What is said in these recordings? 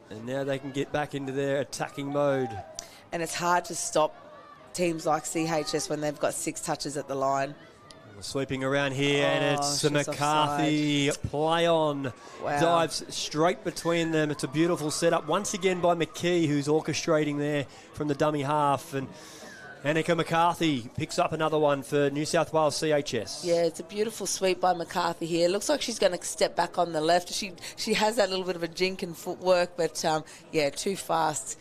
And now they can get back into their attacking mode. And it's hard to stop teams like CHS when they've got 6 touches at the line. We're sweeping around here, and it's McCarthy. Offside. Play on. Wow. Dives straight between them. It's a beautiful setup once again by McKee, who's orchestrating there from the dummy half. And Annika McCarthy picks up another one for New South Wales CHS. Yeah, it's a beautiful sweep by McCarthy here. Looks like she's going to step back on the left. She has that little bit of a jink in footwork, but yeah, too fast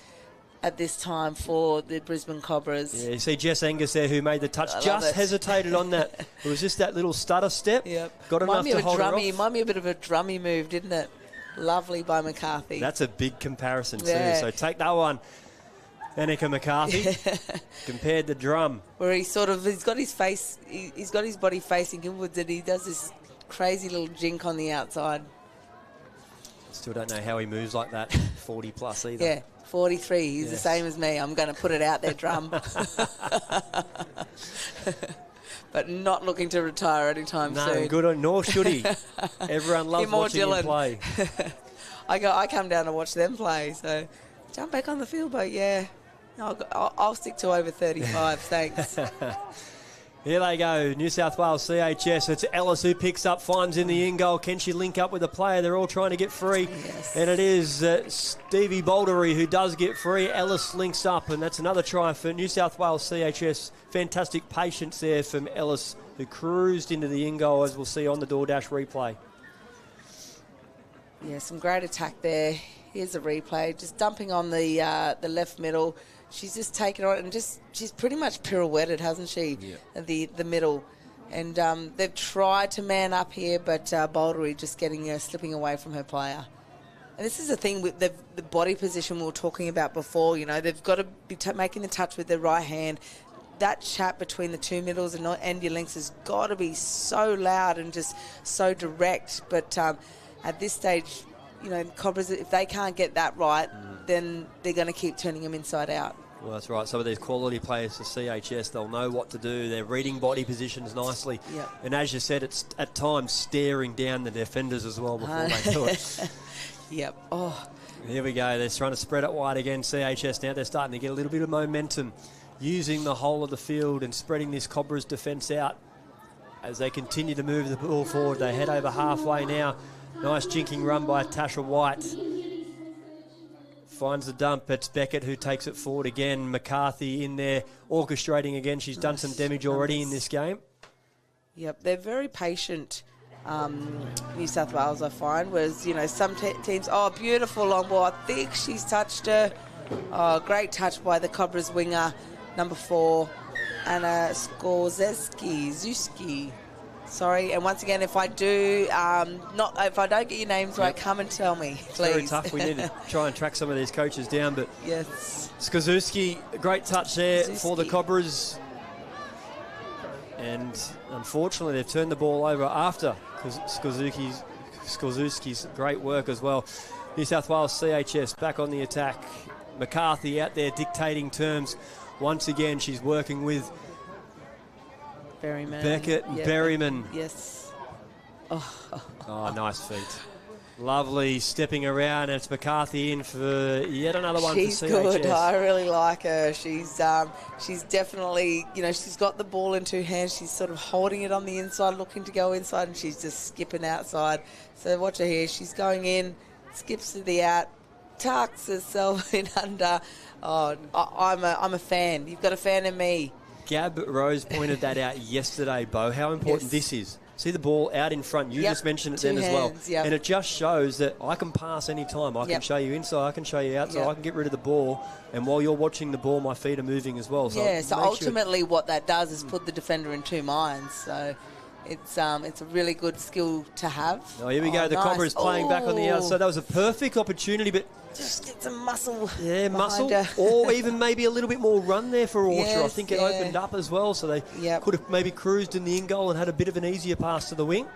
at this time for the Brisbane Cobras. Yeah, you see Jess Angus there, who made the touch, just hesitated on that. It was just that little stutter step. Yep. Got enough to hold her off. Might be a bit of a drummy move, didn't it? Lovely by McCarthy. That's a big comparison too. Yeah. So take that one, Annika McCarthy. Compared the drum. Where he's got his body facing inwards, and he does this crazy little jink on the outside. Still don't know how he moves like that. 40 plus either. Yeah. 43. He's the same as me. I'm going to put it out there, drum. But not looking to retire anytime soon. No, good on, nor should he. Everyone loves watching him play. I come down to watch them play, so jump back on the field, but yeah, I'll stick to over 35, thanks. Here they go, New South Wales CHS. It's Ellis who picks up, finds in the in-goal. Can she link up with the player? They're all trying to get free. Yes. And it is Stevie Bouldery who does get free. Ellis links up, and that's another try for New South Wales CHS. Fantastic patience there from Ellis, who cruised into the in-goal, as we'll see on the DoorDash replay. Yeah, some great attack there. Here's a replay, just dumping on the left middle. She's just taken on it, and she's pretty much pirouetted, hasn't she? Yeah. The middle. And they've tried to man up here, but Bouldery just slipping away from her player. And this is the thing with the body position we were talking about before. You know, they've got to be making the touch with their right hand. That chat between the two middles and your links has got to be so loud and just so direct. But at this stage, you know, Cobras, if they can't get that right, then they're going to keep turning them inside out. Well, that's right. Some of these quality players for CHS, they'll know what to do. They're reading body positions nicely. Yep. And as you said, it's at times staring down the defenders as well before they do it. Yep. Oh. Here we go. They're trying to spread it wide again, CHS. Now they're starting to get a little bit of momentum, using the whole of the field and spreading this Cobras defence out. As they continue to move the ball forward, they head over halfway now. Nice jinking run by Tasha White. Finds the dump. It's Beckett who takes it forward again. McCarthy in there orchestrating again. She's done some damage already in this game. Yep, they're very patient, New South Wales, I find. Whereas, you know, some teams, beautiful long ball. I think she's touched her. Oh, great touch by the Cobras winger, number 4, Anna Zuski. Sorry, and once again, if I do, if I don't get your names right, come and tell me, please. It's very tough. We need to try and track some of these coaches down, but yes, Skozuski, great touch there for the Cobras, and unfortunately, they've turned the ball over after Skozuski's great work as well. New South Wales CHS back on the attack. McCarthy out there dictating terms once again. She's working with Beckett and Berryman. Yes. Oh, nice feet. Lovely stepping around, and it's McCarthy in for yet another one for CHS. She's good. I really like her. She's definitely, you know, she's got the ball in 2 hands. She's sort of holding it on the inside, looking to go inside, and she's just skipping outside. So watch her here. She's going in, skips to the out, tucks herself in under. Oh, I'm a fan. You've got a fan in me. Gab Rose pointed that out yesterday, Bo, how important this is. See the ball out in front. You just mentioned it then as well. And it just shows that I can pass any time. I can show you inside, I can show you outside, I can get rid of the ball. And while you're watching the ball, my feet are moving as well. So so ultimately what that does is put the defender in 2 minds. So it's a really good skill to have. Oh, here we go. The Cobras playing back on the outside. That was a perfect opportunity, but just get some muscle. Yeah, muscle. Or even maybe a little bit more run there for Orchard. Yes, I think it opened up as well, so they could have maybe cruised in the in-goal and had a bit of an easier pass to the wing.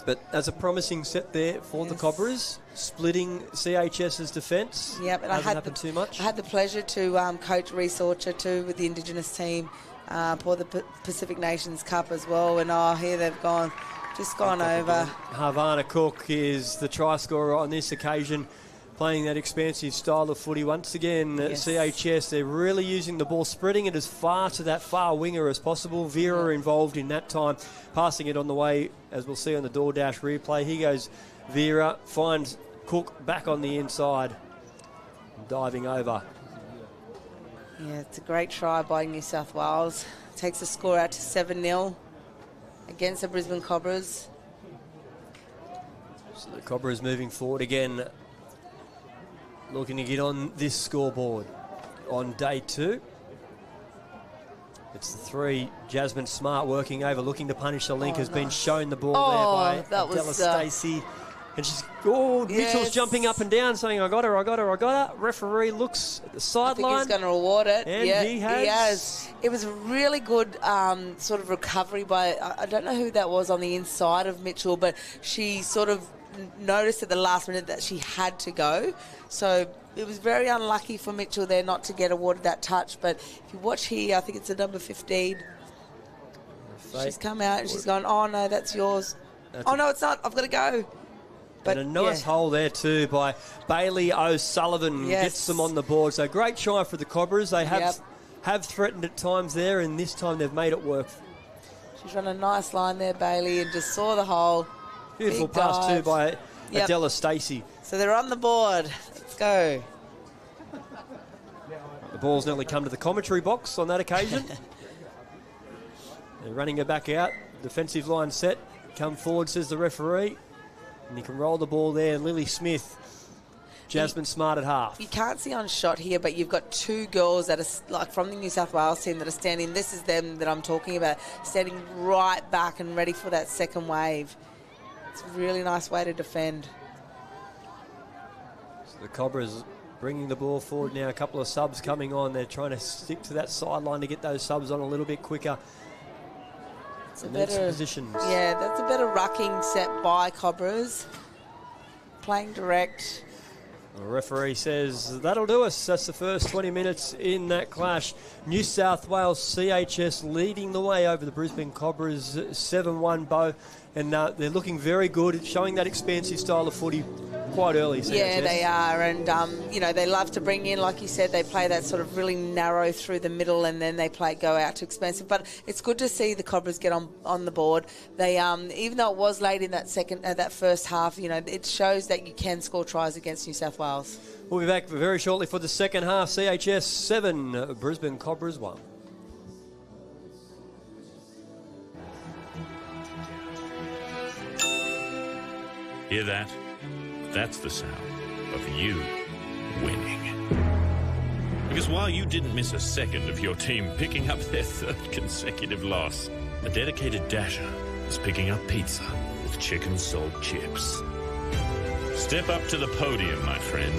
But that's a promising set there for the Cobras, splitting CHS's defence. Yep, and hasn't happened too much. I had the pleasure to coach Reese Orchard too with the Indigenous team for the Pacific Nations Cup as well. And here they've gone Just gone over. Havana Cook is the try scorer on this occasion, playing that expansive style of footy. Once again, Yes. CHS, they're really using the ball, spreading it as far to that far winger as possible. Vera involved in that time, passing it on the way, as we'll see on the DoorDash replay. Here goes Vera, finds Cook back on the inside, diving over. Yeah, it's a great try by New South Wales. Takes the score out to 7-0 against the Brisbane Cobras. So the Cobras moving forward again, looking to get on this scoreboard on day 2. It's the 3. Jasmine Smart working over, looking to punish the link, has been shown the ball there by Adela Stacey. And she's, Mitchell's jumping up and down saying, I got her. Referee looks at the sideline. I think he's going to reward it. And he has. It was a really good sort of recovery by, I don't know who that was on the inside of Mitchell, but she sort of noticed at the last minute that she had to go. So it was very unlucky for Mitchell there not to get awarded that touch. But if you watch here, I think it's the number 15. She's come out and she's gone, oh, no, that's yours. No, it's not. I've got to go. But a nice hole there too by Bailey O'Sullivan. Gets them on the board. So great try for the Cobras. They have threatened at times there, and this time they've made it work. She's run a nice line there, Bailey, and just saw the hole. Beautiful pass too by Adela Stacey. So they're on the board. Let's go. The ball's nearly come to the commentary box on that occasion. They're running her back out. Defensive line set. Come forward, says the referee. And you can roll the ball there. Lily Smith, Jasmine Smart at half. You can't see on shot here, but you've got 2 girls that are like from the New South Wales team that are standing. This is them that I'm talking about, standing right back and ready for that second wave. It's a really nice way to defend. So the Cobras bringing the ball forward now. A couple of subs coming on. They're trying to stick to that sideline to get those subs on a little bit quicker. Positions. Yeah, that's a better rucking set by Cobras. Playing direct. The referee says that'll do us. That's the first 20 minutes in that clash. New South Wales CHS leading the way over the Brisbane Cobras 7-1 Bo. And they're looking very good at showing that expansive style of footy quite early. CHS. Yeah, they are. And, they love to bring in, like you said, they play that sort of really narrow through the middle and then they go out to Expansive. But it's good to see the Cobras get on the board. They, even though it was late in that first half, it shows that you can score tries against New South Wales. We'll be back very shortly for the second half. CHS 7, Brisbane Cobras 1. Hear that? That's the sound of you winning. Because while you didn't miss a second of your team picking up their 3rd consecutive loss, a dedicated dasher is picking up pizza with chicken salt chips. Step up to the podium, my friend,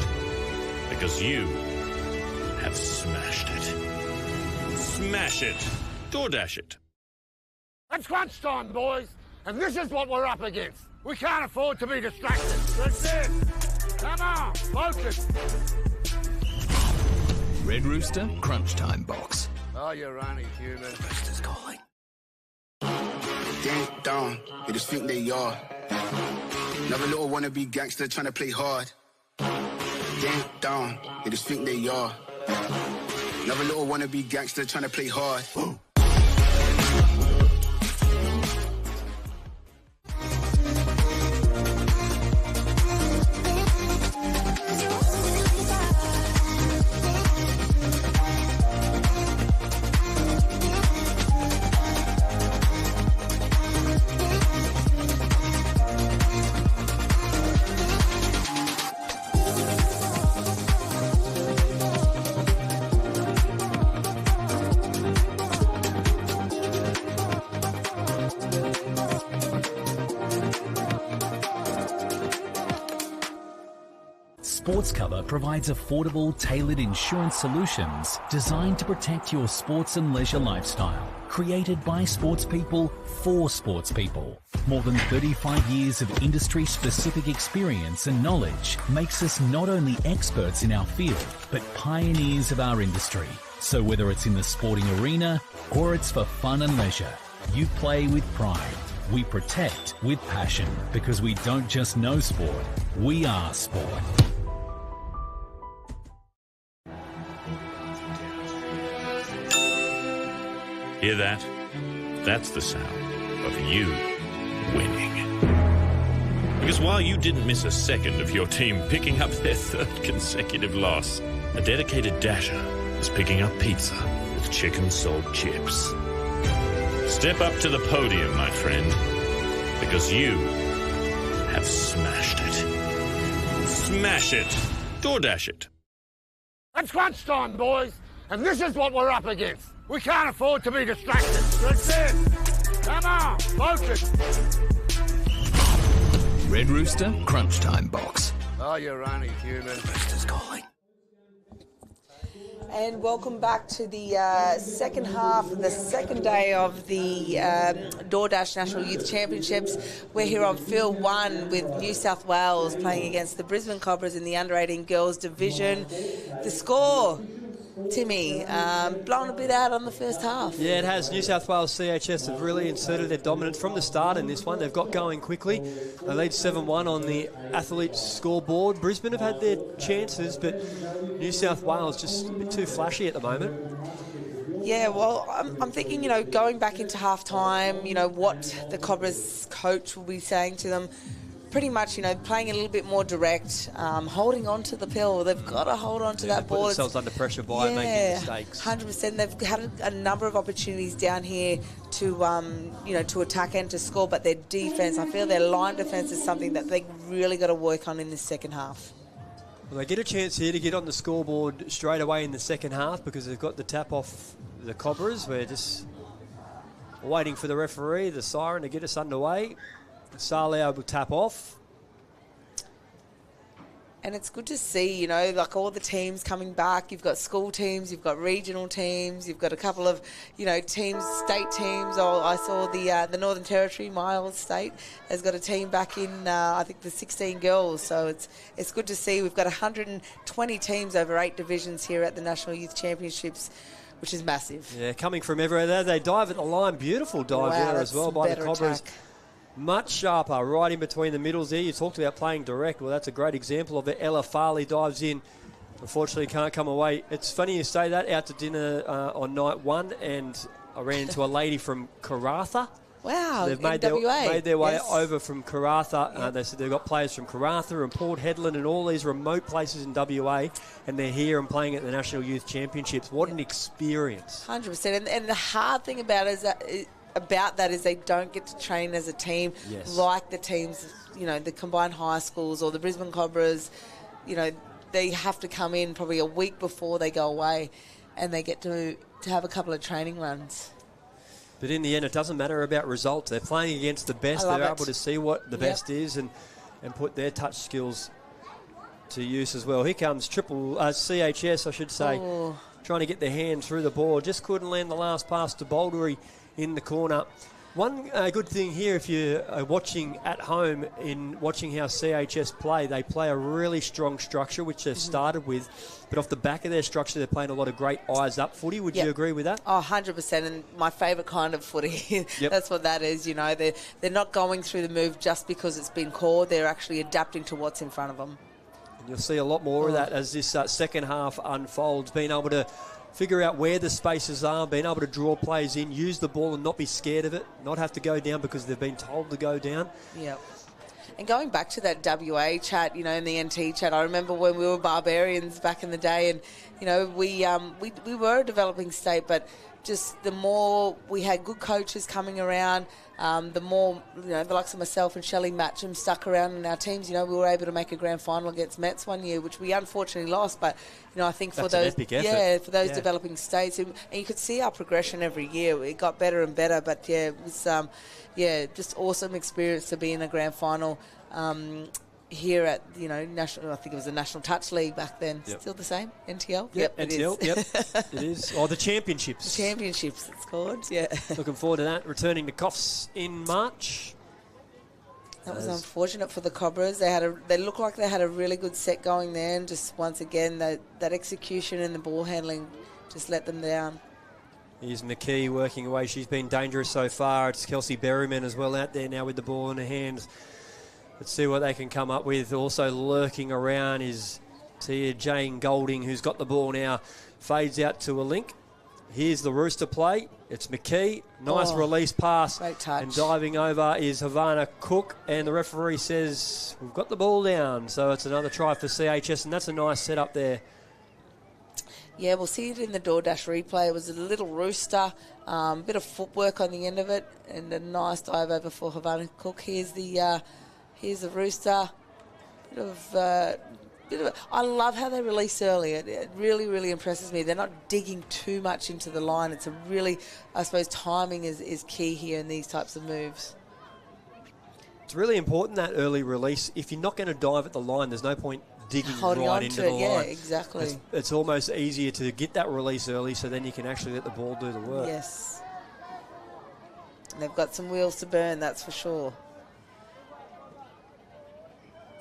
because you have smashed it. Smash it. DoorDash it. It's crunch time, boys, and this is what we're up against. We can't afford to be distracted. That's it. Come on, focus. Red Rooster Crunch Time Box. Oh, you're only human. Rooster's calling. Ding dong, they just think they are. Another little wannabe gangster trying to play hard. Ding dong, they just think they are. Another little wannabe gangster trying to play hard. Woo. Sports Cover provides affordable, tailored insurance solutions designed to protect your sports and leisure lifestyle. Created by sports people for sports people. More than 35 years of industry-specific experience and knowledge makes us not only experts in our field, but pioneers of our industry. So whether it's in the sporting arena or it's for fun and leisure, you play with pride. We protect with passion because we don't just know sport, we are sport. Hear that? That's the sound of you winning. Because while you didn't miss a second of your team picking up their third consecutive loss, a dedicated dasher is picking up pizza with chicken salt chips. Step up to the podium, my friend, because you have smashed it. Smash it. DoorDash it. It's crunch time, boys, and this is what we're up against. We can't afford to be distracted. That's it. Come on, focus. Red Rooster Crunch Time Box. Oh, you're only human. Rooster's calling. And welcome back to the second half, the second day of the DoorDash National Youth Championships. We're here on Field 1 with New South Wales playing against the Brisbane Cobras in the under-18 girls division. The score, Timmy, blown a bit out on the first half. Yeah, it has. New South Wales CHS have really inserted their dominance from the start in this one. They've got going quickly. They lead 7-1 on the athletes scoreboard. Brisbane have had their chances, but New South Wales just a bit too flashy at the moment. Yeah, well, I'm thinking, going back into half-time, what the Cobras coach will be saying to them. Pretty much, playing a little bit more direct, holding on to the pill. They've got to hold on to that ball. Put themselves under pressure by making mistakes. 100%. They've had a number of opportunities down here to, to attack and to score, but their defence, I feel their line defence is something that they really got to work on in the second half. Well, they get a chance here to get on the scoreboard straight away in the second half because they've got the tap off the Cobras. We're just waiting for the referee, the siren, to get us underway. Sarlau will tap off. And it's good to see, like all the teams coming back. You've got school teams, you've got regional teams, you've got a couple of, teams, state teams. Oh, I saw the Northern Territory, Miles State, has got a team back in, I think, the 16 girls. So it's good to see. We've got 120 teams over 8 divisions here at the National Youth Championships, which is massive. Yeah, coming from everywhere. They dive at the line. Beautiful dive there as well by the Cobras. Attack. Much sharper, right in between the middles there. You talked about playing direct. Well, that's a great example of it. Ella Farley dives in. Unfortunately, can't come away. It's funny you say that. Out to dinner on night 1, and I ran into a lady from Karratha. Wow, They've made their way over from Karratha. They said they've got players from Karratha and Port Hedland and all these remote places in WA, and they're here and playing at the National Youth Championships. What an experience. 100%. And the hard thing about it is that is they don't get to train as a team like the teams, the combined high schools or the Brisbane Cobras. They have to come in probably a week before they go away, and they get to have a couple of training runs. But in the end, it doesn't matter about results. They're playing against the best. They're able to see what the best is and put their touch skills to use as well. Here comes CHS, I should say, trying to get their hand through the ball. Just couldn't land the last pass to Bouldery in the corner. One good thing here, if you're watching at home, in watching how CHS play, they play a really strong structure, which they've started with. But off the back of their structure, they're playing a lot of great eyes-up footy. Would you agree with that? Oh, 100%. And my favourite kind of footy. That's what that is. They're not going through the move just because it's been called. They're actually adapting to what's in front of them. And you'll see a lot more of that as this second half unfolds, being able to figure out where the spaces are, being able to draw plays in, use the ball and not be scared of it, not have to go down because they've been told to go down. Yep. And going back to that WA chat, in the NT chat, I remember when we were Barbarians back in the day, and, we were a developing state, but just the more we had good coaches coming around, the more, the likes of myself and Shelley Matcham stuck around in our teams. We were able to make a grand final against Mets one year, which we unfortunately lost, but, I think for those developing states, and you could see our progression every year. It got better and better, but, it was, just awesome experience to be in a grand final here at, national. I think it was the National Touch League back then. Yep. Still the same? NTL? Yep, NTL, it is. Oh, the Championships. The Championships, it's called, yeah. Looking forward to that. Returning to Coffs in March. That was unfortunate for the Cobras. They looked like they had a really good set going there, and just once again, that execution and the ball handling just let them down. Here's McKee working away. She's been dangerous so far. It's Kelsey Berryman as well out there now with the ball in her hands. Let's see what they can come up with. Also lurking around is Tia Jane Golding, who's got the ball now. Fades out to a link. Here's the Rooster play. It's McKee. Nice release pass. Great touch. And diving over is Havana Cook. And the referee says, we've got the ball down. So it's another try for CHS. And that's a nice setup there. Yeah, we'll see it in the DoorDash replay. It was a little Rooster, bit of footwork on the end of it, and a nice dive over for Havana Cook. Here's the Rooster. I love how they release early. It really, really impresses me. They're not digging too much into the line. It's a really, I suppose, timing is key here in these types of moves. It's really important, that early release. If you're not going to dive at the line, there's no point digging Holding right on into to the it, line. yeah, exactly. It's almost easier to get that release early, so then you can actually let the ball do the work. Yes. And they've got some wheels to burn, that's for sure.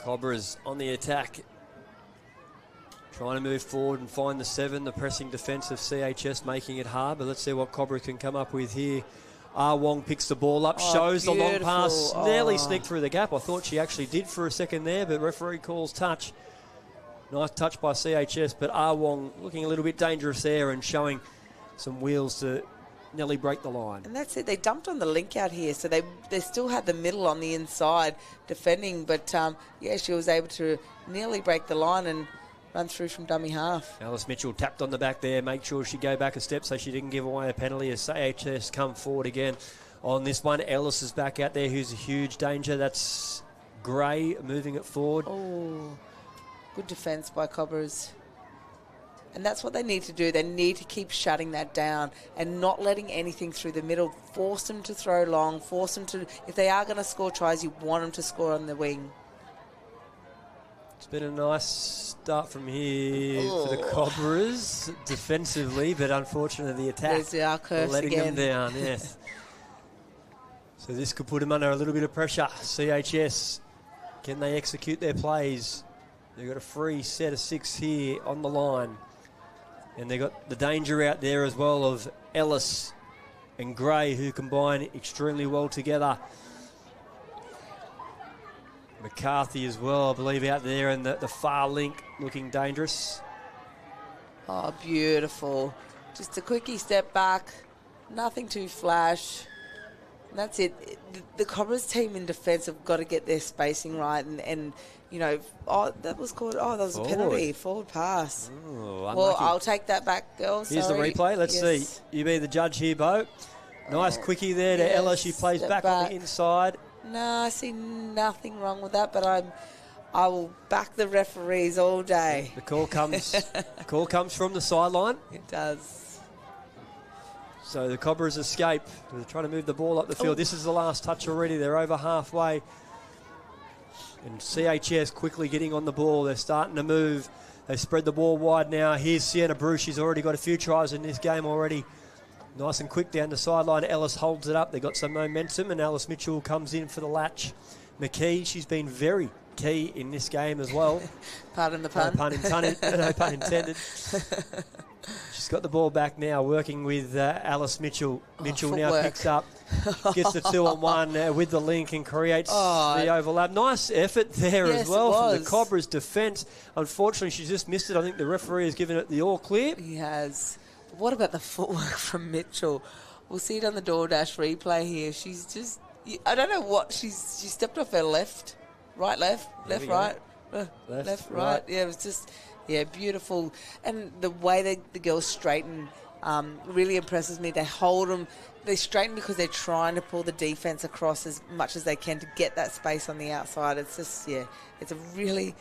Cobras on the attack. Trying to move forward and find the 7. The pressing defence of CHS making it hard, but let's see what Cobras can come up with here. Ah Wong picks the ball up, shows the long pass, nearly sneaked through the gap. I thought she actually did for a second there, but referee calls touch. Nice touch by CHS, but Ah Wong looking a little bit dangerous there and showing some wheels to nearly break the line. And that's it. They dumped on the link out here, so they still had the middle on the inside defending, but yeah, she was able to nearly break the line and run through from dummy half. Alice Mitchell tapped on the back there, make sure she go back a step so she didn't give away a penalty as CHS come forward again on this one. Ellis is back out there, who's a huge danger. That's Gray moving it forward. Oh, good defence by Cobras. And that's what they need to do. They need to keep shutting that down and not letting anything through the middle. Force them to throw long. Force them to, if they are going to score tries, you want them to score on the wing. It's been a nice start from here for the Cobras defensively, but unfortunately the attack There's our curse letting again. them down. Yes. So this could put them under a little bit of pressure. CHS, can they execute their plays? They've got a free set of 6 here on the line. And they've got the danger out there as well of Ellis and Gray, who combine extremely well together. McCarthy as well, I believe, out there, and the far link looking dangerous. Oh, beautiful. Just a quickie step back. Nothing too flash. And that's it. The Cobras team in defence have got to get their spacing right. And you know, that was a penalty. Forward pass. Oh, well, I'll take that back, girls. Here's the replay. Let's see. You be the judge here, Bo. Nice quickie there to Ella. She plays back on the inside. No, I see nothing wrong with that, but I will back the referees all day. The call comes. The call comes from the sideline. It does. So the Cobras escape. They're trying to move the ball up the field. This is the last touch already. They're over halfway. And CHS quickly getting on the ball. They're starting to move. They spread the ball wide now. Here's Sienna Bruce. She's already got a few tries in this game already. Nice and quick down the sideline. Ellis holds it up. They got some momentum, and Alice Mitchell comes in for the latch. McKee, she's been very key in this game as well. Pardon the pun. No pun intended. She's got the ball back now, working with Alice Mitchell. Mitchell now picks up, gets the 2-on-1 with the link and creates the overlap. Nice effort there as well from the Cobras defence. Unfortunately, she's just missed it. I think the referee has given it the all clear. He has. What about the footwork from Mitchell? We'll see it on the DoorDash replay here. She's just, I don't know what, she stepped off her left, right. Yeah, it was just, beautiful. And the way the girls straighten really impresses me. They hold them, they straighten because they're trying to pull the defence across as much as they can to get that space on the outside. It's just, it's a really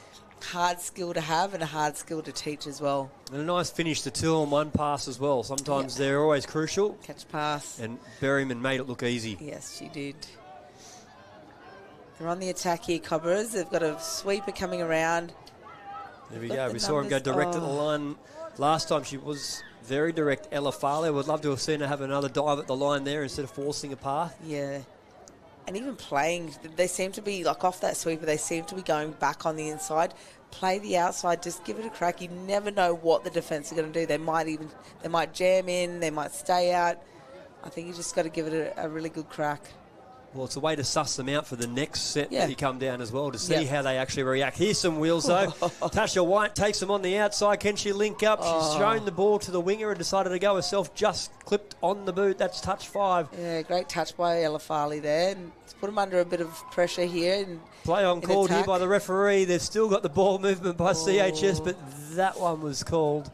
hard skill to have and a hard skill to teach as well. And a nice finish, the 2-on-1 pass as well. Sometimes they're always crucial. Catch pass. And Berryman made it look easy. Yes, she did. They're on the attack here, Cobras. They've got a sweeper coming around. There we go. We saw him go direct at the line. Last time she was very direct. Ella Farley. Would love to have seen her have another dive at the line there instead of forcing a path. Yeah. and even playing, they seem to be, like off that sweeper, they seem to be going back on the inside. Play the outside, just give it a crack. You never know what the defence are going to do. They might jam in, they might stay out. I think you just got to give it a really good crack. Well, it's a way to suss them out for the next set Yeah. that you come down as well, to see how they actually react. Here's some wheels, though. Tasha White takes them on the outside. Can she link up? She's shown the ball to the winger and decided to go herself. Just clipped on the boot. That's touch 5. Yeah, great touch by Ella Farley there. And it's put them under a bit of pressure here. And Play on called here attack. by the referee. They've still got the ball movement by CHS, but that one was called.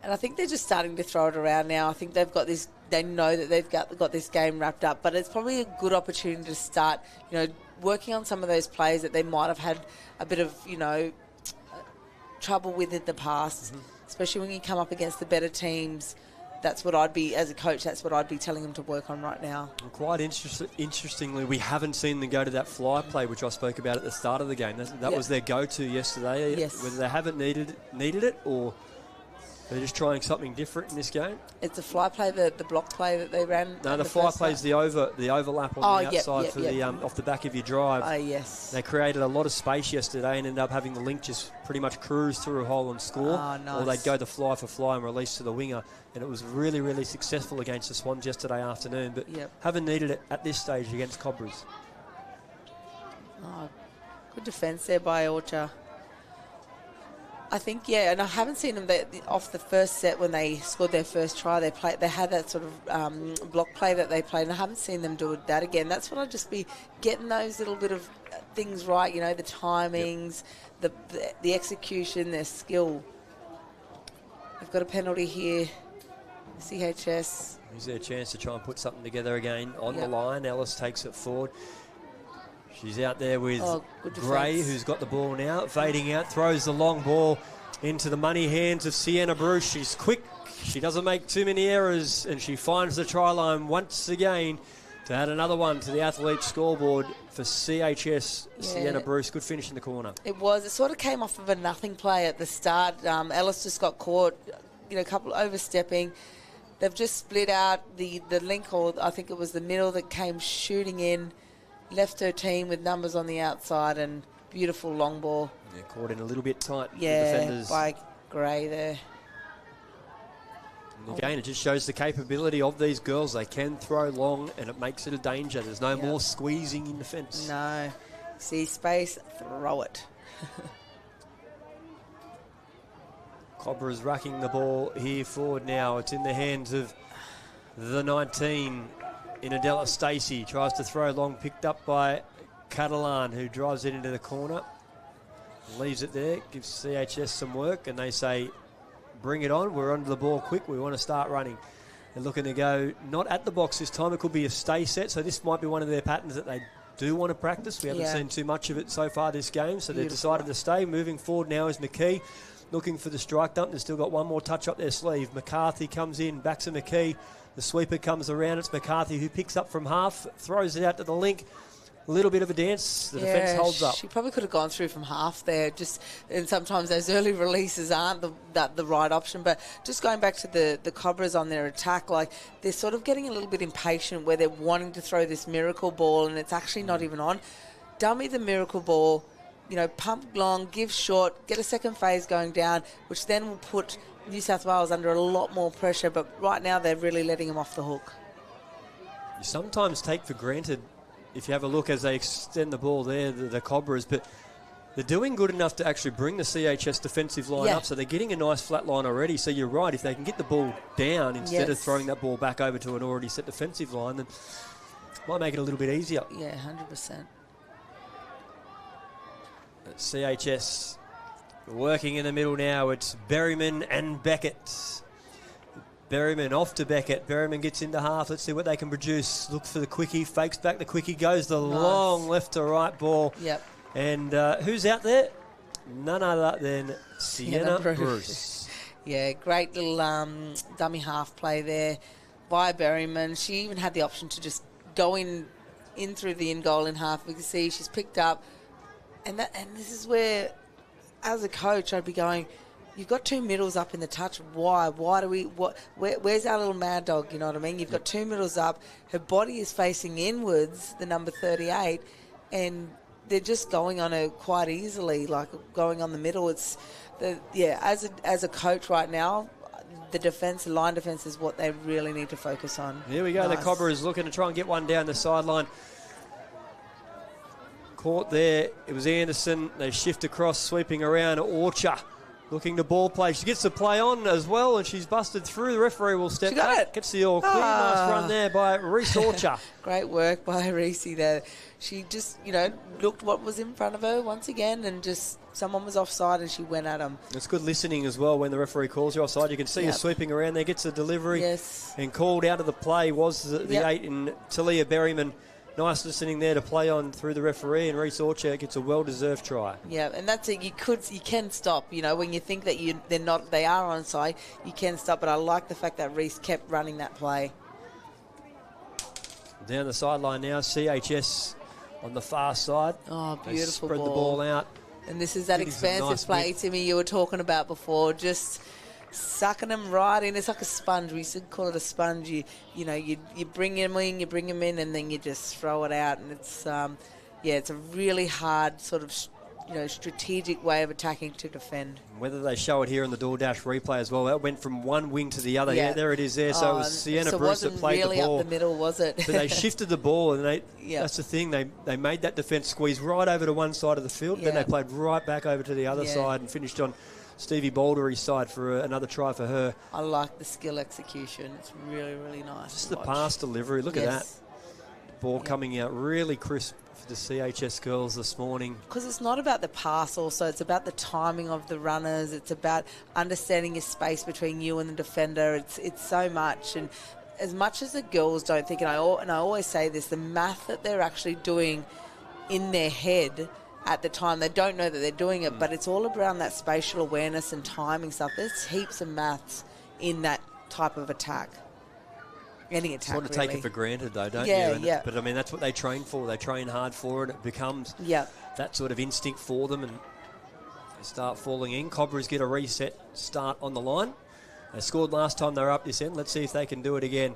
And I think they're just starting to throw it around now. I think they've got this. They know that they've got this game wrapped up, but it's probably a good opportunity to start, working on some of those plays that they might have had a bit of, trouble with in the past, especially when you come up against the better teams. That's what I'd be, as a coach, that's what I'd be telling them to work on right now. And quite interestingly, we haven't seen them go to that fly play, which I spoke about at the start of the game. That was their go-to yesterday. Yes. Whether they haven't needed it or they're just trying something different in this game. It's a fly play, the block play that they ran. No, the fly play is the overlap on the outside for the off the back of your drive. Oh, yes. They created a lot of space yesterday and ended up having the link just pretty much cruise through a hole and score. Oh, nice. Or they'd go the fly for fly and release to the winger. And it was really, really successful against the Swans yesterday afternoon. But haven't needed it at this stage against Cobras. Oh, good defence there by Orcha. I think, and I haven't seen them off the first set when they scored their first try. They had that sort of block play that they played, and I haven't seen them do that again. That's what I'd just be getting those little bit of things right, the timings, the execution, their skill. They've got a penalty here, CHS. Here's their chance to try and put something together again on the line. Ellis takes it forward. She's out there with Gray, who's got the ball now, fading out, throws the long ball into the money hands of Sienna Bruce. She's quick, she doesn't make too many errors, and she finds the try line once again to add another one to the athlete scoreboard for CHS. Sienna Bruce, good finish in the corner. It was. It sort of came off of a nothing play at the start. Ellis just got caught, a couple overstepping. They've just split out the link, or I think it was the middle that came shooting in. Left her team with numbers on the outside and beautiful long ball. Yeah, caught in a little bit tight. Yeah, the defenders. by Gray there. And again, it just shows the capability of these girls. They can throw long and it makes it a danger. There's no more squeezing in defence. No. See space, throw it. Cobras racking the ball here forward now. It's in the hands of the 19. Inadella Stacey tries to throw long, picked up by Catalan, who drives it into the corner. Leaves it there, gives CHS some work, and they say, bring it on. We're onto the ball quick. We want to start running. They're looking to go not at the box this time. It could be a stay set, so this might be one of their patterns that they do want to practice. We haven't seen too much of it so far this game, so they've decided to stay. Moving forward now is McKee, looking for the strike dump. They've still got one more touch up their sleeve. McCarthy comes in, back to McKee. The sweeper comes around. It's McCarthy who picks up from half, throws it out to the link. A little bit of a dance. The defence holds up. She probably could have gone through from half there. And sometimes those early releases aren't the right option. But just going back to the Cobras on their attack, like they're sort of getting a little bit impatient where they're wanting to throw this miracle ball and it's actually not even on. Dummy the miracle ball, pump long, give short, get a second phase going down, which then will put New South Wales under a lot more pressure, but right now they're really letting them off the hook. You sometimes take for granted, if you have a look as they extend the ball there, the Cobras, but they're doing good enough to actually bring the CHS defensive line up, so they're getting a nice flat line already. So you're right, if they can get the ball down instead of throwing that ball back over to an already set defensive line, then it might make it a little bit easier. Yeah, 100%. CHS working in the middle now. It's Berryman and Beckett. Berryman off to Beckett. Berryman gets into half. Let's see what they can produce. Look for the quickie. Fakes back the quickie. Goes the long left to right ball. Yep. And who's out there? None other than Sienna Bruce. Yeah, great little dummy half play there by Berryman. She even had the option to just go in through the in goal in half. We can see she's picked up. And this is where, as a coach, I'd be going, You've got two middles up in the touch. Why? Why do we? Where's our little mad dog? You know what I mean? You've got two middles up. Her body is facing inwards, the number 38, and they're just going on her quite easily, like going on the middle. As a coach right now, the line defence is what they really need to focus on. Here we go. Nice. The Cobras looking to try and get one down the sideline. Caught there. It was Anderson. They shift across, sweeping around. Orchard looking to ball play. She gets the play on as well, and she's busted through. The referee will step back. It. Gets the all clear. Nice run there by Reese Orchard. Great work by Reese there. She just, looked what was in front of her once again, and just someone was offside and she went at him. It's good listening as well when the referee calls you offside. You can see her sweeping around there, gets a delivery. Yes. And called out of the play was the 8 in Talia Berryman. Nice listening there to play on through the referee, and Reese Orchard gets a well-deserved try. Yeah, and that's it. You can stop. When you think that they are onside, you can stop. But I like the fact that Reese kept running that play. Down the sideline now, CHS on the far side. Oh, beautiful they spread ball. the ball out. And this is that expansive nice play, Timmy, you were talking about before. Just sucking them right in. It's like a sponge. We used to call it a sponge. You bring them in, and then you just throw it out. And it's it's a really hard sort of strategic way of attacking to defend. Whether they show it here in the DoorDash replay as well, that went from one wing to the other. Yeah, there it is there. So it was Sienna Bruce that played really the ball. Up the middle, was it? But they shifted the ball, and that's the thing. They made that defence squeeze right over to one side of the field. Then they played right back over to the other side and finished on Stevie Bouldery's side for another try for her. I like the skill execution. It's really, really nice. Just the pass delivery. Look at that. The ball coming out really crisp for the CHS girls this morning. Because it's not about the pass also. It's about the timing of the runners. It's about understanding your space between you and the defender. It's so much. And as much as the girls don't think, and I always say this, the math that they're actually doing in their head at the time, they don't know that they're doing it, but it's all around that spatial awareness and timing stuff. There's heaps of maths in that type of attack. Any attack, sort of really. take it for granted, though, don't you? Yeah. But, I mean, that's what they train for. They train hard for it. It becomes that sort of instinct for them, and they start falling in. Cobras get a reset start on the line. They scored last time they were up this end. Let's see if they can do it again.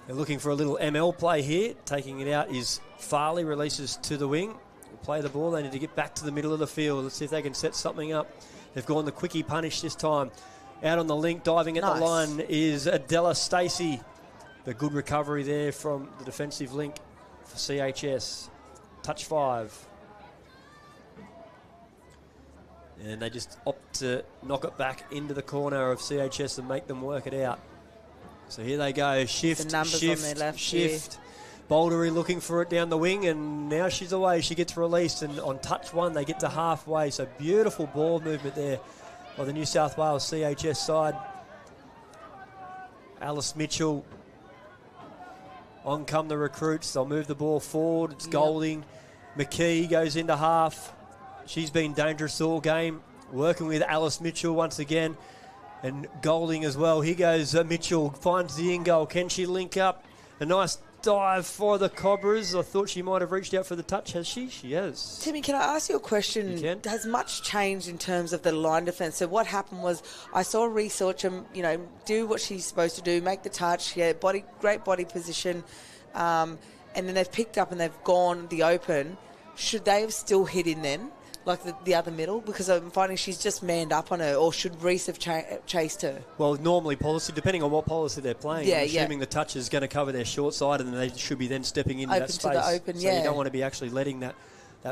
They're looking for a little ML play here. Taking it out is Farley, releases to the wing. Play the ball. They need to get back to the middle of the field. Let's see if they can set something up. They've gone the quickie punish this time. Out on the link, diving at the line is Adela Stacey. The good recovery there from the defensive link for CHS. Touch 5. And they just opt to knock it back into the corner of CHS and make them work it out. So here they go. Shift, the numbers shift, on their left shift. Bouldery looking for it down the wing, and now she's away. She gets released, and on touch 1, they get to halfway. So beautiful ball movement there by the New South Wales CHS side. Alice Mitchell. On come the recruits. They'll move the ball forward. It's Golding. McKee goes into half. She's been dangerous all game. Working with Alice Mitchell once again. And Golding as well. Here goes Mitchell. Finds the in goal. Can she link up? A nice dive for the Cobras. I thought she might have reached out for the touch. Has she? She has. Timmy, can I ask you a question? You can. Has much changed in terms of the line defence? So what happened was I saw Reese Orchard, do what she's supposed to do, make the touch, great body position, and then they've picked up and they've gone the open. Should they have still hit in then? Like the other middle, because I'm finding she's just manned up on her, or should Reese have chased her? Well, normally policy, depending on what policy they're playing, I'm assuming the touch is going to cover their short side, and they should be then stepping into that space. To the open, so you don't want to be actually letting that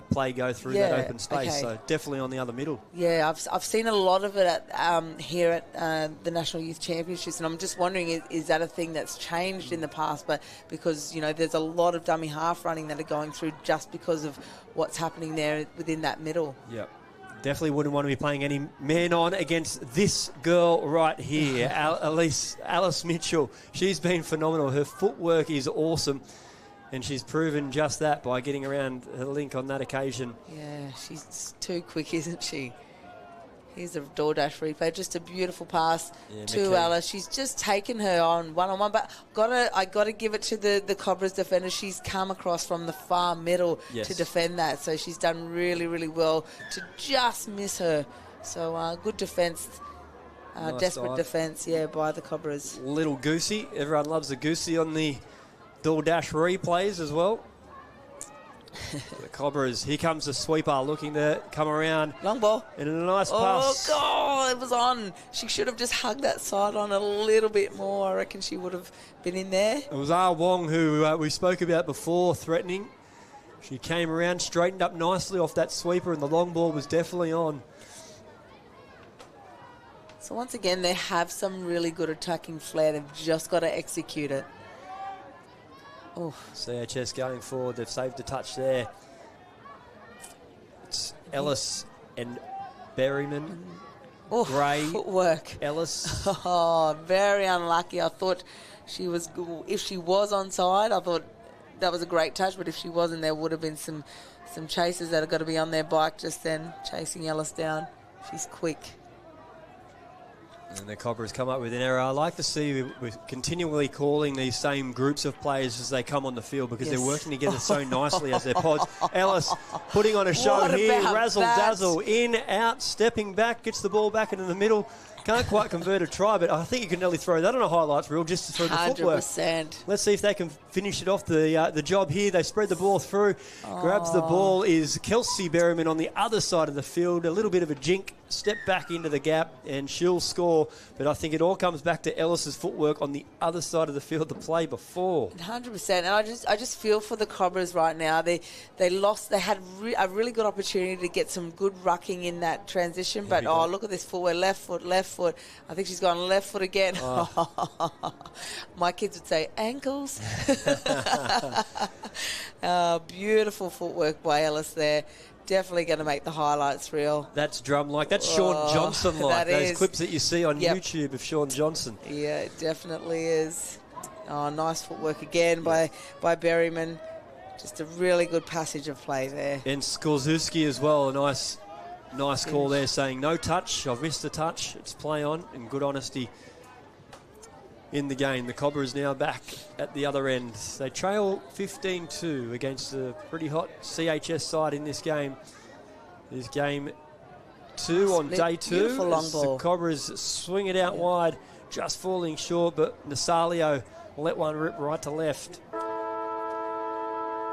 play go through that open space. Okay. So definitely on the other middle. Yeah, I've seen a lot of it here at the National Youth Championships, and I'm just wondering, is that a thing that's changed in the past? But because, there's a lot of dummy half running that are going through just because of what's happening there within that middle. Yep. Definitely wouldn't want to be playing any man on against this girl right here, Alice Mitchell. She's been phenomenal. Her footwork is awesome. And she's proven just that by getting around her link on that occasion. Yeah, she's too quick, isn't she? Here's a DoorDash replay. Just a beautiful pass to Alice. She's just taken her on one-on-one. But I gotta give it to the Cobras defender. She's come across from the far middle to defend that. So she's done really, really well to just miss her So good defence, Nice desperate dive. defence, by the Cobras. Little goosey. Everyone loves a goosey on the DoorDash replays as well. The Cobras, here comes the sweeper looking to come around. Long ball. And a nice Oh, pass. God, it was on. She should have just hugged that side on a little bit more. I reckon she would have been in there. It was Ah Wong, who we spoke about before, threatening. She came around, straightened up nicely off that sweeper, and the long ball was definitely on. So once again, they have some really good attacking flair. They've just got to execute it. Oh, CHS going forward. They've saved a touch there. It's Ellis and Berryman. Gray. Footwork. Ellis. Oh, very unlucky. I thought she was, if she was onside, I thought that was a great touch, but if she wasn't, there would have been some chasers that have got to be on their bike just then, chasing Ellis down. She's quick. And the Cobras come up with an error. I like to see we're continually calling these same groups of players as they come on the field because they're working together so nicely as their pods. Ellis putting on a show What here. about Razzle that? dazzle. In, out, stepping back, gets the ball back into the middle. Can't quite convert a try, but I think you can nearly throw that on a highlights reel just for the footwork. 100%. Let's see if they can finish it off the job here. They spread the ball through. Grabs the ball is Kelsey Berryman on the other side of the field. A little bit of a jink. Step back into the gap and she'll score. But I think it all comes back to Ellis's footwork on the other side of the field the play before. 100%. And I just feel for the Cobras right now. They lost. They had a really good opportunity to get some good rucking in that transition. But look at this footwork. Left foot. I think she's gone left foot again. My kids would say ankles. Beautiful footwork by Ellis there. Definitely going to make the highlights reel. That's drum-like. That's Sean Johnson-like. Those clips that you see on YouTube of Sean Johnson. Yeah, it definitely is. Oh, nice footwork again by Berryman. Just a really good passage of play there. And Skorzuski as well. A nice call there saying, no touch. I've missed a touch. It's play on and good honesty in the game. The Cobras now back at the other end. They trail 15-2 against a pretty hot CHS side in this game. This game 2 on day 2. Beautiful long ball. The Cobras swing it out wide, just falling short, but Nasalio let one rip right to left.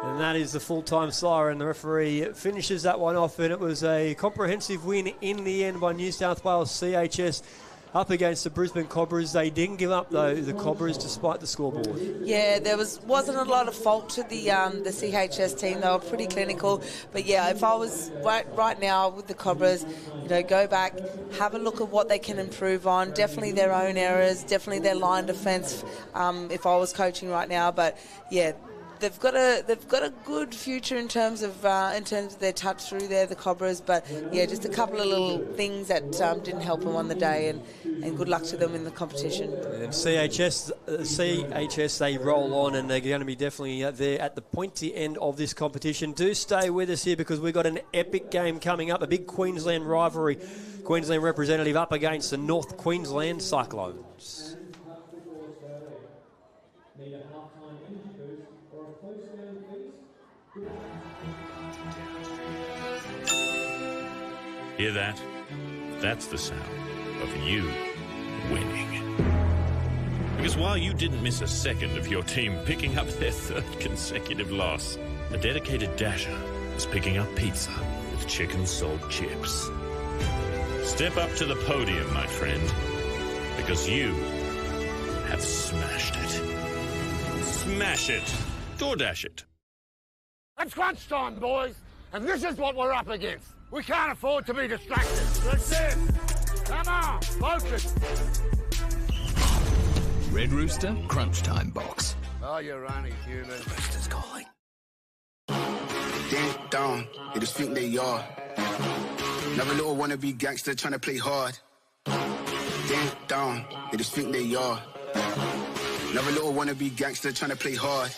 And that is the full-time siren. The referee finishes that one off, and it was a comprehensive win in the end by New South Wales CHS up against the Brisbane Cobras. They didn't give up, though, the Cobras, despite the scoreboard. Yeah, there wasn't a lot of fault to the CHS team. They were pretty clinical. But, yeah, if I was right now with the Cobras, go back, have a look at what they can improve on. Definitely their own errors, definitely their line defence if I was coaching right now. But, yeah, they've got a good future in terms of their touch through there, the Cobras. But yeah, just a couple of little things that didn't help them on the day, and good luck to them in the competition. And CHS, they roll on, and they're going to be definitely there at the pointy end of this competition. Do stay with us here because we've got an epic game coming up, a big Queensland rivalry. Queensland representative up against the North Queensland Cyclones. Hear that? That's the sound of you winning. Because while you didn't miss a second of your team picking up their 3rd consecutive loss, a dedicated dasher is picking up pizza with chicken salt chips. Step up to the podium, my friend, because you have smashed it. Smash it. DoorDash it. It's crunch time, boys, and this is what we're up against. We can't afford to be distracted. That's it. Come on, focus. Red Rooster Crunch Time Box. Oh, you're only human. Rooster's calling. Damn down, they just think they are. Another little wannabe gangster trying to play hard. Damn down, they just think they are. Another little wannabe gangster trying to play hard.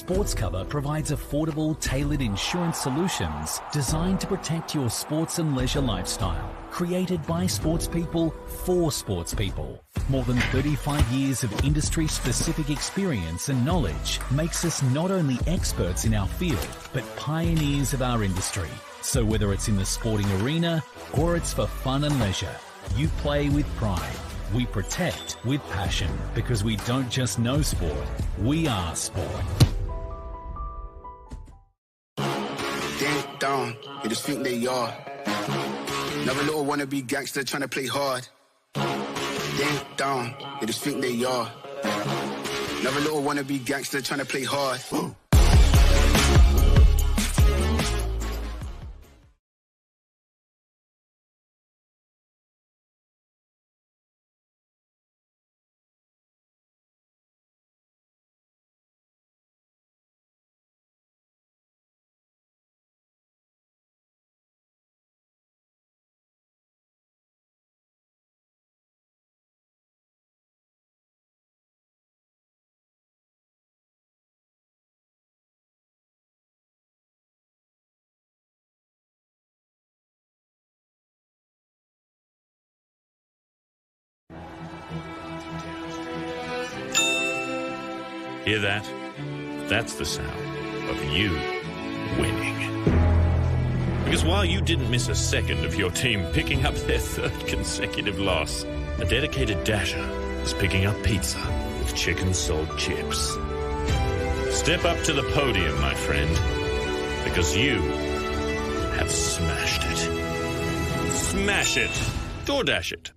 Sports Cover provides affordable, tailored insurance solutions designed to protect your sports and leisure lifestyle. Created by sports people for sports people. More than 35 years of industry-specific experience and knowledge makes us not only experts in our field, but pioneers of our industry. So whether it's in the sporting arena or it's for fun and leisure, you play with pride. We protect with passion because we don't just know sport, we are sport. Ding dong, you just think they are. Another little wannabe gangster trying to play hard. Ding dong, you just think they are. Another little wannabe gangster trying to play hard. Hear that? That's the sound of you winning. Because while you didn't miss a second of your team picking up their third consecutive loss, a dedicated dasher is picking up pizza with chicken salt chips. Step up to the podium, my friend, because you have smashed it. Smash it. DoorDash it.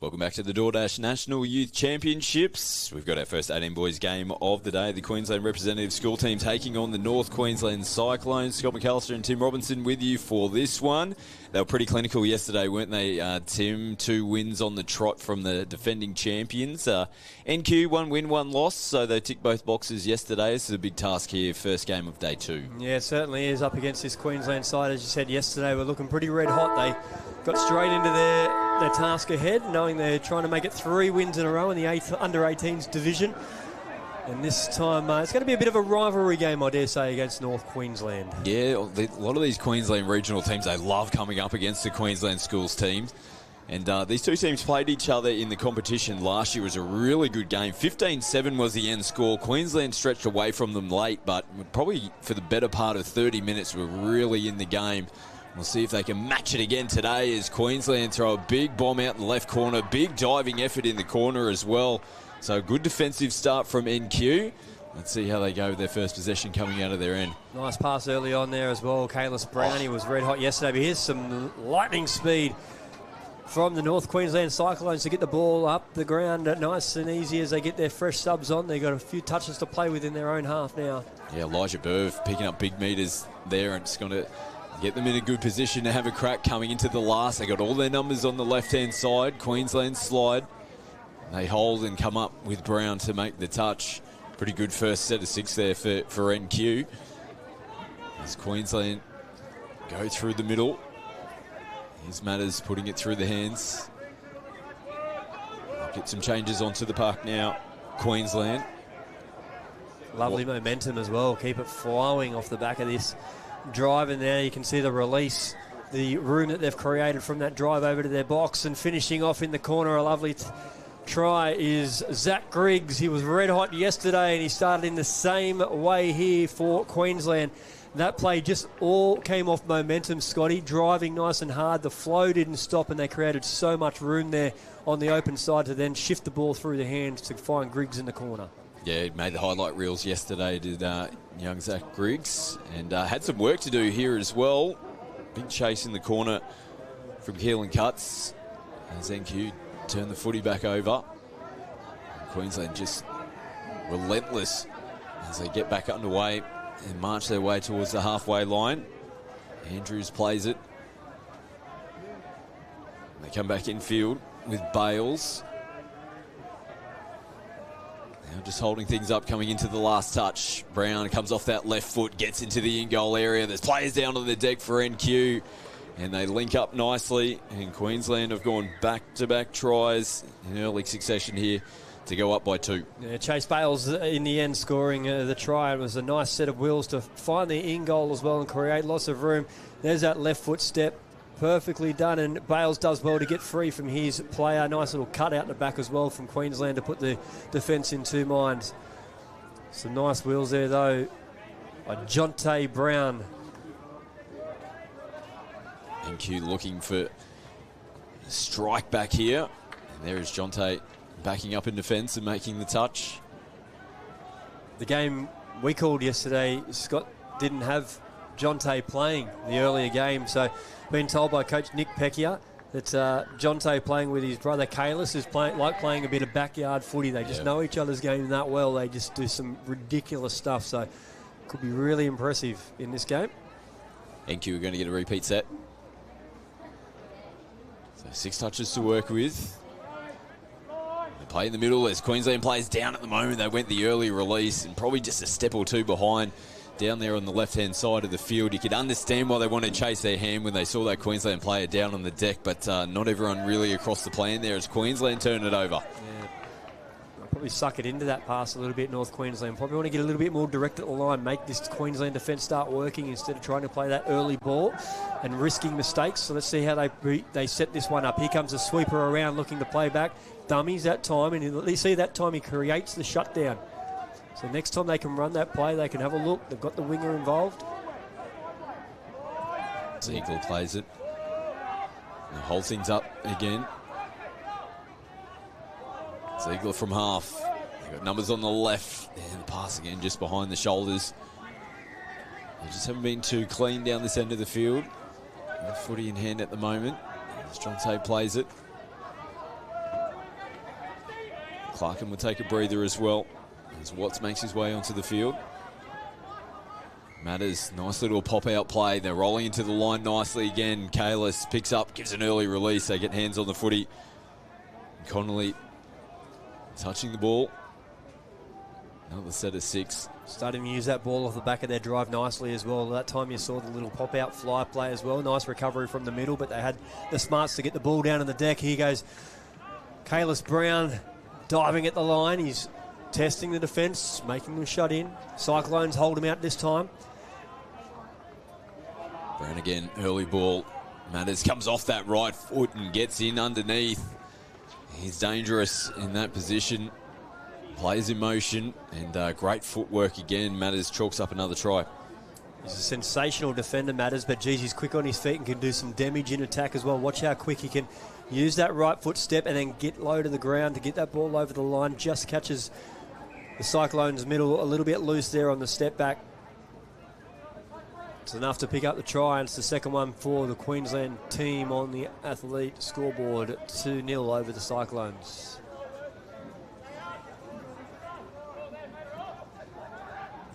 Welcome back to the DoorDash National Youth Championships. We've got our first 18 boys game of the day. The Queensland representative school team taking on the North Queensland Cyclones. Scott McAllister and Tim Robinson with you for this one. They were pretty clinical yesterday, weren't they, Tim? 2 wins on the trot from the defending champions. NQ, 1 win, 1 loss, so they ticked both boxes yesterday. This is a big task here, first game of day 2. Yeah, it certainly is up against this Queensland side. As you said yesterday, we're looking pretty red hot. They got straight into their task ahead, knowing they're trying to make it 3 wins in a row in the under-18s division. And this time, it's going to be a bit of a rivalry game, I dare say, against North Queensland. Yeah, a lot of these Queensland regional teams, they love coming up against the Queensland schools teams. And these two teams played each other in the competition last year. It was a really good game. 15-7 was the end score. Queensland stretched away from them late, but probably for the better part of 30 minutes were really in the game. We'll see if they can match it again today as Queensland throw a big bomb out in the left corner. Big diving effort in the corner as well. So good defensive start from NQ. Let's see how they go with their first possession coming out of their end. Nice pass early on there as well. Kalis Brownie was red hot yesterday, but here's some lightning speed from the North Queensland Cyclones to get the ball up the ground nice and easy as they get their fresh subs on. They've got a few touches to play with in their own half now. Yeah, Elijah Berv picking up big meters there, and it's going to get them in a good position to have a crack coming into the last. They got all their numbers on the left-hand side. Queensland slide. They hold and come up with Brown to make the touch. Pretty good first set of 6 there for NQ. As Queensland go through the middle. Here's Matters putting it through the hands. Get some changes onto the park now. Queensland. Lovely momentum as well. Keep it flowing off the back of this drive, and now you can see the release, the room that they've created from that drive over to their box, and finishing off in the corner a lovely try is Zach Griggs. He was red hot yesterday, and he started in the same way here for Queensland. That play just all came off momentum, Scotty, driving nice and hard. The flow didn't stop, and they created so much room there on the open side to then shift the ball through the hands to find Griggs in the corner. Yeah, he made the highlight reels yesterday, did young Zach Griggs, and had some work to do here as well. Big chase in the corner from Keelan Cutts as NQ turn the footy back over. And Queensland just relentless as they get back underway and march their way towards the halfway line. Andrews plays it. They come back in field with Bales. Now just holding things up coming into the last touch. Brown comes off that left foot, gets into the in-goal area. There's players down on the deck for NQ. And they link up nicely. And Queensland have gone back-to-back tries in early succession here to go up by 2. Yeah, Chase Bales in the end scoring the try. It was a nice set of wheels to find the in goal as well and create lots of room. There's that left foot step. Perfectly done, and Bales does well to get free from his player. Nice little cut out the back as well from Queensland to put the defence in 2 minds. Some nice wheels there though. Jonte Brown. NQ looking for a strike back here. And there is Jonte backing up in defence and making the touch. The game we called yesterday, Scott didn't have Jonte playing the earlier game, so been told by coach Nick Pecchia that Jonte playing with his brother Kalis is playing a bit of backyard footy. They just know each other's game that well. They just do some ridiculous stuff, so could be really impressive in this game. NQ are going to get a repeat set. So 6 touches to work with. They play in the middle. There's Queensland players down at the moment. They went the early release and probably just a step or 2 behind. Down there on the left-hand side of the field. You could understand why they want to chase their hand when they saw that Queensland player down on the deck, but not everyone really across the plan there as Queensland turn it over. Yeah. I'll probably suck it into that pass a little bit, North Queensland. Probably want to get a little bit more direct at the line, make this Queensland defence start working instead of trying to play that early ball and risking mistakes. So let's see how they set this one up. Here comes a sweeper around looking to play back. Dummies that time, and you see that time he creates the shutdown. So next time they can run that play, they can have a look. They've got the winger involved. Ziegler plays it. And holds things up again. Ziegler from half. They've got numbers on the left. And the pass again just behind the shoulders. They just haven't been too clean down this end of the field. The footy in hand at the moment. As Jonte plays it. Clarkin will take a breather as well. As Watts makes his way onto the field. Matters, nice little pop-out play. They're rolling into the line nicely again. Kalis picks up, gives an early release. They get hands on the footy. Connolly touching the ball. Another set of 6. Starting to use that ball off the back of their drive nicely as well. That time you saw the little pop-out fly play as well. Nice recovery from the middle, but they had the smarts to get the ball down in the deck. Here goes Kalis Brown diving at the line. He's testing the defence, making them shut in. Cyclones hold him out this time. Brown again, early ball. Matters comes off that right foot and gets in underneath. He's dangerous in that position. Plays in motion and great footwork again. Matters chalks up another try. He's a sensational defender, Matters, but geez, he's quick on his feet and can do some damage in attack as well. Watch how quick he can use that right foot step and then get low to the ground to get that ball over the line. Just catches the Cyclones middle a little bit loose there on the step back. It's enough to pick up the try, and it's the second one for the Queensland team on the Athlete scoreboard. 2-0 over the Cyclones.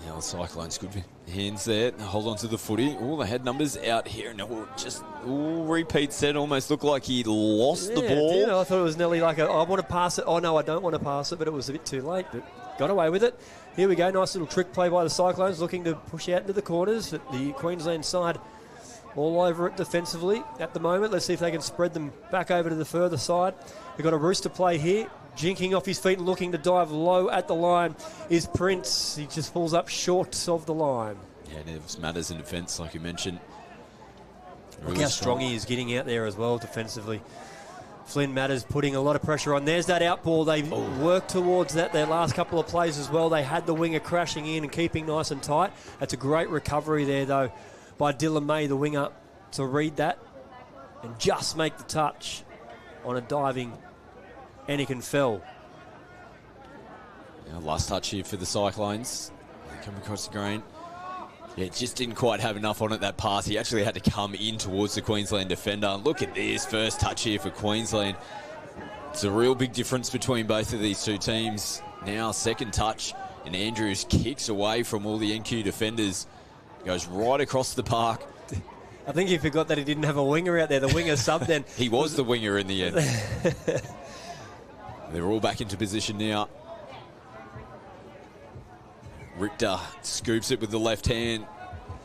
Yeah, the Cyclones good hands there. Hold on to the footy. Oh, they had numbers out here, and just repeat set. Almost looked like he lost the ball. I thought it was nearly like I want to pass it. Oh no, I don't want to pass it, but it was a bit too late. But got away with it. Here we go. Nice little trick play by the Cyclones, looking to push out into the corners. The Queensland side all over it defensively at the moment. Let's see if they can spread them back over to the further side. We've got a Rooster play here. Jinking off his feet and looking to dive low at the line is Prince. He just pulls up short of the line. Yeah, and it Matters in defence, like you mentioned. Really Look how strong he is getting out there as well defensively. Flynn Matters putting a lot of pressure on. There's that out ball. They worked towards that their last couple of plays as well. They had the winger crashing in and keeping nice and tight. That's a great recovery there, though, by Dylan May, the winger, to read that and just make the touch on a diving Anakin Fell. Yeah, last touch here for the Cyclones. They come across the grain. Yeah, just didn't quite have enough on it, that pass. He actually had to come in towards the Queensland defender. Look at this first touch here for Queensland. It's a real big difference between both of these two teams. Now, second touch, and Andrews kicks away from all the NQ defenders. Goes right across the park. I think he forgot that he didn't have a winger out there. The winger subbed then. He was the winger in the end. They're all back into position now. Richter scoops it with the left hand,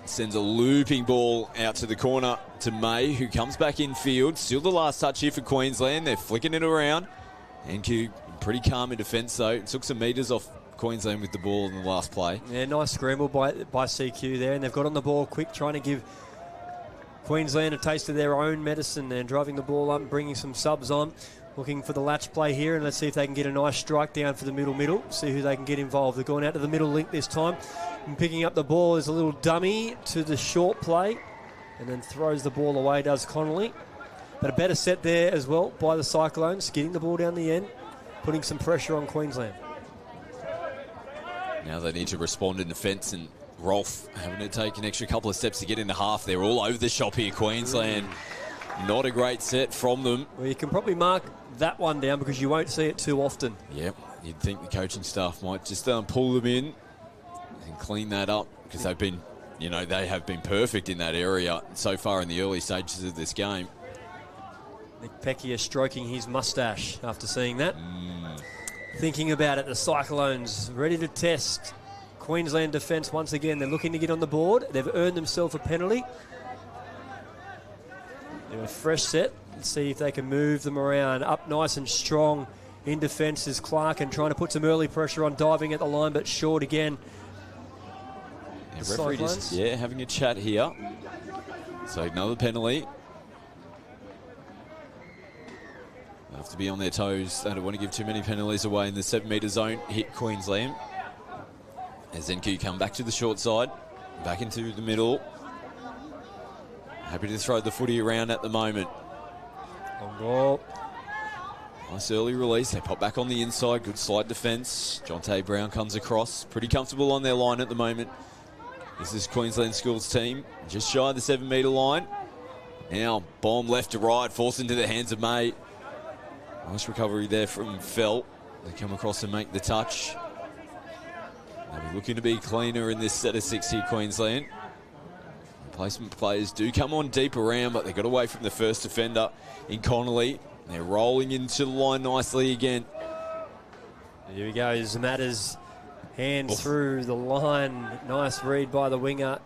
sends a looping ball out to the corner to May, who comes back in field. Still the last touch here for Queensland. They're flicking it around. NQ pretty calm in defence, though. It took some metres off Queensland with the ball in the last play. Yeah, nice scramble by CQ there, and they've got on the ball quick, trying to give Queensland a taste of their own medicine and driving the ball up and bringing some subs on. Looking for the latch play here, and let's see if they can get a nice strike down for the middle. See who they can get involved. They're going out to the middle link this time. And picking up the ball is a little dummy to the short play, and then throws the ball away, does Connolly. But a better set there as well by the Cyclones, getting the ball down the end, putting some pressure on Queensland. Now they need to respond in defence, and Rolf having to take an extra couple of steps to get into half. They're all over the shop here, Queensland. Not a great set from them. Well, you can probably mark that one down because you won't see it too often. Yep, you'd think the coaching staff might just pull them in and clean that up, because they've been, they have been perfect in that area so far in the early stages of this game. Nick Peckier stroking his mustache after seeing that. Thinking about it, the Cyclones ready to test Queensland defence once again. They're looking to get on the board. They've earned themselves a penalty. They're a fresh set. Let's see if they can move them around. Up nice and strong in defence is Clark, and trying to put some early pressure on, diving at the line, but short again. Yeah, referee just having a chat here. So another penalty. They have to be on their toes. They don't want to give too many penalties away in the 7-metre zone. Hit Queensland. As NQ come back to the short side. Back into the middle. Happy to throw the footy around at the moment. Long ball. Nice early release. They pop back on the inside. Good slide defence. Jonte Brown comes across. Pretty comfortable on their line at the moment. This is Queensland Schools team. Just shy of the 7-metre line. Now bomb left to right. Forced into the hands of May. Nice recovery there from Felt. They come across and make the touch. They'll be looking to be cleaner in this set of 6 here, Queensland. Replacement players do come on deep around, but they got away from the first defender in Connolly. They're rolling into the line nicely again. Here he goes. Matters hand through the line. Nice read by the winger,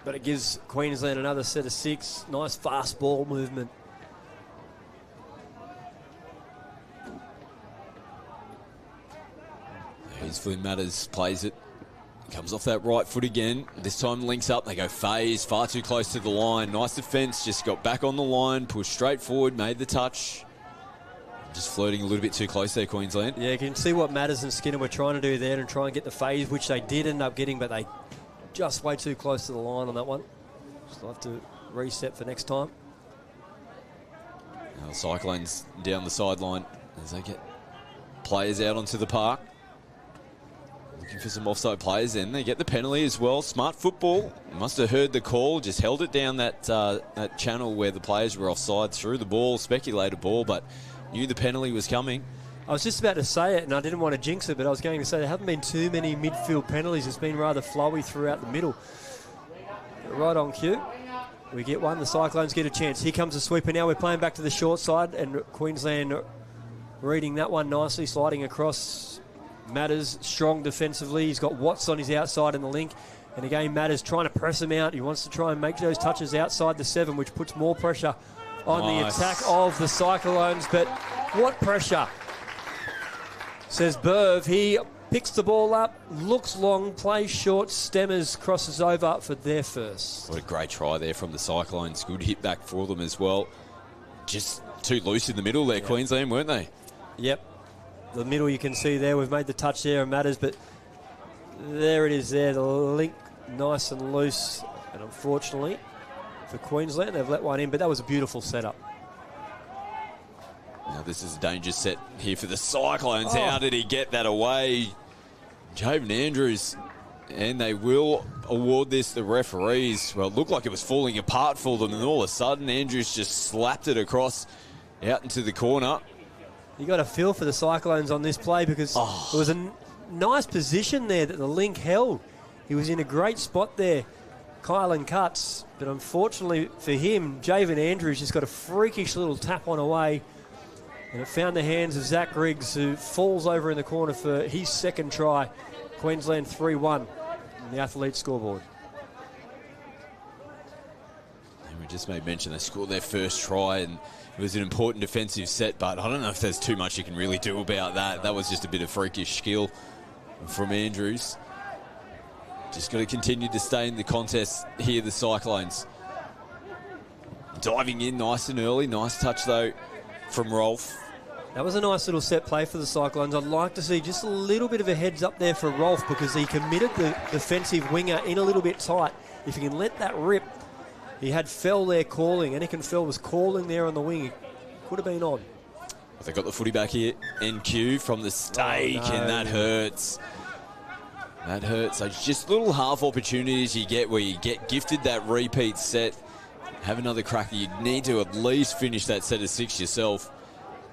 but it gives Queensland another set of 6. Nice fast ball movement. Here's Flynn Matters, plays it. Comes off that right foot again. This time links up. They go phase, far too close to the line. Nice defence, just got back on the line, pushed straight forward, made the touch. Just flirting a little bit too close there, Queensland. Yeah, you can see what Matters and Skinner were trying to do there and try and get the phase, which they did end up getting, but they just way too close to the line on that one. Still have to reset for next time. Now the Cyclones down the sideline as they get players out onto the park. Looking for some offside players, then they get the penalty as well. Smart football. Must have heard the call, just held it down that channel where the players were offside, threw the ball, speculated ball, but knew the penalty was coming. I was just about to say it, and I didn't want to jinx it, but I was going to say there haven't been too many midfield penalties. It's been rather flowy throughout the middle. Right on cue. We get one. The Cyclones get a chance. Here comes the sweeper now. We're playing back to the short side, and Queensland reading that one nicely, sliding across. Matters strong defensively. He's got Watts on his outside in the link. And again, Matters trying to press him out. He wants to try and make those touches outside the 7, which puts more pressure on the attack of the Cyclones. But what pressure, says Burv. He picks the ball up, looks long, plays short, Stemmers crosses over for their first. What a great try there from the Cyclones. Good hit back for them as well. Just too loose in the middle there, Queensland, weren't they? Yep. The middle you can see there, we've made the touch there and Matters, but there it is there, the link nice and loose, and unfortunately for Queensland they've let one in, but that was a beautiful setup. Now this is a dangerous set here for the Cyclones. How did he get that away? Javen Andrews, and they will award this to the referees. Well, it looked like it was falling apart for them, and all of a sudden Andrews just slapped it across out into the corner. You got a feel for the Cyclones on this play because it was a nice position there that the link held. He was in a great spot there, Kylan Cutts, but unfortunately for him, Javen Andrews just got a freakish little tap on away, and it found the hands of Zach Griggs, who falls over in the corner for his second try. Queensland 3-1 on the Athlete scoreboard. And We just made mention they scored their first try, and it was an important defensive set, but I don't know if there's too much you can really do about that. That was just a bit of freakish skill from Andrews. Just got to continue to stay in the contest here, the Cyclones. Diving in nice and early. Nice touch, though, from Rolf. That was a nice little set play for the Cyclones. I'd like to see just a little bit of a heads up there for Rolf, because he committed the defensive winger in a little bit tight. If he can let that rip, he had Fell there calling. Anakin Fell was calling there on the wing. It could have been on. They got the footy back here. NQ from the stake, and that hurts. That hurts. So just little half opportunities you get where you get gifted that repeat set. Have another crack. You need to at least finish that set of 6 yourself.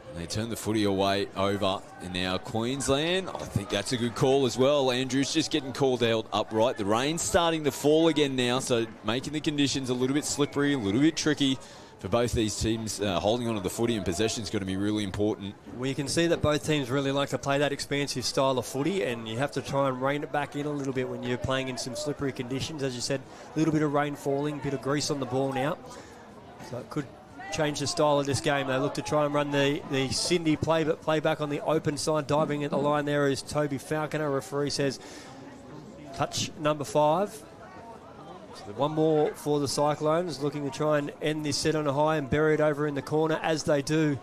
And they turn the footy away over. And now Queensland, I think that's a good call as well. Andrews just getting called out upright. The rain's starting to fall again now, so making the conditions a little bit slippery, a little bit tricky for both these teams. Holding on to the footy and possession is going to be really important. Well, you can see that both teams really like to play that expansive style of footy, and you have to try and rein it back in a little bit when you're playing in some slippery conditions. As you said, a little bit of rain falling, a bit of grease on the ball now. So it could change the style of this game. They look to try and run the Cindy play, but play back on the open side. Diving at the line there is Toby Falconer. Referee says touch number 5. So one more for the Cyclones, looking to try and end this set on a high and bury it over in the corner, as they do.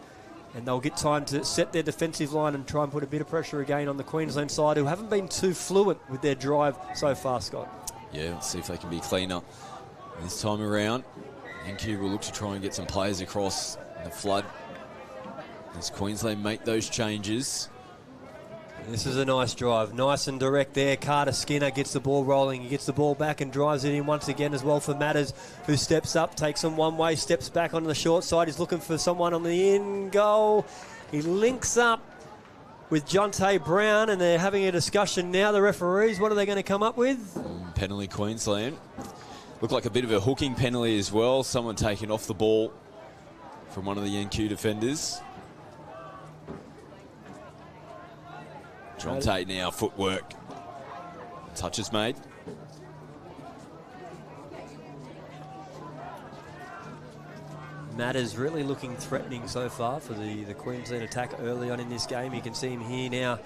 And they'll get time to set their defensive line and try and put a bit of pressure again on the Queensland side, who haven't been too fluent with their drive so far, Scott. Yeah, let's see if they can be cleaner this time around. NQ will look to try and get some players across the flood as Queensland make those changes. This is a nice drive. Nice and direct there. Carter Skinner gets the ball rolling. He gets the ball back and drives it in once again as well for Matters, who steps up, takes them one way, steps back onto the short side. He's looking for someone on the in goal. He links up with Jonte Brown, and they're having a discussion now, the referees. What are they going to come up with? Penalty Queensland. Looked like a bit of a hooking penalty as well. Someone taking off the ball from one of the NQ defenders. Jonte now, footwork. Touch is made. Matters really looking threatening so far for the Queensland attack early on in this game. You can see him here now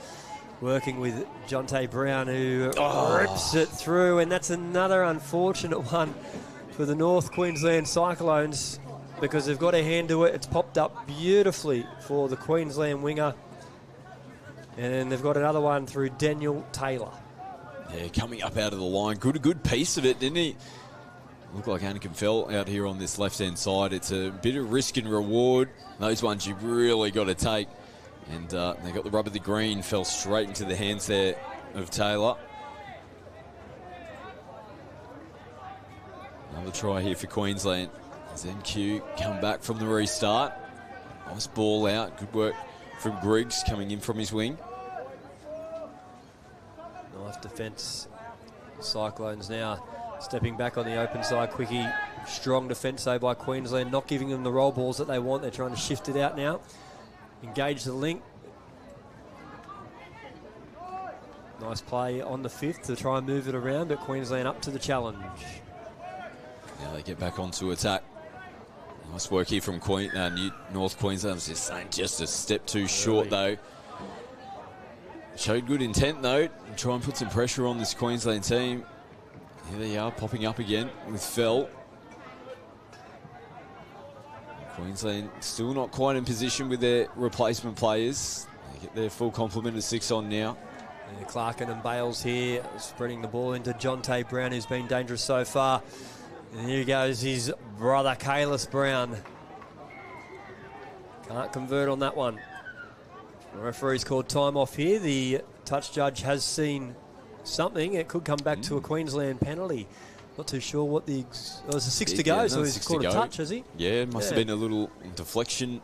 working with Jonte Brown, who rips it through, and that's another unfortunate one for the North Queensland Cyclones, because they've got a hand to it. It's popped up beautifully for the Queensland winger, and they've got another one through Daniel Taylor. Yeah, coming up out of the line. Good piece of it, didn't he? Looked like Anakin fell out here on this left-hand side. It's a bit of risk and reward. Those ones you've really got to take. And they got the rub of the green, fell straight into the hands there of Taylor. Another try here for Queensland. As NQ come back from the restart. Nice ball out. Good work from Griggs coming in from his wing. Nice defence. Cyclones now stepping back on the open side. Quickie, strong defence though by Queensland, not giving them the roll balls that they want. They're trying to shift it out now. Engage the link. Nice play on the 5th to try and move it around, but Queensland up to the challenge. Now they get back onto attack. Nice work here from North Queensland. I was just saying, just a step too short though. Showed good intent though, and try and put some pressure on this Queensland team. Here they are, popping up again with Fell. Queensland still not quite in position with their replacement players. They get their full complement of 6 on now. And Clarkin and Bales here, spreading the ball into Jonte Brown, who's been dangerous so far. And here goes his brother, Kalis Brown. Can't convert on that one. The referee's called time off here. The touch judge has seen something. It could come back to a Queensland penalty. Not too sure what the... there's a 6 to go, so he's caught a touch, has he? Yeah, it must have been a little deflection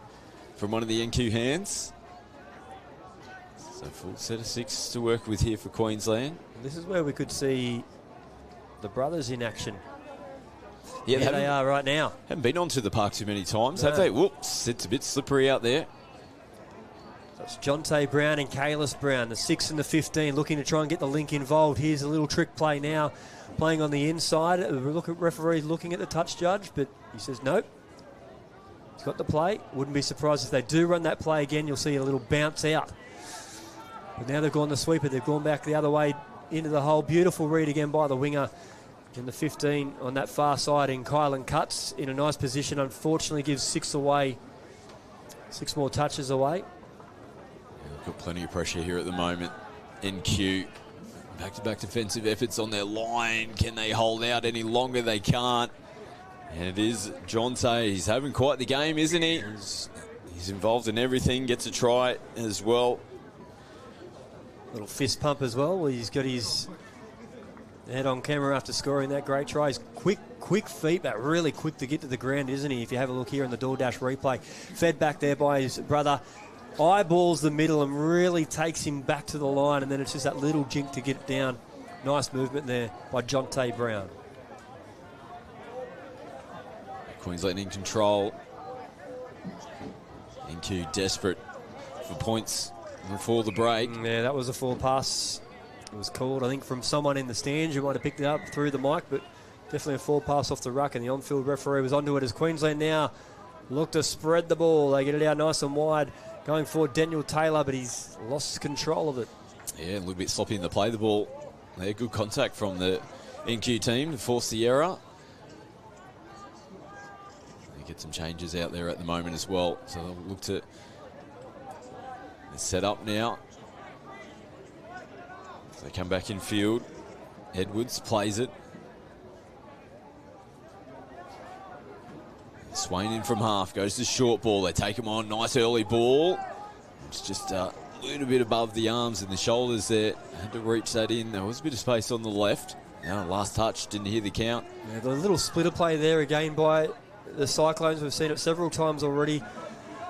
from one of the NQ hands. So full set of 6 to work with here for Queensland. This is where we could see the brothers in action. Yeah, they are right now. Haven't been onto the park too many times, have they? Whoops, it's a bit slippery out there. So It's Jonte Brown and Kalis Brown, the 6 and the 15, looking to try and get the link involved. Here's a little trick play now, playing on the inside. Referee's looking at the touch judge, but he says nope. He's got the play. Wouldn't be surprised if they do run that play again. You'll see a little bounce out. But now they've gone the sweeper. They've gone back the other way into the hole. Beautiful read again by the winger in the 15 on that far side. And Kylan Cuts in a nice position. Unfortunately gives 6 away. 6 more touches away. Yeah, got plenty of pressure here at the moment. NQ. Back-to-back defensive efforts on their line. Can they hold out any longer? They can't. And it is Jonte. He's having quite the game, isn't he? He's involved in everything. Gets a try as well. Little fist pump as well. He's got his head on camera after scoring that great try. He's quick feet, but really quick to get to the ground, isn't he? If you have a look here in the DoorDash replay. Fed back there by his brother. Eyeballs the middle and really takes him back to the line, and then it's just that little jink to get it down. Nice movement there by Jonte Brown. Queensland in control. NQ desperate for points before the break. Yeah, that was a full pass. It was called, I think, from someone in the stands who might have picked it up through the mic, but definitely a full pass off the ruck, and the on-field referee was onto it as Queensland now look to spread the ball. They get it out nice and wide. Going forward, Daniel Taylor, but he's lost control of it. Yeah, a little bit sloppy in the play the ball. There, good contact from the NQ team to force the error. They get some changes out there at the moment as well, so they'll look to set up now. So they come back in field. Edwards plays it. Swain in from half, goes to short ball. They take him on, nice early ball. It's just a little bit above the arms and the shoulders there. Had to reach that in. There was a bit of space on the left. Now, last touch, didn't hear the count. Yeah, the little splitter play there again by the Cyclones. We've seen it several times already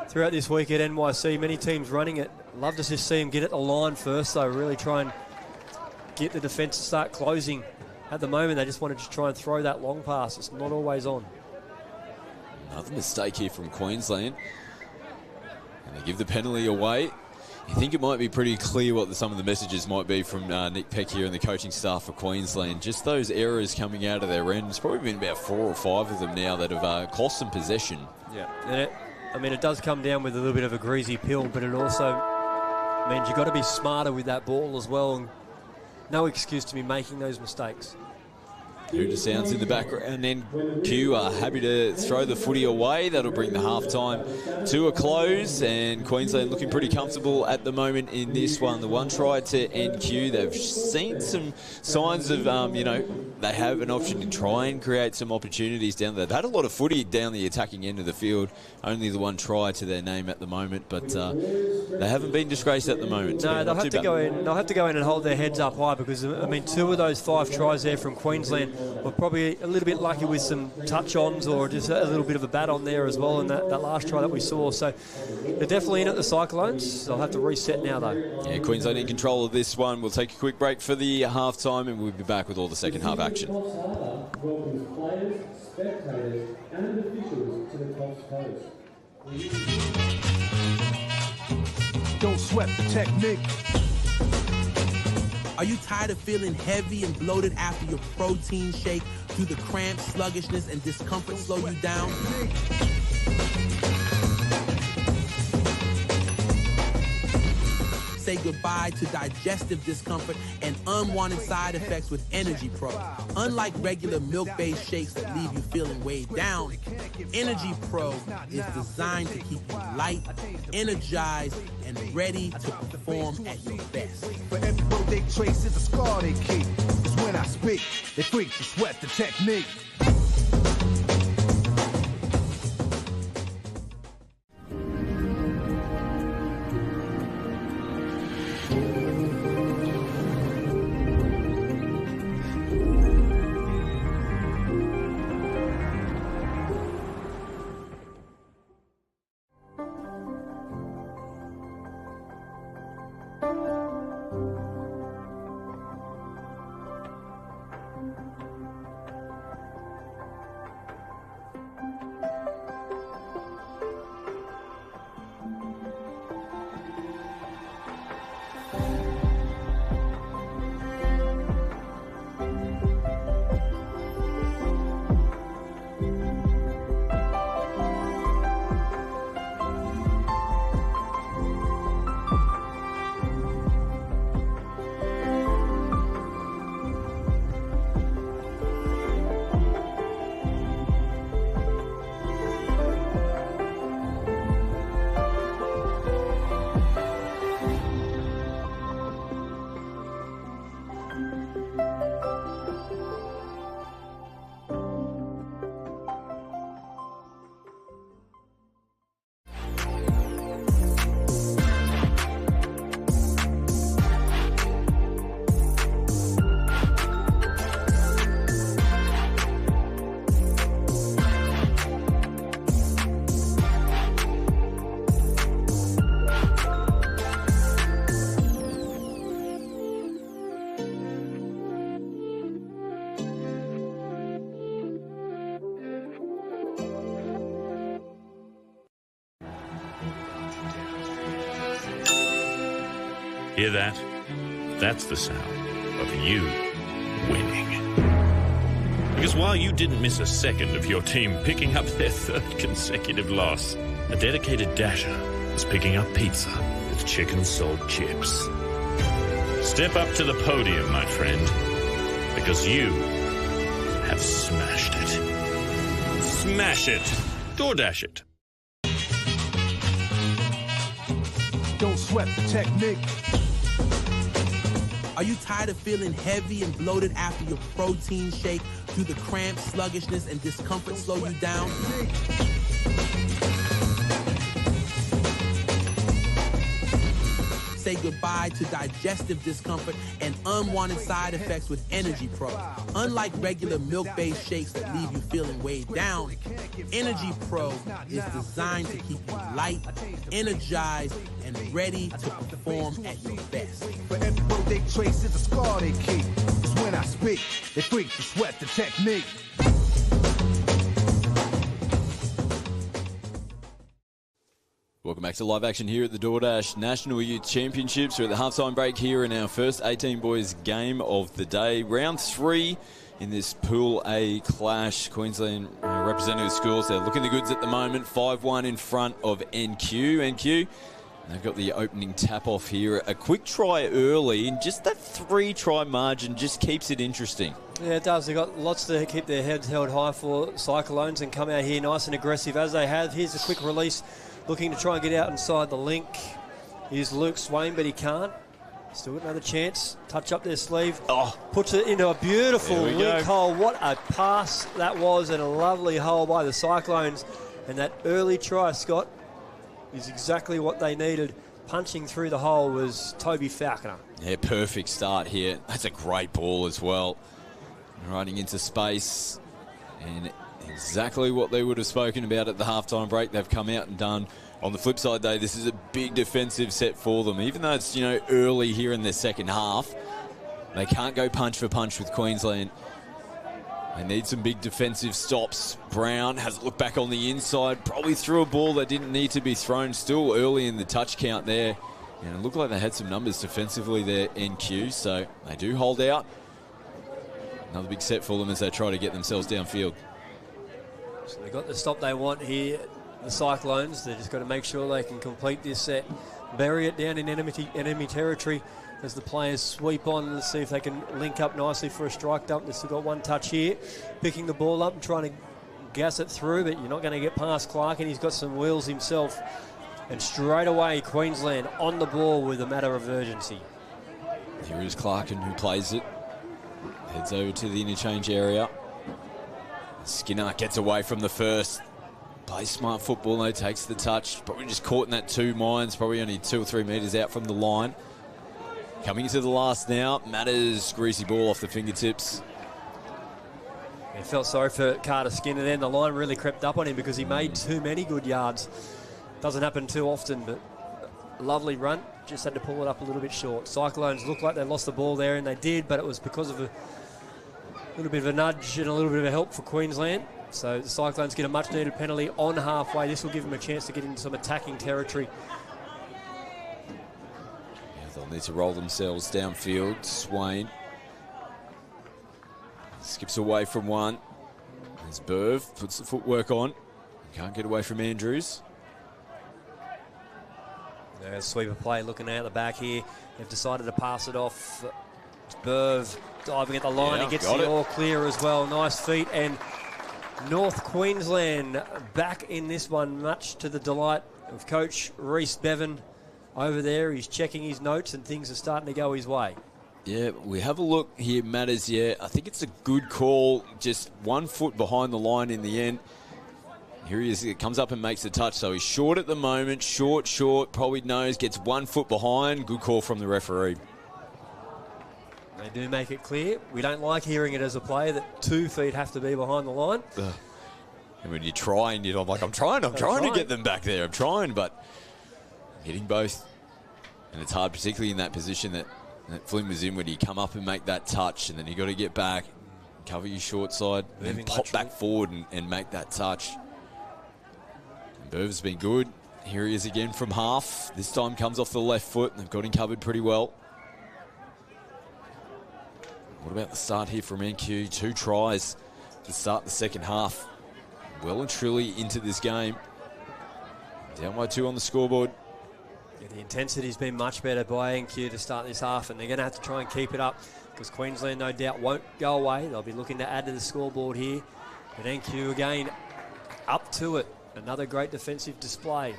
throughout this week at NYC. Many teams running it. Love to just see him get at the line first, though. Really try and get the defence to start closing. At the moment, they just want to just try and throw that long pass. It's not always on. Another mistake here from Queensland. And they give the penalty away. You think it might be pretty clear what some of the messages might be from Nick Peck here and the coaching staff for Queensland. Just those errors coming out of their end. It's probably been about 4 or 5 of them now that have cost them possession. Yeah, and it does come down with a little bit of a greasy pill, but it also means you've got to be smarter with that ball as well. And no excuse to be making those mistakes. Hooter sounds in the background, and then Q are happy to throw the footy away. That'll bring the half-time to a close, and Queensland looking pretty comfortable at the moment in this one. The one try to NQ, they've seen some signs of, they have an option to try and create some opportunities down there. They've had a lot of footy down the attacking end of the field, only the one try to their name at the moment, but they haven't been disgraced at the moment. No, they'll have to go in. They'll have to go in and hold their heads up high because, 2 of those 5 tries there from Queensland were probably a little bit lucky with some touch-ons or just a little bit of a bat on there as well in that last try that we saw. So they're definitely in at the Cyclones. They'll have to reset now, though. Yeah, Queensland in control of this one. We'll take a quick break for the half-time, and we'll be back with all the second half action. Welcomes players, spectators, and officials to the Coast Coast. Don't sweat the technique. Are you tired of feeling heavy and bloated after your protein shake? Do the cramps, sluggishness, and discomfort slow you down? Say goodbye to digestive discomfort and unwanted side effects with Energy Pro. Unlike regular milk-based shakes that leave you feeling weighed down, Energy Pro is designed to keep you light, energized, and ready to perform at your best. For every road they trace is a scar they keep. Cause when I speak, they freak to sweat the technique. Hear that? That's the sound of you winning. Because while you didn't miss a second of your team picking up their third consecutive loss, a dedicated dasher is picking up pizza with chicken salt chips. Step up to the podium, my friend, because you have smashed it. Smash it. DoorDash it. Don't sweat the technique. Are you tired of feeling heavy and bloated after your protein shake? Do the cramps, sluggishness, and discomfort slow you down? Say goodbye to digestive discomfort and unwanted side effects with Energy Pro. Unlike regular milk-based shakes that leave you feeling weighed down, Energy Pro is designed to keep you light, energized, and ready to perform at your best. For every road they trace is a scar they keep. It's when I speak, they freak to sweat the technique. Welcome back to live action here at the DoorDash National Youth Championships. We're at the halftime break here in our first 18 boys game of the day. Round 3 in this Pool A clash. Queensland representative schools, they're looking the goods at the moment. 5-1 in front of NQ. They've got the opening tap-off here. A quick try early, and just that 3-try margin just keeps it interesting. Yeah, it does. They've got lots to keep their heads held high for Cyclones and come out here nice and aggressive as they have. Here's a quick release, looking to try and get out inside the link. Here's Luke Swain, but he can't. Still got another chance. Touch up their sleeve. Oh, puts it into a beautiful link hole. What a pass that was, and a lovely hole by the Cyclones. And that early try, Scott, is exactly what they needed. Punching through the hole was Toby Falconer. Yeah, perfect start here. That's a great ball as well. Running into space, and exactly what they would have spoken about at the halftime break, they've come out and done. On the flip side, though, this is a big defensive set for them. Even though it's, early here in their second half, they can't go punch for punch with Queensland. They need some big defensive stops. Brown has a look back on the inside, probably threw a ball that didn't need to be thrown. Still early in the touch count there. And it looked like they had some numbers defensively there, NQ, so they do hold out. Another big set for them as they try to get themselves downfield. So they've got the stop they want here, the Cyclones. They've just got to make sure they can complete this set, bury it down in enemy territory as the players sweep on. Let's see if they can link up nicely for a strike dump. They've still got one touch here, picking the ball up and trying to gas it through, but you're not going to get past Clark, and he's got some wheels himself. And straight away, Queensland on the ball with a matter of urgency. Here is Clarkin who plays it. Heads over to the interchange area. Skinner gets away from the first. Plays smart football, though, takes the touch. Probably just caught in that 2 mines, probably only 2 or 3 metres out from the line. Coming into the last now. Matters, greasy ball off the fingertips. He felt sorry for Carter Skinner then. The line really crept up on him because he made too many good yards. Doesn't happen too often, but lovely run. Just had to pull it up a little bit short. Cyclones looked like they lost the ball there, and they did, but it was because of a little bit of a nudge and a little bit of a help for Queensland. So the Cyclones get a much-needed penalty on halfway. This will give them a chance to get into some attacking territory. Yeah, they'll need to roll themselves downfield. Swain skips away from one. As Burv puts the footwork on. Can't get away from Andrews. There's sweeper play looking out the back here. They've decided to pass it off. Burv diving at the line. He gets the all clear as well. Nice feet. And North Queensland back in this one, much to the delight of Coach Reece Bevan over there. He's checking his notes and things are starting to go his way. Yeah, we have a look here, Matters. Yeah, I think it's a good call. Just 1 foot behind the line in the end. Here he is. It comes up and makes the touch. So he's short at the moment. Short. Probably knows. Gets 1 foot behind. Good call from the referee. They do make it clear. We don't like hearing it as a player that 2 feet have to be behind the line. And when you're trying, you're like, I'm trying to get them back there. I'm trying, but I'm hitting both. And it's hard, particularly in that position that Flynn was in, when you come up and make that touch, and then you got to get back, cover your short side, and then pop back forward and make that touch. And Burv's been good. Here he is again from half. This time comes off the left foot. They've got him covered pretty well. What about the start here from NQ? 2 tries to start the second half. Well and truly into this game. Down by 2 on the scoreboard. Yeah, the intensity's been much better by NQ to start this half, and they're going to have to try and keep it up because Queensland no doubt won't go away. They'll be looking to add to the scoreboard here. But NQ again up to it. Another great defensive display.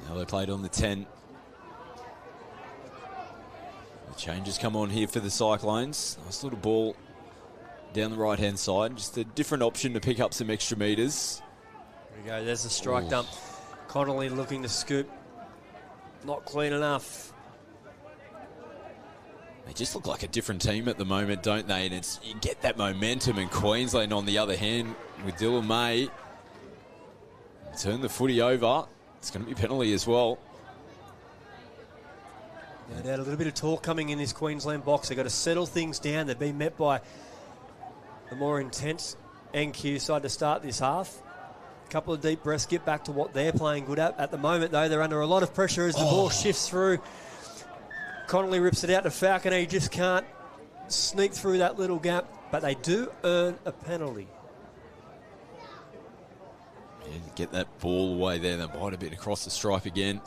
Now they played on the 10. The changes come on here for the Cyclones. Nice little ball down the right-hand side. Just a different option to pick up some extra metres. There we go. There's the strike dump. Connolly looking to scoop. Not clean enough. They just look like a different team at the moment, don't they? And it's, you get that momentum. And Queensland, on the other hand, with Dylan May, turn the footy over. It's going to be a penalty as well. No doubt a little bit of talk coming in this Queensland box. They've got to settle things down. They've been met by the more intense NQ side to start this half. A couple of deep breaths, get back to what they're playing good at. At the moment, though, they're under a lot of pressure as the ball shifts through. Connolly rips it out to Falconer. He just can't sneak through that little gap, but they do earn a penalty. Yeah, get that ball away there. They might have been across the stripe again.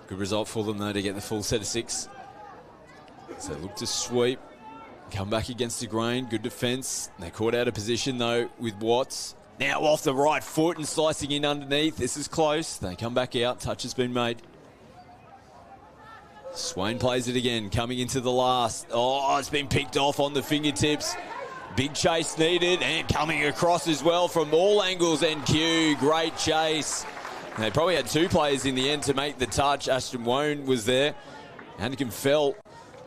Good result for them, though, to get the full set of 6. So look to sweep. Come back against the grain. Good defence. They caught out of position, though, with Watts. Now off the right foot and slicing in underneath. This is close. They come back out. Touch has been made. Swain plays it again, coming into the last. Oh, it's been picked off on the fingertips. Big chase needed, and coming across as well from all angles. NQ, great chase. They probably had 2 players in the end to make the touch. Ashton Wone was there. Anakin Fell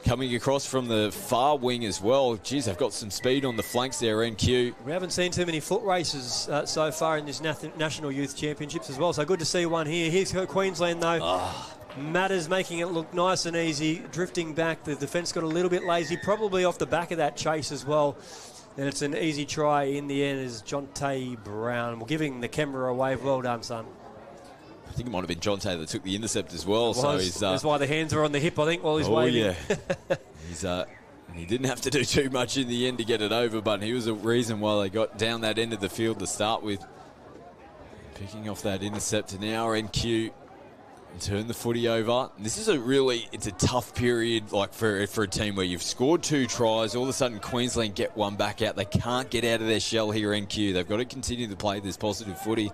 coming across from the far wing as well. Geez, they've got some speed on the flanks there, NQ. We haven't seen too many foot races so far in this National Youth Championships as well, so good to see one here. Here's Queensland, though. Matters making it look nice and easy, drifting back. The defence got a little bit lazy, probably off the back of that chase as well. And it's an easy try in the end as Jonte Brown. We're giving the camera a wave. Well done, son. I think it might have been Jonte that took the intercept as well. So that's why the hands are on the hip, I think, while he's waving. Yeah. He didn't have to do too much in the end to get it over, but he was a reason why they got down that end of the field to start with. Picking off that intercept, and now NQ and turn the footy over. And this is it's a tough period, like for a team where you've scored 2 tries, all of a sudden Queensland get one back out. They can't get out of their shell here, NQ. They've got to continue to play this positive footy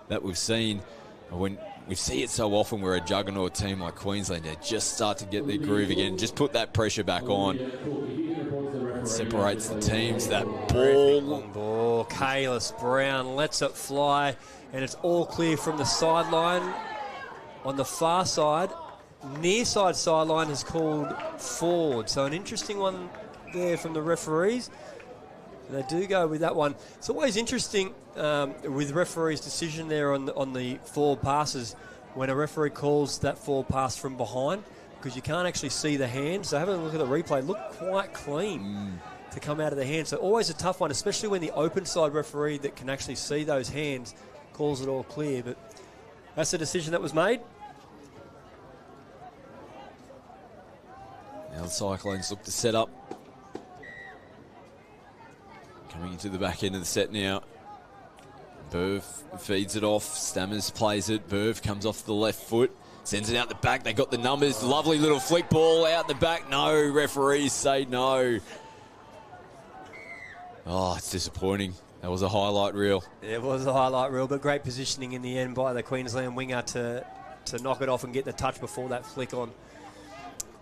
that we've seen. When we see it so often, we're a juggernaut team like Queensland. They just start to get their groove again. Just put that pressure back on. It separates the teams. That ball. Long ball. Kalis Brown lets it fly, and it's all clear from the sideline. On the far side, near side sideline is called forward. So an interesting one there from the referees. They do go with that one. It's always interesting with referees' decision there on the forward passes when a referee calls that forward pass from behind, because you can't actually see the hand. So having a look at the replay, look quite clean to come out of the hand. So always a tough one, especially when the open side referee that can actually see those hands calls it all clear. But that's the decision that was made. Now the Cyclones look to set up. Coming into the back end of the set now. Burv feeds it off. Stammers plays it. Burv comes off the left foot. Sends it out the back. They got the numbers. Lovely little flick ball out the back. No, referees say no. Oh, it's disappointing. That was a highlight reel. It was a highlight reel, but great positioning in the end by the Queensland winger to knock it off and get the touch before that flick on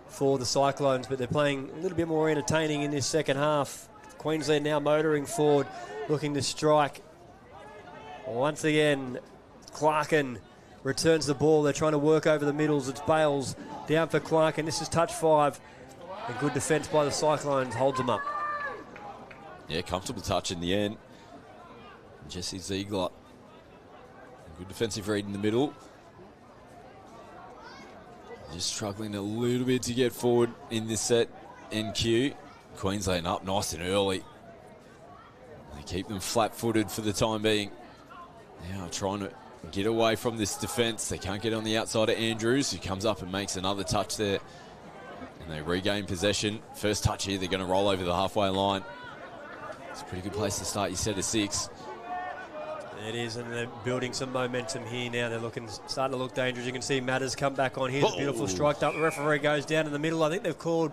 for the Cyclones. But they're playing a little bit more entertaining in this second half. Queensland now motoring forward, looking to strike. Once again, Clarkin returns the ball. They're trying to work over the middles. It's Bales down for Clarkin. This is touch 5. A good defence by the Cyclones holds them up. Yeah, comfortable touch in the end. Jesse Ziegler. Good defensive read in the middle. Just struggling a little bit to get forward in this set. NQ. Queensland up nice and early. They keep them flat-footed for the time being. Now trying to get away from this defence. They can't get on the outside of Andrews, who comes up and makes another touch there. And they regain possession. First touch here, they're going to roll over the halfway line. It's a pretty good place to start your set of 6. It is, and they're building some momentum here now. They're starting to look dangerous. You can see Matters come back on here. Beautiful strike up. The referee goes down in the middle. I think they've called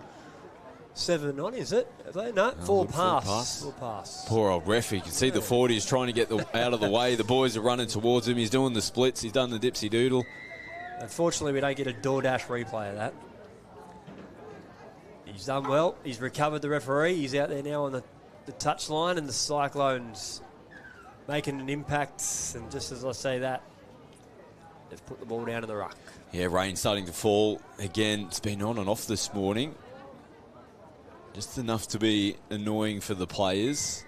7 on, is it? Have they? No, full pass. Full pass. Poor old ref. You can see the 40 is trying to get out of the way. The boys are running towards him. He's doing the splits. He's done the dipsy doodle. Unfortunately, we don't get a DoorDash replay of that. He's done well. He's recovered the referee. He's out there now on the touch line, and the Cyclones making an impact. And just as I say that, they've put the ball down in the ruck. Yeah, rain starting to fall again. It's been on and off this morning. Just enough to be annoying for the players.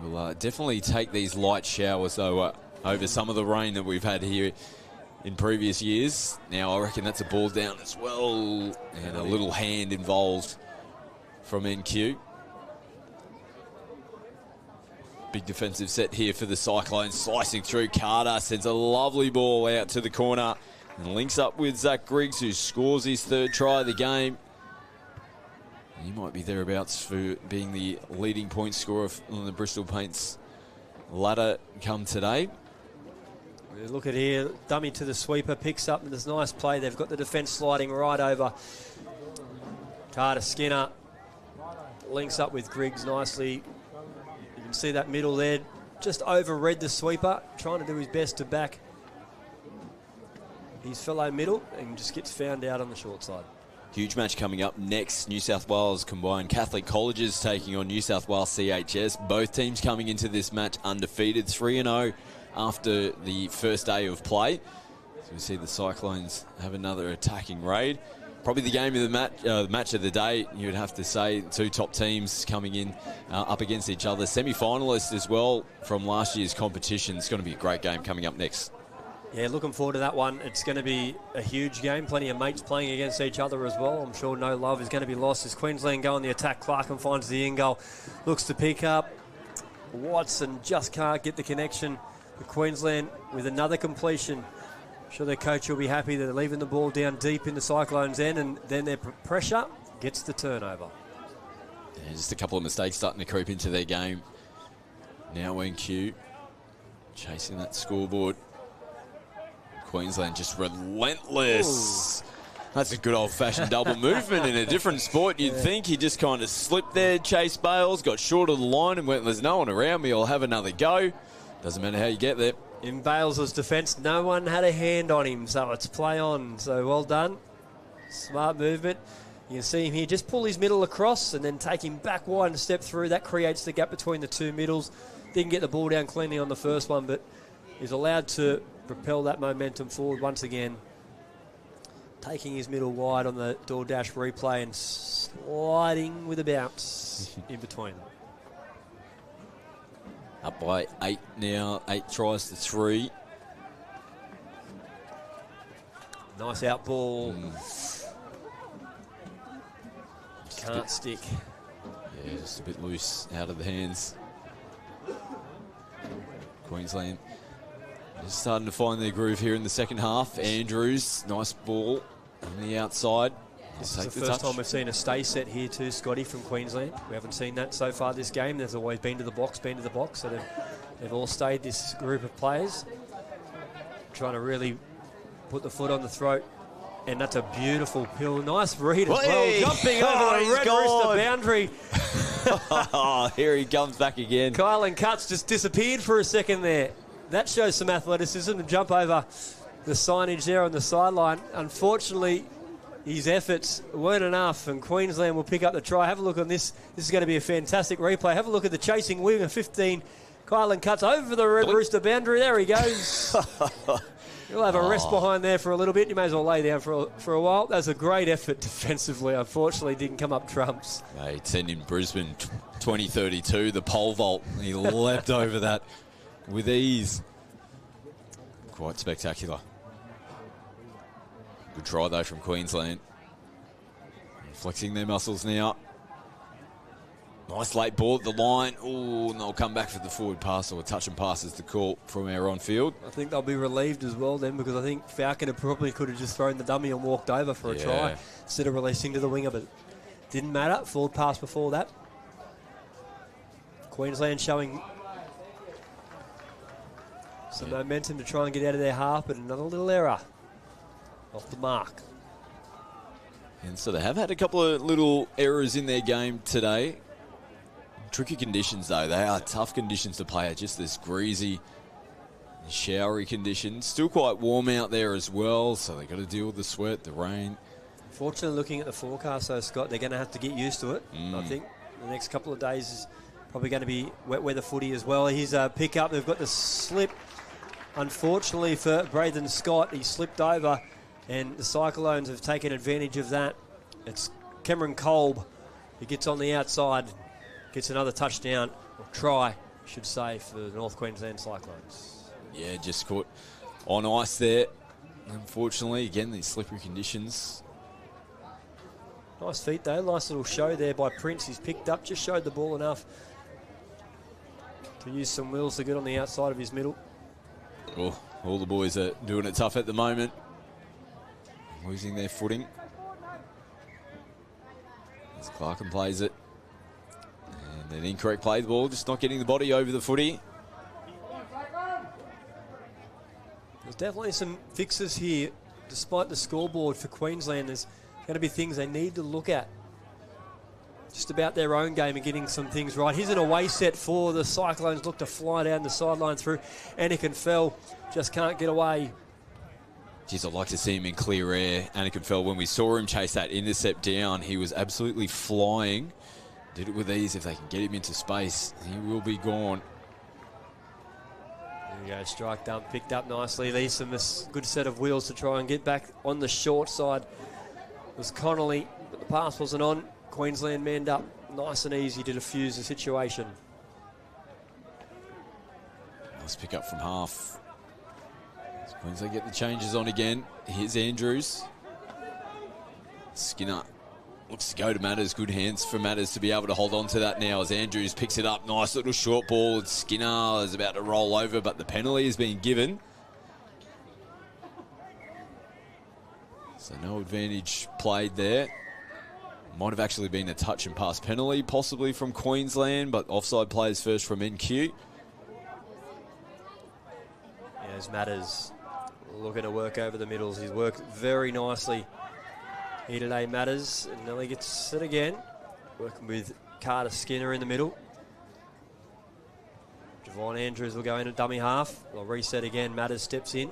We'll definitely take these light showers, though, over some of the rain that we've had here in previous years. Now, I reckon that's a ball down as well. And a little hand involved from NQ. Big defensive set here for the Cyclones. Slicing through. Carter sends a lovely ball out to the corner. And links up with Zach Griggs, who scores his 3rd try of the game. He might be thereabouts for being the leading point scorer on the Bristol Paints ladder come today. Look at here, dummy to the sweeper, picks up this nice play. They've got the defence sliding right over. Carter Skinner links up with Griggs nicely. You can see that middle there, just overread the sweeper, trying to do his best to back his fellow middle, and just gets found out on the short side. Huge match coming up next. New South Wales Combined Catholic Colleges taking on New South Wales CHS. Both teams coming into this match undefeated, 3-0 after the first day of play. So we see the Cyclones have another attacking raid. Probably the game of the match of the day, you would have to say. 2 top teams coming in up against each other. Semi-finalists as well from last year's competition. It's going to be a great game coming up next. Yeah, looking forward to that one. It's going to be a huge game. Plenty of mates playing against each other as well. I'm sure no love is going to be lost as Queensland go on the attack. Clarkin finds the in goal. Looks to pick up. Watson just can't get the connection. The Queensland with another completion. I'm sure their coach will be happy that they're leaving the ball down deep in the Cyclones' end, and then their pressure gets the turnover. Yeah, just a couple of mistakes starting to creep into their game. Now NQ chasing that scoreboard. Queensland just relentless. Ooh. That's a good old-fashioned double movement in a different sport. You'd think he just kind of slipped there, Chase Bales, got short of the line and went, there's no one around me, I'll have another go. Doesn't matter how you get there. In Bales' defence, no one had a hand on him, so it's play on. So well done. Smart movement. You can see him here just pull his middle across and then take him back wide and step through. That creates the gap between the 2 middles. Didn't get the ball down cleanly on the first one, but is allowed to propel that momentum forward once again. Taking his middle wide on the DoorDash replay and sliding with a bounce in between them. Up by 8 now, 8 tries to 3. Nice out ball. Can't stick. Yeah, just a bit loose out of the hands. Queensland just starting to find their groove here in the second half. Andrews, nice ball on the outside. This is the first time we've seen a stay set here too, Scotty, from Queensland. We haven't seen that so far this game. There's always been to the box. So they've all stayed, this group of players. Trying to really put the foot on the throat. And that's a beautiful pill. Nice read as well. Jumping over the red rooster boundary. Here he comes back again. Kylan Cutts just disappeared for a second there. That shows some athleticism to jump over the signage there on the sideline. Unfortunately, his efforts weren't enough, and Queensland will pick up the try. Have a look on this. This is going to be a fantastic replay. Have a look at the chasing wing of 15. Kylan Cutts over the red rooster boundary. There he goes. You'll have a rest behind there for a little bit. You may as well lay down for a while. That was a great effort defensively. Unfortunately, didn't come up trumps. It's in Brisbane 2032, the pole vault. He leapt over that with ease. Quite spectacular. Good try, though, from Queensland. Flexing their muscles now. Nice late ball at the line. Oh, and they'll come back for the forward pass, or a touch and pass is the call from our on-field. I think they'll be relieved as well then, because I think Falconer probably could have just thrown the dummy and walked over for a try instead of releasing to the winger, but didn't matter. Forward pass before that. Queensland showing some momentum to try and get out of their half, but another little error off the mark. And so they have had a couple of little errors in their game today. Tricky conditions, though. They are tough conditions to play at, just this greasy, showery conditions. Still quite warm out there as well, so they've got to deal with the sweat, the rain. Fortunately, looking at the forecast, though, Scott, they're going to have to get used to it. I think the next couple of days is probably going to be wet weather footy as well. Here's a pick-up. They've got the slip. Unfortunately for Braden Scott, he slipped over, and the Cyclones have taken advantage of that. It's Cameron Kolb who gets on the outside, gets another touchdown, or try, I should say, for the North Queensland Cyclones. Yeah, just caught on ice there. Unfortunately, again, these slippery conditions. Nice feet, though. Nice little show there by Prince. He's picked up, just showed the ball enough to use some wheels to get on the outside of his middle. Oh, all the boys are doing it tough at the moment. Losing their footing. As Clarkin plays it. And an incorrect play the ball, just not getting the body over the footy. There's definitely some fixes here, despite the scoreboard for Queensland. There's going to be things they need to look at. Just about their own game and getting some things right. Here's an away set for the Cyclones. Look to fly down the sideline through. Anakin Fell just can't get away. Geez, I'd like to see him in clear air. Anakin Fell, when we saw him chase that intercept down, he was absolutely flying. Did it with ease. If they can get him into space, he will be gone. There we go, strike dump, picked up nicely. These some good set of wheels to try and get back on the short side. It was Connolly, but the pass wasn't on. Queensland manned up nice and easy to defuse the situation. Nice pick up from half. As Queensland get the changes on again. Here's Andrews. Skinner looks to go to Matters. Good hands for Matters to be able to hold on to that now as Andrews picks it up. Nice little short ball. Skinner is about to roll over, but the penalty is being given. So no advantage played there. Might have actually been a touch and pass penalty, possibly from Queensland, but offside players first from NQ. As Matters looking to work over the middles. He's worked very nicely here today, Matters. And Nelly gets it again. Working with Carter Skinner in the middle. Javon Andrews will go in at dummy half. They'll reset again. Matters steps in.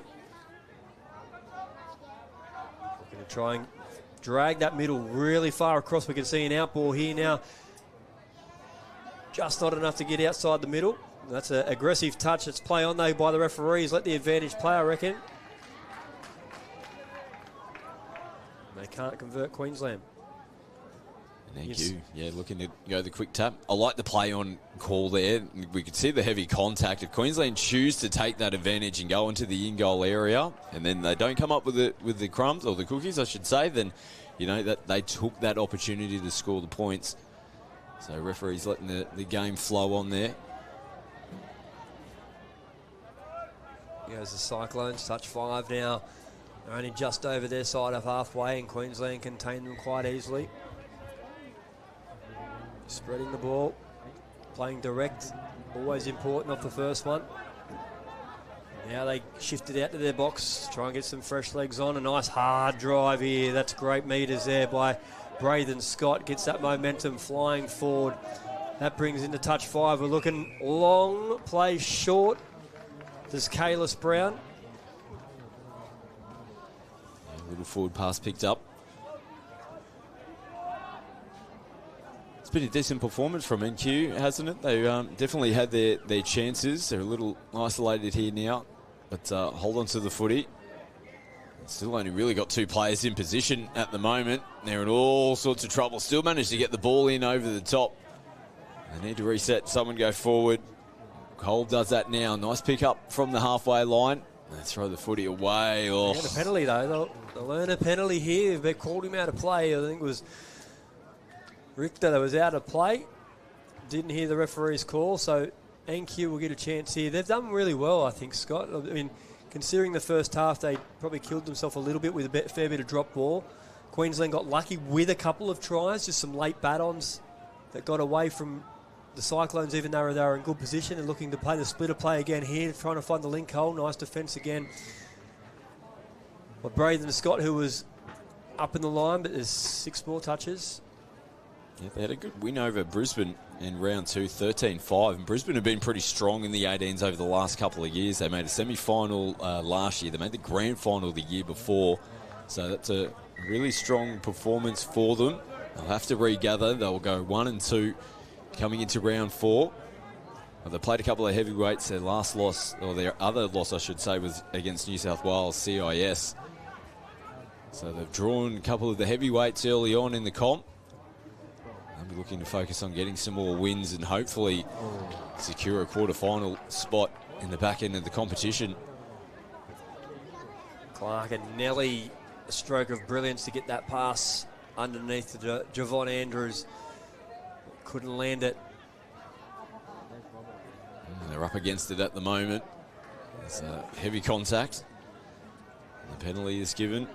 Looking to try and drag that middle really far across. We can see an outball here now. Just not enough to get outside the middle. That's an aggressive touch. It's play on though by the referees. Let the advantage play, I reckon. They can't convert Queensland. Thank you. Yeah, looking to go the quick tap. I like the play on call there. We could see the heavy contact. If Queensland choose to take that advantage and go into the in-goal area, and then they don't come up with the crumbs, or the cookies, I should say, then, you know, that they took that opportunity to score the points. So referees letting the game flow on there. Goes the Cyclones, touch 5 now. They're only just over their side of halfway, and Queensland contain them quite easily. Spreading the ball, playing direct, always important off the first one. Now they shift it out to their box, try and get some fresh legs on. A nice hard drive here. That's great meters there by Braden Scott. Gets that momentum flying forward. That brings into touch 5. We're looking long, play short. There's Kalis Brown. A little forward pass picked up. It's been a decent performance from NQ, hasn't it? They definitely had their chances. They're a little isolated here now, but hold on to the footy. Still only really got 2 players in position at the moment. They're in all sorts of trouble. Still managed to get the ball in over the top. They need to reset, someone go forward. Cole does that now. Nice pick up from the halfway line. They throw the footy away. Oh. They had a penalty though. They'll earn a penalty here. They called him out of play. I think it was Richter that was out of play. didn't hear the referee's call, so NQ will get a chance here. They've done really well, I think, Scott. I mean, considering the first half, they probably killed themselves a little bit with a fair bit of drop ball. Queensland got lucky with a couple of tries, just some late bat-ons that got away from the Cyclones, even though they were in good position and looking to play the splitter play again here, trying to find the link hole. Nice defence again. Well, Braden Scott, who was up in the line, but there's 6 more touches. Yeah, they had a good win over Brisbane in round 2, 13-5. And Brisbane have been pretty strong in the 18s over the last couple of years. They made a semi-final last year. They made the grand final the year before. So that's a really strong performance for them. They'll have to regather. They'll go 1-2 coming into round 4. Well, they played a couple of heavyweights. Their last loss, or their other loss, I should say, was against New South Wales CIS. So they've drawn a couple of the heavyweights early on in the comp. They'll be looking to focus on getting some more wins and hopefully secure a quarterfinal spot in the back end of the competition. Clark and Nelly, a stroke of brilliance to get that pass underneath to Javon Andrews. Couldn't land it. They're up against it at the moment. There's heavy contact. And the penalty is given.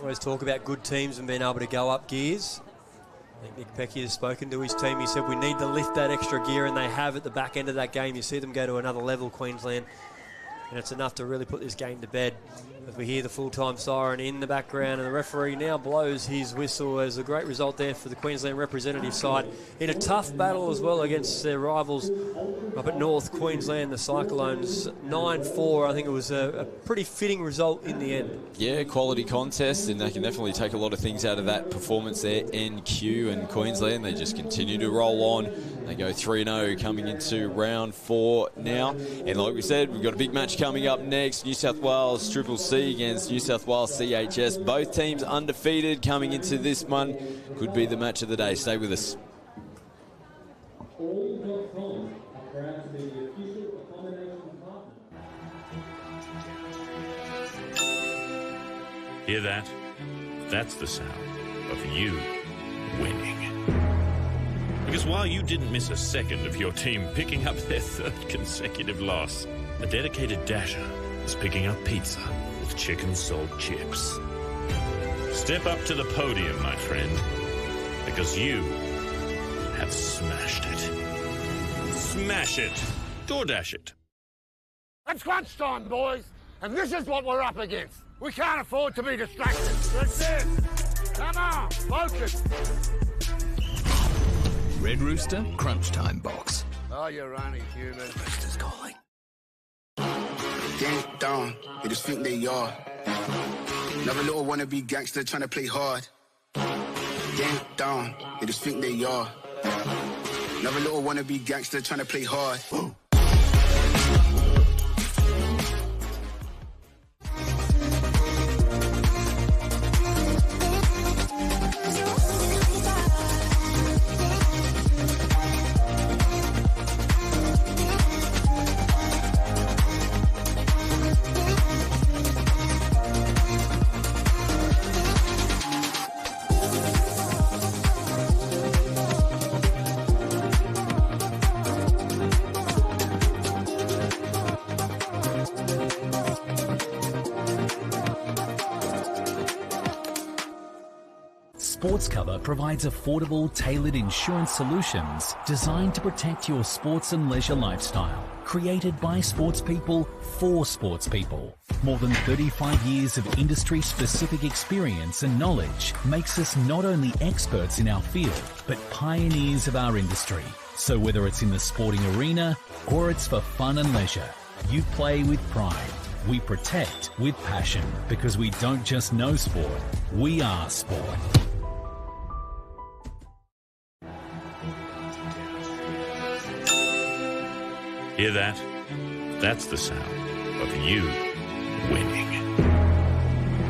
Always talk about good teams and being able to go up gears. I think Nick Pecky has spoken to his team. He said we need to lift that extra gear, and they have at the back end of that game. You see them go to another level, Queensland, and it's enough to really put this game to bed. As we hear the full-time siren in the background, and the referee now blows his whistle. As a great result there for the Queensland representative side in a tough battle as well against their rivals up at North Queensland, the Cyclones. 9-4, I think it was a pretty fitting result in the end. Yeah, quality contest, and they can definitely take a lot of things out of that performance there. NQ and Queensland, they just continue to roll on. They go 3-0 coming into round 4 now. And like we said, we've got a big match coming up next. New South Wales Triple C against New South Wales CHS. Both teams undefeated coming into this one. Could be the match of the day. Stay with us. All.com are proud to be the official accommodation partner. Hear that? That's the sound of you winning. Because while you didn't miss a second of your team picking up their 3rd consecutive loss, a dedicated dasher is picking up pizza with chicken salt chips. Step up to the podium, my friend, because you have smashed it. Smash it. DoorDash it. It's crunch time, boys, and this is what we're up against. We can't afford to be distracted. That's it. Come on, focus. Red Rooster Crunch Time Box. Oh, you're only human. Rooster's calling. Damn down, they just think they are. Another little wannabe gangster trying to play hard. Damn down, they just think they are. Another little wannabe gangster trying to play hard. Sports Cover provides affordable, tailored insurance solutions designed to protect your sports and leisure lifestyle. Created by sports people for sports people. More than 35 years of industry-specific experience and knowledge makes us not only experts in our field, but pioneers of our industry. So whether it's in the sporting arena or it's for fun and leisure, you play with pride. We protect with passion because we don't just know sport, we are sport. Hear that? That's the sound of you winning.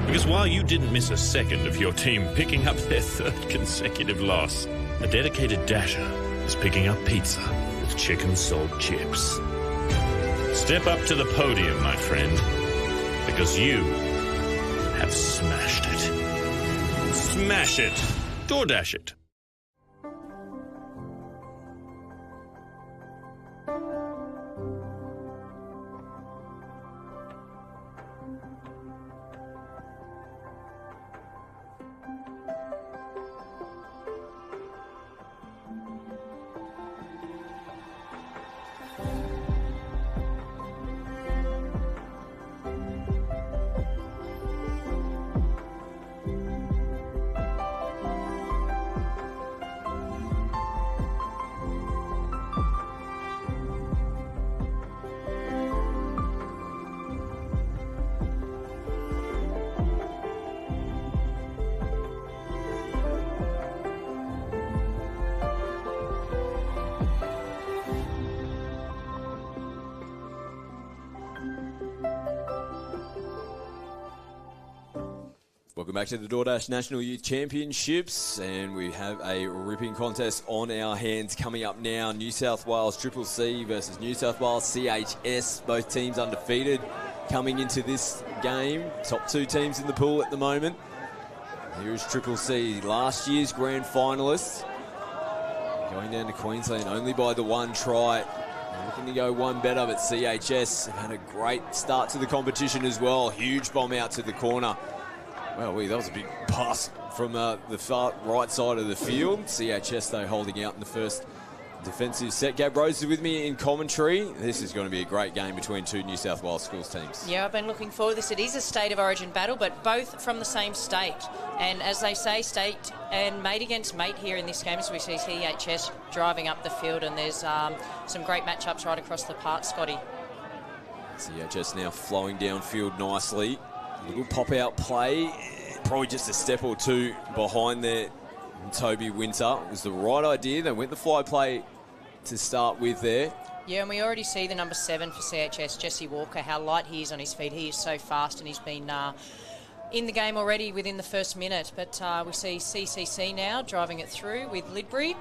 Because while you didn't miss a second of your team picking up their 3rd consecutive loss, a dedicated dasher is picking up pizza with chicken salt chips. Step up to the podium, my friend, because you have smashed it. Smash it. DoorDash it. Welcome back to the DoorDash National Youth Championships, and we have a ripping contest on our hands coming up now. New South Wales Triple C versus New South Wales CHS, both teams undefeated coming into this game. Top two teams in the pool at the moment. Here is Triple C, last year's grand finalists, going down to Queensland only by the one try. They're looking to go one better, but CHS have had a great start to the competition as well. Huge bomb out to the corner. Well, that was a big pass from the far right side of the field. CHS, though, holding out in the first defensive set. Gab Rose is with me in commentary. This is going to be a great game between two New South Wales schools teams. Yeah, I've been looking forward to this. It is a state of origin battle, but both from the same state. And as they say, state and mate against mate here in this game, as we see CHS driving up the field, and there's some great matchups right across the park, Scotty. CHS now flowing downfield nicely. A little pop-out play, probably just a step or two behind there. Toby Winter. It was the right idea. They went the fly play to start with there. Yeah, and we already see the number 7 for CHS, Jesse Walker, how light he is on his feet. He is so fast, and he's been in the game already within the first minute. But we see CCC now driving it through with Lidbury,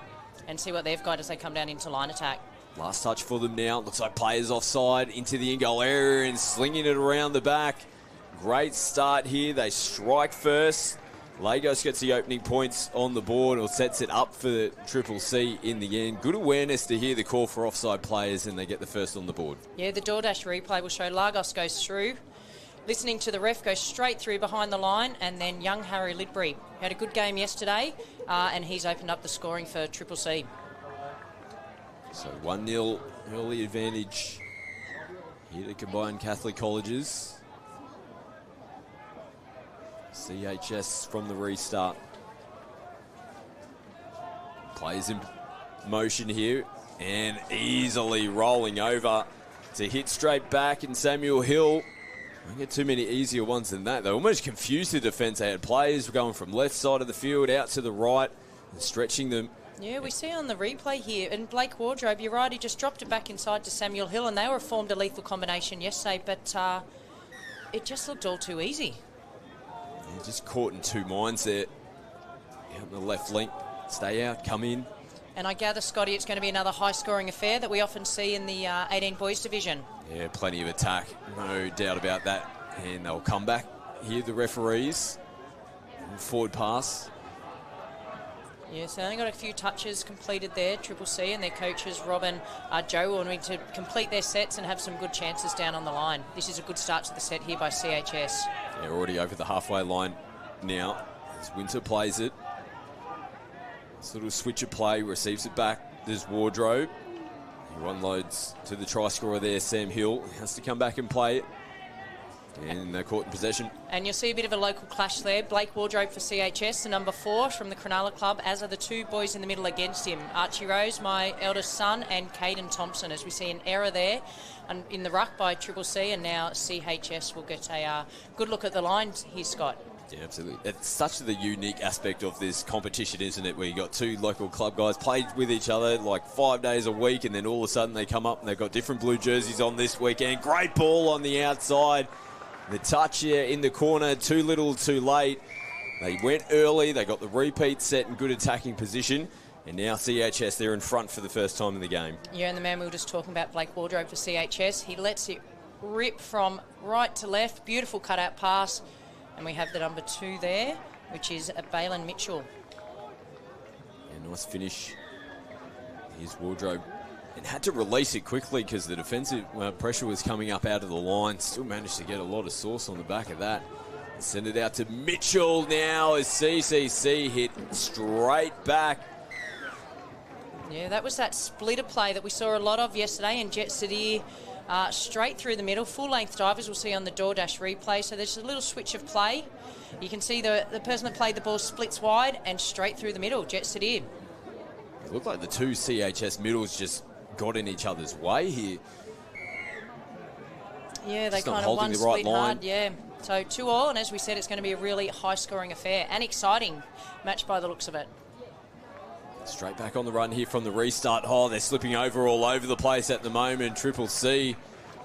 and see what they've got as they come down into line attack. Last touch for them now. Looks like players offside into the in-goal area and slinging it around the back. Great start here. They strike first. Lagos gets the opening points on the board, or sets it up for the Triple C in the end. Good awareness to hear the call for offside players, and they get the first on the board. Yeah, the DoorDash replay will show Lagos goes through. Listening to the ref, goes straight through behind the line, and then young Harry Lidbury had a good game yesterday, and he's opened up the scoring for Triple C. So 1-0 early advantage here to combine Catholic colleges. CHS from the restart. Plays in motion here and easily rolling over to hit straight back, and Samuel Hill. Don't get too many easier ones than that. They almost confused the defence. They had players going from left side of the field out to the right and stretching them. Yeah, we see on the replay here, and Blake Wardrobe, you're right, he just dropped it back inside to Samuel Hill, and they were formed a lethal combination yesterday, but it just looked all too easy. Yeah, just caught in two minds there. Out in the left link, stay out, come in. And I gather, Scotty, it's going to be another high-scoring affair that we often see in the 18 boys division. Yeah, plenty of attack, no doubt about that. And they'll come back here, the referees. Forward pass. Yeah, so they only got a few touches completed there, Triple C, and their coaches, Rob and Joe, will need to complete their sets and have some good chances down on the line. This is a good start to the set here by CHS. Yeah, already over the halfway line now as Winter plays it. This little switch of play, receives it back. There's Wardrobe. He unloads to the try scorer there, Sam Hill. He has to come back and play it. And they're caught in possession. And you'll see a bit of a local clash there. Blake Wardrobe for CHS, the number 4 from the Cronulla club, as are the two boys in the middle against him. Archie Rose, my eldest son, and Caden Thompson, as we see an error there and in the ruck by Triple C, and now CHS will get a good look at the lines here, Scott. Yeah, absolutely. It's such the unique aspect of this competition, isn't it? Where you got two local club guys played with each other like 5 days a week, and then all of a sudden they come up and they've got different blue jerseys on this weekend. Great ball on the outside. The touch here in the corner, too little, too late. They went early, they got the repeat set in good attacking position, and now CHS, they're in front for the first time in the game. Yeah, and the man we were just talking about, Blake Wardrobe for CHS, he lets it rip from right to left. Beautiful cutout pass, and we have the number 2 there, which is Balin Mitchell. Yeah, nice finish. Here's Wardrobe and had to release it quickly because the defensive pressure was coming up out of the line. Still managed to get a lot of sauce on the back of that. Send it out to Mitchell now as CCC hit straight back. Yeah, that was that splitter play that we saw a lot of yesterday, and Jet Sadir straight through the middle. Full-length divers we'll see on the DoorDash replay. So there's a little switch of play. You can see the person that played the ball splits wide and straight through the middle, Jet Sadir. It looked like the two CHS middles just got in each other's way here. Yeah, they kind of one split hard, yeah. So 2-2, and as we said, it's going to be a really high-scoring affair and exciting match by the looks of it. Straight back on the run here from the restart. Oh, they're slipping over all over the place at the moment. Triple C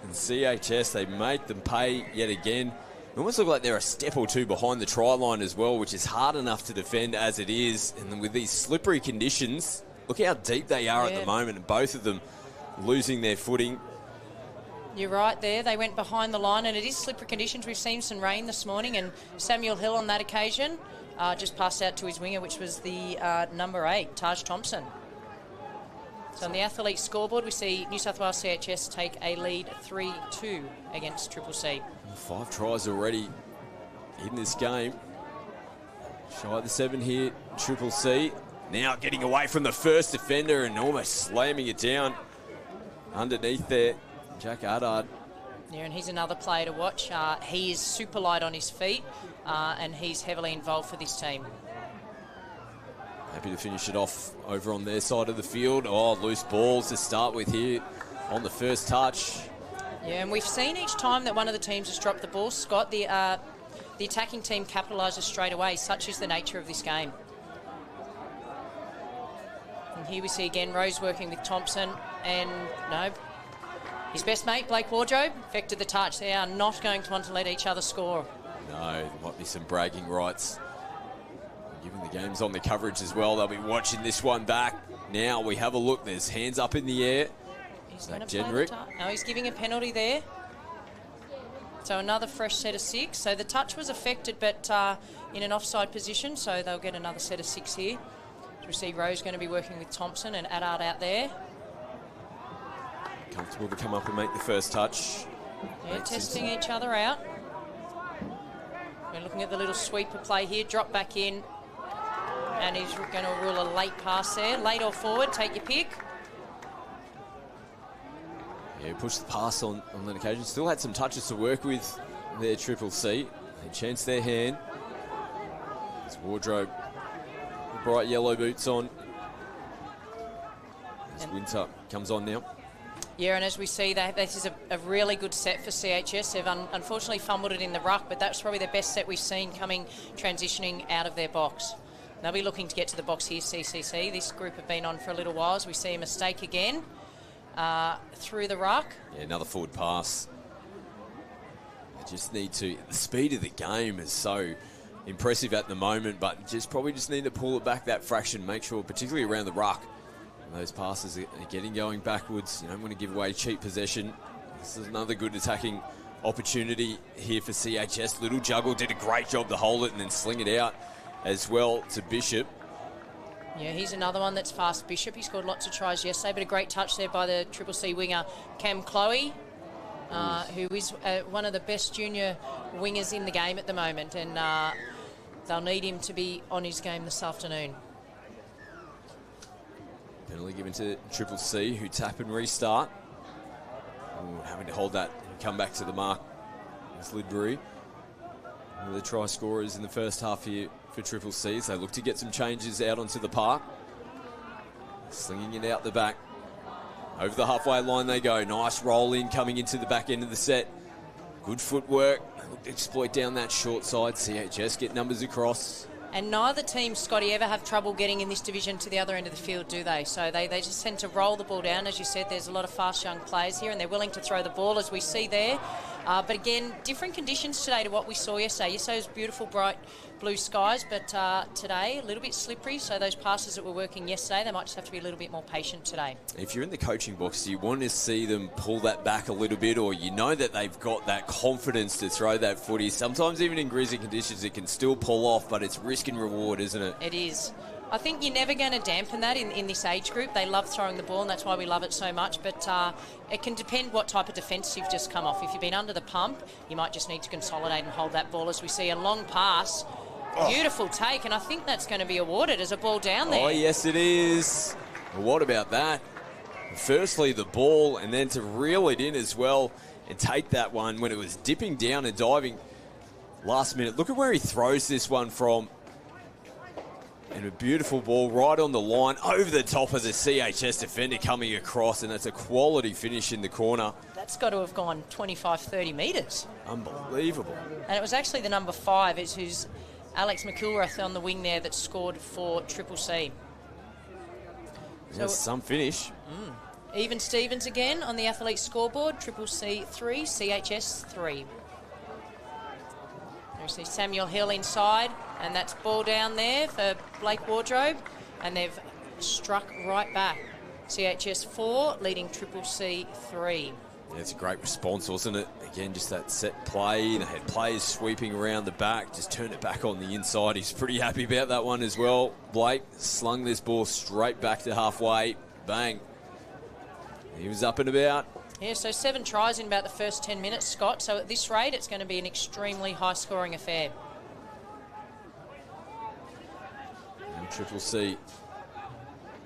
and CHS, they make them pay yet again. It almost look like they're a step or two behind the try line as well, which is hard enough to defend as it is. And then with these slippery conditions, look how deep they are at the moment, and both of them losing their footing. You're right there. They went behind the line, and it is slippery conditions. We've seen some rain this morning, and Samuel Hill on that occasion just passed out to his winger, which was the number 8, Taj Thompson. So on the athlete scoreboard, we see New South Wales CHS take a lead 3-2 against Triple C. 5 tries already in this game. Shy of the 7 here, Triple C. Now getting away from the first defender and almost slamming it down underneath there. Jack Ardard. Yeah, and he's another player to watch. He is super light on his feet, and he's heavily involved for this team. Happy to finish it off over on their side of the field. Oh, loose balls to start with here on the first touch. Yeah, and we've seen each time that one of the teams has dropped the ball, Scott, the attacking team capitalises straight away. Such is the nature of this game. And here we see again Rose working with Thompson, and no, his best mate, Blake Wardrobe, affected the touch. They are not going to want to let each other score. No, there might be some bragging rights. Given the game's on the coverage as well, they'll be watching this one back. Now we have a look. There's hands up in the air. He's going to play the touch. No, he's giving a penalty there. So another fresh set of 6. So the touch was affected, but in an offside position, so they'll get another set of 6 here. We see Rose going to be working with Thompson and Adard out there. Comfortable to come up and make the first touch. Yeah, testing each other out. We're looking at the little sweeper play here. Drop back in. And he's going to rule a late pass there. Late or forward, take your pick. Yeah, pushed the pass on that occasion. Still had some touches to work with there, Triple C. They chanced their hand. It's Wardrobe. Bright yellow boots on. As Winter comes on now. Yeah, and as we see, this is a really good set for CHS. They've unfortunately fumbled it in the ruck, but that's probably the best set we've seen transitioning out of their box. They'll be looking to get to the box here, CCC. This group have been on for a little while as we see a mistake again through the ruck. Yeah, another forward pass. They just need to... The speed of the game is so impressive at the moment, but probably just need to pull it back that fraction, make sure, particularly around the ruck, those passes are getting going backwards. You don't want to give away cheap possession. This is another good attacking opportunity here for CHS. Little juggle, did a great job to hold it and then sling it out as well to Bishop. Yeah, he's another one that's fast. Bishop, he scored lots of tries yesterday, but a great touch there by the Triple C winger, Cam Chloe, who is one of the best junior wingers in the game at the moment, and they'll need him to be on his game this afternoon. Penalty given to Triple C, who tap and restart. Having to hold that and come back to the mark. It's Lidbury. One of the try scorers in the first half here for Triple C. So they look to get some changes out onto the park. Slinging it out the back. Over the halfway line they go. Nice roll in coming into the back end of the set. Good footwork. They look to exploit down that short side. CHS get numbers across. And neither team, Scotty, ever have trouble getting in this division to the other end of the field, do they? So they just tend to roll the ball down. As you said, there's a lot of fast young players here, and they're willing to throw the ball, as we see there. But again, different conditions today to what we saw yesterday. Yesterday was beautiful, bright blue skies, but today a little bit slippery. So those passes that were working yesterday, they might just have to be a little bit more patient today. If you're in the coaching box, do you want to see them pull that back a little bit, or you know that they've got that confidence to throw that footy? Sometimes even in grizzy conditions, it can still pull off, but it's risk and reward, isn't it? It is. I think you're never going to dampen that in this age group. They love throwing the ball, and that's why we love it so much. But it can depend what type of defence you've just come off. If you've been under the pump, you might just need to consolidate and hold that ball. As we see a long pass, beautiful take, and I think that's going to be awarded as a ball down there. Oh, yes, it is. Well, what about that? Firstly, the ball, and then to reel it in as well and take that one when it was dipping down and diving last minute. Look at where he throws this one from. And a beautiful ball right on the line, over the top of the CHS defender coming across, and that's a quality finish in the corner. That's got to have gone 25, 30 metres. Unbelievable. And it was actually the number 5, who's Alex McIlrath on the wing there, that scored for Triple C. That's some finish. Even Stevens again on the athlete scoreboard, Triple C 3, CHS 3. We see Samuel Hill inside, and that's ball down there for Blake Wardrobe, and they've struck right back. CHS 4 leading Triple C 3. Yeah, it's a great response, wasn't it? Again, just that set play. They had players sweeping around the back, just turned it back on the inside. He's pretty happy about that one as well. Blake slung this ball straight back to halfway. Bang. He was up and about. Yeah, so 7 tries in about the first 10 minutes, Scott. So at this rate, it's going to be an extremely high-scoring affair. And Triple C.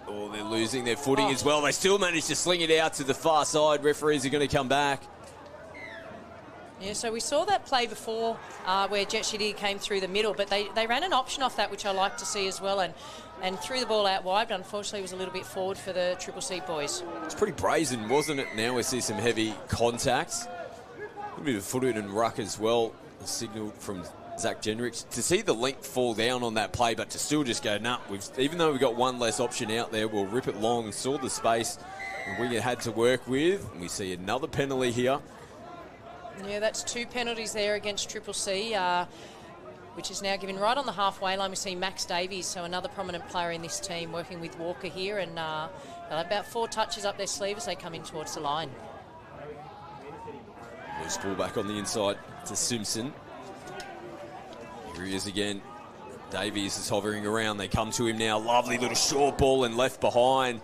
Oh, they're losing their footing as well. They still managed to sling it out to the far side. Referees are going to come back. Yeah, so we saw that play before where Jet Shadir came through the middle, but they ran an option off that, which I like to see as well, and threw the ball out wide, but unfortunately it was a little bit forward for the Triple C boys. It's pretty brazen, wasn't it? Now we see some heavy contacts. A little bit of footed and ruck as well. A signal from Zach Jenrich to see the length fall down on that play, but to still just go, nah, even though we've got one less option out there, we'll rip it long, saw the space and we had to work with. And we see another penalty here. Yeah, that's 2 penalties there against Triple C, which is now given right on the halfway line. We see Max Davies, so another prominent player in this team, working with Walker here, and they'll have about 4 touches up their sleeve as they come in towards the line. Loose ball back on the inside to Simpson. Here he is again. Davies is hovering around. They come to him now. Lovely little short ball and left behind.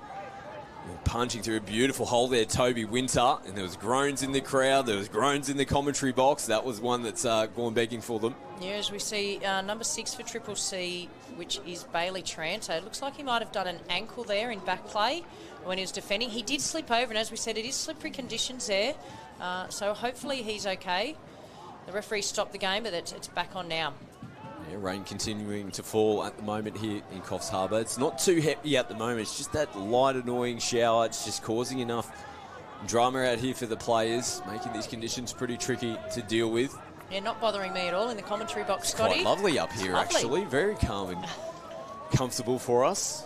Punching through a beautiful hole there, Toby Winter. And there was groans in the crowd. There was groans in the commentary box. That was one that's gone begging for them. Yeah, as we see number 6 for Triple C, which is Bailey Tranto. It looks like he might have done an ankle there in back play when he was defending. He did slip over, and as we said, it is slippery conditions there. So hopefully he's okay. The referee stopped the game, but it's back on now. Yeah, rain continuing to fall at the moment here in Coffs Harbour. It's not too heavy at the moment. It's just that light, annoying shower. It's just causing enough drama out here for the players, making these conditions pretty tricky to deal with. Yeah, not bothering me at all in the commentary box, It's Scotty. quite lovely up here, actually. Very calm and comfortable for us.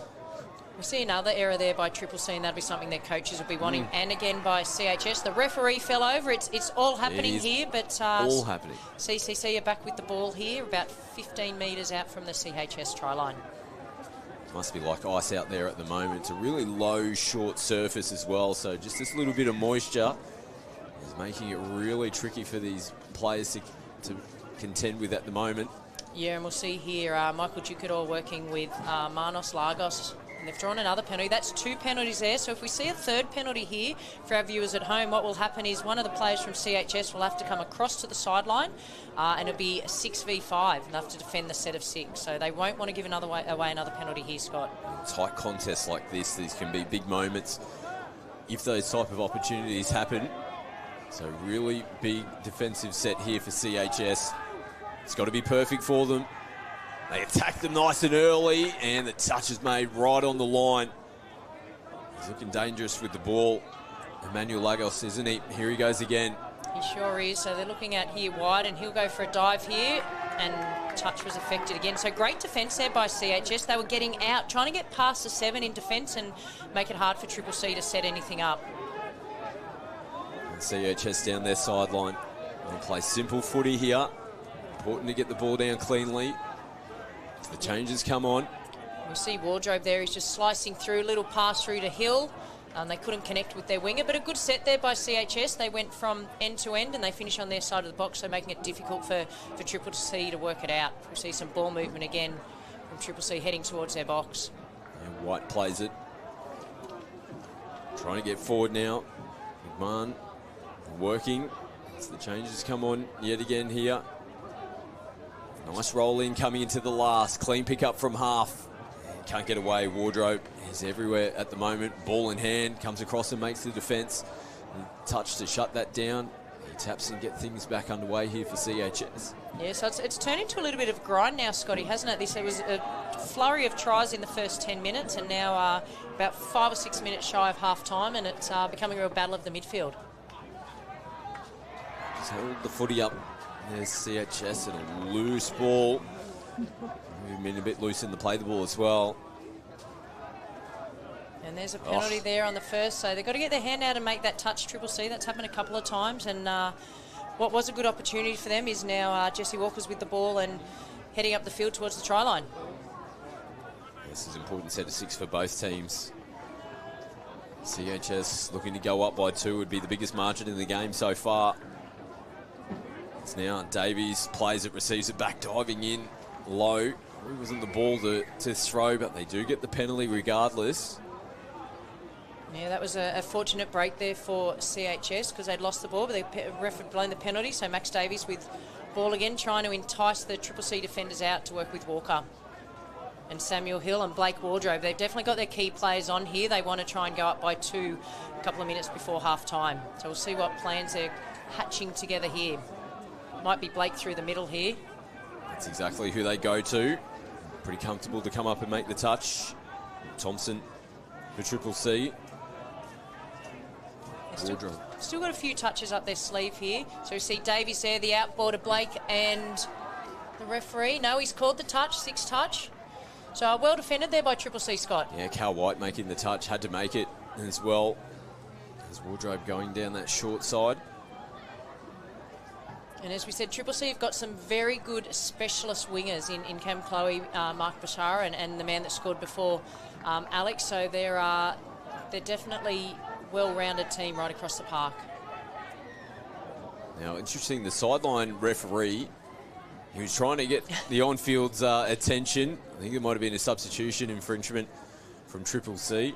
We see another error there by Triple C, and that'll be something their coaches will be wanting. And again by CHS. The referee fell over. It's all happening here, but all happening. CCC are back with the ball here, about 15 metres out from the CHS try line. Must be like ice out there at the moment. It's a really low, short surface as well, so just this little bit of moisture is making it really tricky for these players to contend with at the moment. Yeah, and we'll see here Michael Ducador working with Manos Lagos. And they've drawn another penalty. That's 2 penalties there. So if we see a third penalty here for our viewers at home, what will happen is one of the players from CHS will have to come across to the sideline, and it'll be a 6v5, and they'll have to defend the set of 6. So they won't want to give away another penalty here, Scott. Tight contests like this, these can be big moments if those type of opportunities happen. So really big defensive set here for CHS. It's got to be perfect for them. They attack them nice and early, and the touch is made right on the line. He's looking dangerous with the ball. Emmanuel Lagos, isn't he? Here he goes again. He sure is. So they're looking at here wide, and he'll go for a dive here, and touch was affected again. So great defence there by CHS. They were getting out, trying to get past the 7 in defence and make it hard for Triple C to set anything up. And CHS down their sideline. They'll play simple footy here. Important to get the ball down cleanly. The changes come on. We see Wardrobe there. He's just slicing through, little pass through to Hill. They couldn't connect with their winger, but a good set there by CHS. They went from end to end, and they finish on their side of the box, so making it difficult for Triple C to work it out. We see some ball movement again from Triple C heading towards their box. And White plays it. Trying to get forward now. McMahon working as the changes come on yet again here. Nice roll in coming into the last. Clean pick up from half. Can't get away. Wardrobe is everywhere at the moment. Ball in hand. Comes across and makes the defence. Touch to shut that down. He taps and get things back underway here for CHS. Yeah, so it's turned into a little bit of a grind now, Scotty, hasn't it? There was a flurry of tries in the first 10 minutes and now about 5 or 6 minutes shy of half-time, and it's becoming a real battle of the midfield. Just held the footy up. There's CHS and a loose ball. We've been a bit loose in the play the ball as well. And there's a penalty there on the first, so they've got to get their hand out and make that touch, Triple C. That's happened a couple of times, and what was a good opportunity for them is now Jesse Walker's with the ball and heading up the field towards the try line. This is an important set of 6 for both teams. CHS looking to go up by 2 would be the biggest margin in the game so far. It's now Davies plays it, receives it back, diving in low. It wasn't the ball to throw, but they do get the penalty regardless. Yeah, that was a fortunate break there for CHS because they'd lost the ball, but the ref had blown the penalty. So Max Davies with ball again, trying to entice the Triple C defenders out to work with Walker. And Samuel Hill and Blake Wardrobe, they've definitely got their key players on here. They want to try and go up by 2 a couple of minutes before half-time. So we'll see what plans they're hatching together here. Might be Blake through the middle here. That's exactly who they go to. Pretty comfortable to come up and make the touch. Thompson for Triple C. Still got a few touches up their sleeve here. So we see Davies there, the outball to Blake, and the referee. No, he's called the touch, 6th touch. So well defended there by Triple C, Scott. Yeah, Cal White making the touch, had to make it as well. There's Wardrobe going down that short side. And as we said, Triple C have got some very good specialist wingers in Cam Chloe, Mark Bashara, and the man that scored before, Alex. So they're definitely well-rounded team right across the park. Now, interesting, the sideline referee, he was trying to get the on-field's attention. I think it might have been a substitution infringement from Triple C.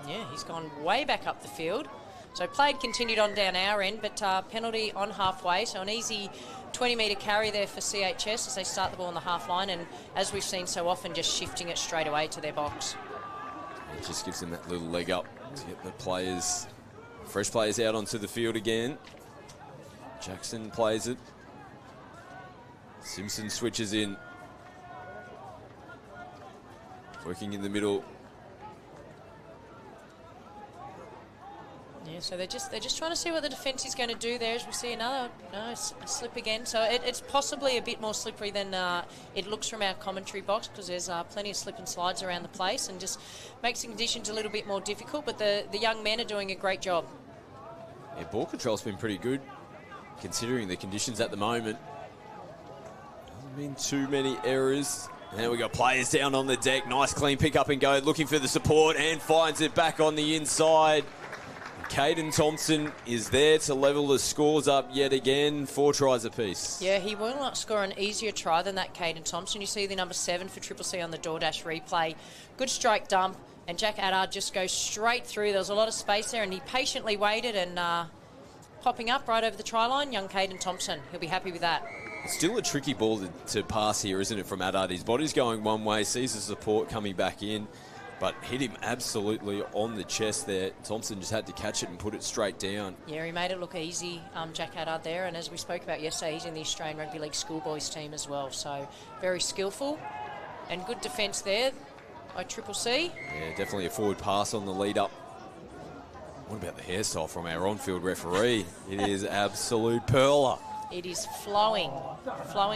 Yeah, he's gone way back up the field. So play continued on down our end, but penalty on halfway. So an easy 20-metre carry there for CHS as they start the ball on the half line, and as we've seen so often, just shifting it straight away to their box. It just gives them that little leg up to get the players, fresh players out onto the field again. Jackson plays it. Simpson switches in. Working in the middle. Yeah, so they're just trying to see what the defence is going to do there. As we see another slip again. So it's possibly a bit more slippery than it looks from our commentary box, because there's plenty of slip and slides around the place, and just makes the conditions a little bit more difficult. But the young men are doing a great job. Yeah, ball control's been pretty good considering the conditions at the moment. Hasn't been too many errors. Now we got players down on the deck. Nice clean pick up and go, looking for the support, and finds it back on the inside. Caden Thompson is there to level the scores up yet again, 4 tries apiece. Yeah, he will not score an easier try than that, Caden Thompson. You see the number 7 for Triple C on the DoorDash replay. Good strike dump, and Jack Addard just goes straight through. There was a lot of space there, and he patiently waited, and popping up right over the try line, young Caden Thompson. He'll be happy with that. It's still a tricky ball to pass here, isn't it, from Addard? His body's going one way, sees the support coming back in, but hit him absolutely on the chest there. Thompson just had to catch it and put it straight down. Yeah, he made it look easy, Jack Addard there. And as we spoke about yesterday, he's in the Australian Rugby League schoolboys team as well. So very skillful and good defence there by Triple C. Yeah, definitely a forward pass on the lead up. What about the hairstyle from our on-field referee? It is absolute perler. It is flowing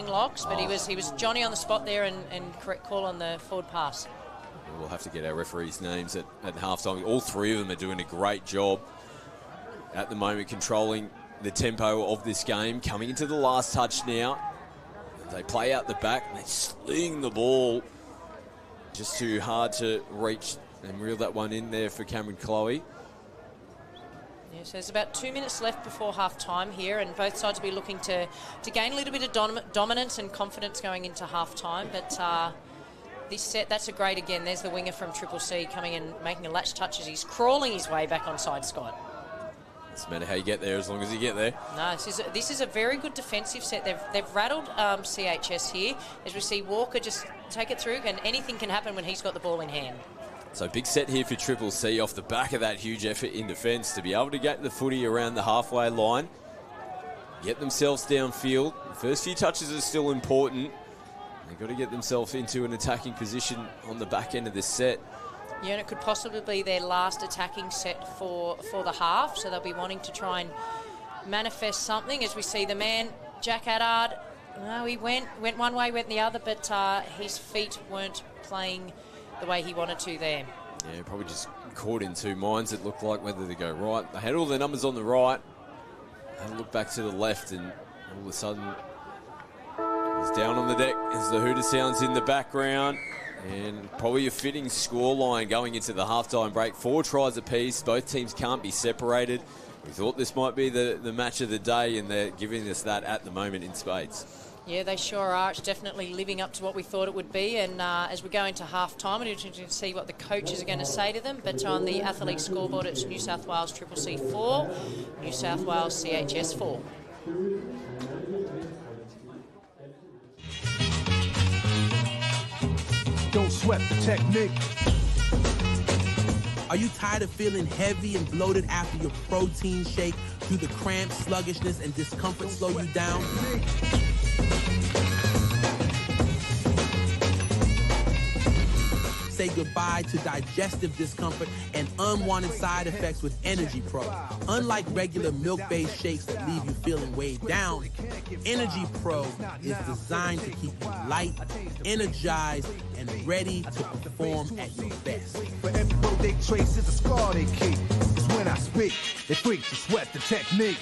locks, but he was Johnny on the spot there, and correct call on the forward pass. We'll have to get our referees' names at halftime. All 3 of them are doing a great job at the moment, controlling the tempo of this game. Coming into the last touch now. They play out the back, and they sling the ball. Just too hard to reach and reel that one in there for Cameron Chloe. Yeah, so there's about 2 minutes left before half-time here, and both sides will be looking to gain a little bit of dominance and confidence going into half-time. But this set, that's a great again. There's the winger from Triple C coming in, making a latch touch as he's crawling his way back onside, Scott. Doesn't matter how you get there as long as you get there. No, this is a very good defensive set. They've rattled CHS here as we see Walker just take it through, and anything can happen when he's got the ball in hand. So big set here for Triple C off the back of that huge effort in defence to be able to get the footy around the halfway line, get themselves downfield. The first few touches are still important. They've got to get themselves into an attacking position on the back end of this set. Yeah, and it could possibly be their last attacking set for the half, so they'll be wanting to try and manifest something as we see the man, Jack Addard. No, he went one way, went the other, but his feet weren't playing the way he wanted to there. Yeah, probably just caught in two minds. It looked like whether to go right. They had all their numbers on the right. Had a look back to the left, and all of a sudden he's down on the deck as the hooter sounds in the background. And probably a fitting scoreline going into the halftime break. 4 tries apiece. Both teams can't be separated. We thought this might be the match of the day, and they're giving us that at the moment in spades. Yeah, they sure are. It's definitely living up to what we thought it would be. And as we go into half-time, we're going to see what the coaches are going to say to them. But on the Athlete scoreboard, it's New South Wales Triple C 4, New South Wales CHS 4. Don't sweat the technique. Are you tired of feeling heavy and bloated after your protein shake? Do the cramps, sluggishness, and discomfort slow you down? Say goodbye to digestive discomfort and unwanted side effects with Energy Pro. Unlike regular milk-based shakes that leave you feeling weighed down, Energy Pro is designed to keep you light, energized, and ready to perform at your best. For every road they trace is a scar they keep. It's when I speak, they freak to sweat the technique.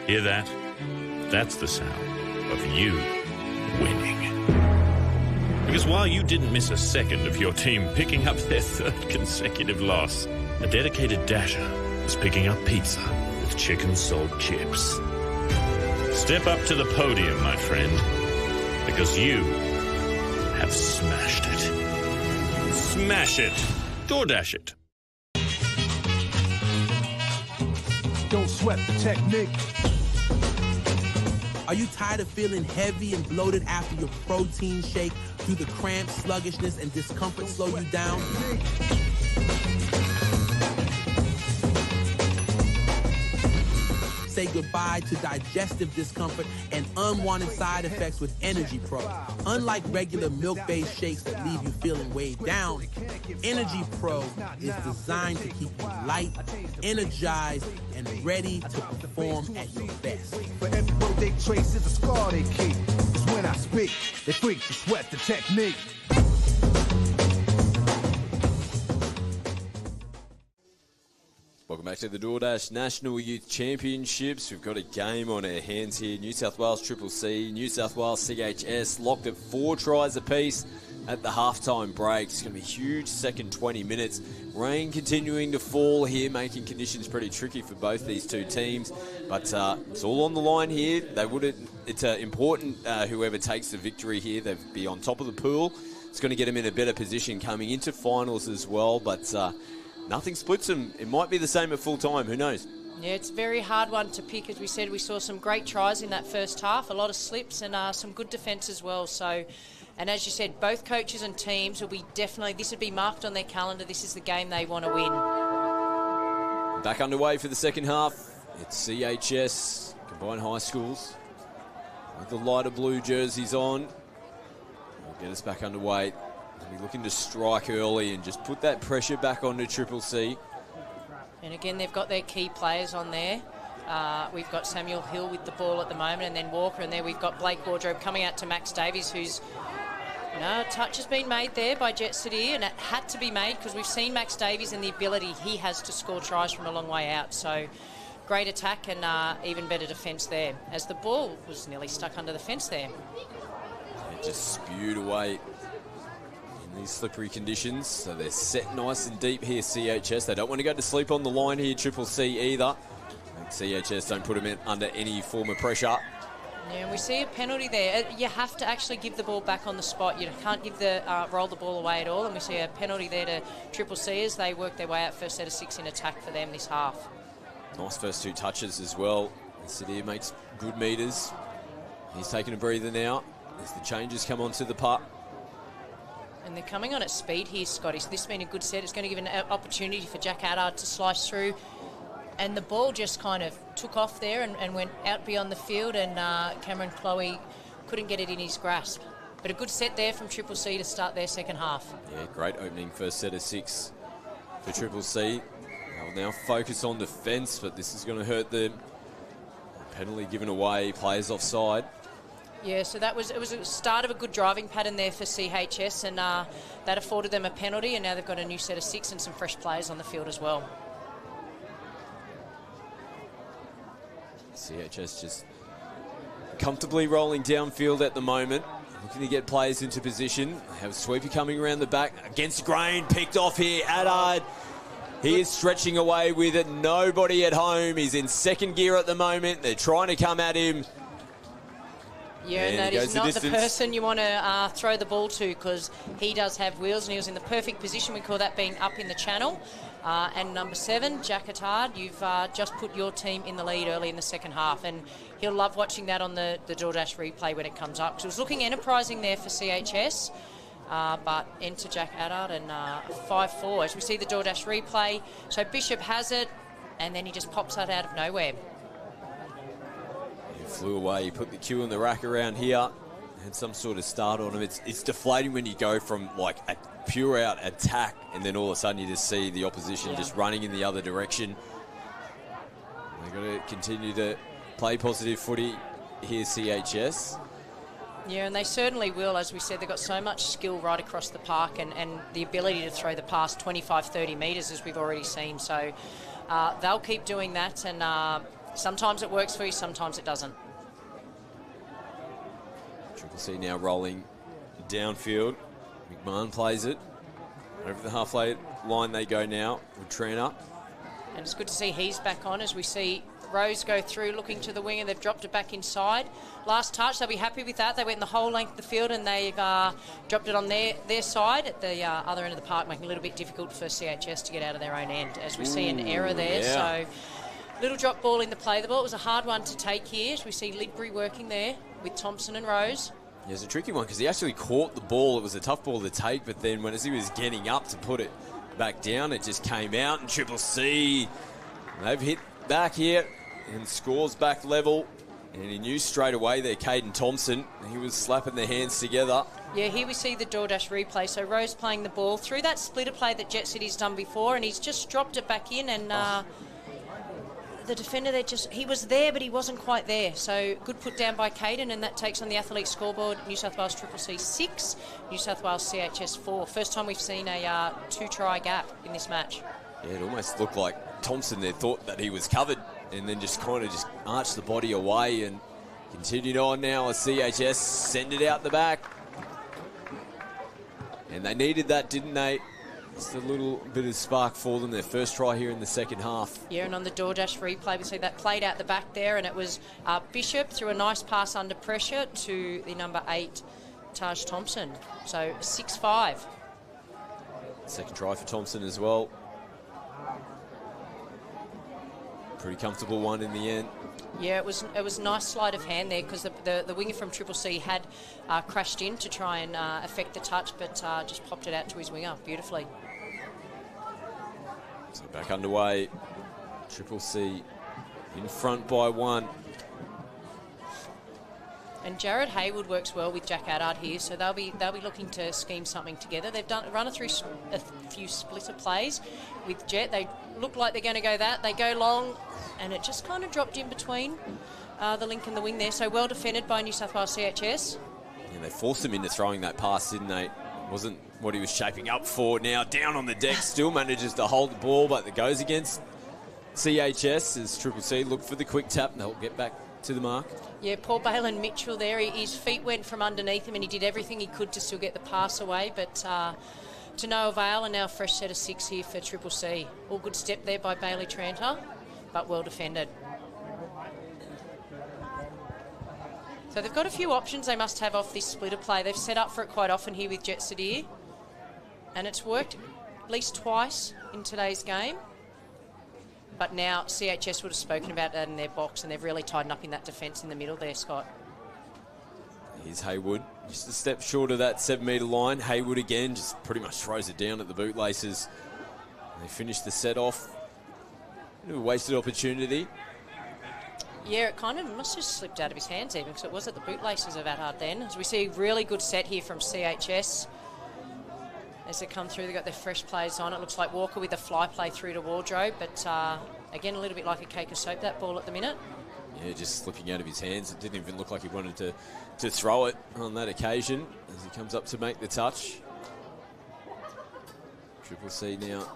Hear that? That's the sound of you winning. Because while you didn't miss a second of your team picking up their 3rd consecutive loss, a dedicated dasher is picking up pizza with chicken salt chips. Step up to the podium, my friend, because you have smashed it. Smash it. DoorDash it. Don't sweat the technique. Are you tired of feeling heavy and bloated after your protein shake? Do the cramps, sluggishness, and discomfort slow you down? say goodbye to digestive discomfort and unwanted side effects with Energy Pro. Unlike regular milk-based shakes that leave you feeling weighed down, Energy Pro is designed to keep you light, energized, and ready to perform at your best. For every road they trace is a scar they keep. It's when I speak, they freak to sweat the technique. Welcome back to the DoorDash National Youth Championships. We've got a game on our hands here. New South Wales Triple C, New South Wales CHS locked at 4 tries apiece at the halftime break. It's going to be a huge second 20 minutes. Rain continuing to fall here, making conditions pretty tricky for both these two teams. But it's all on the line here. It's important whoever takes the victory here, they'll be on top of the pool. It's going to get them in a better position coming into finals as well. But nothing splits them. It might be the same at full time. Who knows? Yeah, it's a very hard one to pick. As we said, we saw some great tries in that first half, a lot of slips and some good defence as well. So, and as you said, both coaches and teams will be this would be marked on their calendar. This is the game they want to win. Back underway for the second half. It's CHS, combined high schools, with the lighter blue jerseys on. We'll get us back underway. They'll be looking to strike early and just put that pressure back onto Triple C. And again, they've got their key players on there. We've got Samuel Hill with the ball at the moment, and then Walker, and there we've got Blake Wardrobe coming out to Max Davies, who's, a touch has been made there by Jet Sadir, and it had to be made because we've seen Max Davies and the ability he has to score tries from a long way out. So great attack and even better defence there, as the ball was nearly stuck under the fence there. It just spewed away in these slippery conditions. So they're set nice and deep here, CHS. They don't want to go to sleep on the line here, Triple C either. CHS don't put them in under any form of pressure. Yeah, and we see a penalty there. You have to actually give the ball back on the spot. You can't give roll the ball away at all. And we see a penalty there to Triple C as they work their way out first set of 6 in attack for them this half. Nice first 2 touches as well. Sadir makes good meters. He's taking a breather now as the changes come onto the puck. And they're coming on at speed here, Scotty. So this has been a good set. It's going to give an opportunity for Jack Haddard to slice through. And the ball just kind of took off there and went out beyond the field, and Cameron Chloe couldn't get it in his grasp. But a good set there from Triple C to start their second half. Yeah, great opening first set of 6 for Triple C. They'll now focus on defence, but this is going to hurt them. Penalty given away, players offside. Yeah, so it was a start of a good driving pattern there for CHS, and that afforded them a penalty, and now they've got a new set of 6 and some fresh players on the field as well. CHS just comfortably rolling downfield at the moment, looking to get players into position. They have a sweeper coming around the back against grain, picked off here. Haddard, he is stretching away with it. Nobody at home. He's in second gear at the moment. They're trying to come at him. Yeah, and that is not the person you want to throw the ball to, because he does have wheels and he was in the perfect position. We call that being up in the channel. And number 7, Jack Haddard, you've just put your team in the lead early in the second half, and he'll love watching that on the DoorDash replay when it comes up. So it was looking enterprising there for CHS, but enter Jack Haddard and 5-4 as we see the DoorDash replay. So Bishop has it, and then he just pops that out of nowhere. He flew away, he put the cue in the rack around here, had some sort of start on him. It's deflating when you go from like a pure out attack and then all of a sudden you just see the opposition just running in the other direction. They've got to continue to play positive footy here, CHS. Yeah, and they certainly will. As we said, they've got so much skill right across the park and the ability to throw the pass 25, 30 metres, as we've already seen. So they'll keep doing that, and sometimes it works for you, sometimes it doesn't. Triple C now rolling downfield. McMahon plays it. Over the halfway line they go now with Trainer. And it's good to see he's back on as we see Rose go through looking to the wing, and they've dropped it back inside. Last touch, they'll be happy with that. They went the whole length of the field and they've dropped it on their side at the other end of the park, making it a little bit difficult for CHS to get out of their own end as we see an error there. So little drop ball in the play. The ball was a hard one to take here as we see Lidbury working there with Thompson and Rose. Yeah, it's a tricky one because he actually caught the ball. It was a tough ball to take, but then as he was getting up to put it back down, it just came out. And Triple C, they've hit back here. and scores back level. And he knew straight away there, Caden Thompson. He was slapping their hands together. Yeah, here we see the DoorDash replay. So Rose playing the ball through that splitter play that Jet City's done before, and he's just dropped it back in, and the defender there he was there, but he wasn't quite there. So good put down by Caden, and that takes on the athlete scoreboard. New South Wales CCC 6, New South Wales CHS 4. First time we've seen a 2-try gap in this match. Yeah, it almost looked like Thompson there thought that he was covered, and then just kind of just arched the body away and continued on now as CHS send it out the back. And they needed that, didn't they? Just a little bit of spark for them, their first try here in the second half. Yeah, and on the DoorDash replay, we see that played out the back there, and it was Bishop through a nice pass under pressure to the number 8, Taj Thompson. So 6-5. Second try for Thompson as well. Pretty comfortable one in the end. Yeah, it was a nice sleight of hand there, because the winger from CCC had crashed in to try and affect the touch, but just popped it out to his winger beautifully. So back underway. CCC in front by 1. And Jared Hayward works well with Jack Addard here, so they'll be looking to scheme something together. They've run it through a few splitter plays with Jet. They look like they're going to go that. They go long, and it just kind of dropped in between the link and the wing there. So well defended by New South Wales CHS. And they forced him into throwing that pass, didn't they? Wasn't what he was shaping up for. Now down on the deck, still manages to hold the ball, but it goes against CHS as CCC look for the quick tap, and they'll get back to the mark. Yeah, poor Balin Mitchell there. His feet went from underneath him, and he did everything he could to still get the pass away, but to no avail. And now a fresh set of 6 here for CCC. All good step there by Bailey Tranter, but well defended. So they've got a few options they must have off this splitter play. They've set up for it quite often here with Jet Sadir, and it's worked at least twice in today's game. But now CHS would have spoken about that in their box, and they've really tightened up in that defence in the middle there, Scott. Here's Haywood, just a step short of that 7-metre line. Haywood again just pretty much throws it down at the bootlaces. They finish the set off. Bit of a wasted opportunity. Yeah, it kind of must have slipped out of his hands even, because it was at the bootlaces of Addard then. As we see a really good set here from CHS. As they come through, they've got their fresh plays on. It looks like Walker with a fly play through to Wardrobe, but again, a little bit like a cake of soap, that ball at the minute. Yeah, just slipping out of his hands. It didn't even look like he wanted to throw it on that occasion as he comes up to make the touch. CCC now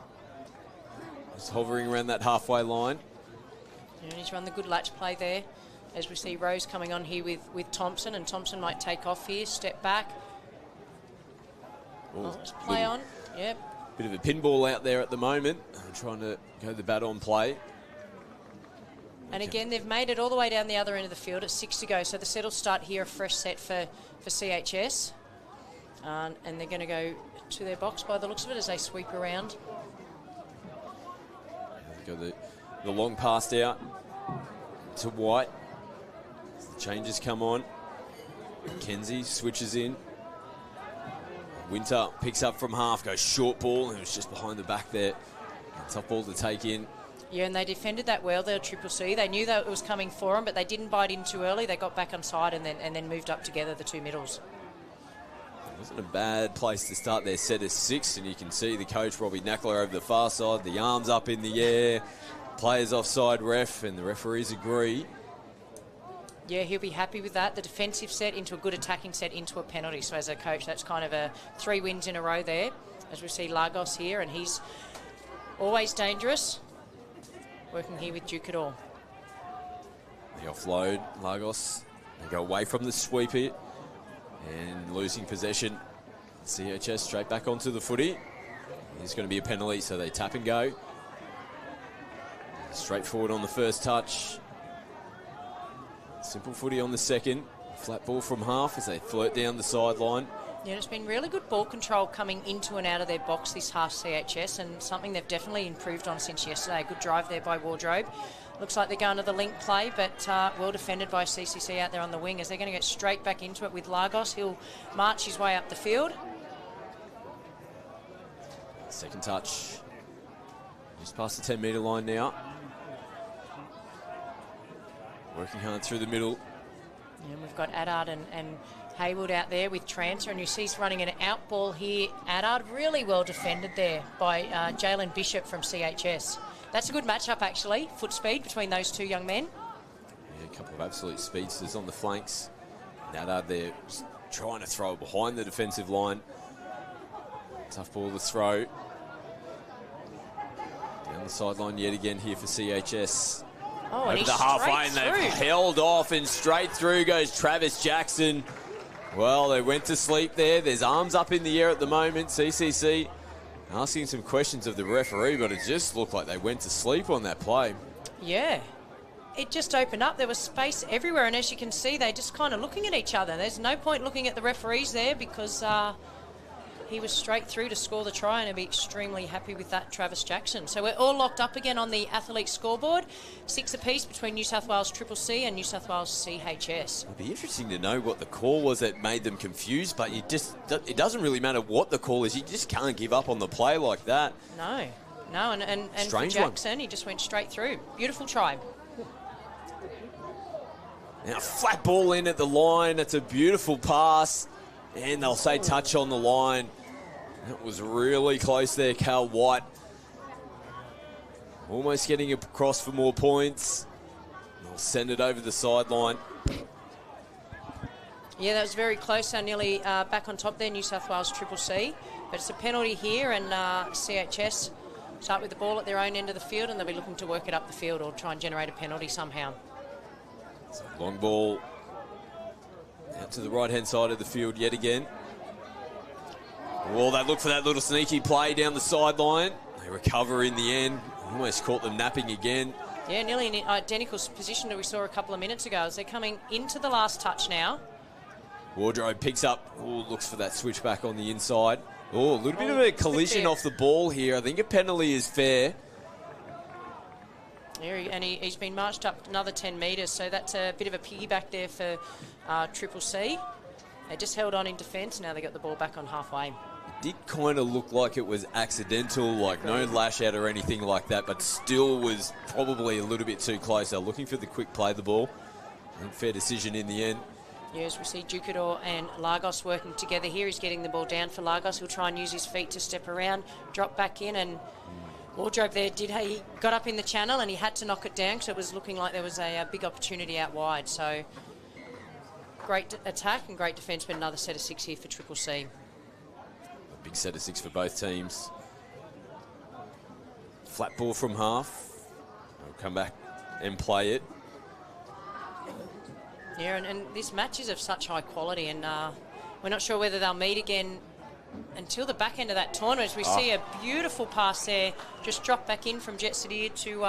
just hovering around that halfway line. Yeah, and he's run the good latch play there. As we see Rose coming on here with Thompson, and Thompson might take off here, step back. Let's play on. Yep. Bit of a pinball out there at the moment. Trying to go the bat on play. And again, they've made it all the way down the other end of the field at 6 to go. So the set will start here, a fresh set for CHS. And they're going to go to their box by the looks of it as they sweep around. Got the long pass out to White. As the changes come on. Kenzie switches in. Winter picks up from half, goes short ball, and it was just behind the back there. Tough ball to take in. Yeah, and they defended that well there, CCC. They knew that it was coming for them, but they didn't bite in too early. They got back on side and then moved up together, the two middles. It wasn't a bad place to start their set of 6, and you can see the coach, Robbie Knackler, over the far side, the arms up in the air, players offside ref, and the referees agree. Yeah, he'll be happy with that. The defensive set into a good attacking set into a penalty. So as a coach, that's kind of a 3 wins in a row there. As we see Lagos here, and he's always dangerous. Working here with Duke at all. The offload, Lagos. They go away from the sweep here. And losing possession. CHS straight back onto the footy. There's going to be a penalty, so they tap and go. Straightforward on the first touch. Simple footy on the second. Flat ball from half as they flirt down the sideline. Yeah, it's been really good ball control coming into and out of their box this half, CHS, and something they've definitely improved on since yesterday. Good drive there by Wardrobe. Looks like they're going to the link play, but well defended by CCC out there on the wing as they're going to get straight back into it with Lagos. He'll march his way up the field. Second touch. Just past the 10-metre line now. Working hard through the middle. And we've got Addard and Haywood out there with Tranter, and you see he's running an out ball here. Addard really well defended there by Jalen Bishop from CHS. That's a good matchup, actually, foot speed between those two young men. Yeah, a couple of absolute speedsters on the flanks. Addard there just trying to throw behind the defensive line. Tough ball to throw. Down the sideline yet again here for CHS. Oh, over the halfway, and they've held off, and straight through goes Travis Jackson. Well, they went to sleep there. There's arms up in the air at the moment. CCC asking some questions of the referee, but it just looked like they went to sleep on that play. Yeah. It just opened up. There was space everywhere, and as you can see, they're just kind of looking at each other. There's no point looking at the referees there because he was straight through to score the try, and I'll be extremely happy with that, Travis Jackson. So we're all locked up again on the athlete scoreboard. 6 apiece between New South Wales CCC and New South Wales CHS. It'd be interesting to know what the call was that made them confused, but it doesn't really matter what the call is. You just can't give up on the play like that. No, and for Jackson, he just went straight through. Beautiful try. Now, flat ball in at the line. It's a beautiful pass. And they'll say touch on the line. That was really close there, Cal White. Almost getting across for more points. They'll send it over the sideline. Yeah, that was very close. So nearly back on top there, New South Wales CCC. But it's a penalty here, and CHS start with the ball at their own end of the field, and they'll be looking to work it up the field or try and generate a penalty somehow. So long ball out to the right-hand side of the field yet again. Well, they look for that little sneaky play down the sideline. They recover in the end. Almost caught them napping again. Yeah, nearly an identical position that we saw a couple of minutes ago as they're coming into the last touch now. Wardrobe picks up, looks for that switch back on the inside. A little bit of a collision off the ball here. I think a penalty is fair. Yeah, and he's been marched up another 10 metres, so that's a bit of a piggyback there for CCC. They just held on in defence, now they got the ball back on halfway. It did kind of look like it was accidental, like no lash out or anything like that, but still was probably a little bit too close. They're looking for the quick play the ball. I think fair decision in the end. Yes, we see Ducador and Lagos working together here. He's getting the ball down for Lagos. He'll try and use his feet to step around, drop back in, and Wardrobe there he got up in the channel and he had to knock it down because it was looking like there was a big opportunity out wide. So great attack and great defence, but another set of 6 here for CCC. A big set of 6 for both teams. Flat ball from half. They'll come back and play it. Yeah, and this match is of such high quality, and we're not sure whether they'll meet again until the back end of that tournament. As we see a beautiful pass there, just drop back in from Jet City to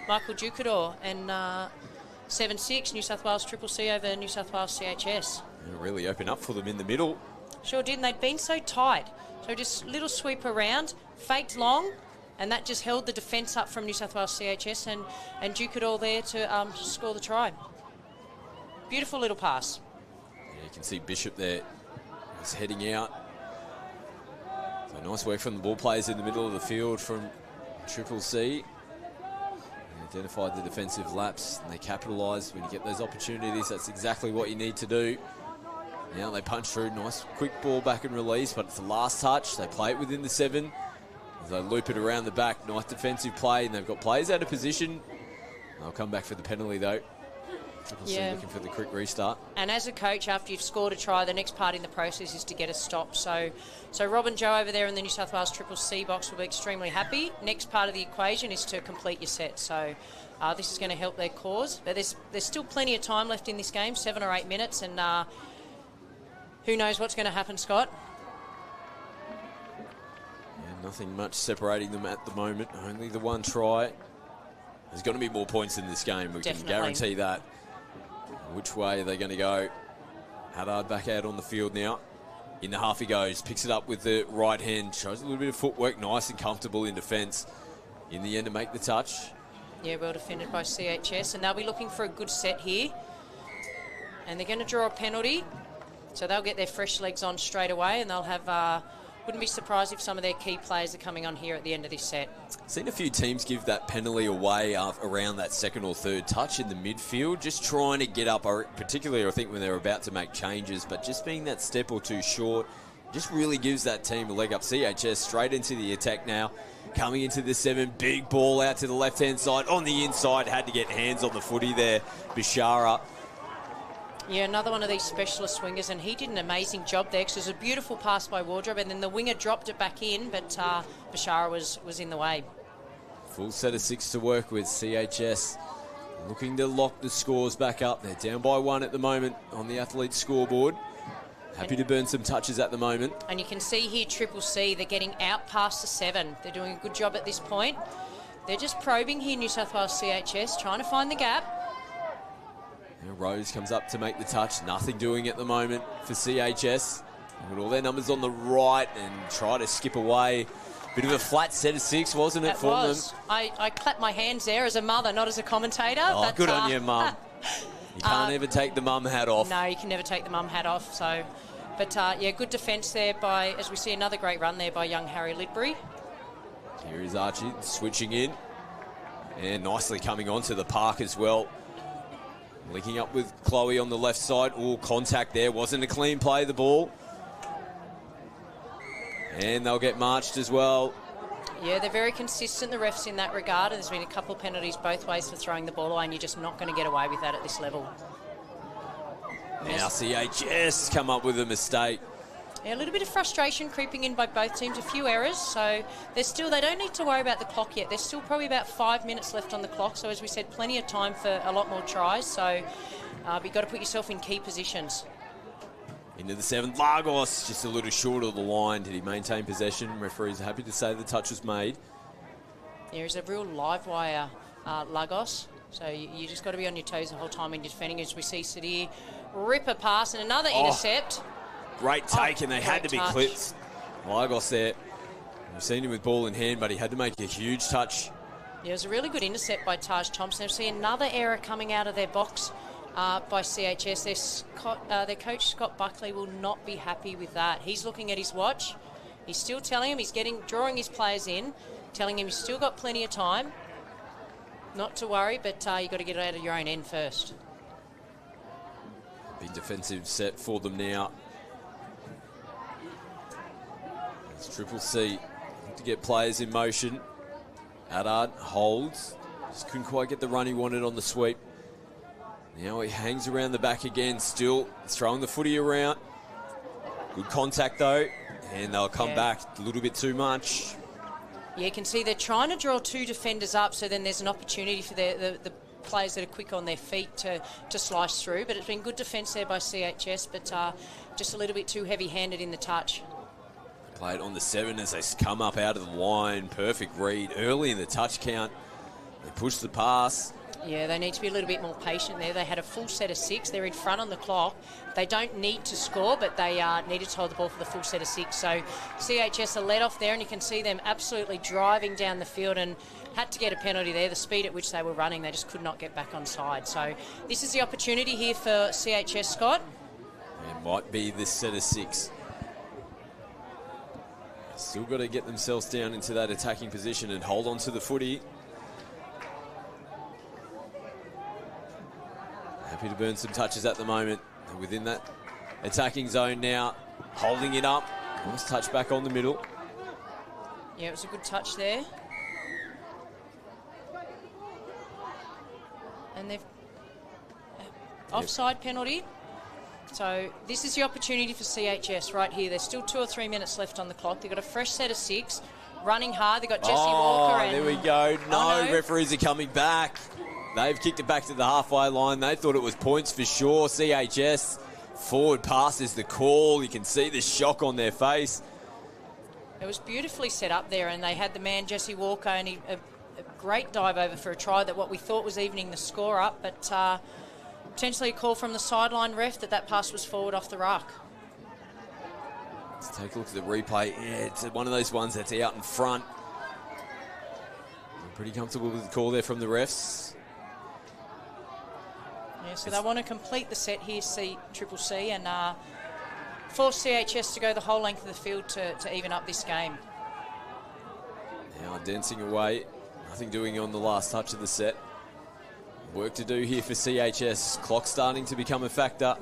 Michael Ducador, and 7-6 New South Wales CCC over New South Wales CHS. It'll really open up for them in the middle. Sure did, and they'd been so tight. So just little sweep around, faked long, and that just held the defence up from New South Wales CHS, and Ducador there to score the try. Beautiful little pass. Yeah, you can see Bishop there. He's heading out. So nice work from the ball players in the middle of the field from CCC. They identified the defensive laps and they capitalised. When you get those opportunities, that's exactly what you need to do. Now they punch through. Nice quick ball back and release, but it's the last touch. They play it within the 7. They loop it around the back. Nice defensive play, and they've got players out of position. They'll come back for the penalty though. CCC looking for the quick restart. And as a coach, after you've scored a try, the next part in the process is to get a stop. So Rob and Joe over there in the New South Wales CCC box will be extremely happy. Next part of the equation is to complete your set. So this is going to help their cause. But there's still plenty of time left in this game, 7 or 8 minutes, and who knows what's going to happen, Scott? Yeah, nothing much separating them at the moment. Only the one try. There's going to be more points in this game. We can guarantee that. Which way are they going to go? Haddad back out on the field now. In the half he goes, picks it up with the right hand, shows a little bit of footwork, nice and comfortable in defence. In the end to make the touch. Yeah, well defended by CHS, and they'll be looking for a good set here. And they're going to draw a penalty, so they'll get their fresh legs on straight away, and they'll have Wouldn't be surprised if some of their key players are coming on here at the end of this set. Seen a few teams give that penalty away around that second or third touch in the midfield, just trying to get up, particularly I think when they're about to make changes, but just being that step or two short just really gives that team a leg up. CHS straight into the attack now, coming into the 7, big ball out to the left-hand side, on the inside, had to get hands on the footy there, Bishara. Yeah, another one of these specialist wingers, and he did an amazing job there because it was a beautiful pass by Wardrobe, and then the winger dropped it back in, but Bishara was in the way. Full set of 6 to work with. CHS looking to lock the scores back up. They're down by 1 at the moment on the Athletes scoreboard. Happy to burn some touches at the moment. And you can see here Triple C, they're getting out past the 7. They're doing a good job at this point. They're just probing here, New South Wales CHS, trying to find the gap. Now Rose comes up to make the touch. Nothing doing at the moment for CHS. They've got all their numbers on the right and try to skip away. Bit of a flat set of 6, wasn't it, for them? I clapped my hands there as a mother, not as a commentator. Oh, but, good on you, Mum. You can't ever take the mum hat off. No, you can never take the mum hat off. So, but yeah, good defence there by, as we see another great run there by young Harry Lidbury. Here is Archie switching in. And nicely coming onto the park as well. Linking up with Chloe on the left side. All contact there. Wasn't a clean play, the ball. And they'll get marched as well. Yeah, they're very consistent, the refs, in that regard. And there's been a couple of penalties both ways for throwing the ball away, and you're just not going to get away with that at this level. Now CHS come up with a mistake. Yeah, a little bit of frustration creeping in by both teams, a few errors. So they don't need to worry about the clock yet. There's still probably about 5 minutes left on the clock. So as we said, plenty of time for a lot more tries. So you've got to put yourself in key positions. Into the 7th, Lagos just a little short of the line. Did he maintain possession? Referees are happy to say the touch was made. There is a real live wire, Lagos. So you just got to be on your toes the whole time in defending. As we see Sadir rip a pass and another intercept. Great take, and they had to be touch. clipped. Lagos there. We've seen him with ball in hand, but he had to make a huge touch. Yeah, it was a really good intercept by Taj Thompson. We see another error coming out of their box by CHS. Their coach, Scott Buckley, will not be happy with that. He's looking at his watch. He's still telling him, drawing his players in, telling him he's still got plenty of time. Not to worry, but you've got to get it out of your own end first. Big defensive set for them now. It's Triple C to get players in motion. Haddad holds. Just couldn't quite get the run he wanted on the sweep. Now he hangs around the back again, still throwing the footy around. Good contact though, and they'll come back a little bit too much. Yeah, you can see they're trying to draw 2 defenders up, so then there's an opportunity for the players that are quick on their feet to slice through. But it's been good defence there by CHS, but just a little bit too heavy-handed in the touch. Played on the 7 as they come up out of the line. Perfect read early in the touch count. They push the pass. Yeah, they need to be a little bit more patient there. They had a full set of 6. They're in front on the clock. They don't need to score, but they needed to hold the ball for the full set of 6. So CHS are let off there, and you can see them absolutely driving down the field and had to get a penalty there. The speed at which they were running, they just could not get back on side. So this is the opportunity here for CHS, Scott. It might be this set of 6. Still got to get themselves down into that attacking position and hold on to the footy. Happy to burn some touches at the moment. They're within that attacking zone now, holding it up. Nice touch back on the middle. Yeah, it was a good touch there. And they've offside penalty. So this is the opportunity for CHS right here. There's still 2 or 3 minutes left on the clock. They've got a fresh set of 6, running hard. They've got Jesse Walker. And there we go. No, referees are coming back. They've kicked it back to the halfway line. They thought it was points for sure. CHS, forward pass is the call. You can see the shock on their face. It was beautifully set up there, and they had the man, Jesse Walker, and a great dive over for a try that what we thought was evening the score up, but potentially a call from the sideline ref that pass was forward off the ruck. Let's take a look at the replay. Yeah, it's one of those ones that's out in front. I'm pretty comfortable with the call there from the refs. Yeah, so they want to complete the set here, Triple C, and force CHS to go the whole length of the field to even up this game. Now dancing away, nothing doing on the last touch of the set. Work to do here for CHS. Clock starting to become a factor.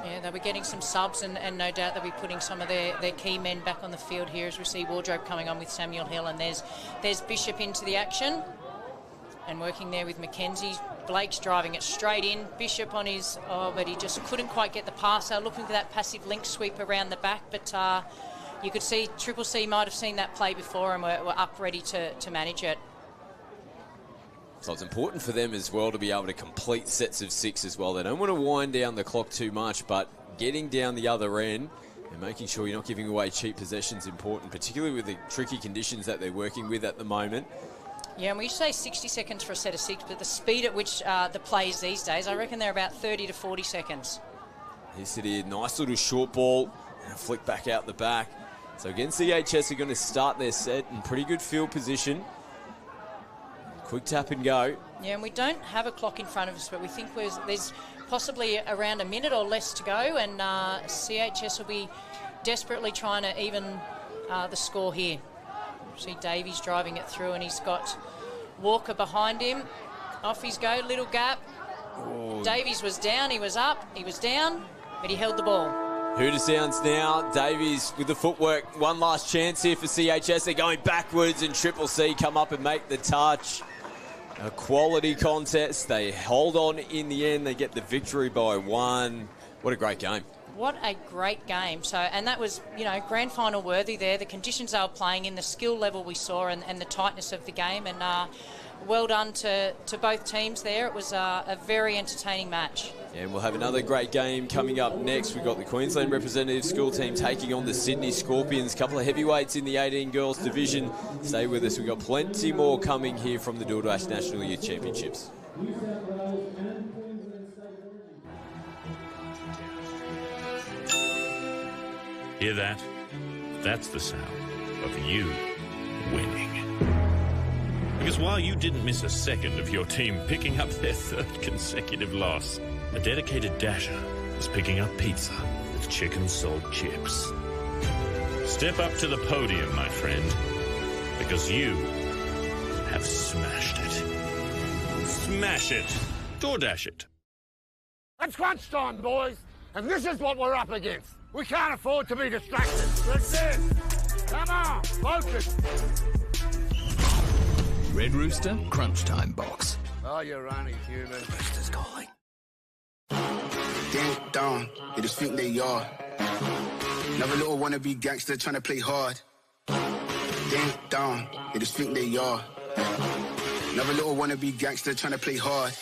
Yeah, they'll be getting some subs, and no doubt they'll be putting some of their key men back on the field here as we see Wardrobe coming on with Samuel Hill, and there's Bishop into the action and working there with Mackenzie. Blake's driving it straight in. Bishop on his, but he just couldn't quite get the pass out, looking for that passive link sweep around the back, but you could see Triple C might have seen that play before and were up ready to manage it. So it's important for them as well to be able to complete sets of 6 as well. They don't want to wind down the clock too much, but getting down the other end and making sure you're not giving away cheap possessions is important, particularly with the tricky conditions that they're working with at the moment. Yeah, and we say 60 seconds for a set of 6, but the speed at which the plays these days, I reckon they're about 30 to 40 seconds. Here's it here, nice little short ball and a flick back out the back. So again, CHS are going to start their set in pretty good field position. Quick tap and go. Yeah, and we don't have a clock in front of us, but we think there's possibly around a minute or less to go, and CHS will be desperately trying to even the score here. See Davies driving it through, and he's got Walker behind him. Off his go, little gap. Oh. Davies was down, he was up, he was down, but he held the ball. Hooter sounds now. Davies with the footwork. One last chance here for CHS. They're going backwards, and Triple C come up and make the touch. A quality contest. They hold on in the end. They get the victory by 1. What a great game. What a great game. So, and that was, grand final worthy there. The conditions they were playing in, the skill level we saw, and the tightness of the game. And well done to both teams there. It was a very entertaining match. And we'll have another great game coming up next. We've got the Queensland representative school team taking on the Sydney Scorpions. Couple of heavyweights in the 18 girls division. Stay with us. We've got plenty more coming here from the DoorDash National Youth Championships. Hear that? That's the sound of you winning. Because while you didn't miss a second of your team picking up their 3rd consecutive loss, a dedicated dasher was picking up pizza with chicken salt chips. Step up to the podium, my friend, because you have smashed it. Smash it. DoorDash it. It's crunch time, boys, and this is what we're up against. We can't afford to be distracted. That's it. Come on, focus. Red Rooster Crunch Time Box. Oh, you're only human. Rooster's calling. Ding dong, they just think they are. Another little wannabe gangster trying to play hard. Ding dong, they just think they are. Another little wannabe gangster trying to play hard.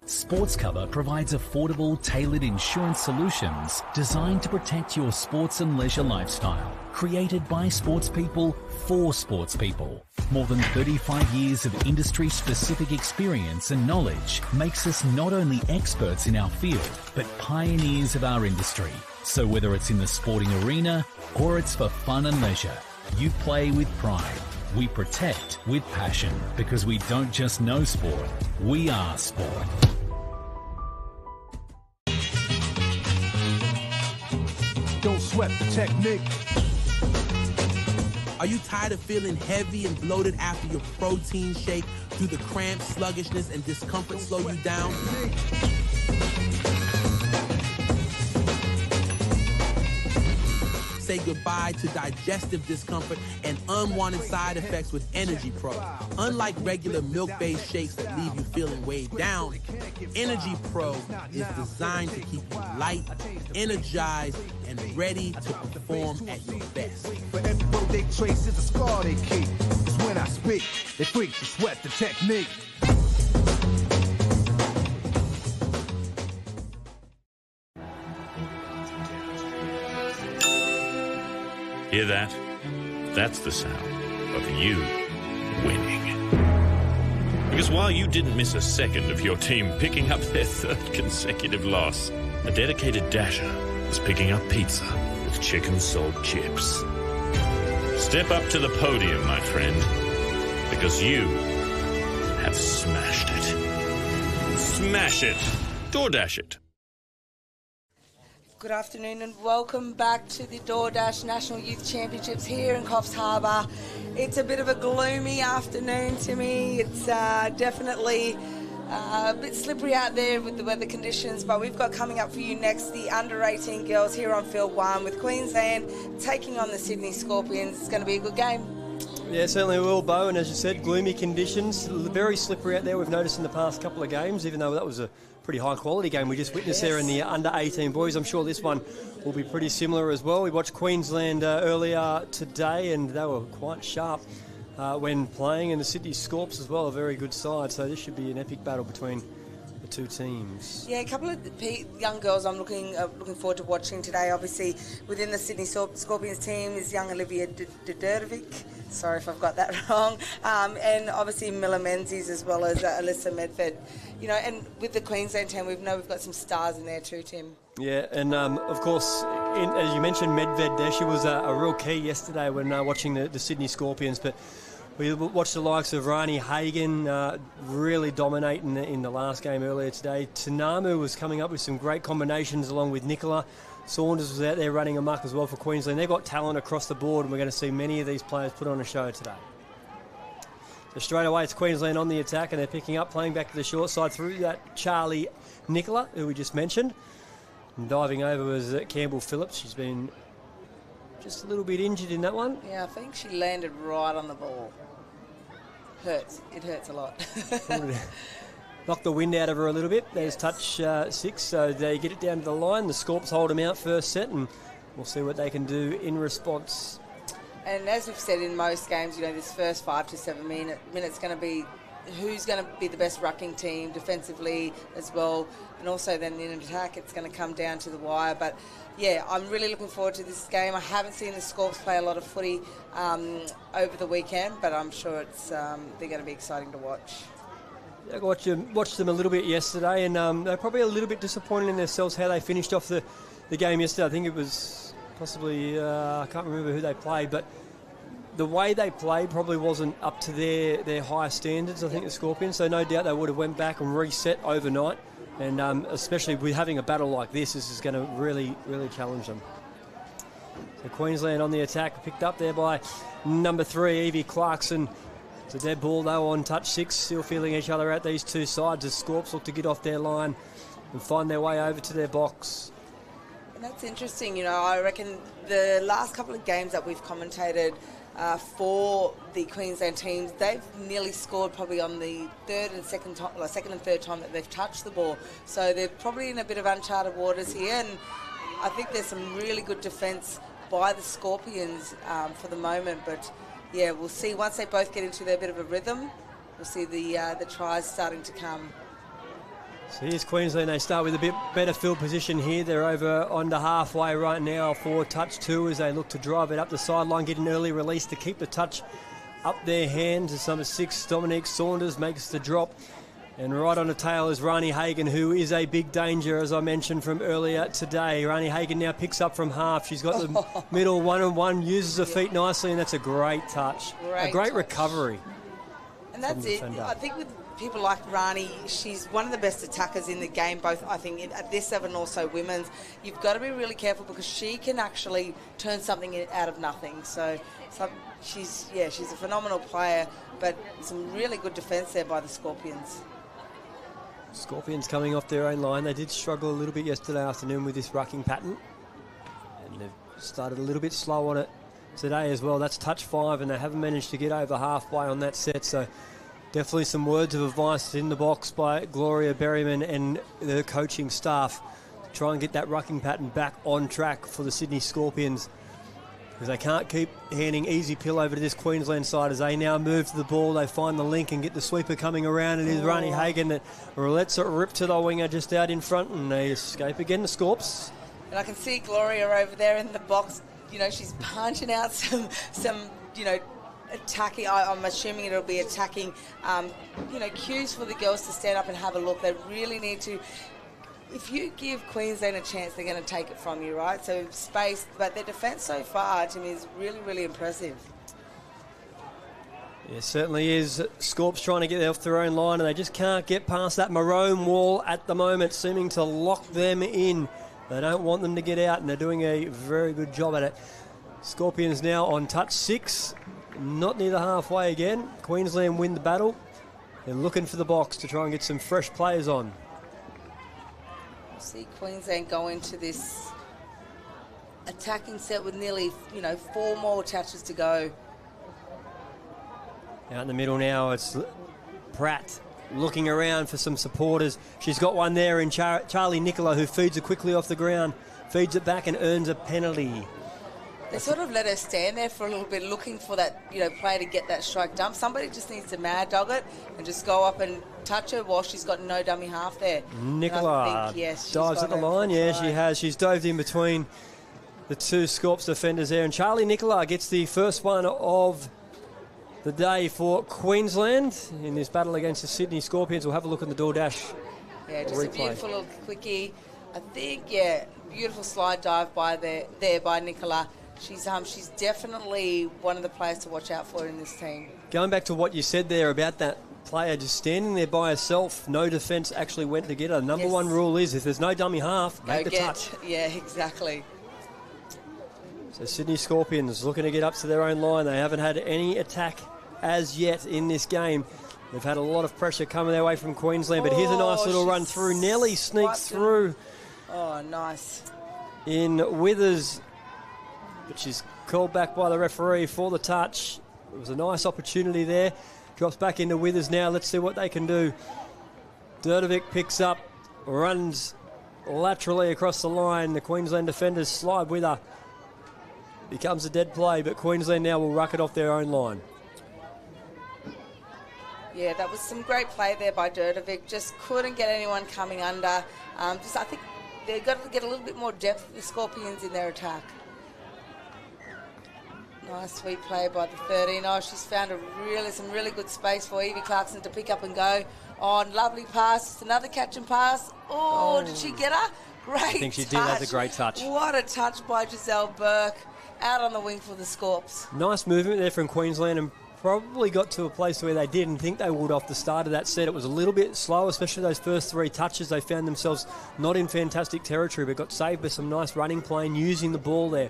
Sports Cover provides affordable, tailored insurance solutions designed to protect your sports and leisure lifestyle. Created by sports people for sports people. More than 35 years of industry-specific experience and knowledge makes us not only experts in our field, but pioneers of our industry. So whether it's in the sporting arena or it's for fun and leisure, you play with pride. We protect with passion because we don't just know sport, we are sport. Don't sweat the technique. Are you tired of feeling heavy and bloated after your protein shake? Do the cramps, sluggishness, and discomfort slow you down? Say goodbye to digestive discomfort and unwanted side effects with Energy Pro. Unlike regular milk-based shakes that leave you feeling weighed down, Energy Pro is designed to keep you light, energized, and ready to perform at your best. For every road they trace is a scar they keep. It's when when I speak. They freak to sweat the technique. Hear that? That's the sound of you winning. Because while you didn't miss a second of your team picking up their third consecutive loss, a dedicated dasher is picking up pizza with chicken salt chips. Step up to the podium, my friend, because you have smashed it. Smash it. DoorDash it. Good afternoon and welcome back to the DoorDash National Youth Championships here in Coffs Harbour. It's a bit of a gloomy afternoon to me. It's definitely a bit slippery out there with the weather conditions, but we've got coming up for you next the under-18 girls here on Field 1 with Queensland taking on the Sydney Scorpions. It's going to be a good game. Yeah, certainly will, Bo, and as you said, gloomy conditions, very slippery out there. We've noticed in the past couple of games, even though that was a pretty high-quality game we just witnessed there in the under-18 boys. I'm sure this one will be pretty similar as well. We watched Queensland earlier today, and they were quite sharp when playing, and the Sydney Scorps as well, a very good side. So this should be an epic battle between the two teams. Yeah, a couple of young girls I'm looking forward to watching today. Obviously, within the Sydney Scorpions team is young Olivia Derdovic. Sorry if I've got that wrong. And obviously Miller Menzies as well as Alyssa Medford. You know, and with the Queensland team, we've got some stars in there too, Tim. Yeah, and of course, as you mentioned, Medved there, she was a real key yesterday when watching the Sydney Scorpions. But we watched the likes of Rani Hagen really dominate in the last game earlier today. Tanamu was coming up with some great combinations along with Nicola. Saunders was out there running amok as well for Queensland. They've got talent across the board, and we're going to see many of these players put on a show today. So straight away, it's Queensland on the attack, and they're picking up, playing back to the short side through that Charlie Nicola, who we just mentioned. And diving over was Campbell Phillips. She's been just a little bit injured in that one. Yeah, I think she landed right on the ball. Hurts. It hurts a lot. Knocked the wind out of her a little bit. There's touch 6, so they get it down to the line. The Scorps hold them out first set, and we'll see what they can do in response. And as we've said in most games, you know, this first 5 to 7 minutes going to be who's going to be the best rucking team defensively as well, and also then in attack it's going to come down to the wire. But yeah, I'm really looking forward to this game. I haven't seen the Scorps play a lot of footy over the weekend, but I'm sure it's they're going to be exciting to watch. I watched them a little bit yesterday, and they're probably a little bit disappointed in themselves how they finished off the game yesterday. I think it was possibly, I can't remember who they played, but the way they played probably wasn't up to their higher standards, I think, the Scorpions. So no doubt they would have went back and reset overnight, and especially with having a battle like this is going to really, really challenge them. So Queensland on the attack, picked up there by number 3, Evie Clarkson. It's a dead ball, though, on touch 6, still feeling each other out these two sides as Scorps look to get off their line and find their way over to their box. And that's interesting, you know, I reckon the last couple of games that we've commentated for the Queensland teams, they've nearly scored probably on the second and third time that they've touched the ball. So they're probably in a bit of uncharted waters here, and I think there's some really good defence by the Scorpions for the moment, but yeah, we'll see once they both get into their bit of a rhythm. We'll see the tries starting to come. So here's Queensland. They start with a bit better field position here. They're over under halfway right now for touch 2 as they look to drive it up the sideline, get an early release to keep the touch up their hands. As number 6, Dominique Saunders, makes the drop. And right on the tail is Rani Hagen, who is a big danger, as I mentioned from earlier today. Rani Hagen now picks up from half. She's got the middle 1-on-1, uses her feet nicely, and that's a great touch. A great recovery. And that's it. I think with people like Rani, she's one of the best attackers in the game, both I think at this level and also women's. You've got to be really careful because she can actually turn something out of nothing. So she's a phenomenal player, but some really good defence there by the Scorpions. Scorpions coming off their own line. They did struggle a little bit yesterday afternoon with this rucking pattern, and they've started a little bit slow on it today as well. That's touch 5, and they haven't managed to get over halfway on that set. So definitely some words of advice in the box by Gloria Berryman and the coaching staff to try and get that rucking pattern back on track for the Sydney Scorpions, because they can't keep handing easy pill over to this Queensland side as they now move to the ball. They find the link and get the sweeper coming around. It is Ronnie Hagan that lets it rip to the winger just out in front, and they escape again, the Scorps. And I can see Gloria over there in the box. You know, she's punching out some attacking. I'm assuming it'll be attacking, cues for the girls to stand up and have a look. They really need to. If you give Queensland a chance, they're going to take it from you, right? So space, but their defence so far, to me, is really, really impressive. Yeah, it certainly is. Scorps trying to get off their own line, and they just can't get past that maroon wall at the moment, seeming to lock them in. They don't want them to get out, and they're doing a very good job at it. Scorpions now on touch 6, not near the halfway again. Queensland win the battle. They're looking for the box to try and get some fresh players on. See Queensland go into this attacking set with nearly, 4 more touches to go. Out in the middle now, it's Pratt looking around for some supporters. She's got one there in Charlie Nicola, who feeds it quickly off the ground, feeds it back and earns a penalty. They sort of let her stand there for a little bit, looking for that, player to get that strike dump. Somebody just needs to mad dog it and just go up and touch her while she's got no dummy half there. Nicola dives at the line. Yeah, she has. She's dived in between the two Scorps defenders there. And Charlie Nicola gets the first one of the day for Queensland in this battle against the Sydney Scorpions. We'll have a look at the DoorDash just replay. A beautiful little quickie. I think, beautiful slide dive by there by Nicola. She's definitely one of the players to watch out for in this team. Going back to what you said there about that player just standing there by herself, no defence actually went to get her. Number one rule is if there's no dummy half, make the touch. Yeah, exactly. So Sydney Scorpions looking to get up to their own line. They haven't had any attack as yet in this game. They've had a lot of pressure coming their way from Queensland, but here's a nice little run through. Nelly sneaks through. Oh, nice. In Withers, but she's called back by the referee for the touch. It was a nice opportunity there. Drops back into Withers now. Let's see what they can do. Derdovic picks up, runs laterally across the line. The Queensland defenders slide with her. Becomes a dead play, but Queensland now will ruck it off their own line. Yeah, that was some great play there by Derdovic. Just couldn't get anyone coming under. I think they've got to get a little bit more depth, the Scorpions, in their attack. Nice sweet play by the 13. Oh, she's found some really good space for Evie Clarkson to pick up and go. Oh, lovely pass. Just another catch and pass. Oh, did she get her? Great touch. I think she did. That's a great touch. What a touch by Giselle Burke. Out on the wing for the Scorps. Nice movement there from Queensland, and probably got to a place where they didn't think they would off the start of that set. It was a little bit slow, especially those first 3 touches. They found themselves not in fantastic territory, but got saved with some nice running play and using the ball there.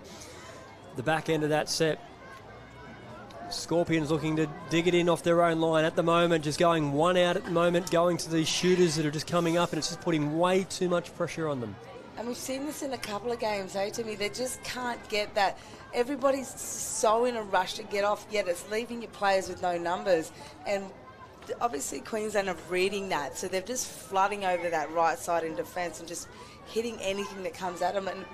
The back end of that set, Scorpions looking to dig it in off their own line at the moment, just going one out at the moment, going to these shooters that are just coming up, and it's just putting way too much pressure on them. And we've seen this in a couple of games, to me. They just can't get that. Everybody's so in a rush to get off, yet it's leaving your players with no numbers. And obviously Queensland are reading that, so they're just flooding over that right side in defence and just hitting anything that comes at them. And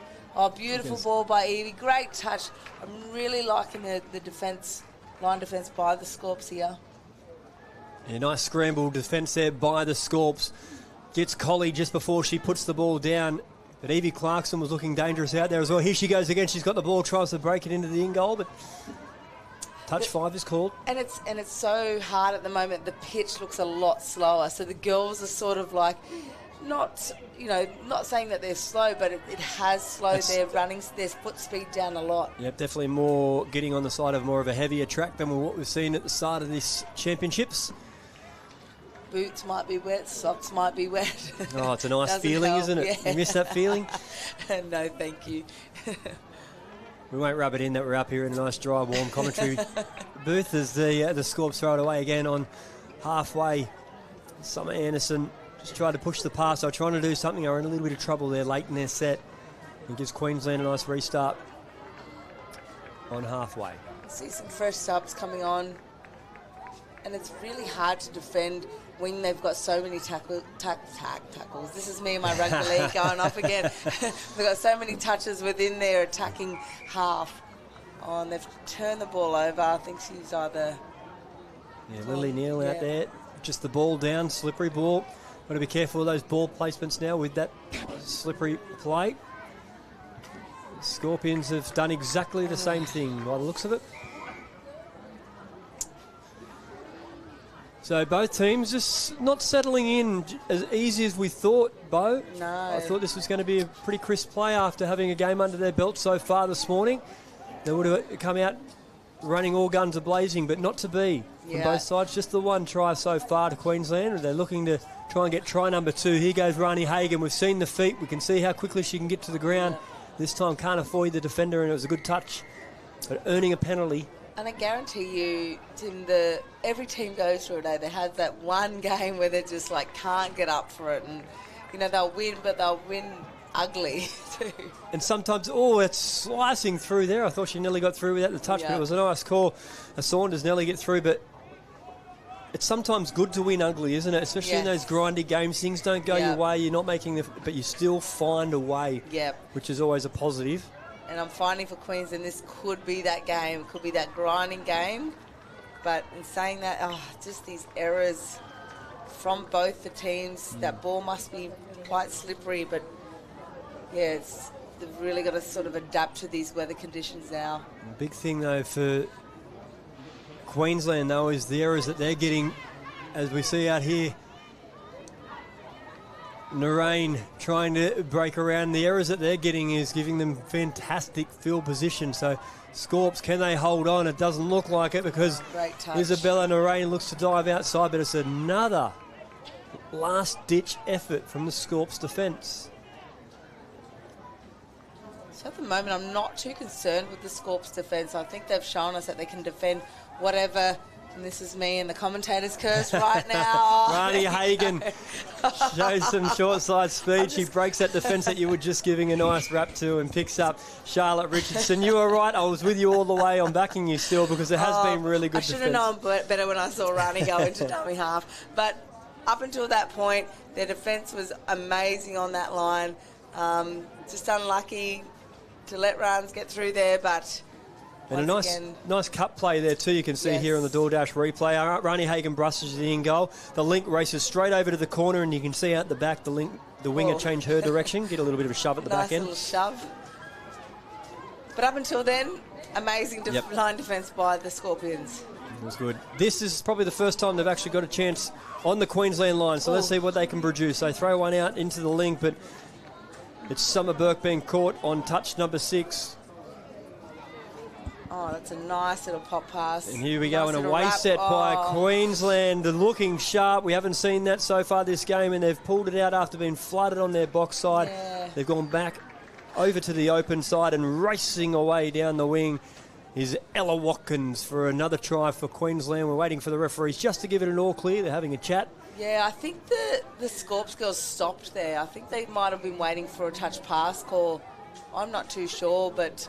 beautiful ball by Evie. Great touch. I'm really liking the defence, line defence by the Scorps here. Yeah, nice scramble defence there by the Scorps. Gets Collie just before she puts the ball down. But Evie Clarkson was looking dangerous out there as well. Here she goes again. She's got the ball, tries to break it into the in goal, but touch 5 is called. And it's so hard at the moment. The pitch looks a lot slower. So the girls are sort of like not saying that they're slow, but it has slowed their running, their foot speed down a lot. Yep, definitely more getting on the side of more of a heavier track than what we've seen at the start of this championships. Boots might be wet, socks might be wet. Oh, it's a nice feeling, isn't it? Yeah. You miss that feeling? No, thank you. We won't rub it in that we're up here in a nice, dry, warm commentary booth as the Scorps throw it away again on halfway. Summer Anderson just tried to push the pass. They were trying to do something. They were in a little bit of trouble there late in their set. It gives Queensland a nice restart on halfway. See some fresh subs coming on. And it's really hard to defend when they've got so many tackles. This is me and my rugby league going off again. They've got so many touches within their attacking half. Oh, and they've turned the ball over. I think she's either... Yeah, Lily Neal out there. Just the ball down, slippery ball. Got to be careful of those ball placements now with that slippery play. Scorpions have done exactly the same thing by the looks of it. So both teams just not settling in as easy as we thought, Bo. No. I thought this was going to be a pretty crisp play after having a game under their belt so far this morning. They would have come out running all guns a-blazing, but not to be from both sides. Just the one try so far to Queensland. They're looking to try and get try number 2. Here goes Rani Hagan. We've seen the feet. We can see how quickly she can get to the ground. This time can't avoid the defender, and it was a good touch. But earning a penalty. And I guarantee you, Tim, every team goes through it. They have that one game where they just like can't get up for it, and they'll win, but they'll win ugly too. And sometimes, it's slicing through there. I thought she nearly got through without the touch, but it was a nice call. Saunders nearly get through, but it's sometimes good to win ugly, isn't it? Especially in those grindy games. Things don't go your way. You're not making but you still find a way. Which is always a positive. And I'm finding for Queensland this could be that game. It could be that grinding game. But in saying that, just these errors from both the teams. That ball must be quite slippery, but they've really got to sort of adapt to these weather conditions now. Big thing though for Queensland though is the errors that they're getting, as we see out here. Narain trying to break around. The errors that they're getting is giving them fantastic field position. So Scorps, can they hold on? It doesn't look like it because Isabella Narain looks to dive outside, but it's another last-ditch effort from the Scorps defence. So at the moment, I'm not too concerned with the Scorps defence. I think they've shown us that they can defend whatever. And this is me and the commentator's curse right now. Rani Hagan shows some short side speed. She breaks that defence that you were just giving a nice rap to and picks up Charlotte Richardson. You were right. I was with you all the way. I'm backing you still because there has been really good defence. I should have known better when I saw Rani go into dummy half. But up until that point, their defence was amazing on that line. Just unlucky to let runs get through there, but... And a nice cut play there too, you can see here on the DoorDash replay. Rani Hagan brushes the in goal. The link races straight over to the corner, and you can see out the back the winger change her direction, get a little bit of a shove at the back end. Nice little shove. But up until then, amazing line defence by the Scorpions. It was good. This is probably the first time they've actually got a chance on the Queensland line, so let's see what they can produce. They throw one out into the link, but it's Summer Burke being caught on touch number 6. Oh, that's a nice little pop pass. And here we go, an away set by Queensland. They're looking sharp. We haven't seen that so far this game, and they've pulled it out after being flooded on their box side. They've gone back over to the open side, and racing away down the wing is Ella Watkins for another try for Queensland. We're waiting for the referees just to give it an all clear. They're having a chat. Yeah, I think the Scorps girls stopped there. I think they might have been waiting for a touch pass call. I'm not too sure, but...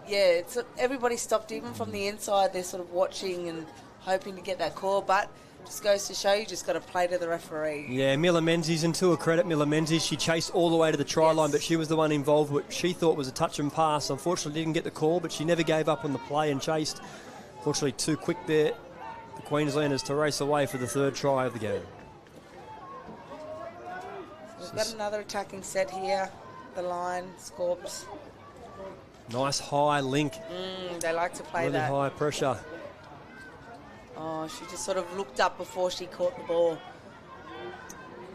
Yeah, everybody stopped even from the inside. They're sort of watching and hoping to get that call, but just goes to show you just got to play to the referee. Yeah, Mila Menzies, and to her credit, Mila Menzies, she chased all the way to the try line, but she was the one involved with what she thought was a touch and pass. Unfortunately, didn't get the call, but she never gave up on the play and chased. Fortunately, too quick there, the Queenslanders to race away for the third try of the game. We've got another attacking set here. The line, Scorps. Nice high link. They like to play really that. High pressure. Oh, she just sort of looked up before she caught the ball.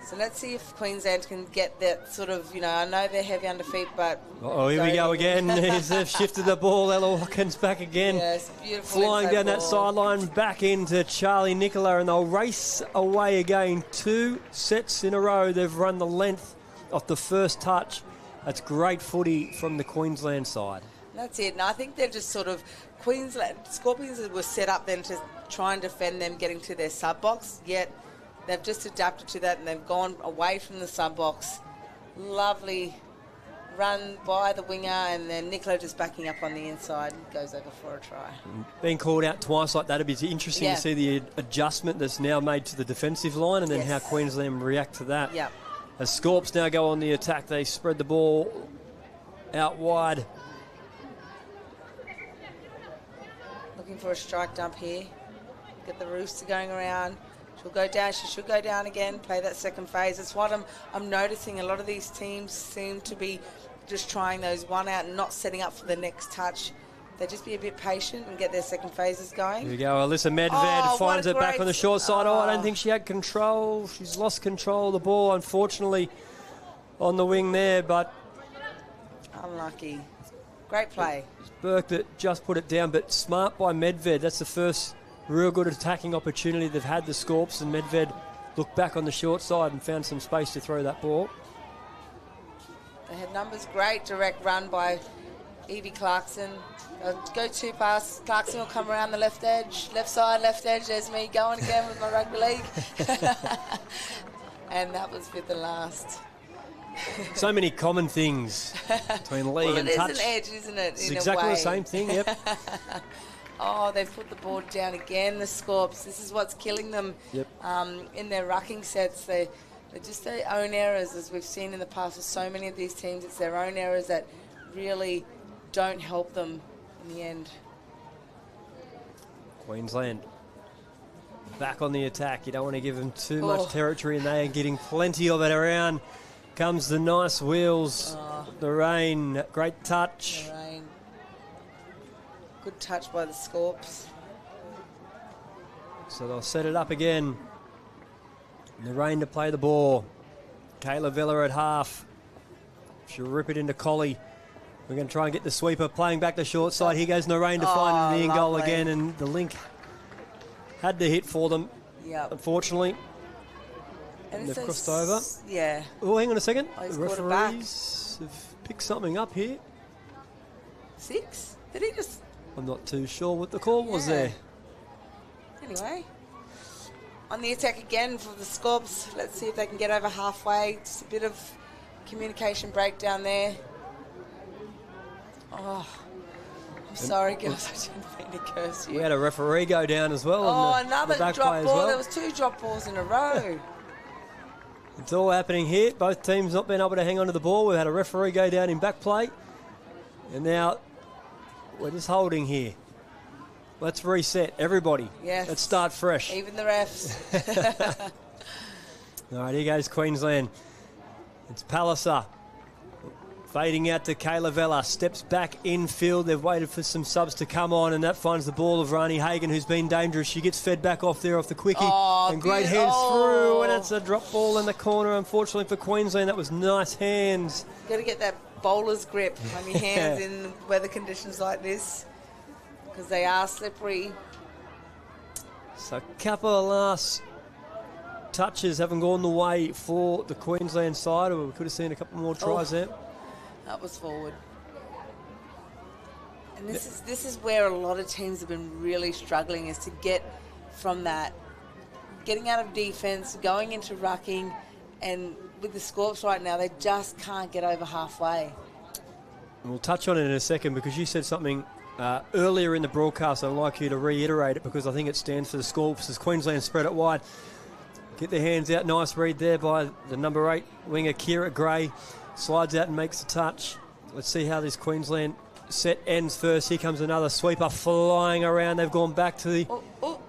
So let's see if Queensland can get that sort of, I know they're heavy under feet, but... Here we go again. They've shifted the ball. Ella Watkins back again. Yes, beautiful. Flying down that sideline, back into Charlie Nicola, and they'll race away again. 2 sets in a row. They've run the length of the first touch. That's great footy from the Queensland side. That's it. And I think they're just sort of... Scorpions were set up then to try and defend them getting to their sub-box, yet they've just adapted to that and they've gone away from the sub-box. Lovely run by the winger, and then Nicola just backing up on the inside and goes over for a try. Being called out twice like that, it'd be interesting to see the adjustment that's now made to the defensive line and then how Queensland react to that. Yep. As Scorps now go on the attack, they spread the ball out wide. Looking for a strike dump here. Get the Rooster going around. She'll go down. She should go down again. Play that second phase. That's what I'm noticing. A lot of these teams seem to be just trying those one out and not setting up for the next touch. They just be a bit patient and get their second phases going. Here we go. Alyssa Medved finds it back on the short side. I don't think she had control. She's lost control of the ball, unfortunately, on the wing there, but unlucky. Great play. It's Burke that just put it down, but smart by Medved. That's the first real good attacking opportunity they've had, the Scorps, and Medved looked back on the short side and found some space to throw that ball. They had numbers. Great direct run by Evie Clarkson. Go two pass. Clarkson will come around the left edge, left side, left edge. There's me going again with my rugby league. And that was with the last. So many common things between league and touch. It is an edge, isn't it? It's exactly the same thing, yep. Oh, they've put the board down again, the Scorps. This is what's killing them. Yep. In their rucking sets. They're just their own errors, as we've seen in the past with so many of these teams. It's their own errors that really don't help them in the end. Queensland back on the attack. You don't want to give them too much territory, and they are getting plenty of it around. Comes the nice wheels. The rain. Great touch. The rain. Good touch by the Scorps. So they'll set it up again. The rain to play the ball. Kayla Villa at half. She'll rip it into Collie. We're going to try and get the sweeper playing back the short side. Here goes Noreen to find the in goal again, and the link had to hit for them, unfortunately. And they've crossed over. Yeah. Oh, hang on a second. Oh, the referees have picked something up here. 6? Did he just... I'm not too sure what the call was there. Anyway. On the attack again for the Scorps. Let's see if they can get over halfway. Just a bit of communication breakdown there. Oh, I'm sorry, girls. I didn't mean to curse you. We had a referee go down as well. Oh, another the back drop play ball. as well. There was 2 drop balls in a row. It's all happening here. Both teams not being able to hang on to the ball. We've had a referee go down in back play. And now we're just holding here. Let's reset, everybody. Yes. Let's start fresh. Even the refs. All right, here goes Queensland. It's Palliser. Fading out to Kayla Vella. Steps back infield. They've waited for some subs to come on, and that finds the ball of Rani Hagan, who's been dangerous. She gets fed back off there off the quickie. And great hands through, and it's a drop ball in the corner, unfortunately for Queensland. That was nice hands. Got to get that bowler's grip on your hands in weather conditions like this, because they are slippery. So a couple of last touches haven't gone the way for the Queensland side, or we could have seen a couple more tries there. That was forward. And this is where a lot of teams have been really struggling, is to get from that, getting out of defence, going into rucking, and with the Scorps right now, they just can't get over halfway. We'll touch on it in a second, because you said something earlier in the broadcast. I'd like you to reiterate it, because I think it stands for the Scorps as Queensland spread it wide. Get their hands out. Nice read there by the number 8 winger, Kira Gray. Slides out and makes a touch. Let's see how this Queensland set ends first. Here comes another sweeper flying around. They've gone back to the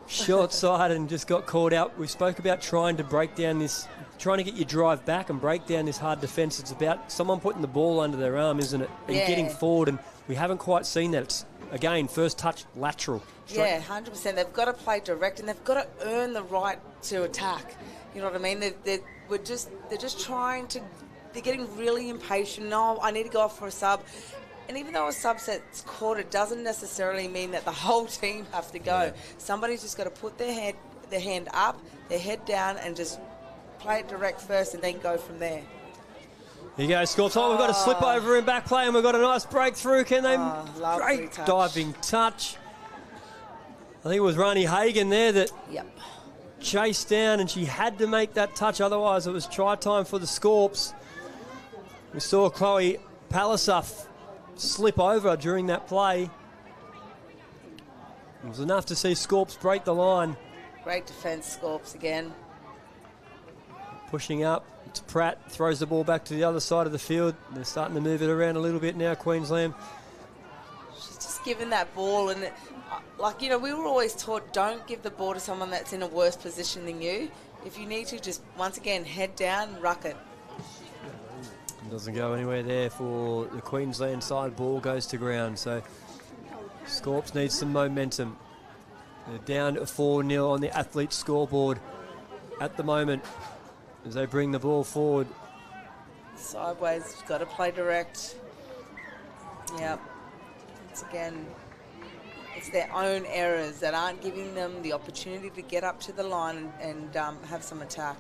short side and just got caught out. We spoke about trying to break down this, trying to get your drive back and break down this hard defence. It's about someone putting the ball under their arm, isn't it? And getting forward, and we haven't quite seen that. It's, again, first touch lateral. Yeah, 100%. They've got to play direct, and they've got to earn the right to attack. You know what I mean? They're just trying to... They're getting really impatient. No, I need to go off for a sub. And even though a subset's caught, it doesn't necessarily mean that the whole team have to go. Yeah. Somebody's just got to put their hand up, their head down, and just play it direct first, and then go from there. Here you go, score time. We've got a slip over in back play, and we've got a nice breakthrough. Can they? Great touch. Diving touch. I think it was Rani Hagan there that chased down, and she had to make that touch. Otherwise, it was try time for the Scorps. We saw Chloe Palliser slip over during that play. It was enough to see Scorps break the line. Great defence, Scorps again. Pushing up. It's Pratt. Throws the ball back to the other side of the field. They're starting to move it around a little bit now, Queensland. She's just given that ball, and like, you know, we were always taught, don't give the ball to someone that's in a worse position than you. If you need to, just, once again, head down, ruck it. Doesn't go anywhere there for the Queensland side. Ball goes to ground. So Scorps needs some momentum. They're down 4-0 on the athlete scoreboard at the moment as they bring the ball forward. Sideways, got to play direct. Yep. Once again, it's their own errors that aren't giving them the opportunity to get up to the line and have some attack.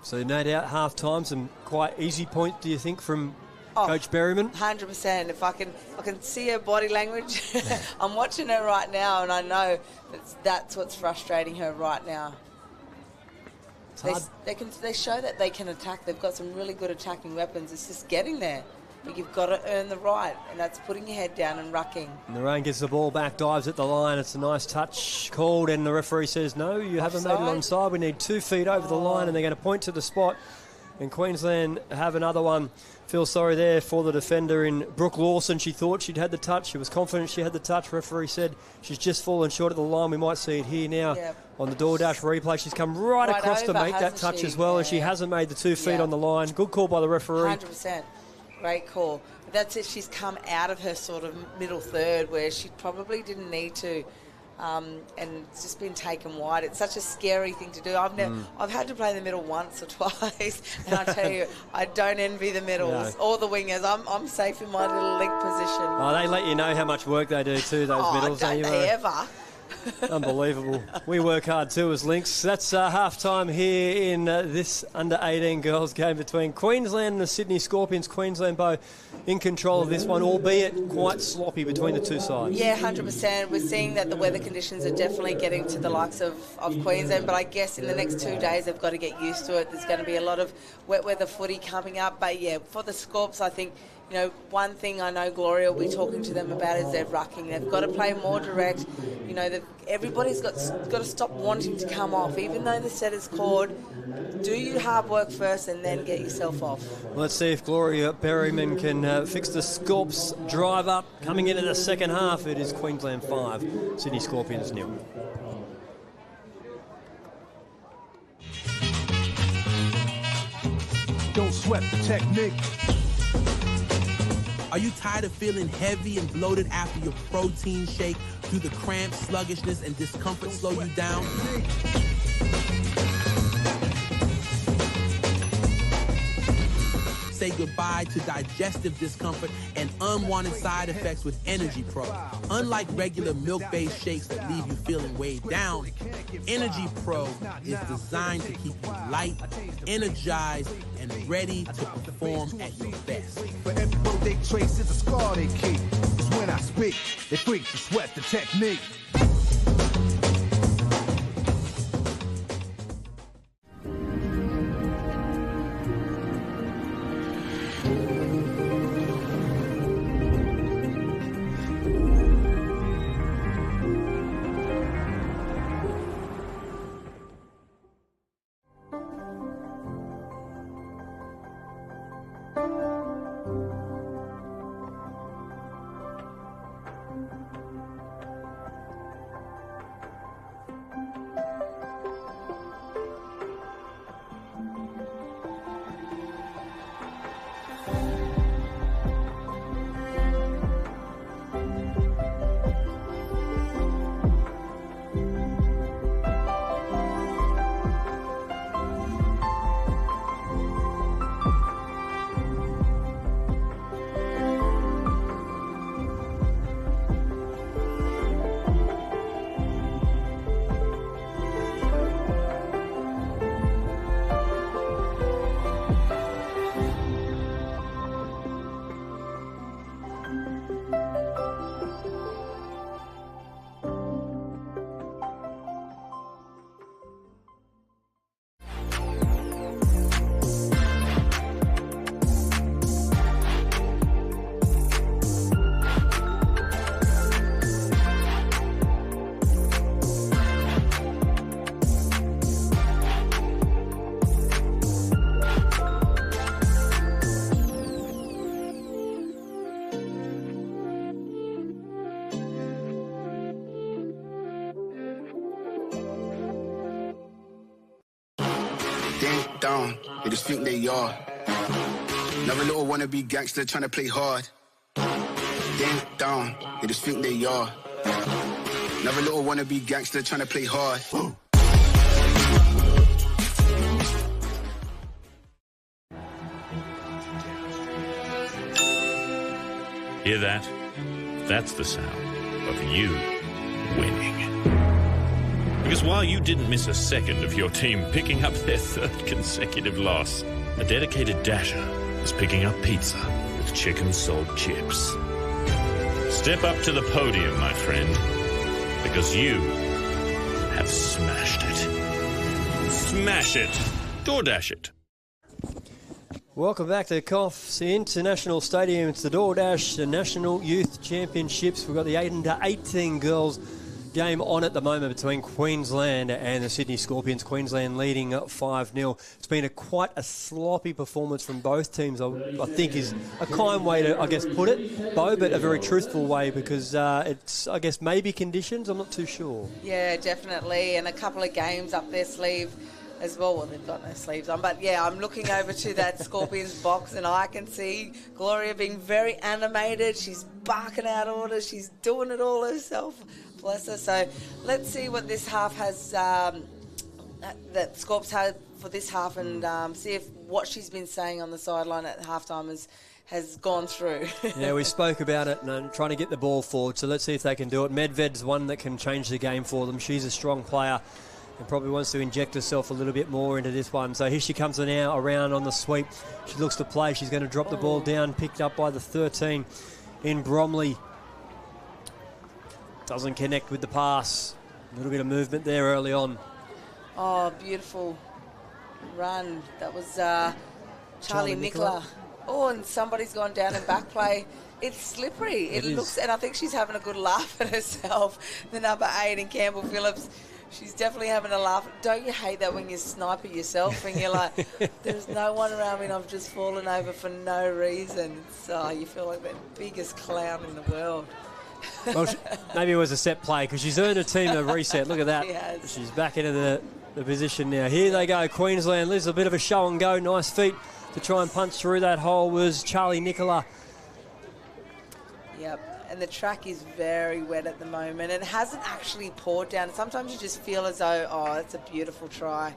So no doubt half-time, some quite easy points, do you think, from Coach Berryman? 100%. If I can see her body language, I'm watching her right now, and I know that's what's frustrating her right now. They show that they can attack. They've got some really good attacking weapons. It's just getting there. But you've got to earn the right, and that's putting your head down and rucking. And the rain gets the ball back, dives at the line. It's a nice touch called, and the referee says, no, you haven't made it onside. We need 2 feet over the line, and they're going to point to the spot. And Queensland have another one. Feel sorry there for the defender in Brooke Lawson. She thought she'd had the touch. She was confident she had the touch. Referee said she's just fallen short at the line. We might see it here now on the DoorDash replay. She's come right across to make that touch as well, and she hasn't made the 2 feet on the line. Good call by the referee. 100%. Great call. But that's it. She's come out of her sort of middle third where she probably didn't need to. And it's just been taken wide. It's such a scary thing to do. I've had to play the middle once or twice, and I tell you, I don't envy the middles or the wingers. I'm safe in my little link position. Oh, they let you know how much work they do too, those middles. Don't they ever? Unbelievable. We work hard too as Lynx. That's half-time here in this under-18 girls game between Queensland and the Sydney Scorpions. Queensland both in control of this one, albeit quite sloppy between the two sides. Yeah, 100%. We're seeing that the weather conditions are definitely getting to the likes of Queensland, but I guess in the next 2 days they've got to get used to it. There's going to be a lot of wet weather footy coming up. But yeah, for the Scorps, I think, you know, one thing I know Gloria will be talking to them about is their rucking. They've got to play more direct. You know, everybody's got to stop wanting to come off. Even though the set is called, do your hard work first and then get yourself off. Well, let's see if Gloria Berryman can fix the Scorps drive up. Coming into the second half, it is Queensland 5, Sydney Scorpions 0. Don't sweat the technique. Are you tired of feeling heavy and bloated after your protein shake? Do the cramps, sluggishness, and discomfort slow you down? Say goodbye to digestive discomfort and unwanted side effects with Energy Pro. Unlike regular milk-based shakes that leave you feeling weighed down, Energy Pro is designed to keep you light, energized, and ready to perform at your best. For every road they trace is a scar they keep. Cause when I speak, they freak to sweat the technique. Getting down, they just think they are. Another little wannabe gangster trying to play hard. Getting down, they just think they are. Another little wannabe gangster trying to play hard. Hear that? That's the sound of you winning. Because while you didn't miss a second of your team picking up their third consecutive loss, a dedicated dasher is picking up pizza with chicken salt chips. Step up to the podium, my friend, because you have smashed it. Smash it. DoorDash it. Welcome back to Coffs International Stadium. It's the DoorDash National Youth Championships. We've got the 8 to 18 girls game on at the moment between Queensland and the Sydney Scorpions. Queensland leading 5-0. It's been quite a sloppy performance from both teams, I think is a kind way to, I guess, put it, Bo, but a very truthful way because it's, I guess, maybe conditions. I'm not too sure. Yeah, definitely. And a couple of games up their sleeve as well. Well, they've got no sleeves on. But, yeah, I'm looking over to that Scorpions box and I can see Gloria being very animated. She's barking out orders. She's doing it all herself. Bless her. So let's see what this half has, that Scorps had for this half and see if what she's been saying on the sideline at halftime has gone through. Yeah, we spoke about it and trying to get the ball forward. So let's see if they can do it. Medved's one that can change the game for them. She's a strong player and probably wants to inject herself a little bit more into this one. So here she comes now around on the sweep. She looks to play. She's going to drop the ball down, picked up by the 13 in Bromley. Doesn't connect with the pass. A little bit of movement there early on. Oh, beautiful run. That was Charlie Nicola. Oh, and somebody's gone down in back play. It's slippery. It looks, and I think she's having a good laugh at herself. The number 8 in Campbell Phillips. She's definitely having a laugh. Don't you hate that when you snipe at yourself and you're like, there's no one around me and I've just fallen over for no reason. So you feel like the biggest clown in the world. Well, maybe it was a set play because she's earned her team a reset. Look at that. She's back into the position now. Here they go. Queensland. There's a bit of a show and go. Nice feet to try and punch through that hole was Charlie Nicola. Yep. And the track is very wet at the moment. It hasn't actually poured down. Sometimes you just feel as though, oh, it's a beautiful try.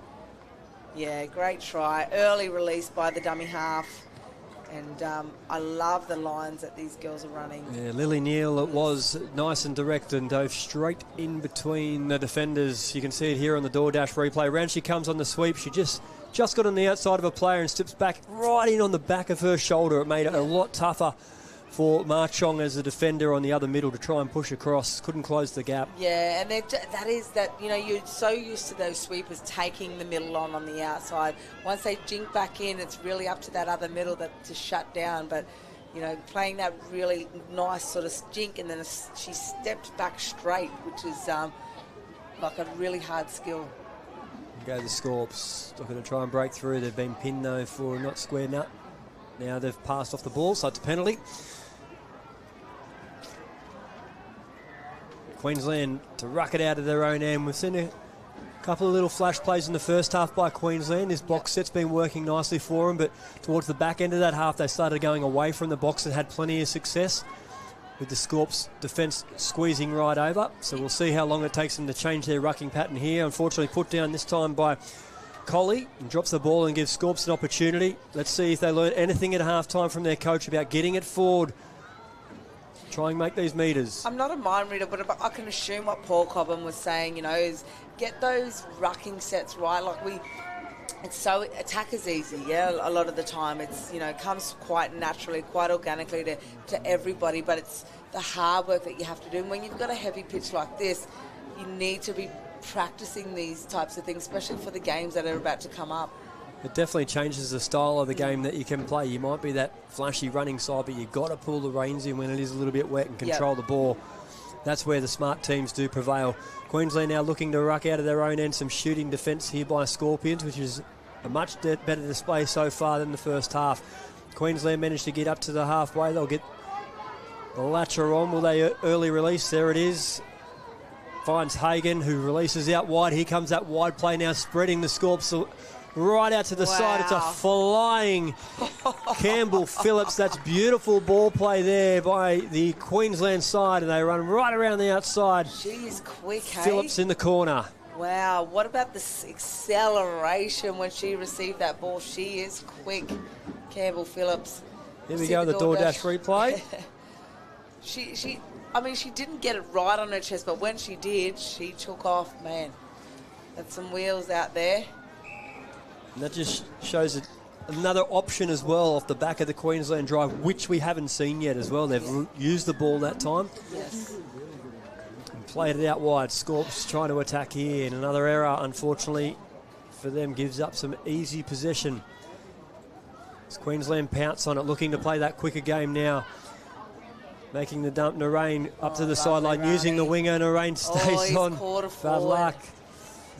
Yeah, great try. Early release by the dummy half. And I love the lines that these girls are running. Yeah, Lily Neal, it was nice and direct and dove straight in between the defenders. You can see it here on the DoorDash replay. Round she comes on the sweep. She just got on the outside of a player and steps back right in on the back of her shoulder. It made it a lot tougher for Ma Chong as a defender on the other middle to try and push across. Couldn't close the gap. Yeah, and you're so used to those sweepers taking the middle on the outside. Once they jink back in, it's really up to that other middle to shut down. But, playing that really nice sort of jink and then she stepped back straight, which is like a really hard skill. Go the Scorps. Looking to try and break through. They've been pinned, though, for not square nut. Now they've passed off the ball, so it's a penalty. Queensland to ruck it out of their own end. We've seen a couple of little flash plays in the first half by Queensland. This box set's been working nicely for them, but towards the back end of that half, they started going away from the box and had plenty of success with the Scorps defence squeezing right over. So we'll see how long it takes them to change their rucking pattern here. Unfortunately, put down this time by Collie and drops the ball and gives Scorps an opportunity. Let's see if they learn anything at half-time from their coach about getting it forward. Try and make these metres. I'm not a mind reader, but I can assume what Paul Cobham was saying, is get those rucking sets right. It's so attack is easy, a lot of the time. It's, comes quite naturally, quite organically to everybody, but it's the hard work that you have to do. And when you've got a heavy pitch like this, you need to be practicing these types of things, especially for the games that are about to come up. It definitely changes the style of the game that you can play. You might be that flashy running side, but you've got to pull the reins in when it is a little bit wet and control the ball. That's where the smart teams do prevail. Queensland now looking to ruck out of their own end. Some shooting defence here by Scorpions, which is a much better display so far than the first half. Queensland managed to get up to the halfway. They'll get the latcher on. Will they early release? There it is. Finds Hagen, who releases out wide. Here comes that wide play now, spreading the Scorps right out to the side. It's a flying Campbell Phillips. That's beautiful ball play there by the Queensland side, and they run right around the outside. She is quick, hey? Phillips in the corner. Wow, what about the acceleration when she received that ball? She is quick, Campbell Phillips. Here we go, the DoorDash replay. She didn't get it right on her chest, but when she did, she took off, man. That's some wheels out there. And that just shows another option as well off the back of the Queensland drive, which we haven't seen yet as well. They've used the ball that time. Yes. And played it out wide. Scorps trying to attack here, and another error, unfortunately, for them gives up some easy possession. As Queensland pounce on it, looking to play that quicker game now. Making the dump, Narain up to the sideline, using the winger. Narain stays on. Bad luck.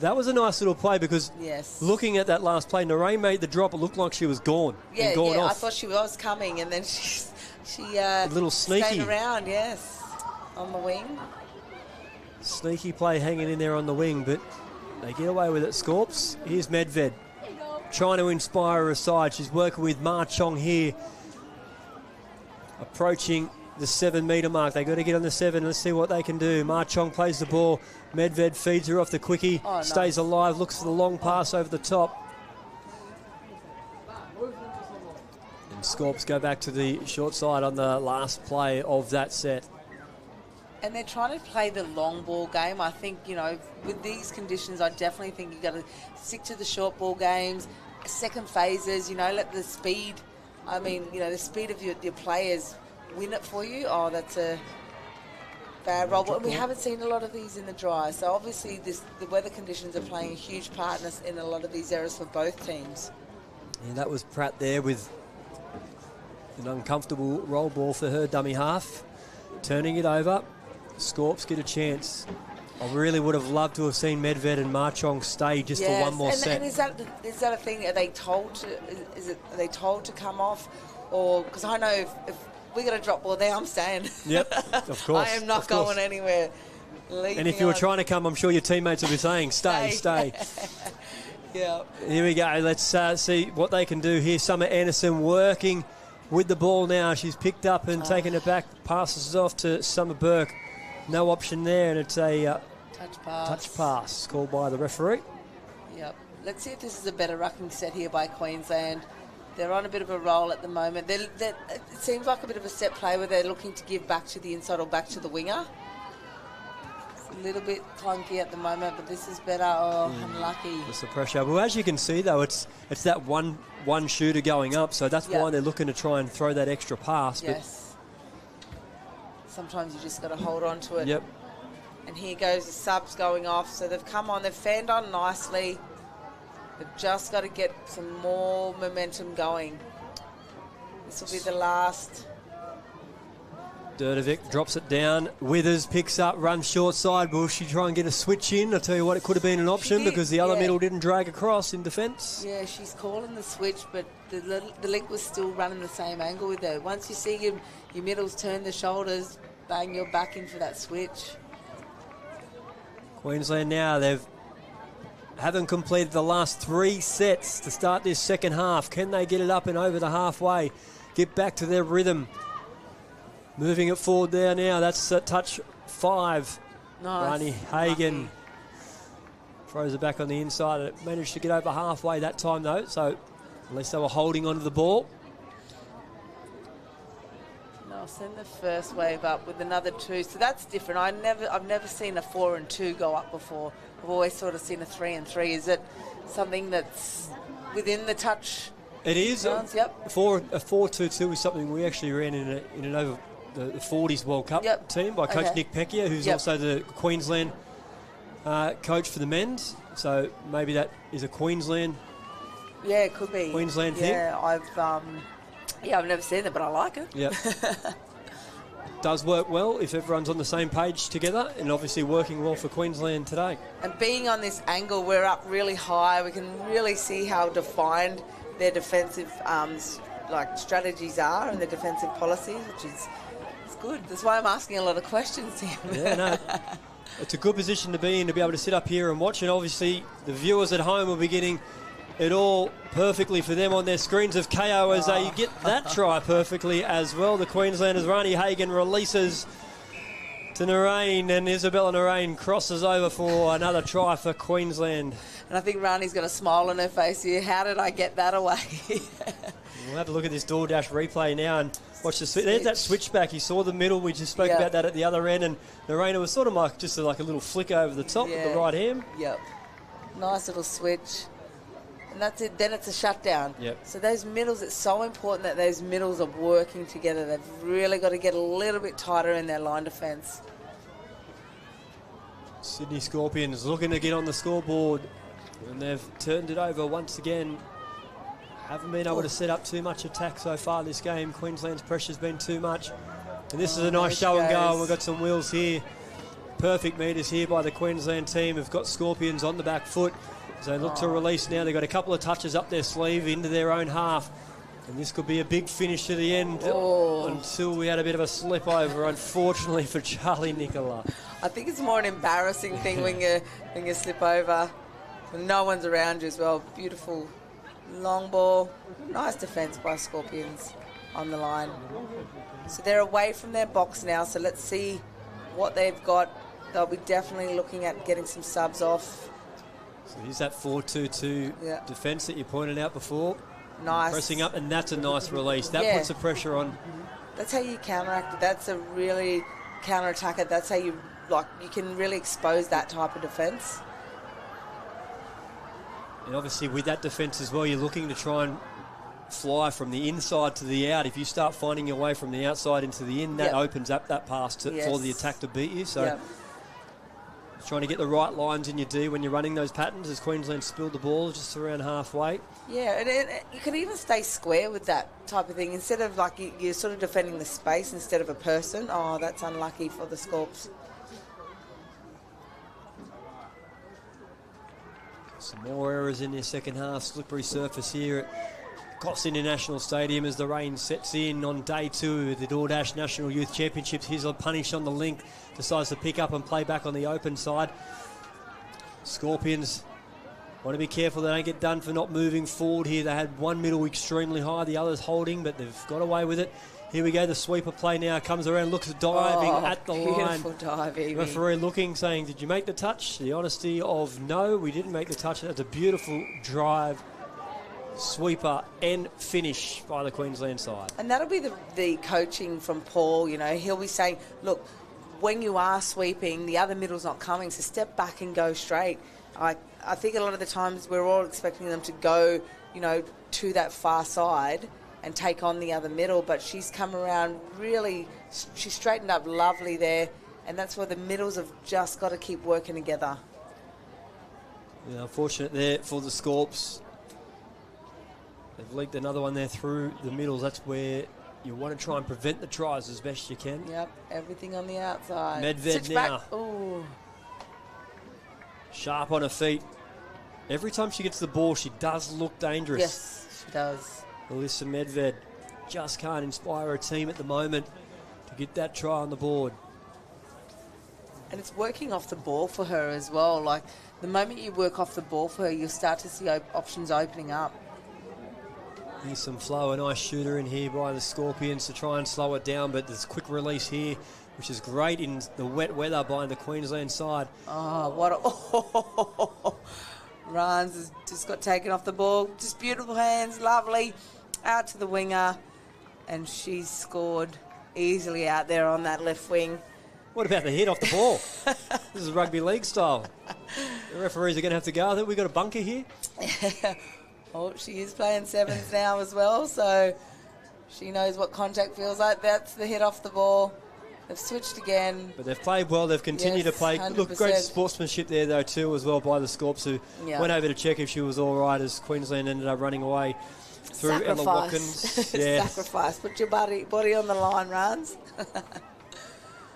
That was a nice little play because looking at that last play, Narain made the drop. It looked like she was gone. Yeah, off. I thought she was coming, and then she a little sneaky. stayed around, on the wing. Sneaky play hanging in there on the wing, but they get away with it. Scorps. Here's Medved trying to inspire her side. She's working with Ma Chong here, approaching the 7 metre mark. They got to get on the 7. Let's see what they can do. Ma Chong plays the ball. Medved feeds her off the quickie. Stays alive. Looks for the long pass over the top. And Scorps go back to the short side on the last play of that set. And they're trying to play the long ball game. I think, with these conditions, I definitely think you've got to stick to the short ball games, second phases, let the speed, the speed of your players win it for you. Oh, that's a bad roll. But we haven't seen a lot of these in the dry. So obviously the weather conditions are playing a huge part in a lot of these errors for both teams. And that was Pratt there with an uncomfortable roll ball for her dummy half. Turning it over. Scorps get a chance. I really would have loved to have seen Medved and Marchong stay just for one more set. And is that a thing? Are they told to come off, or because I know if we got a drop ball there, I'm staying. Yep, of course. I am not going anywhere. And if you were trying to come, I'm sure your teammates would be saying, stay. Yeah. Here we go. Let's see what they can do here. Summer Anderson working with the ball now. She's picked up and taken it back. Passes it off to Summer Burke. No option there, and it's a touch pass called by the referee. Yep. Let's see if this is a better rucking set here by Queensland. They're on a bit of a roll at the moment. It seems like a bit of a set play where they're looking to give back to the inside or back to the winger. It's a little bit clunky at the moment, but this is better. Oh, unlucky. That's the pressure. Well, as you can see, though, it's that one shooter going up, so that's why they're looking to try and throw that extra pass. Yes. Sometimes you just got to hold on to it. Yep. And here goes the subs going off. So they've come on, they've fanned on nicely. They've just got to get some more momentum going. This will be the last. Derdovic drops it down. Withers picks up, runs short side. Will she try and get a switch in? I'll tell you what, it could have been an option because the other middle didn't drag across in defence. Yeah, she's calling the switch, but the link was still running the same angle with her. Once you see your middles turn the shoulders, bang, you're back in for that switch. Queensland now, haven't completed the last 3 sets to start this second half. Can they get it up and over the halfway? Get back to their rhythm. Moving it forward there now. That's touch 5. Nice. Rani Hagen throws it back on the inside. It managed to get over halfway that time though, so at least they were holding onto the ball. I'll send the first wave up with another 2. So that's different. I've never seen a 4 and 2 go up before. I've always sort of seen a 3 and 3. Is it something that's within the touch? It is. Yep. A 4-2-2 is something we actually ran in an over the 40s World Cup team by Coach Nick Pecchia, who's also the Queensland coach for the men's. So maybe that is a Queensland. Yeah, it could be. Queensland thing. Yeah, I've never seen it, but I like it. Yeah. Does work well if everyone's on the same page together, and obviously working well for Queensland today. And being on this angle, we're up really high. We can really see how defined their defensive strategies are and their defensive policies, which is good. That's why I'm asking a lot of questions to him. Yeah, no. It's a good position to be in, to be able to sit up here and watch, and obviously the viewers at home will be getting it all perfectly for them on their screens of KO as they get that try perfectly as well. The Queenslanders, Rani Hagan releases to Narain, and Isabella Narain crosses over for another try for Queensland. And I think Rani's got a smile on her face here. How did I get that away? We'll have a look at this DoorDash replay now and watch the switch. There's that switchback. You saw the middle. We just spoke about that at the other end, and Narain was sort of like just like a little flick over the top with the right hand. Yep. Nice little switch. And that's it. Then it's a shutdown. Yep. So those middles, it's so important that those middles are working together. They've really got to get a little bit tighter in their line defence. Sydney Scorpions looking to get on the scoreboard, and they've turned it over once again. Haven't been able to set up too much attack so far this game. Queensland's pressure's been too much. And this is a nice show and go. We've got some wheels here. Perfect meters here by the Queensland team. We've got Scorpions on the back foot. As they look to release now, they've got a couple of touches up their sleeve into their own half. And this could be a big finish to the end until we had a bit of a slip over, unfortunately, for Charlie Nicola. I think it's more an embarrassing thing when you slip over. When no one's around you as well. Beautiful long ball. Nice defence by Scorpions on the line. So they're away from their box now, so let's see what they've got. They'll be definitely looking at getting some subs off. So here's that 4-2-2 defence that you pointed out before. Nice. Pressing up, and that's a nice release. That puts the pressure on. That's how you counteract it. That's a really counter-attacker. That's how you can really expose that type of defence. And obviously with that defence as well, you're looking to try and fly from the inside to the out. If you start finding your way from the outside into the in, that opens up that pass for the attack to beat you. So trying to get the right lines in your D when you're running those patterns, as Queensland spilled the ball just around halfway. Yeah, and you could even stay square with that type of thing. Instead of you're sort of defending the space instead of a person. Oh, that's unlucky for the Scorps. Some more errors in their second half. Slippery surface here at Cox International Stadium as the rain sets in on day 2 of the DoorDash National Youth Championships. Here's a punish on the link. Decides to pick up and play back on the open side. Scorpions want to be careful they don't get done for not moving forward here. They had one middle extremely high, the other's holding, but they've got away with it. Here we go, the sweeper play now comes around, looks diving at the line. Beautiful diving. Referee looking, saying, did you make the touch? The honesty of no, we didn't make the touch. That's a beautiful drive, sweeper and finish by the Queensland side. And that'll be the coaching from Paul. You know, he'll be saying, look, when you are sweeping, the other middle's not coming, so step back and go straight. I think a lot of the times we're all expecting them to go, to that far side and take on the other middle, but she's come around really, she straightened up lovely there, and that's where the middles have just got to keep working together. Yeah, unfortunate there for the Scorps. They've leaked another one there through the middles. That's where you want to try and prevent the tries as best you can. Yep, everything on the outside. Medved now. Ooh. Sharp on her feet. Every time she gets the ball, she does look dangerous. Yes, she does. Alyssa Medved just can't inspire her team at the moment to get that try on the board. And it's working off the ball for her as well. Like, the moment you work off the ball for her, you'll start to see options opening up. Here's some flow, a nice shooter in here by the Scorpions to try and slow it down, but there's quick release here, which is great in the wet weather by the Queensland side. Oh, what a... Rans has just got taken off the ball. Just beautiful hands, lovely. Out to the winger, and she's scored easily out there on that left wing. What about the hit off the ball? This is rugby league style. The referees are going to have to go. I think we've got a bunker here. Oh, she is playing sevens now as well, so she knows what contact feels like. That's the hit off the ball. They've switched again. But they've played well. They've continued to play. 100%. Look, great sportsmanship there, though, too, as well, by the Scorps, who went over to check if she was all right as Queensland ended up running away through Ella Watkins. Yeah. Sacrifice. Put your body on the line, Rans.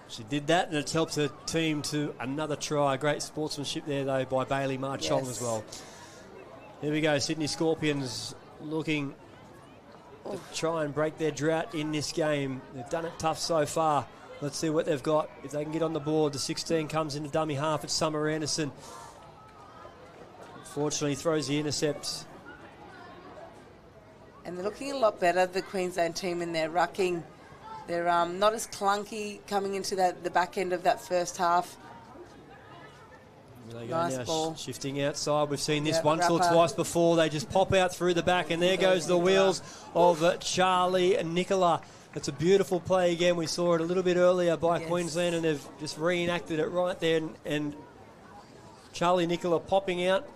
She did that, and it's helped her team to another try. Great sportsmanship there, though, by Bailey Marchong as well. Here we go, Sydney Scorpions looking to try and break their drought in this game. They've done it tough so far. Let's see what they've got. If they can get on the board, the 16 comes into dummy half. It's Summer Anderson. Unfortunately, throws the intercept And they're looking a lot better, the Queensland team, in their rucking. They're not as clunky coming into the back end of that first half. They go nice now ball. Shifting outside. We've seen this Yeah, once or rapper. twice before. They just pop out through the back, and there goes the wheels of Charlie Nicola. It's a beautiful play again. We saw it a little bit earlier by Queensland, and they've just reenacted it right there. And Charlie Nicola popping out,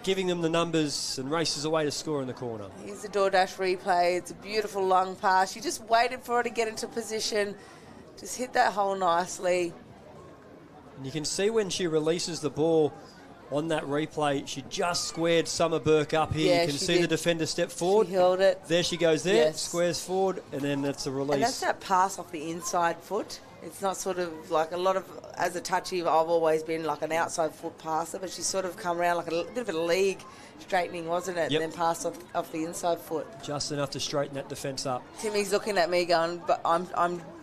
giving them the numbers, and races away to score in the corner. Here's the DoorDash replay. It's a beautiful long pass. She just waited for her to get into position. Just hit that hole nicely. And you can see when she releases the ball on that replay, she just squared Summer Burke up here. Yeah, you can she see did. the defender step forward. She held it. There she goes there, Yes. squares forward, and then that's a release. And that's that pass off the inside foot. It's not sort of like a lot of, as a touchy, I've always been like an outside foot passer, but she's sort of come around like a bit of a league straightening, wasn't it? Yep. And then passed off the inside foot. Just enough to straighten that defence up. Timmy's looking at me going, but I'm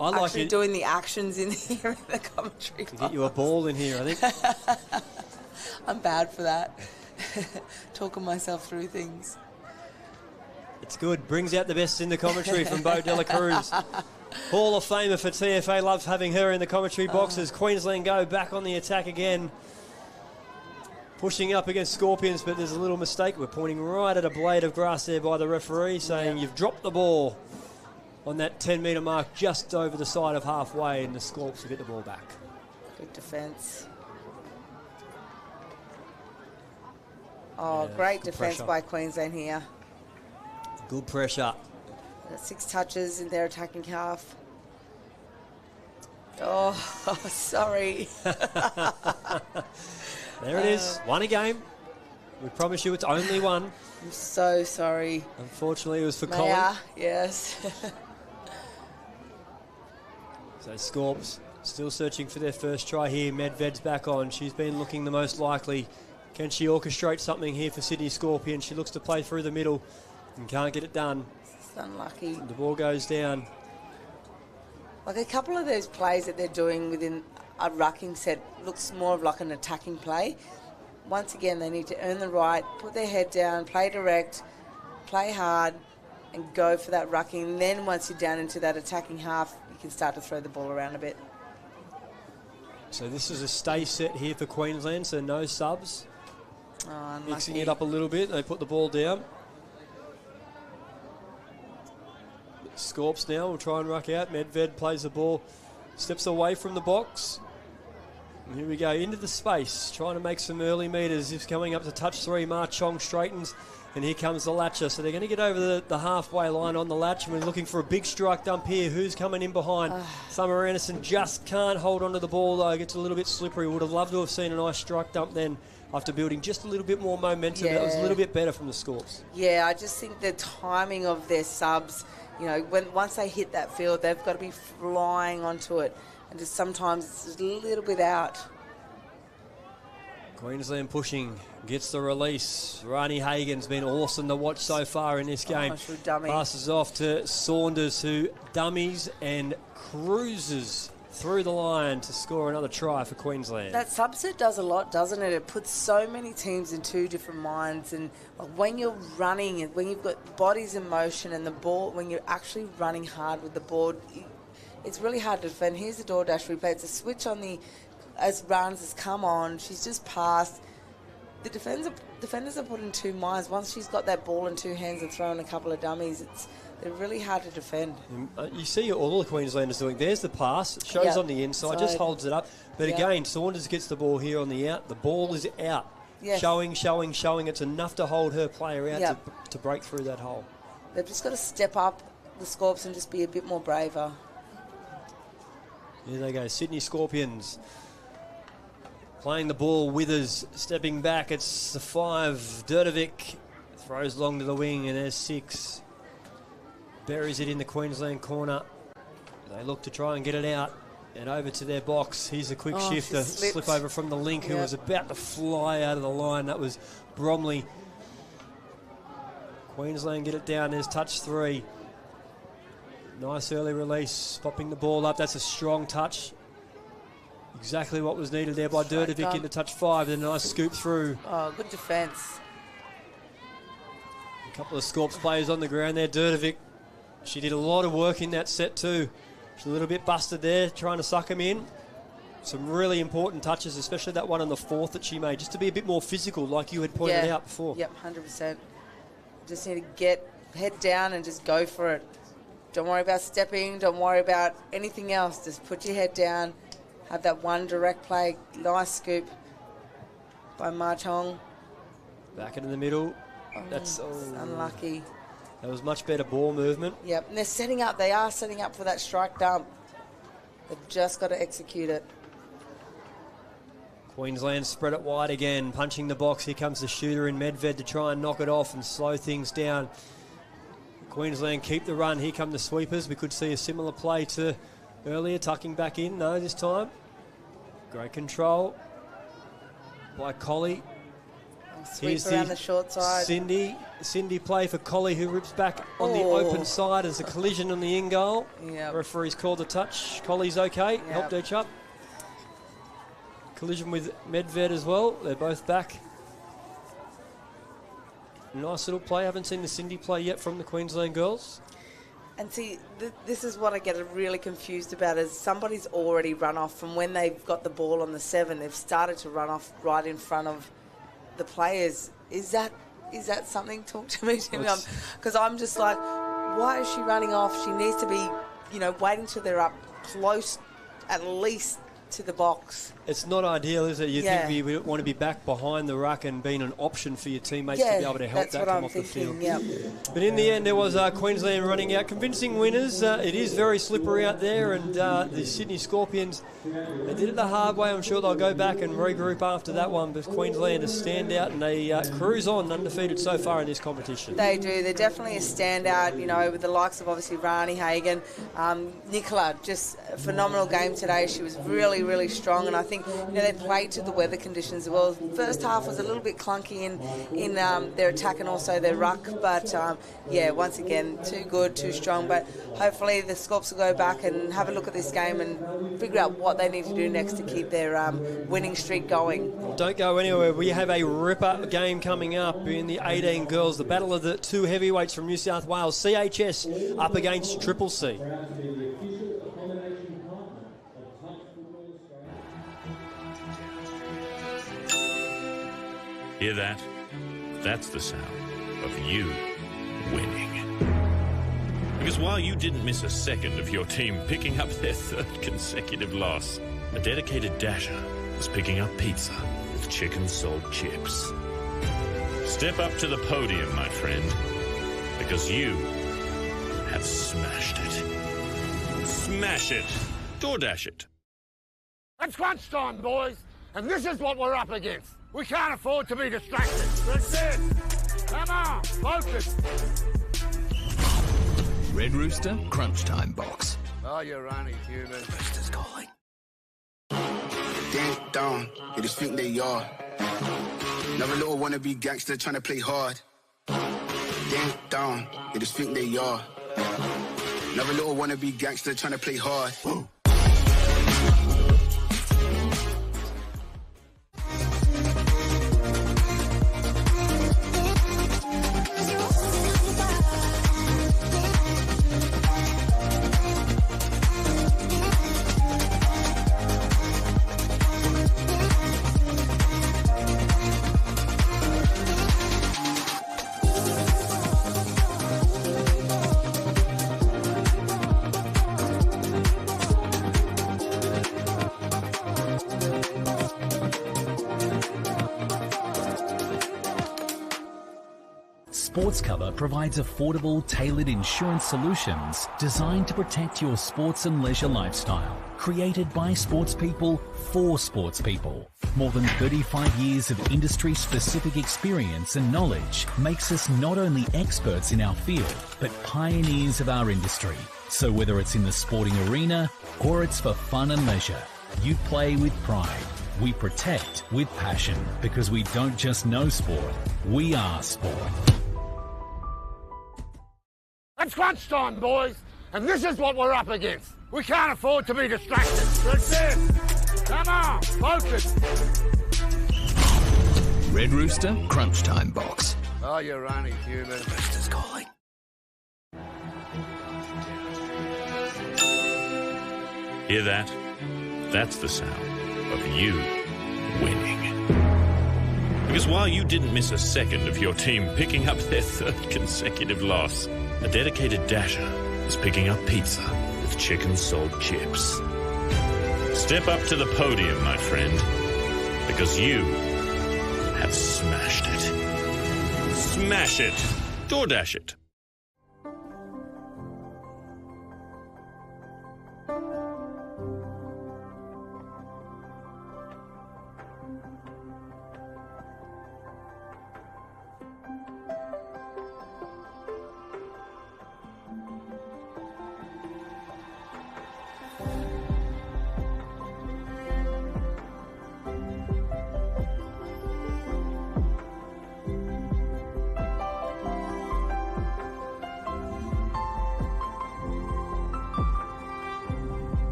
I like actually it. doing the actions in here in the commentary. To get you a ball in here, I think. I'm bad for that. Talking myself through things. It's good. Brings out the best in the commentary from Bo Dela Cruz. Hall of Famer for TFA. Loves having her in the commentary boxes. Queensland go back on the attack again. Pushing up against Scorpions, but there's a little mistake. We're pointing right at a blade of grass there by the referee, saying you've dropped the ball on that 10-metre mark just over the side of halfway, and the Scorps will get the ball back. Good defence. Oh, great good defence pressure. by Queensland here. Good pressure. 6 touches in their attacking half. Oh, sorry. There it is. Won a game. We promise you it's only one. I'm so sorry. Unfortunately, it was for Maya, Colin. yes. So Scorps still searching for their first try here. Medved's back on. She's been looking the most likely. Can she orchestrate something here for Sydney Scorpions? She looks to play through the middle and can't get it done. It's unlucky. The ball goes down. Like a couple of those plays that they're doing within a rucking set looks more of like an attacking play. Once again, they need to earn the right, put their head down, play direct, play hard, and go for that rucking. And then once you're down into that attacking half, you can start to throw the ball around a bit. So this is a stay set here for Queensland, so no subs. Oh, unlucky. Mixing it up a little bit. They put the ball down. Scorps now will try and ruck out. Medved plays the ball, steps away from the box. And here we go into the space, trying to make some early metres. He's coming up to touch 3. Ma Chong straightens, and here comes the latcher. So they're going to get over the halfway line on the latch. We're looking for a big strike dump here. Who's coming in behind? Summer Anderson just can't hold onto the ball, though. Gets a little bit slippery. Would have loved to have seen a nice strike dump then after building just a little bit more momentum. That was a little bit better from the Scorps. Yeah, I just think the timing of their subs, you know, once they hit that field, they've got to be flying onto it. And just sometimes it's just a little bit out. Queensland pushing, gets the release. Rani Hagen's been awesome to watch so far in this game. through dummy. Passes off to Saunders, who dummies and cruises through the line to score another try for Queensland. That subset does a lot, doesn't it? It puts so many teams in two different minds. And when you're running, and when you've got bodies in motion and the ball, when you're actually running hard with the board, it's really hard to defend. Here's the DoorDash replay. It's a switch on the, as runs has come on. She's just passed. The defenders are put in two minds. Once she's got that ball in two hands and throwing a couple of dummies, they're really hard to defend. You see all the Queenslanders doing. There's the pass. It shows on the inside, just holds it up. But again, Saunders gets the ball here on the out. The ball is out. Yes. Showing. It's enough to hold her player out to break through that hole. They've just got to step up, the Scorps, and just be a bit more braver. Here they go, Sydney Scorpions. Playing the ball, Withers stepping back. It's the 5. Derdovic throws long to the wing, and there's 6. Buries it in the Queensland corner. They look to try and get it out and over to their box. Here's a quick shift, a slip over from the link, who was about to fly out of the line. That was Bromley. Queensland get it down. There's touch 3. Nice early release, popping the ball up. That's a strong touch. Exactly what was needed there by Derdovic into touch 5. Then a nice scoop through. Oh, good defence. couple of Scorps players on the ground there. Durdovic, she did a lot of work in that set too. She's a little bit busted there, trying to suck him in. Some really important touches, especially that one on the fourth that she made, just to be a bit more physical, like you had pointed out before. Yep, 100%. Just need to get head down and just go for it. Don't worry about stepping. Don't worry about anything else. Just put your head down. Have that one direct play. Nice scoop by Martong. Back into the middle. That's unlucky. That was much better ball movement. Yep, and they're setting up. They are setting up for that strike dump. They've just got to execute it. Queensland spread it wide again, punching the box. Here comes the shooter in Medved to try and knock it off and slow things down. Queensland keep the run. Here come the sweepers. We could see a similar play to earlier, tucking back in. No, this time. Great control by Collie. Sweep around the short side. Cindy play for Collie, who rips back on the open side as a collision on the in goal. Yep. Referee's called a touch. Collie's okay. Yep. Helped Each up. Collision with Medved as well. They're both back. Nice little play. Haven't seen the Cindy play yet from the Queensland girls. And see, this is what I get really confused about, is somebody's already run off from when they've got the ball on the 7. They've started to run off right in front of the players. Is that something? Talk to me, Timmy. Because I'm just like, why is she running off? She needs to be, waiting till they're up close, at least to the box. It's not ideal, is it? You think we want to be back behind the ruck and being an option for your teammates to be able to help that come off the field. Yep. But in the end, there was Queensland running out, convincing winners. It is very slippery out there, and the Sydney Scorpions, they did it the hard way. I'm sure they'll go back and regroup after that one, but Queensland is stand out, and they cruise on undefeated so far in this competition. They do. They're definitely a standout, with the likes of obviously Rani Hagan. Nicola, just a phenomenal game today. She was really, really strong, and I think they played to the weather conditions as well. First half was a little bit clunky in their attack and also their ruck, but once again, too good, too strong. But hopefully the Scorps will go back and have a look at this game and figure out what they need to do next to keep their winning streak going. Don't go anywhere. We have a ripper game coming up in the 18 girls, the battle of the two heavyweights from New South Wales, CHS up against Triple C. Hear that? That's the sound of you winning. Because while you didn't miss a second of your team picking up their 3rd consecutive loss, a dedicated dasher was picking up pizza with chicken salt chips. Step up to the podium, my friend, because you have smashed it. Smash it. DoorDash it. It's crunch time, boys, and this is what we're up against. We can't afford to be distracted. That's it. Come on, focus. Red Rooster Crunch Time Box. Oh, you're running, human. Rooster's calling. Ding dong, they just think they are. Another little wannabe gangster trying to play hard. Ding dong, they just think they are. Another little wannabe gangster trying to play hard. Whoa. Sports Cover provides affordable, tailored insurance solutions designed to protect your sports and leisure lifestyle. Created by sports people for sports people. More than 35 years of industry-specific experience and knowledge makes us not only experts in our field, but pioneers of our industry. So whether it's in the sporting arena or it's for fun and leisure, you play with pride. We protect with passion because we don't just know sport, we are sport. It's crunch time, boys, and this is what we're up against. We can't afford to be distracted. That's it. Come on, focus. Red Rooster Crunch Time Box. Oh, you're only human. Roosters calling. Hear that? That's the sound of you winning. Because while you didn't miss a second of your team picking up their third consecutive loss, a dedicated dasher is picking up pizza with chicken salt chips. Step up to the podium, my friend, because you have smashed it. Smash it. DoorDash it.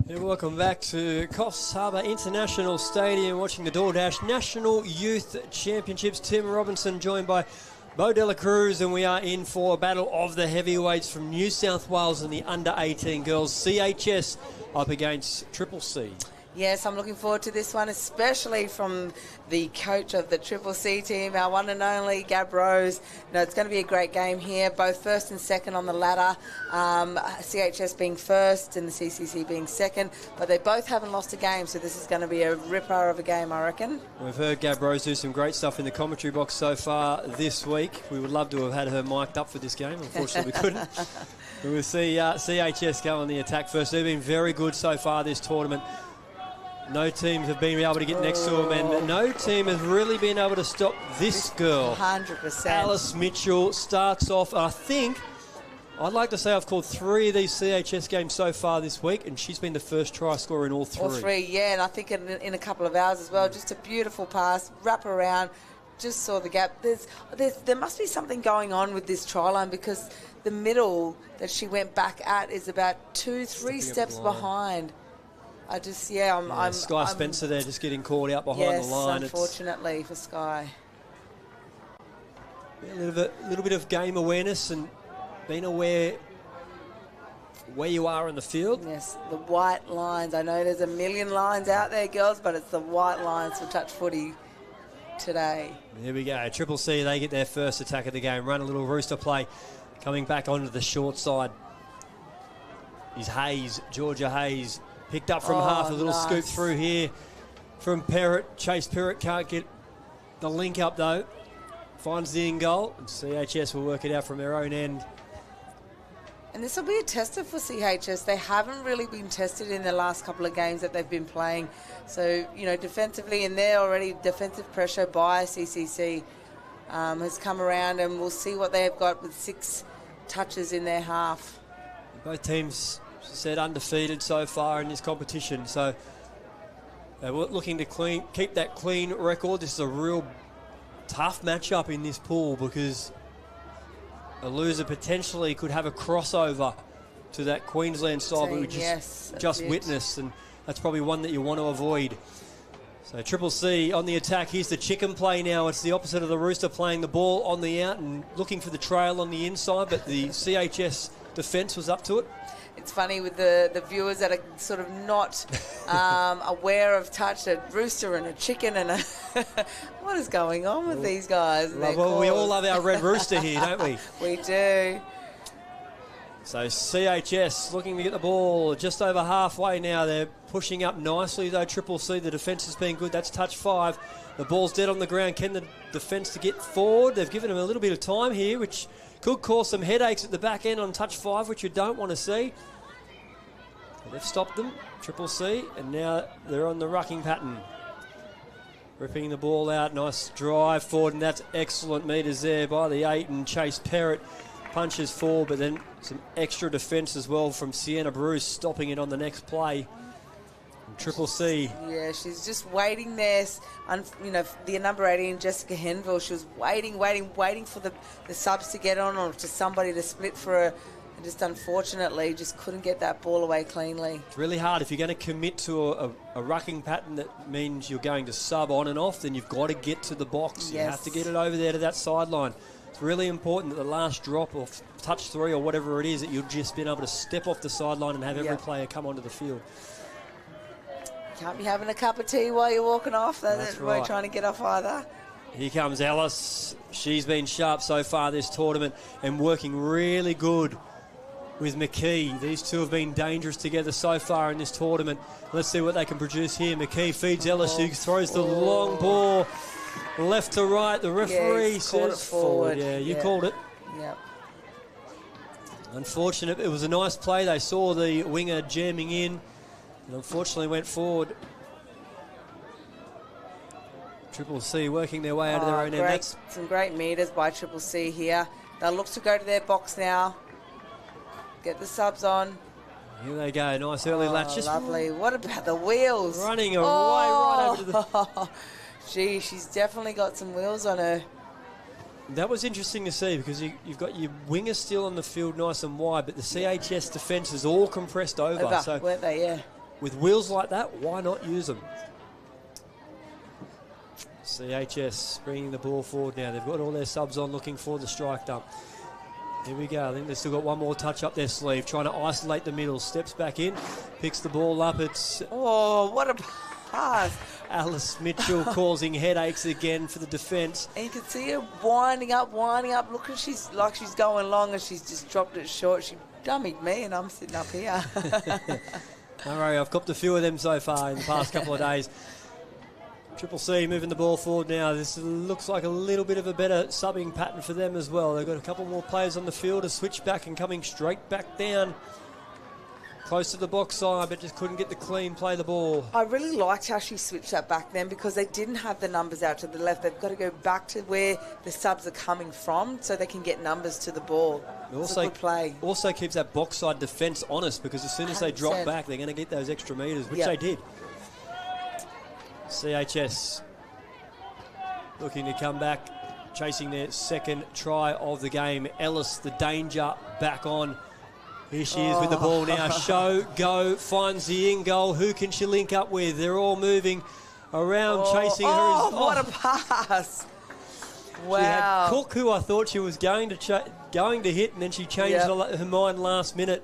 And welcome back to Coffs Harbour International Stadium, watching the DoorDash National Youth Championships. Tim Robinson joined by Bo Dela Cruz, and we are in for a battle of the heavyweights from New South Wales and the under-18 girls. CHS up against Triple C. Yes, I'm looking forward to this one, especially from the coach of the Triple C team, our one and only Gab Rose. No, it's going to be a great game here, both first and second on the ladder. CHS being first and the CCC being second, but they both haven't lost a game, so this is going to be a ripper of a game, I reckon. We've heard Gab Rose do some great stuff in the commentary box so far this week. We would love to have had her mic'd up for this game. Unfortunately, we couldn't. We'll see CHS go on the attack first. They've been very good so far this tournament. No teams have been able to get next to them, and no team has really been able to stop this girl. 100%. Alice Mitchell starts off, I think, I'd like to say I've called 3 of these CHS games so far this week, and she's been the first try scorer in all 3. All 3, yeah, and I think in a couple of hours as well. Just a beautiful pass, wrap around, just saw the gap. There must be something going on with this try line, because the middle that she went back at is about 2-3 steps behind. I'm Sky Spencer there just getting caught out behind the line. Unfortunately for Sky. A little bit of game awareness and being aware where you are in the field. Yes, the white lines. I know there's a million lines out there, girls, but it's the white lines for touch footy today. Here we go. Triple C, they get their first attack of the game. Run a little rooster play. Coming back onto the short side is Hayes, Georgia Hayes. Picked up from half, a little scoop through here from Perrott. Chase Perrott can't get the link up though. Finds the in goal. And CHS will work it out from their own end. And this will be a tester for CHS. They haven't really been tested in the last couple of games that they've been playing. So, defensively, and they're already defensive pressure by CCC has come around, and we'll see what they have got with 6 touches in their half. Both teams said undefeated so far in this competition, so they're looking to keep that clean record. This is a real tough matchup in this pool, because a loser potentially could have a crossover to that Queensland side we just witnessed, and that's probably one that you want to avoid. So Triple C on the attack. Here's the chicken play now. It's the opposite of the rooster, playing the ball on the out and looking for the trail on the inside, but the CHS defence was up to it. It's funny with the viewers that are sort of not aware of touch, a rooster and a chicken and a... What is going on with these guys? Well, we all love our red rooster here, don't we? We do. So CHS looking to get the ball just over halfway now. They're pushing up nicely though. Triple C, the defence has been good. That's touch 5. The ball's dead on the ground. Can the defence to get forward? They've given them a little bit of time here, which could cause some headaches at the back end on touch 5, which you don't want to see. But they've stopped them, Triple C, and now they're on the rucking pattern. Ripping the ball out, nice drive forward, and that's excellent meters there by the 8 and Chase Perrott. punches forward, but then some extra defence as well from Sienna Bruce, stopping it on the next play. And Triple C. Yeah, she's just waiting there. The number 18, Jessica Henville, she was waiting for the subs to get on or to somebody to split for her. And just unfortunately, just couldn't get that ball away cleanly. It's really hard. If you're going to commit to a rucking pattern that means you're going to sub on and off, then you've got to get to the box. Yes. You have to get it over there to that sideline. It's really important that the last drop or touch three or whatever it is, that you've just been able to step off the sideline and have every player come onto the field. Can't be having a cup of tea while you're walking off. That's right. We're trying to get off either. Here comes Ellis. She's been sharp so far this tournament and working really good with McKee. These two have been dangerous together so far in this tournament. Let's see what they can produce here. McKee feeds Ellis. She throws the long ball left to right. The referee says forward. Yeah, you called it. Yep. Unfortunate. It was a nice play. They saw the winger jamming in and unfortunately went forward. Triple C working their way out of their own end. Some great meters by Triple C here. They'll look to go to their box now. Get the subs on. Here they go. Nice early latch. Just lovely. What about the wheels? Running away right over to the... Gee, she's definitely got some wheels on her. That was interesting to see because you've got your wingers still on the field nice and wide, but the CHS defence is all compressed over. So weren't they? Yeah. With wheels like that, why not use them? CHS bringing the ball forward now. They've got all their subs on looking for the strike dump. Here we go. I think they've still got one more touch up their sleeve, trying to isolate the middle. Steps back in, picks the ball up. It's... Oh, what a pass. Alice Mitchell causing headaches again for the defence. And you can see her winding up. Look, she's going long and she's just dropped it short. She dummied me and I'm sitting up here. All right, I've copped a few of them so far in the past couple of days. Triple C moving the ball forward now. This looks like a little bit of a better subbing pattern for them as well. They've got a couple more players on the field, a switch back and coming straight back down. Close to the box side, but just couldn't get the clean play the ball. I really liked how she switched that back then because they didn't have the numbers out to the left. They've got to go back to where the subs are coming from so they can get numbers to the ball. It's a good play. Also keeps that box side defence honest because as soon as they drop back, they're going to get those extra metres, which they did. CHS looking to come back, chasing their second try of the game. Ellis, the danger, back on. Here she is with the ball now. Show, go, finds the in goal. Who can she link up with? They're all moving around, chasing her. What a pass. Wow. She had Cook, who I thought she was going to hit, and then she changed her mind last minute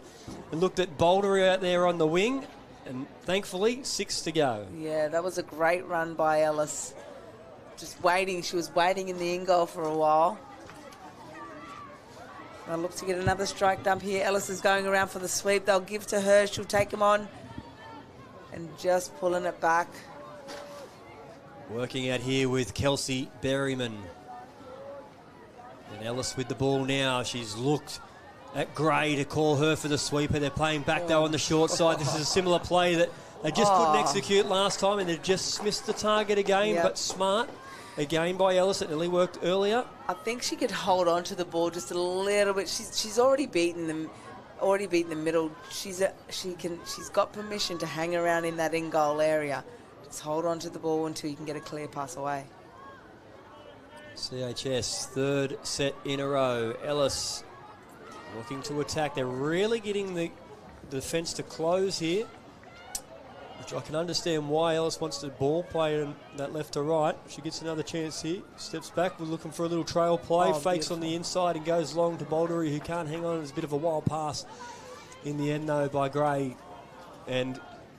and looked at Boulder out there on the wing. And thankfully, 6 to go. Yeah, that was a great run by Ellis. Just waiting. She was waiting in the in goal for a while. They'll look to get another strike dump here. Ellis is going around for the sweep. They'll give to her. She'll take him on. And just pulling it back. Working out here with Kelsey Berryman. And Ellis with the ball now. She's looked at Gray to call her for the sweeper. They're playing back though on the short side. This is a similar play that they just couldn't execute last time, and they've just missed the target again. But smart again by Ellis. It nearly worked earlier. I think she could hold on to the ball just a little bit. She's already beaten them. The middle. She's got permission to hang around in that in goal area. Just hold on to the ball until you can get a clear pass away. CHS third set in a row. Ellis looking to attack. They're really getting the defence to close here, which I can understand why Ellis wants to ball play in that left to right. She gets another chance here. Steps back. We're looking for a little trail play. Fakes on the inside and goes long to Bouldery, who can't hang on. It's a bit of a wild pass in the end, though, by Gray. And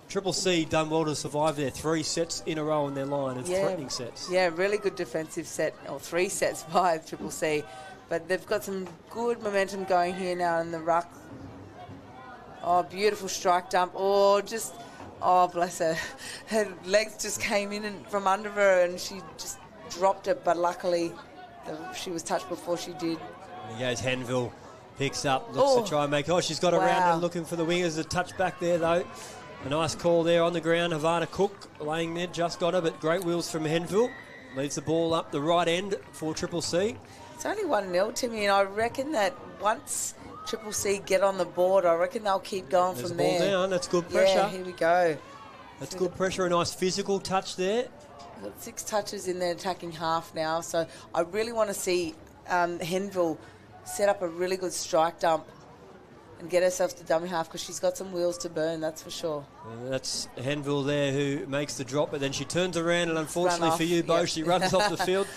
Triple C done well to survive there. 3 sets in a row on their line and threatening sets. Yeah, really good defensive set, or 3 sets by Triple C. But they've got some good momentum going here now in the ruck. Oh, beautiful strike dump. Oh, bless her. Her legs just came in and from under her and she just dropped it. But luckily, she was touched before she did. There goes Henville. Picks up, looks to try and make... Oh, she's got around and looking for the wingers. A touch back there, though. A nice call there on the ground. Havana Cook laying there, just got her, but great wheels from Henville. Leads the ball up the right end for Triple C. It's only 1-0, Timmy, and I reckon that once Triple C get on the board, I reckon they'll keep going There's from the ball there. down. That's good pressure. Yeah, here we go. That's good pressure. A nice physical touch there. We've got 6 touches in the attacking half now, so I really want to see Henville set up a really good strike dump and get herself to dummy half because she's got some wheels to burn, that's for sure. And that's Henville there who makes the drop, but then she turns around and unfortunately for you, Bo, she runs off the field.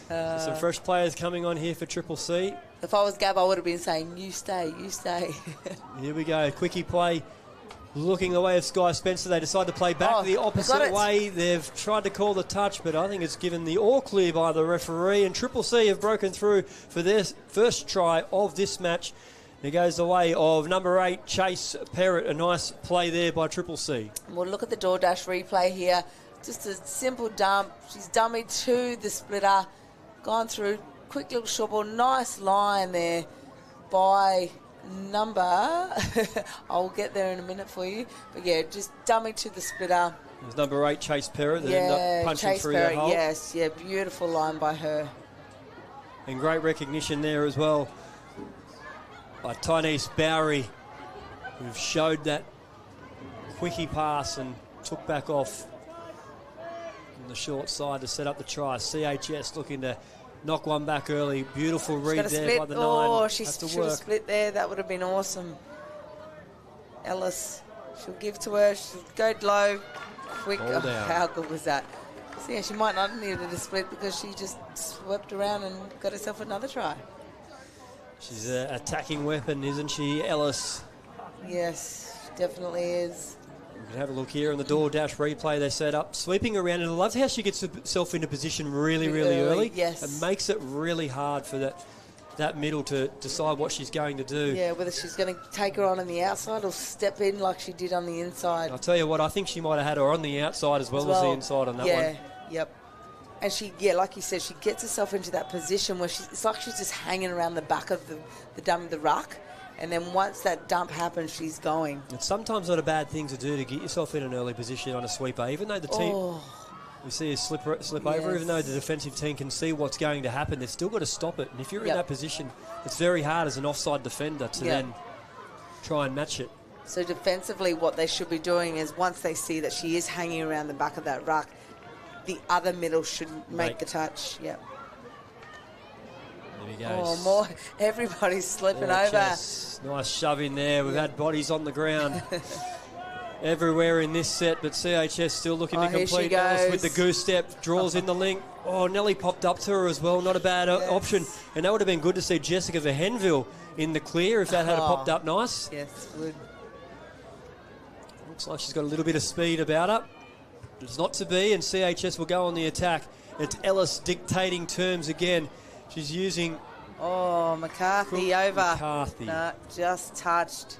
Some fresh players coming on here for Triple C. If I was Gab, I would have been saying, you stay, you stay. Here we go, quickie play. Looking the way of Sky Spencer, they decide to play back the opposite way. They've tried to call the touch, but I think it's given the all clear by the referee. And Triple C have broken through for their first try of this match. It goes the way of number 8, Chase Perrott. A nice play there by Triple C. We'll look at the DoorDash replay here. Just a simple dump. She's dummied to the splitter. Gone through. Quick little short ball. Nice line there by number. I'll get there in a minute for you. But yeah, just dummy to the splitter. There's number 8, Chase Perrott, that ended up punching Chase through Perrott, that hole. yes. Yeah, beautiful line by her. And great recognition there as well by Tynese Bowery, who showed that quickie pass and took back off on the short side to set up the try. CHS looking to knock one back early. Beautiful read there by the 9. Oh, she should have split there. That would have been awesome. Ellis, she'll give to her. She'll go low, quick. Oh, how good was that? So yeah, she might not have needed a split because she just swept around and got herself another try. She's an attacking weapon, isn't she, Ellis? Yes, definitely is. We can have a look here on the DoorDash replay they set up. Sweeping around, and I love how she gets herself into position really early. Yes. It makes it really hard for that middle to decide what she's going to do. Yeah, whether she's going to take her on the outside or step in like she did on the inside. I'll tell you what, I think she might have had her on the outside as well as the inside on that one. Yeah, yep. And she, like you said, she gets herself into that position where it's like she's just hanging around the back of the ruck. And then once that dump happens, she's going. It's sometimes not a bad thing to do to get yourself in an early position on a sweeper, even though the team, we see a slip over, even though the defensive team can see what's going to happen, they've still got to stop it. And if you're in that position, it's very hard as an offside defender to then try and match it. So defensively, what they should be doing is once they see that she is hanging around the back of that ruck, the other middle should make the touch. Yep. There he goes. Oh, more. Everybody's slipping over. Nice shove in there. We've had bodies on the ground everywhere in this set, but CHS still looking to complete Ellis with the goose step. Draws in the link. Oh, Nelly popped up to her as well. Not a bad option. And that would have been good to see Jessica Verhenville in the clear if that had popped up nice. Yes, would. Looks like she's got a little bit of speed about her. It's not to be, and CHS will go on the attack. It's Ellis dictating terms again. She's using... Oh, McCarthy over. McCarthy. No, just touched.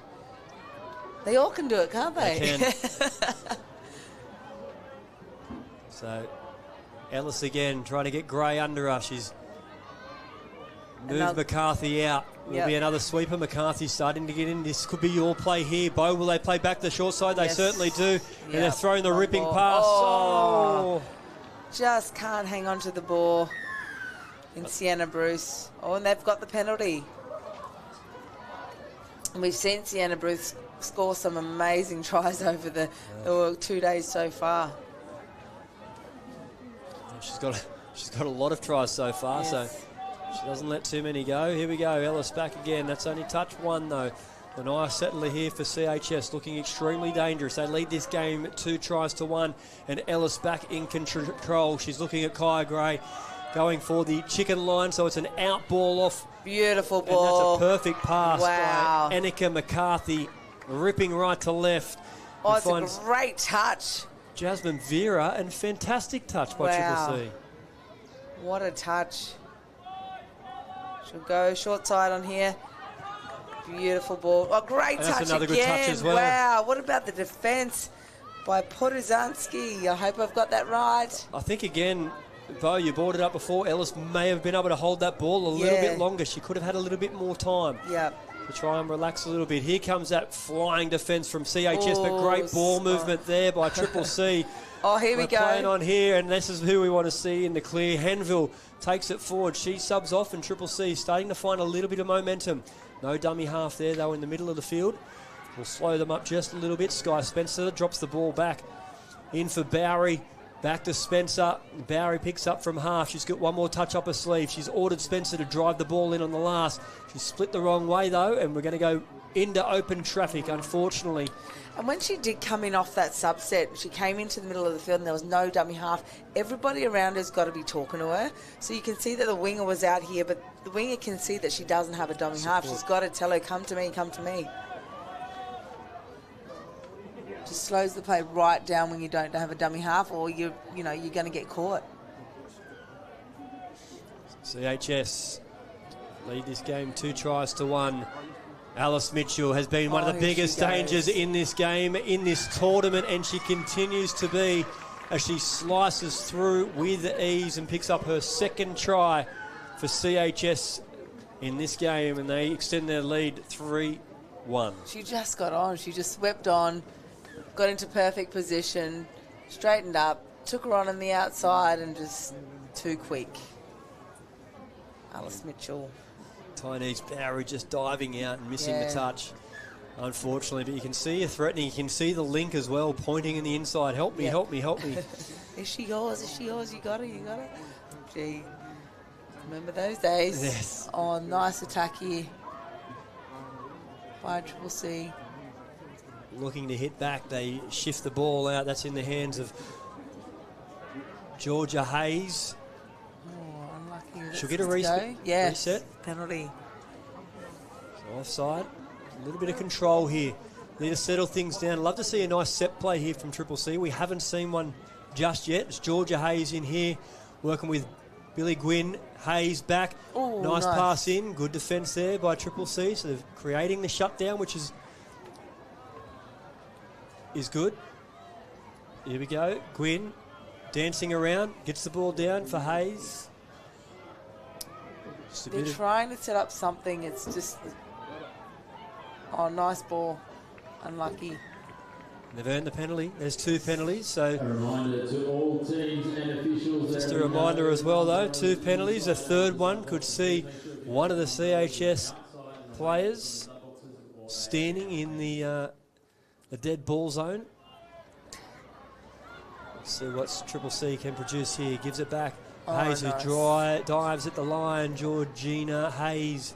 They all can do it, can't they? They can. So, Ellis again trying to get Gray under her. She's moved McCarthy out. Will be another sweeper. McCarthy starting to get in. This could be your play here. Bo, will they play back the short side? They certainly do. And they're throwing the ripping pass. Oh. Just can't hang on to the ball in Sienna Bruce. Oh, and they've got the penalty. And we've seen Sienna Bruce score some amazing tries over the 2 days so far. She's got a lot of tries so far, so she doesn't let too many go. Here we go, Ellis back again. That's only touch 1 though. The nice settler here for CHS, looking extremely dangerous. They lead this game 2 tries to 1, and Ellis back in control. She's looking at Kaya Gray, going for the chicken line, so it's an out ball off. Beautiful ball. And that's a perfect pass by Annika McCarthy, ripping right to left. Oh, it's a great touch. Jasmine Vera, and fantastic touch by Triple C. What a touch. She'll go short side on here. Beautiful ball. Oh, great touch another again. Good touch as well. Wow, what about the defence by Poduzanski? I hope I've got that right. I think, again, Bo, you brought it up before. Ellis may have been able to hold that ball a little bit longer. She could have had a little bit more time. Yeah. to try and relax a little bit. Here comes that flying defence from CHS, but great ball movement there by Triple C. Oh, here we go. Playing on here, and this is who we want to see in the clear. Henville takes it forward. She subs off, and Triple C starting to find a little bit of momentum. No dummy half there, though, in the middle of the field. We'll slow them up just a little bit. Sky Spencer drops the ball back. In for Bowery. Back to Spencer. Bowery picks up from half. She's got one more touch up her sleeve. She's ordered Spencer to drive the ball in on the last. She's split the wrong way, though, and we're going to go into open traffic, unfortunately. And when she did come in off that subset, she came into the middle of the field and there was no dummy half. Everybody around her's got to be talking to her. So you can see that the winger was out here, but the winger can see that she doesn't have a dummy half. She's got to tell her, come to me, come to me. Just slows the play right down when you don't have a dummy half, or you're going to get caught. CHS lead this game 2-1. Alice Mitchell has been one of the biggest dangers in this game, in this tournament, and she continues to be as she slices through with ease and picks up her second try for CHS in this game, and they extend their lead 3-1. She just got on. She just swept on, got into perfect position, straightened up, took her on the outside, and just too quick. Alice Mitchell. Chinese Bowery just diving out and missing the touch, unfortunately. But you can see her threatening. You can see the link as well, pointing in the inside. Help me, help me, help me. Is she yours? Is she yours? You got it, you got it. Gee, remember those days? Yes. Oh, nice attack here by Triple C. Looking to hit back. They shift the ball out. That's in the hands of Georgia Hayes. She'll get a reset. Penalty. So offside. A little bit of control here. Need to settle things down. Love to see a nice set play here from Triple C. We haven't seen one just yet. It's Georgia Hayes in here, working with Billy Gwynn. Hayes back. Ooh, nice pass in. Good defence there by Triple C. So they're creating the shutdown, which is good. Here we go. Gwynn dancing around. Gets the ball down for Hayes. They're trying to set up something. It's just... Oh, nice ball. Unlucky. They've earned the penalty. There's 2 penalties, so... A reminder to all teams and officials... Just a reminder as well, though. 2 penalties. A third one could see one of the CHS players standing in the dead ball zone. Let's see what Triple C can produce here. Gives it back. Hayes who dives at the line. Georgina Hayes.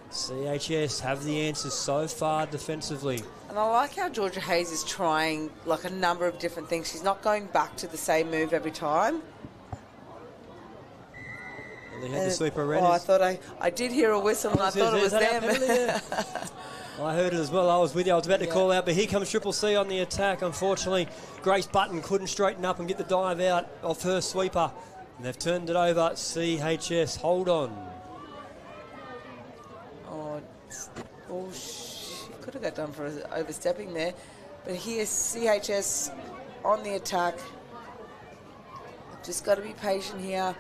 CHS have the answers so far defensively. And I like how Georgia Hayes is trying like a number of different things. She's not going back to the same move every time. Well, they had the sweeper ready. Oh, I thought I did hear a whistle and I thought it was them. I heard it as well. I was with you. I was about to call out, but here comes Triple C on the attack. Unfortunately, Grace Button couldn't straighten up and get the dive out of her sweeper. And they've turned it over. CHS, hold on. She could have got done for overstepping there. But here's CHS on the attack. Just got to be patient here.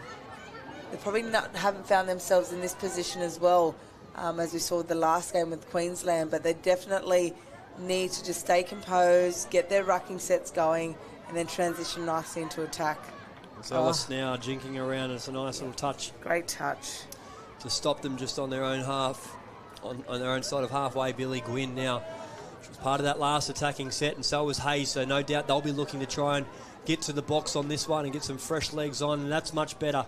They probably haven't found themselves in this position as well, as we saw the last game with Queensland. But they definitely need to just stay composed, get their rucking sets going, and then transition nicely into attack. Ellis now jinking around. It's a nice little touch. Great touch. To stop them just on their own half, on their own side of halfway. Billy Gwynn now. She was part of that last attacking set, and so was Hayes. So no doubt they'll be looking to try and get to the box on this one and get some fresh legs on, and that's much better.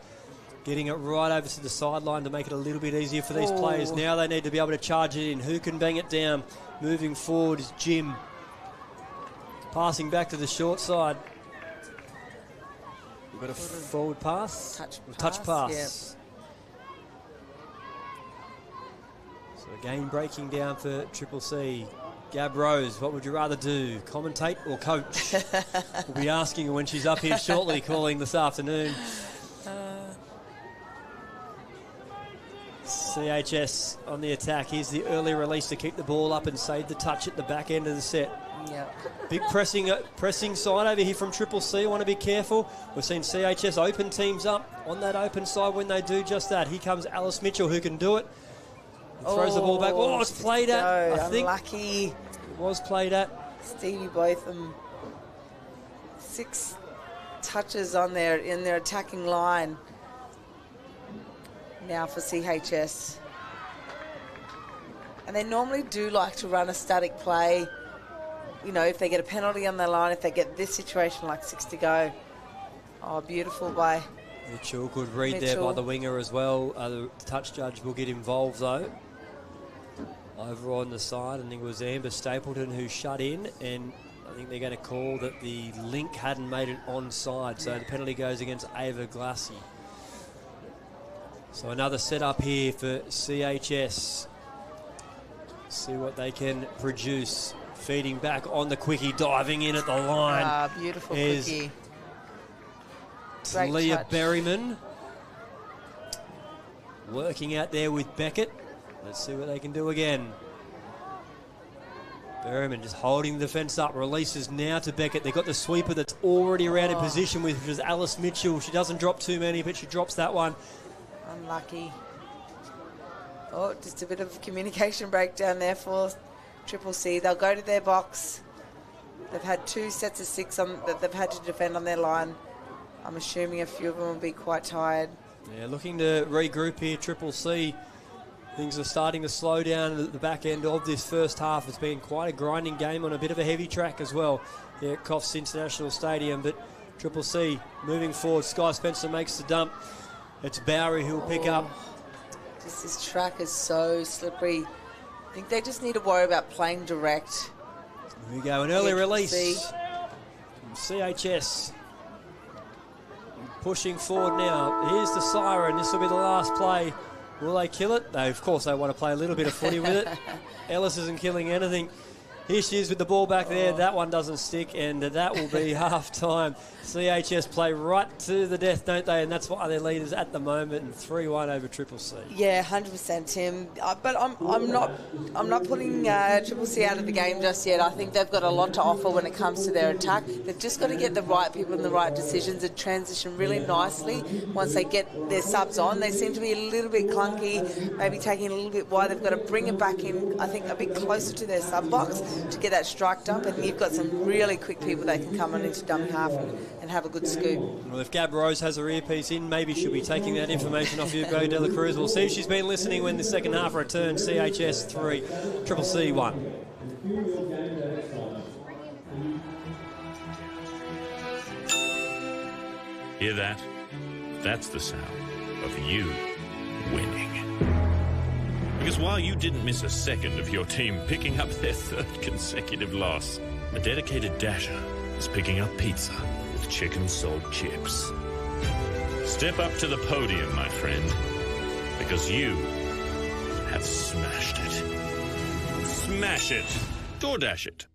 Getting it right over to the sideline to make it a little bit easier for these players. Now they need to be able to charge it in. Who can bang it down? Moving forward is Jim. Passing back to the short side. We've got a forward pass. Touch pass. Yep. So again, breaking down for Triple C. Gab Rose, what would you rather do? Commentate or coach? We'll be asking her when she's up here shortly, calling this afternoon. CHS on the attack. Here's the early release to keep the ball up and save the touch at the back end of the set. Yep. Big pressing side over here from Triple C. Want to be careful. We've seen CHS open teams up on that open side when they do just that. Here comes Alice Mitchell, who can do it. Throws the ball back. Oh, it's played at. I think unlucky. It was played at. Stevie Botham. 6 touches on there in their attacking line. Now for CHS. And they normally do like to run a static play. You know, if they get a penalty on their line, if they get this situation like 6 to go. Oh, beautiful by Mitchell. Good read there by the winger as well. The touch judge will get involved though. Over on the side, I think it was Amber Stapleton who shut in, and I think they're going to call that the link hadn't made it onside, so the penalty goes against Ava Glassy. So another setup here for CHS. See what they can produce. Feeding back on the quickie, diving in at the line. Ah, beautiful quickie. Leah Berryman working out there with Beckett. Let's see what they can do again. Berryman just holding the defence up. Releases now to Beckett. They've got the sweeper that's already around in position with, which is Alice Mitchell. She doesn't drop too many, but she drops that one. Unlucky. Oh, just a bit of communication breakdown there for Triple C. They'll go to their box. They've had 2 sets of 6 that they've had to defend on their line. I'm assuming a few of them will be quite tired. Yeah, looking to regroup here, Triple C. Things are starting to slow down at the back end of this first half. It's been quite a grinding game on a bit of a heavy track as well here at Coffs International Stadium. But Triple C moving forward. Sky Spencer makes the dump. It's Bowery who will pick up. Just this track is so slippery. I think they just need to worry about playing direct. Here we go, an early release from CHS. Pushing forward now. Here's the siren. This will be the last play. Will they kill it? Of course, they want to play a little bit of footy with it. Ellis isn't killing anything. Here she is with the ball back there. That one doesn't stick, and that will be half-time. CHS play right to the death, don't they? And that's why they're leaders at the moment, and 3-1 over Triple C. Yeah, 100%, Tim. But I'm not putting Triple C out of the game just yet. I think they've got a lot to offer when it comes to their attack. They've just got to get the right people and the right decisions and transition really nicely once they get their subs on. They seem to be a little bit clunky, maybe taking a little bit wide. They've got to bring it back in, I think, a bit closer to their sub box to get that strike dump, and you've got some really quick people that can come on into dummy half and have a good scoop. Well, if Gab Rose has her earpiece in, maybe she'll be taking that information off you, Bo Dela Cruz. We'll see if she's been listening when the second half returns. CHS 3, Triple C 1. Hear that? That's the sound of you winning. Because while you didn't miss a second of your team picking up their 3rd consecutive loss, a dedicated dasher is picking up pizza with chicken salt chips. Step up to the podium, my friend, because you have smashed it. Smash it. DoorDash it.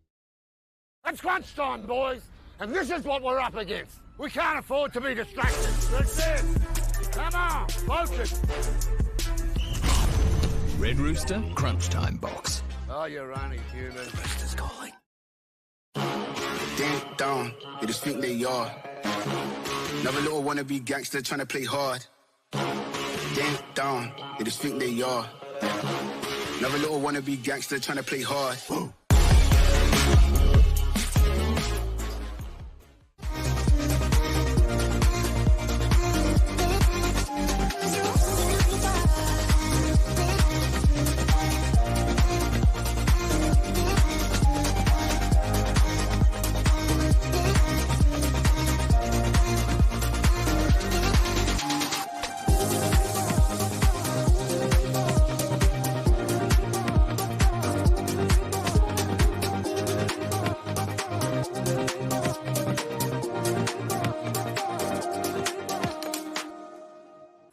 It's crunch time, boys, and this is what we're up against. We can't afford to be distracted. That's it. Come on, focus. Red Rooster Crunch Time Box. Oh, you're only human. Rooster's calling. Damn down, they just think they are. Another little wannabe gangster trying to play hard. Damn down, they just think they are. Another little wannabe gangster trying to play hard.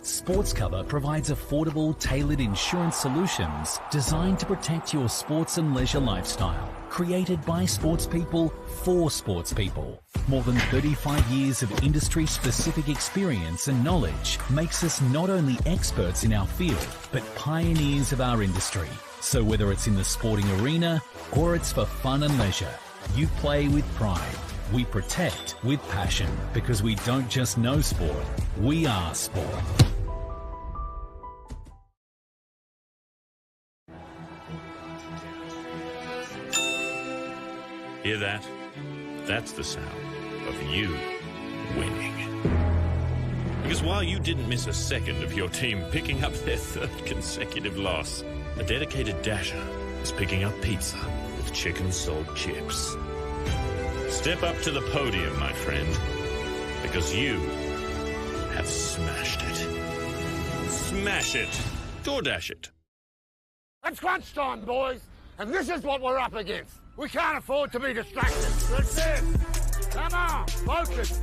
Sports Cover provides affordable, tailored insurance solutions designed to protect your sports and leisure lifestyle. Created by sports people for sports people. More than 35 years of industry-specific experience and knowledge makes us not only experts in our field, but pioneers of our industry. So whether it's in the sporting arena or it's for fun and leisure, you play with pride. We protect with passion, because we don't just know sport, we are sport. Hear that? That's the sound of you winning. Because while you didn't miss a second of your team picking up their third consecutive loss, a dedicated dasher is picking up pizza with chicken salt chips. Step up to the podium, my friend, because you have smashed it. Smash it. DoorDash it. It's crunch time, boys, and this is what we're up against. We can't afford to be distracted. That's it. Come on, focus.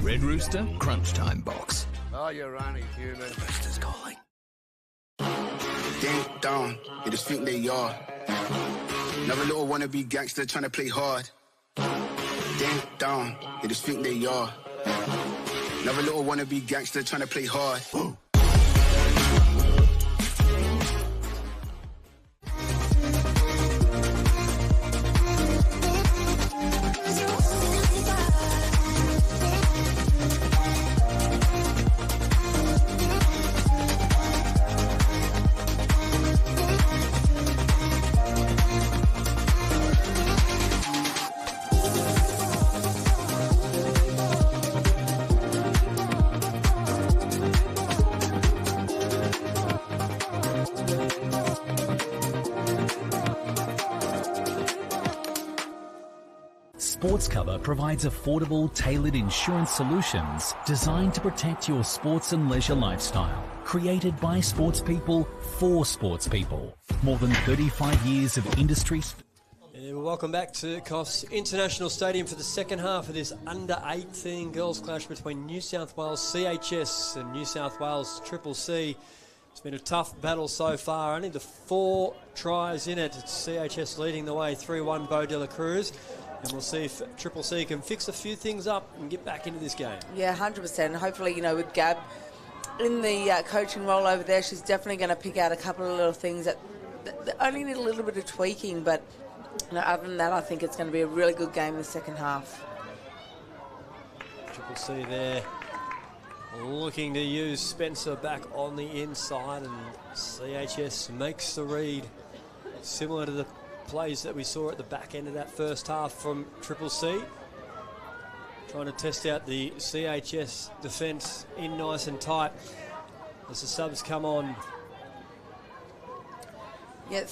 Red Rooster Crunch Time Box. Oh, you're only human. Rooster's calling. Ding dong, you just think they are. Another little wannabe gangster trying to play hard. Ding dong, you just think they are. Another little wannabe gangster trying to play hard. Sports Cover provides affordable, tailored insurance solutions designed to protect your sports and leisure lifestyle. Created by sports people for sports people. More than 35 years of industry. Welcome back to Coffs International Stadium for the second half of this under-18 girls clash between New South Wales CHS and New South Wales Triple C. It's been a tough battle so far. Only the 4 tries in it. It's CHS leading the way, 3-1 Bo de la Cruz. And we'll see if Triple C can fix a few things up and get back into this game. Yeah, 100%. Hopefully, with Gab in the coaching role over there, she's definitely going to pick out a couple of little things that only need a little bit of tweaking. But other than that, I think it's going to be a really good game in the second half. Triple C there looking to use Spencer back on the inside, and CHS makes the read. Similar to the plays that we saw at the back end of that first half from Triple C. Trying to test out the CHS defence in nice and tight as the subs come on. Yeah,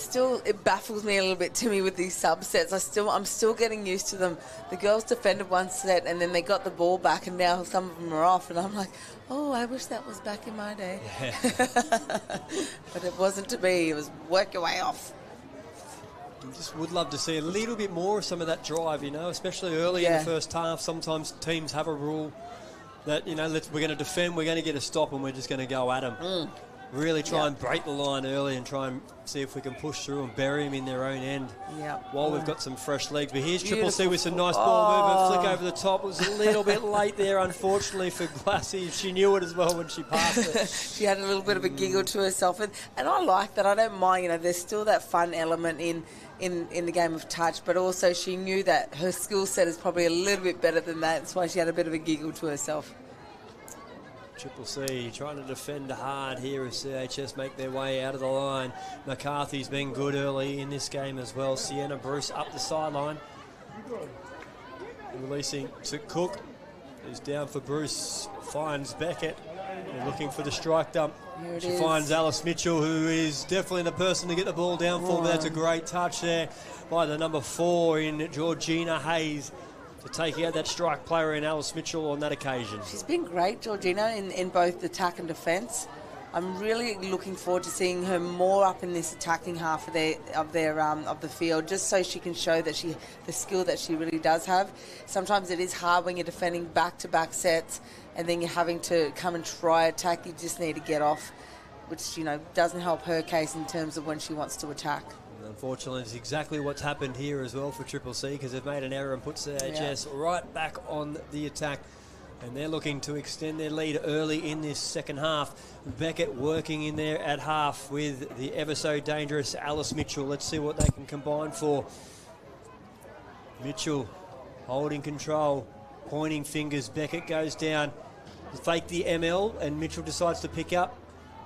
it baffles me a little bit, Timmy, with these subsets. I'm still getting used to them. The girls defended one set and then they got the ball back, and now some of them are off, and I'm like, oh, I wish that was back in my day. Yeah. But it wasn't to be. It was work your way off. I just would love to see a little bit more of some of that drive, especially early in the first half. Sometimes teams have a rule that, we're going to defend, we're going to get a stop, and we're just going to go at them. Really try and break the line early and try and see if we can push through and bury them in their own end while we've got some fresh legs. But here's Triple C with some nice ball movement, flick over the top. It was a little bit late there, unfortunately, for Glassy. She knew it as well when she passed it. She had a little bit of a giggle to herself. And I like that. I don't mind, there's still that fun element in the game of touch, but also she knew that her skill set is probably a little bit better than that. That's why she had a bit of a giggle to herself. Triple C trying to defend hard here as CHS make their way out of the line. McCarthy's been good early in this game as well. Sienna Bruce up the sideline. Releasing to Cook. He's down for Bruce. Finds Beckett. They're looking for the strike dump. She finds Alice Mitchell, who is definitely the person to get the ball down for. But that's a great touch there by the number 4 in Georgina Hayes to take out that strike player in Alice Mitchell on that occasion. She's been great, Georgina, in both attack and defence. I'm really looking forward to seeing her more up in this attacking half of the field, just so she can show that the skill that she really does have. Sometimes it is hard when you're defending back-to-back sets, and then you're having to come and try attack. You just need to get off, which doesn't help her case in terms of when she wants to attack. Unfortunately, it's exactly what's happened here as well for Triple C, because they've made an error and put CHS right back on the attack. And they're looking to extend their lead early in this second half. Beckett working in there at half with the ever so dangerous Alice Mitchell. Let's see what they can combine for. Mitchell holding control, pointing fingers. Beckett goes down, fake the ML, and Mitchell decides to pick up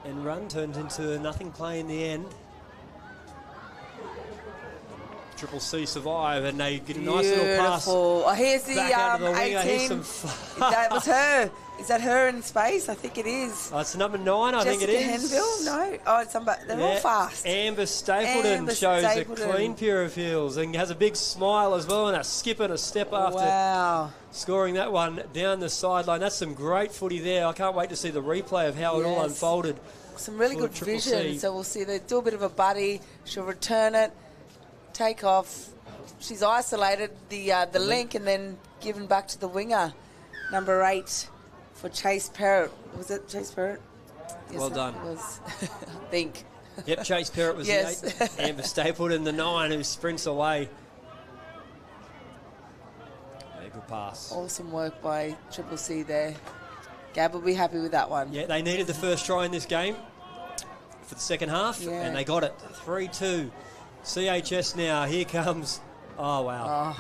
and run. Turns into a nothing play in the end. Triple C survive, and they get a nice little pass. Oh, here's the back out to the winger. 18. That was her. Is that her in space? I think it is. Oh, it's number 9, I think it is. Jessica Henville? No. Oh, it's somebody. They're all fast. Amber Stapleton shows a clean pair of heels and has a big smile as well, and a skip and a step after scoring that one down the sideline. That's some great footy there. I can't wait to see the replay of how it all unfolded. Some really good vision. So we'll see they do a bit of a buddy. She'll return it, take off. She's isolated the link and then given back to the winger. Number 8 for Chase Parrott. Was it Chase Parrott? Yes, well done. Was, I think. Yep, Chase Parrott was the 8. Amber Stapleton, the 9, who sprints away. Yeah, good pass. Awesome work by Triple C there. Gab will be happy with that one. Yeah, they needed the first try in this game for the second half, and they got it. 3-2. CHS now. Here comes. Oh, wow.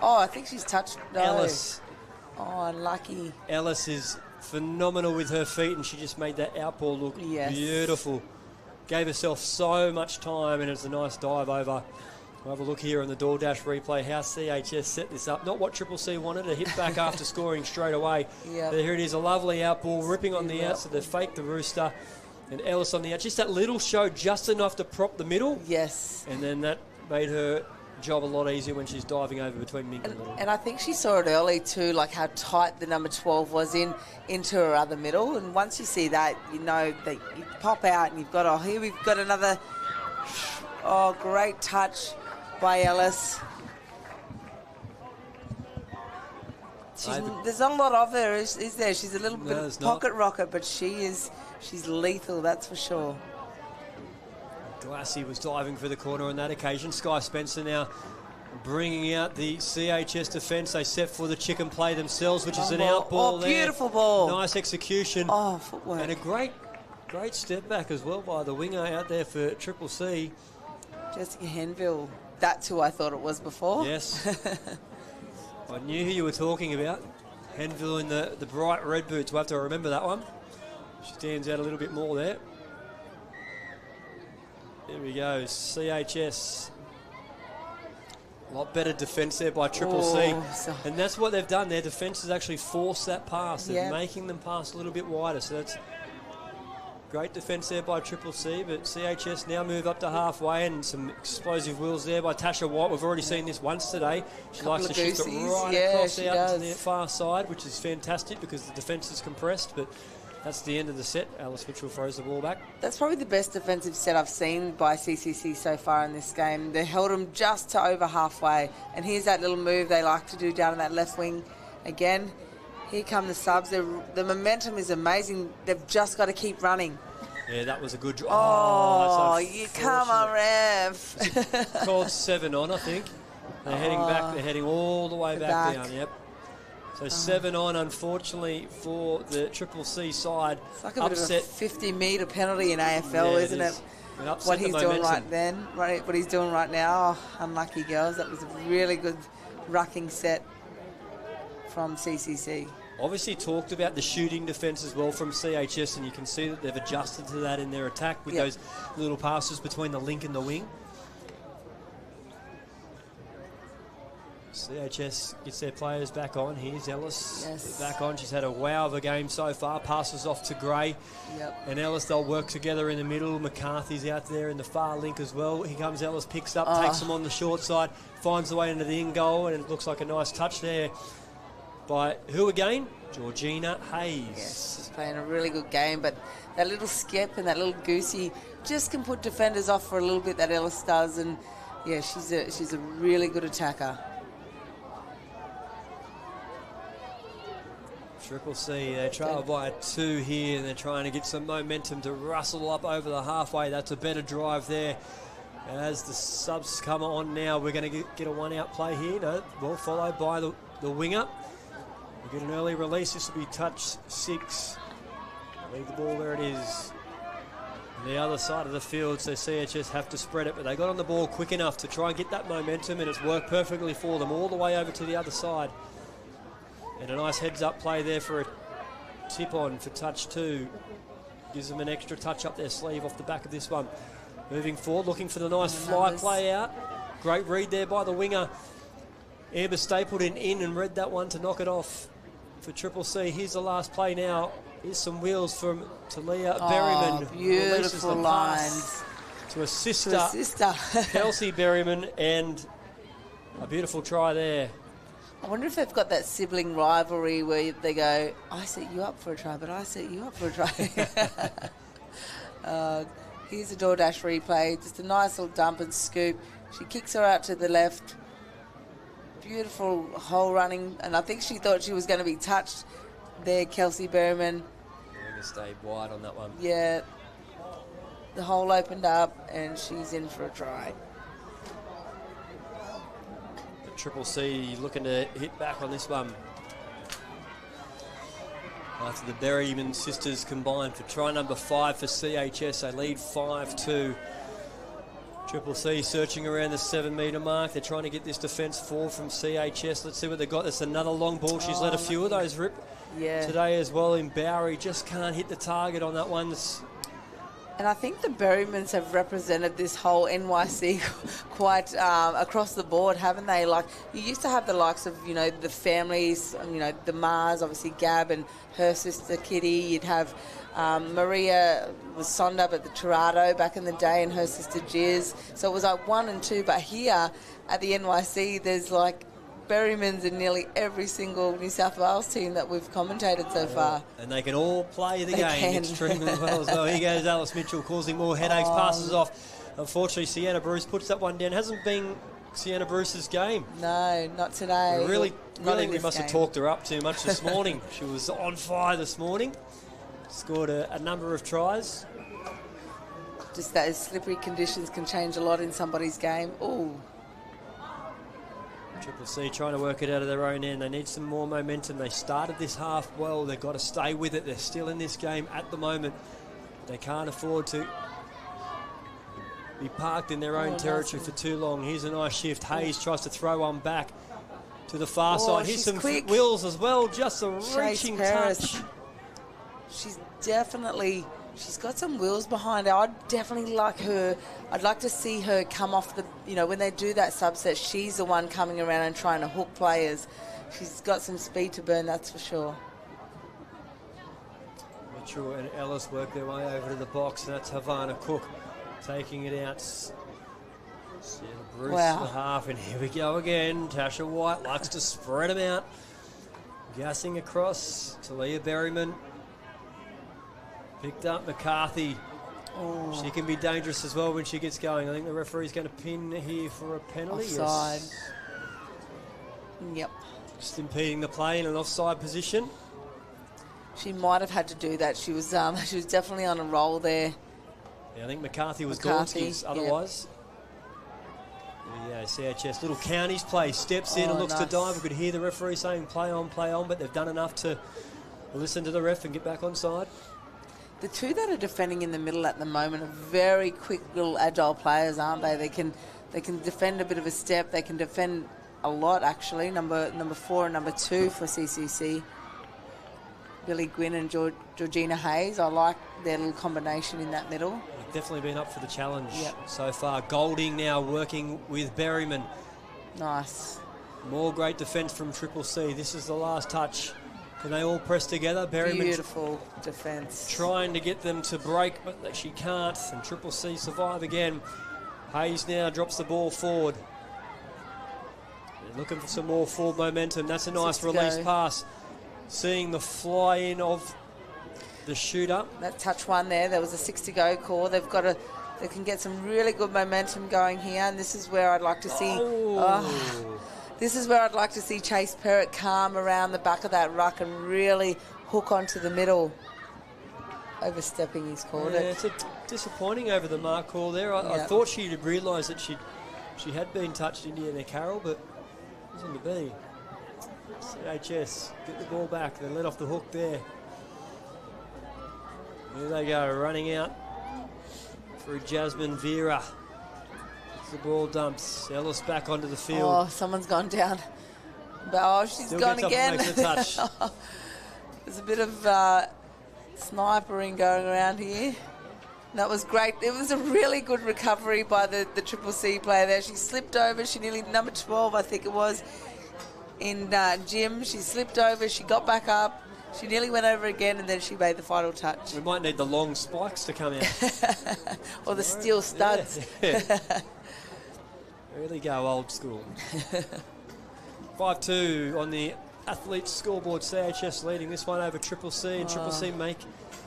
Oh, I think she's touched. No. Ellis. Oh, unlucky. Ellis is phenomenal with her feet, and she just made that outball look beautiful. Gave herself so much time, and it's a nice dive over. We'll have a look here on the DoorDash replay how CHS set this up. Not what Triple C wanted, a hit back after scoring straight away. But here it is, a lovely outball, ripping on the outside. They fake the rooster. And Ellis on the out. Just that little show, just enough to prop the middle. Yes. And then that made her job a lot easier when she's diving over between Mink and Little. And I think she saw it early too, like how tight the number 12 was into her other middle. And once you see that, you know that you pop out and you've got, here we've got another, great touch by Ellis. There's not a lot of her, is there? She's a little bit of pocket rocket, but she's lethal, that's for sure. Glassy was diving for the corner on that occasion. Sky Spencer now bringing out the CHS defence. They set for the chicken play themselves, which is an out ball there. Beautiful ball. Nice execution. Oh, footwork. And a great step back as well by the winger out there for Triple C. Jessica Henville. That's who I thought it was before. Yes. I knew who you were talking about. Henville in the bright red boots. We'll have to remember that one. She stands out a little bit more there. There we go. CHS. A lot better defence there by Triple C. And that's what they've done. Their defence has actually forced that pass. They're making them pass a little bit wider. So that's great defence there by Triple C. But CHS now move up to halfway, and some explosive wheels there by Tasha White. We've already seen this once today. She likes to shift it right across out to the far side, which is fantastic because the defence is compressed. But that's the end of the set. Alice Mitchell throws the ball back. That's probably the best defensive set I've seen by CCC so far in this game. They held them just to over halfway. And here's that little move they like to do down in that left wing again. Here come the subs. The momentum is amazing. They've just got to keep running. Yeah, that was a good drive. You come on, Rev. Called 7 on, I think. They're heading back. They're heading all the way back down. Yep. So 7 on, unfortunately, for the Triple C side. It's like a bit of a 50-metre penalty in AFL, isn't it? What he's doing what he's doing right now. Oh, unlucky girls. That was a really good rucking set from CCC. Obviously talked about the shooting defence as well from CHS, and you can see that they've adjusted to that in their attack with those little passes between the link and the wing. CHS gets their players back on. Here's Ellis back on. She's had a wow of a game so far. Passes off to Gray. And Ellis, they'll work together in the middle. McCarthy's out there in the far link as well. Here comes Ellis, picks up, takes them on the short side, finds the way into the in goal, and it looks like a nice touch there by who again? Georgina Hayes. Yes, she's playing a really good game, but that little skip and that little goosey just can put defenders off for a little bit, that Ellis does, and yeah, she's a really good attacker. Triple C, they trail by 2 here, and they're trying to get some momentum to rustle up over the halfway. That's a better drive there. As the subs come on now, we're going to get a one-out play here. No, well followed by the winger. We get an early release. This will be touch 6. Leave the ball where it is. On the other side of the field, so CHS have to spread it, but they got on the ball quick enough to try and get that momentum, and it's worked perfectly for them all the way over to the other side. And a nice heads-up play there for a tip-on for touch 2. Gives them an extra touch up their sleeve off the back of this one. Moving forward, looking for the nice fly play out. Great read there by the winger. Amber Stapleton in and read that one to knock it off for Triple C. Here's the last play now. Here's some wheels from Talia Berryman. Beautiful lines. To a sister. Kelsey Berryman, and a beautiful try there. I wonder if they've got that sibling rivalry where they go, I set you up for a try, but I set you up for a try. Here's a DoorDash replay. Just a nice little dump and scoop. She kicks her out to the left. Beautiful hole running, and I think she thought she was going to be touched there, Kelsey Berryman. Stayed wide on that one. Yeah. The hole opened up, and she's in for a try. The Triple C looking to hit back on this one. After the Berryman sisters combined for try number 5 for CHS, they lead 5-2. Triple C searching around the 7-metre mark. They're trying to get this defence forward from CHS. Let's see what they've got. That's another long ball. She's let a few of those rip today as well in Bowery. Just can't hit the target on that one. And I think the Berrymans have represented this whole NYC quite across the board, haven't they? Like, you used to have the likes of, you know, the families, you know, the Mars, obviously Gab and her sister Kitty. You'd have Maria was sonned up at the Torado back in the day, and her sister Jiz. So it was like 1 and 2. But here at the NYC, there's like Berrymans in nearly every single New South Wales team that we've commentated so far. And they can all play the game extremely well as well. Here goes Alice Mitchell, causing more headaches, passes off. Unfortunately, Sienna Bruce puts that one down. Hasn't been Sienna Bruce's game. No, not today. We must have talked her up too much this morning. She was on fire this morning. Scored a number of tries. Just those slippery conditions can change a lot in somebody's game. Ooh. Triple C trying to work it out of their own end. They need some more momentum. They started this half well. They've got to stay with it. They're still in this game at the moment. They can't afford to be parked in their own territory for too long. Here's a nice shift. Hayes tries to throw one back to the far side. Here's some wheels as well. Just a reaching touch. She's got some wheels behind her. I'd definitely like her. I'd like to see her come off the, you know, when they do that subset, she's the one coming around and trying to hook players. She's got some speed to burn, that's for sure. Mitchell and Ellis work their way over to the box, and that's Havana Cook taking it out. Sienna Bruce the half, and here we go again. Tasha White likes to spread them out. Gassing across to Leah Berryman. Picked up McCarthy. Oh. She can be dangerous as well when she gets going. I think the referee's going to pin here for a penalty. Offside. Yes. Yep. Just impeding the play in an offside position. She might have had to do that. She was definitely on a roll there. Yeah, I think McCarthy was Gorski's otherwise. Yeah, CHS, little counties play. Steps in and looks to dive. We could hear the referee saying play on, but they've done enough to listen to the ref and get back on side. The two that are defending in the middle at the moment are very quick little agile players, aren't they? They can defend a bit of a step. They can defend a lot, actually. Number 4 and number 2 for CCC. Billy Gwynn and Georgina Hayes. I like their little combination in that middle. They've definitely been up for the challenge so far. Golding now working with Berryman. Nice. More great defence from Triple C. This is the last touch. Can they all press together? Berryman beautiful defence. Trying to get them to break, but she can't. And Triple C survive again. Hayes now drops the ball forward. They're looking for some more forward momentum. That's a nice release pass. Seeing the fly in of the shooter. That touch one there was a 6 to go call. They can get some really good momentum going here, and this is where I'd like to see. This is where I'd like to see Chase Perrott calm around the back of that ruck and really hook onto the middle. Overstepping, he's called it. It's a disappointing over the mark call there. I thought she'd have realised that she had been touched, Indiana Carroll, but it wasn't to be. CHS get the ball back. They let off the hook there. Here they go, running out through Jasmine Vera. The ball dumps. Ellis back onto the field. Oh, someone's gone down. But, she's still gone again. Makes a touch. There's a bit of snipering going around here. That was great. It was a really good recovery by the Triple C player there. She slipped over. She nearly, number 12, I think it was, in gym. She slipped over. She got back up. She nearly went over again, and then she made the final touch. We might need the long spikes to come out. Or the steel studs. Yeah. Really go old school. 5-2 on the athletes scoreboard. CHS leading this one over Triple C, and Triple C make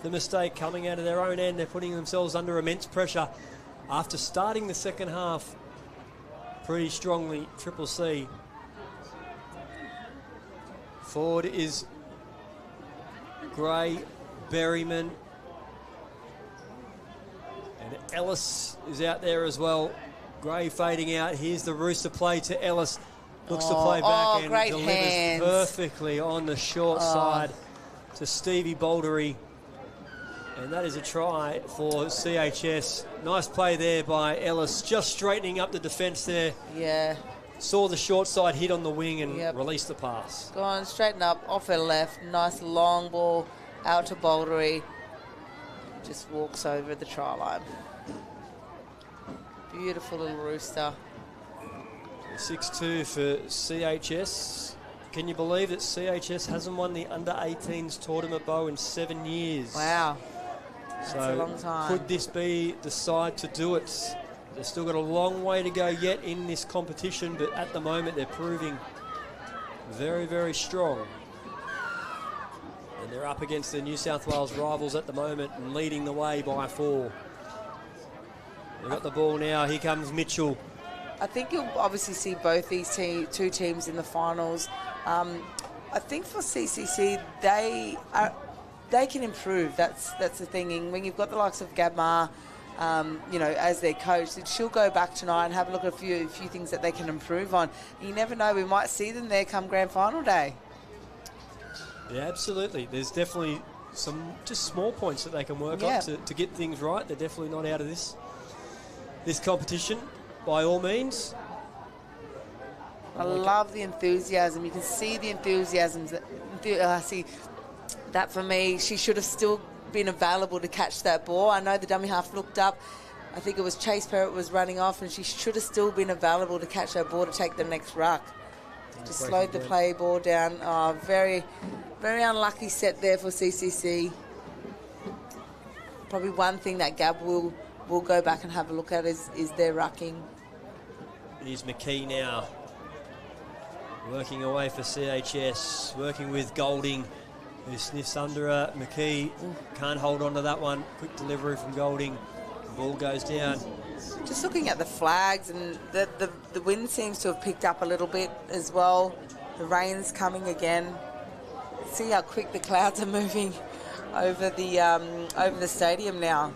the mistake coming out of their own end. They're putting themselves under immense pressure after starting the second half pretty strongly. Triple C. Forward is Gray, Berryman, and Ellis is out there as well. Gray fading out. Here's the Rooster play to Ellis. Looks to play back and delivers hands. Perfectly on the short side to Stevie Bouldery. And that is a try for CHS. Nice play there by Ellis, just straightening up the defence there. Yeah. Saw the short side hit on the wing and released the pass. Gone straighten up, off her left. Nice long ball out to Bouldery. Just walks over the try line. Beautiful little Rooster. 6-2 for CHS. Can you believe that CHS hasn't won the under-18s tournament, Bo, in 7 years? Wow. That's a long time. Could this be the side to do it? They've still got a long way to go yet in this competition, but at the moment they're proving very, very strong. And they're up against the New South Wales rivals at the moment and leading the way by 4. They've got the ball now. Here comes Mitchell. I think you'll obviously see both these two teams in the finals. I think for CCC, they can improve. That's the thing. And when you've got the likes of Gabmar, as their coach, she'll go back tonight and have a look at a few things that they can improve on. You never know, we might see them there come grand final day. Yeah, absolutely. There's definitely some just small points that they can work on to get things right. They're definitely not out of this competition by all means. I love the enthusiasm. You can see the enthusiasm. I see that for me. She should have still been available to catch that ball. I know the dummy half looked up. I think it was Chase Perrott was running off, and she should have still been available to catch that ball to take the next ruck. Just slowed the play ball down. Oh, very, very unlucky set there for CCC. Probably one thing that Gab will go back and have a look at is their rucking. Here's McKee now. Working away for CHS. Working with Golding, who sniffs under her. McKee can't hold on to that one. Quick delivery from Golding. The ball goes down. Just looking at the flags, and the wind seems to have picked up a little bit as well. The rain's coming again. See how quick the clouds are moving over the stadium now.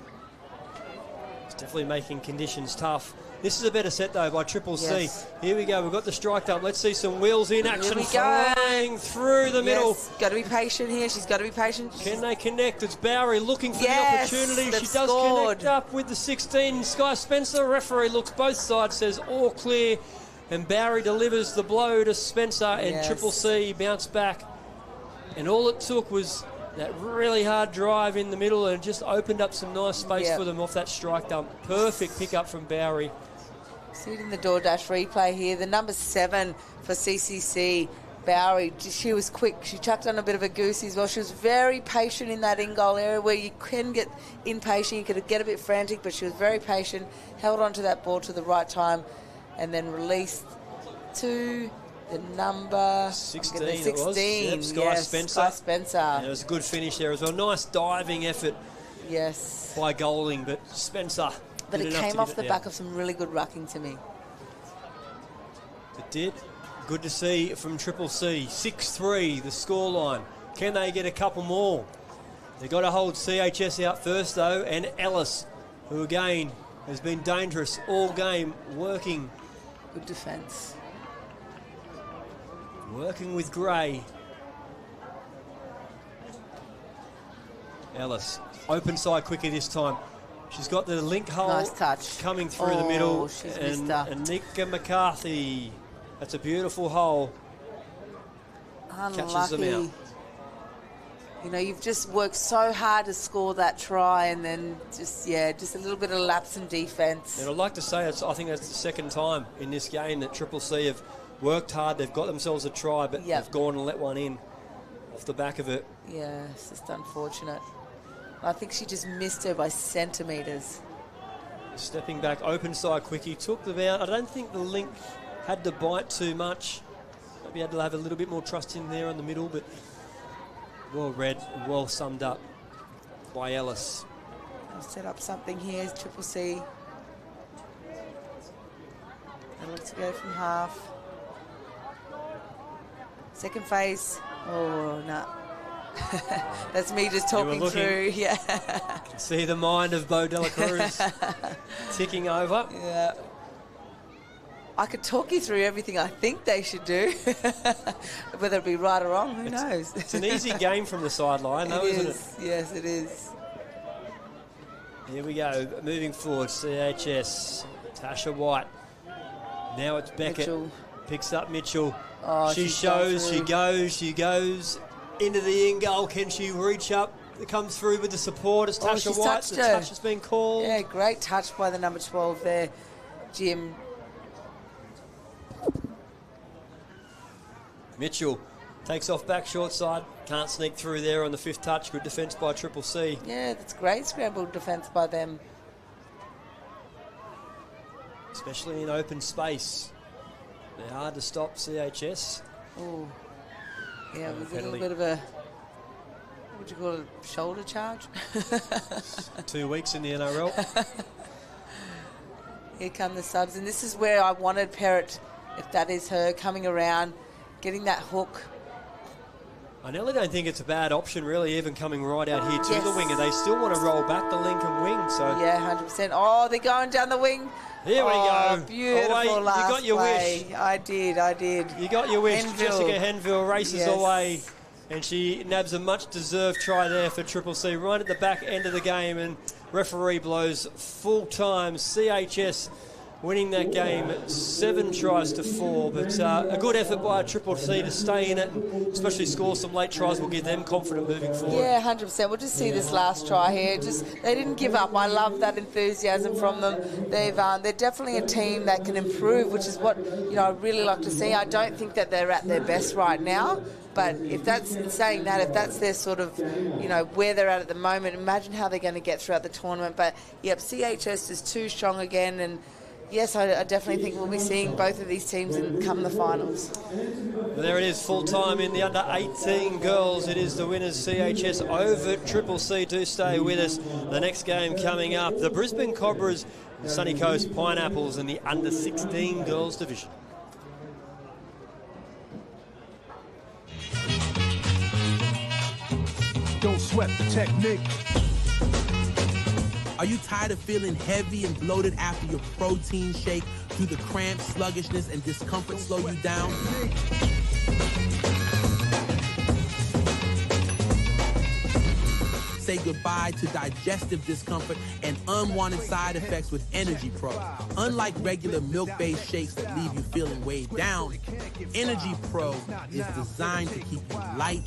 It's definitely making conditions tough. This is a better set, though, by Triple C. Yes. Here we go. We've got the strike up. Let's see some wheels in action. Here we go. Flying through the middle. Got to be patient here. She's got to be patient. Can they connect? It's Bowery looking for the opportunity. She does connect up with the 16. Sky Spencer, referee, looks both sides, says all clear. And Bowery delivers the blow to Spencer, and Triple C bounced back. And all it took was that really hard drive in the middle, and just opened up some nice space for them off that strike dump. Perfect pickup from Bowery. See it in the DoorDash replay here. The number 7 for CCC, Bowery, she was quick. She chucked on a bit of a goosey as well. She was very patient in that in-goal area where you can get impatient. You could get a bit frantic, but she was very patient, held onto that ball to the right time, and then released to the number 16. 16. It was. Yep, Sky Spencer. Sky Spencer. And it was a good finish there as well. Nice diving effort. Yes. By Golding, but Spencer. But it came off the back of some really good rucking to me. It did. Good to see from Triple C. 6-3, the scoreline. Can they get a couple more? They've got to hold CHS out first, though, and Ellis, who again has been dangerous all game, working. Good defence. Working with Gray. Ellis, open side quicker this time. She's got the link hole. Nice touch. Coming through the middle. She's and missed her. Anika McCarthy. That's a beautiful hole. Unlucky. Catches them out. You know, you've just worked so hard to score that try, and then just a little bit of lapse in defence. And I'd like to say, I think that's the second time in this game that Triple C have worked hard. They've got themselves a try, but they've gone and let one in off the back of it. Yeah, it's just unfortunate. I think she just missed her by centimetres. Stepping back, open side quickie, took them out. I don't think the link had to bite too much. Maybe had to have a little bit more trust in there in the middle, but well read and well summed up by Ellis. I'll set up something here, Triple C. And let's go from half. Second phase. Oh, no. That's me just talking through. Yeah. Can see the mind of Bo Dela Cruz ticking over. Yeah. I could talk you through everything I think they should do. Whether it be right or wrong, who knows? It's an easy game from the sideline, though, isn't it? Yes, it is. Here we go. Moving forward, CHS. Tasha White. Now it's Beckett. Mitchell. Picks up Mitchell. Oh, she shows, she goes into the in goal. Can she reach up? It comes through with the support. It's Tasha White. The touch has been called. Yeah, great touch by the number 12 there, Jim. Mitchell takes off back short side. Can't sneak through there on the fifth touch. Good defence by Triple C. Yeah, that's great scrambled defence by them. Especially in open space. They're hard to stop, CHS. Oh, yeah, it was a little bit of a, what would you call it, shoulder charge? 2 weeks in the NRL. Here come the subs, and this is where I wanted Perrott, if that is her, coming around, getting that hook. I nearly don't think it's a bad option, really, even coming right out here to the winger. They still want to roll back the Lincoln wing. So yeah, 100%. Oh, they're going down the wing. Here we go. Beautiful last you got your play. wish. I did. You got your wish. Henville. Jessica Henville races away, and she nabs a much-deserved try there for Triple C right at the back end of the game, and referee blows full time. CHS winning that game 7 tries to 4, but a good effort by Triple C to stay in it, and especially score some late tries will give them confidence moving forward. Yeah, 100%. We'll just see this last try here. They didn't give up. I love that enthusiasm from them. They're definitely a team that can improve, which is what I really like to see. I don't think that they're at their best right now. But if that's their sort of, where they're at the moment, imagine how they're going to get throughout the tournament. But yep, CHS is too strong again, and yes, I definitely think we'll be seeing both of these teams come the finals. There it is, full time in the under 18 girls. It is the winners, CHS over Triple C. Do stay with us. The next game coming up, the Brisbane Cobras, the Sunny Coast Pineapples in the under 16 girls division. Don't sweat the technique. Are you tired of feeling heavy and bloated after your protein shake? Do the cramps, sluggishness, and discomfort slow you down? Say goodbye to digestive discomfort and unwanted side effects with Energy Pro. Unlike regular milk-based shakes that leave you feeling weighed down, Energy Pro is designed to keep you light,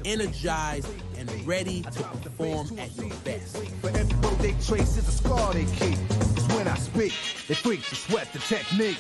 energized, and ready to perform at your best. For every road they trace is a scar they keep. Cause when I speak, they freak to sweat the technique.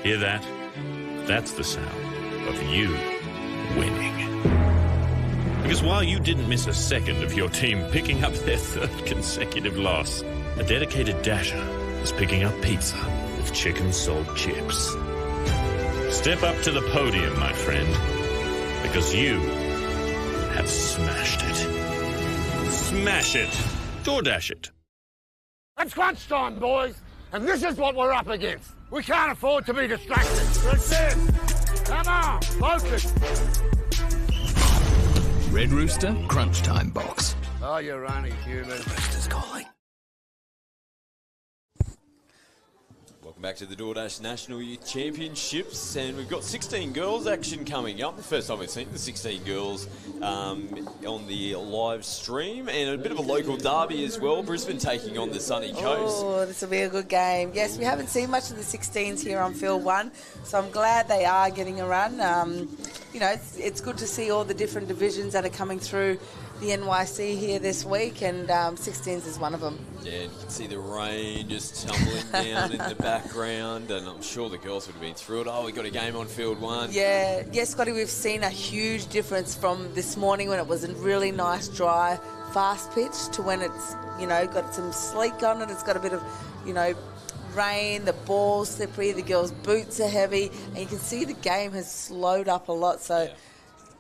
Hear that? That's the sound of you winning. Because while you didn't miss a second of your team picking up their third consecutive loss, a dedicated dasher was picking up pizza with chicken salt chips. Step up to the podium, my friend, because you have smashed it. Smash it. DoorDash it. It's crunch time, boys, and this is what we're up against. We can't afford to be distracted. That's it. Come on, focus. Red Rooster Crunch Time Box. Oh, you're only human. Rooster's calling. Welcome back to the DoorDash National Youth Championships, and we've got 16 girls action coming up. The first time we've seen the 16 girls on the live stream, and a bit of a local derby as well. Brisbane taking on the Sunny Coast. Oh, this will be a good game. Yes, we haven't seen much of the 16s here on Field 1, so I'm glad they are getting a run. You know, it's good to see all the different divisions that are coming through the NYC here this week, and 16s is one of them. Yeah, and you can see the rain just tumbling down in the background, and I'm sure the girls would have been thrilled. Oh, we got a game on Field 1. Yeah, yes, Scotty, we've seen a huge difference from this morning when it was a really nice, dry, fast pitch to when it's, you know, got some sleek on it. It's got a bit of, you know, rain, the ball's slippery, the girls' boots are heavy, and you can see the game has slowed up a lot, so... Yeah.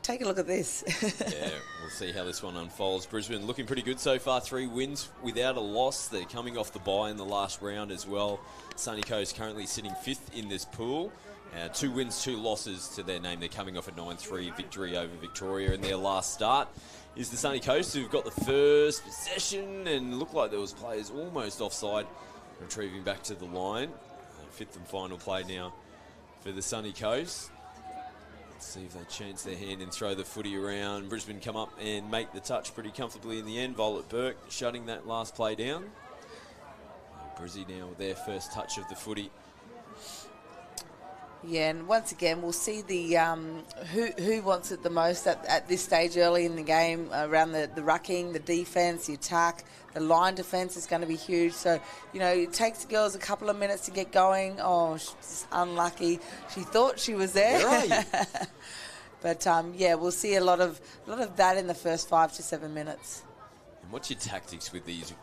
Take a look at this. Yeah, we'll see how this one unfolds. Brisbane looking pretty good so far. 3 wins without a loss. They're coming off the bye in the last round as well. Sunny Coast currently sitting 5th in this pool. 2 wins, 2 losses to their name. They're coming off a 9-3 victory over Victoria in their last start. Is the Sunny Coast, who've got the first possession, and looked like there was players almost offside, retrieving back to the line. 5th and final play now for the Sunny Coast. See if they chance their hand and throw the footy around. Brisbane come up and make the touch pretty comfortably in the end. Violet Burke shutting that last play down. Brizzy now with their first touch of the footy. Yeah, and once again, we'll see the who wants it the most at this stage early in the game, around the rucking, the defence, the attack, the line defence is going to be huge. So, you know, it takes the girls a couple of minutes to get going. Oh, she's unlucky. She thought she was there. Where are you? But, yeah, we'll see a lot of that in the first 5 to 7 minutes. And what's your tactics with these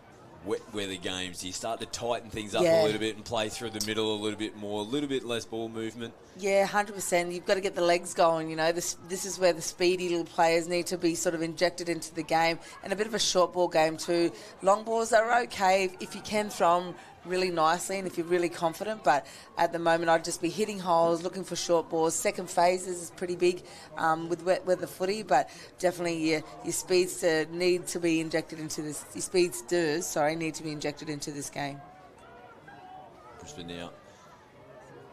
wet weather games? Do you start to tighten things up a little bit and play through the middle a little bit more, a little bit less ball movement? Yeah, 100%. You've got to get the legs going, you know. This is where the speedy little players need to be sort of injected into the game, and a bit of a short ball game too. Long balls are okay if you can throw them really nicely and if you're really confident, but at the moment I'd just be hitting holes, looking for short balls. Second phases is pretty big with wet weather footy, but definitely your speedsters need to be injected into this. Your speedsters, need to be injected into this game. Brisbane now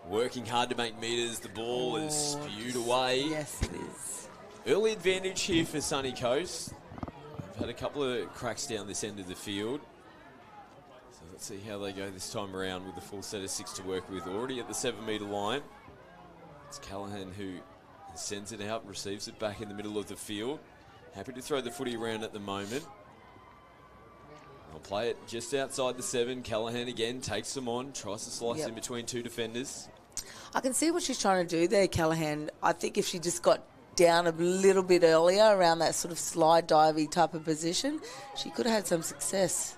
working hard to make metres. The ball is spewed away. Yes, it is. Early advantage here for Sunny Coast. They've had a couple of cracks down this end of the field. So let's see how they go this time around with the full set of 6 to work with. Already at the 7-metre line. It's Callahan who sends it out, receives it back in the middle of the field. Happy to throw the footy around at the moment. They'll play it just outside the 7. Callahan again takes them on, tries to slice in between 2 defenders. I can see what she's trying to do there, Callahan. I think if she just got down a little bit earlier around that sort of slide divey type of position, she could have had some success.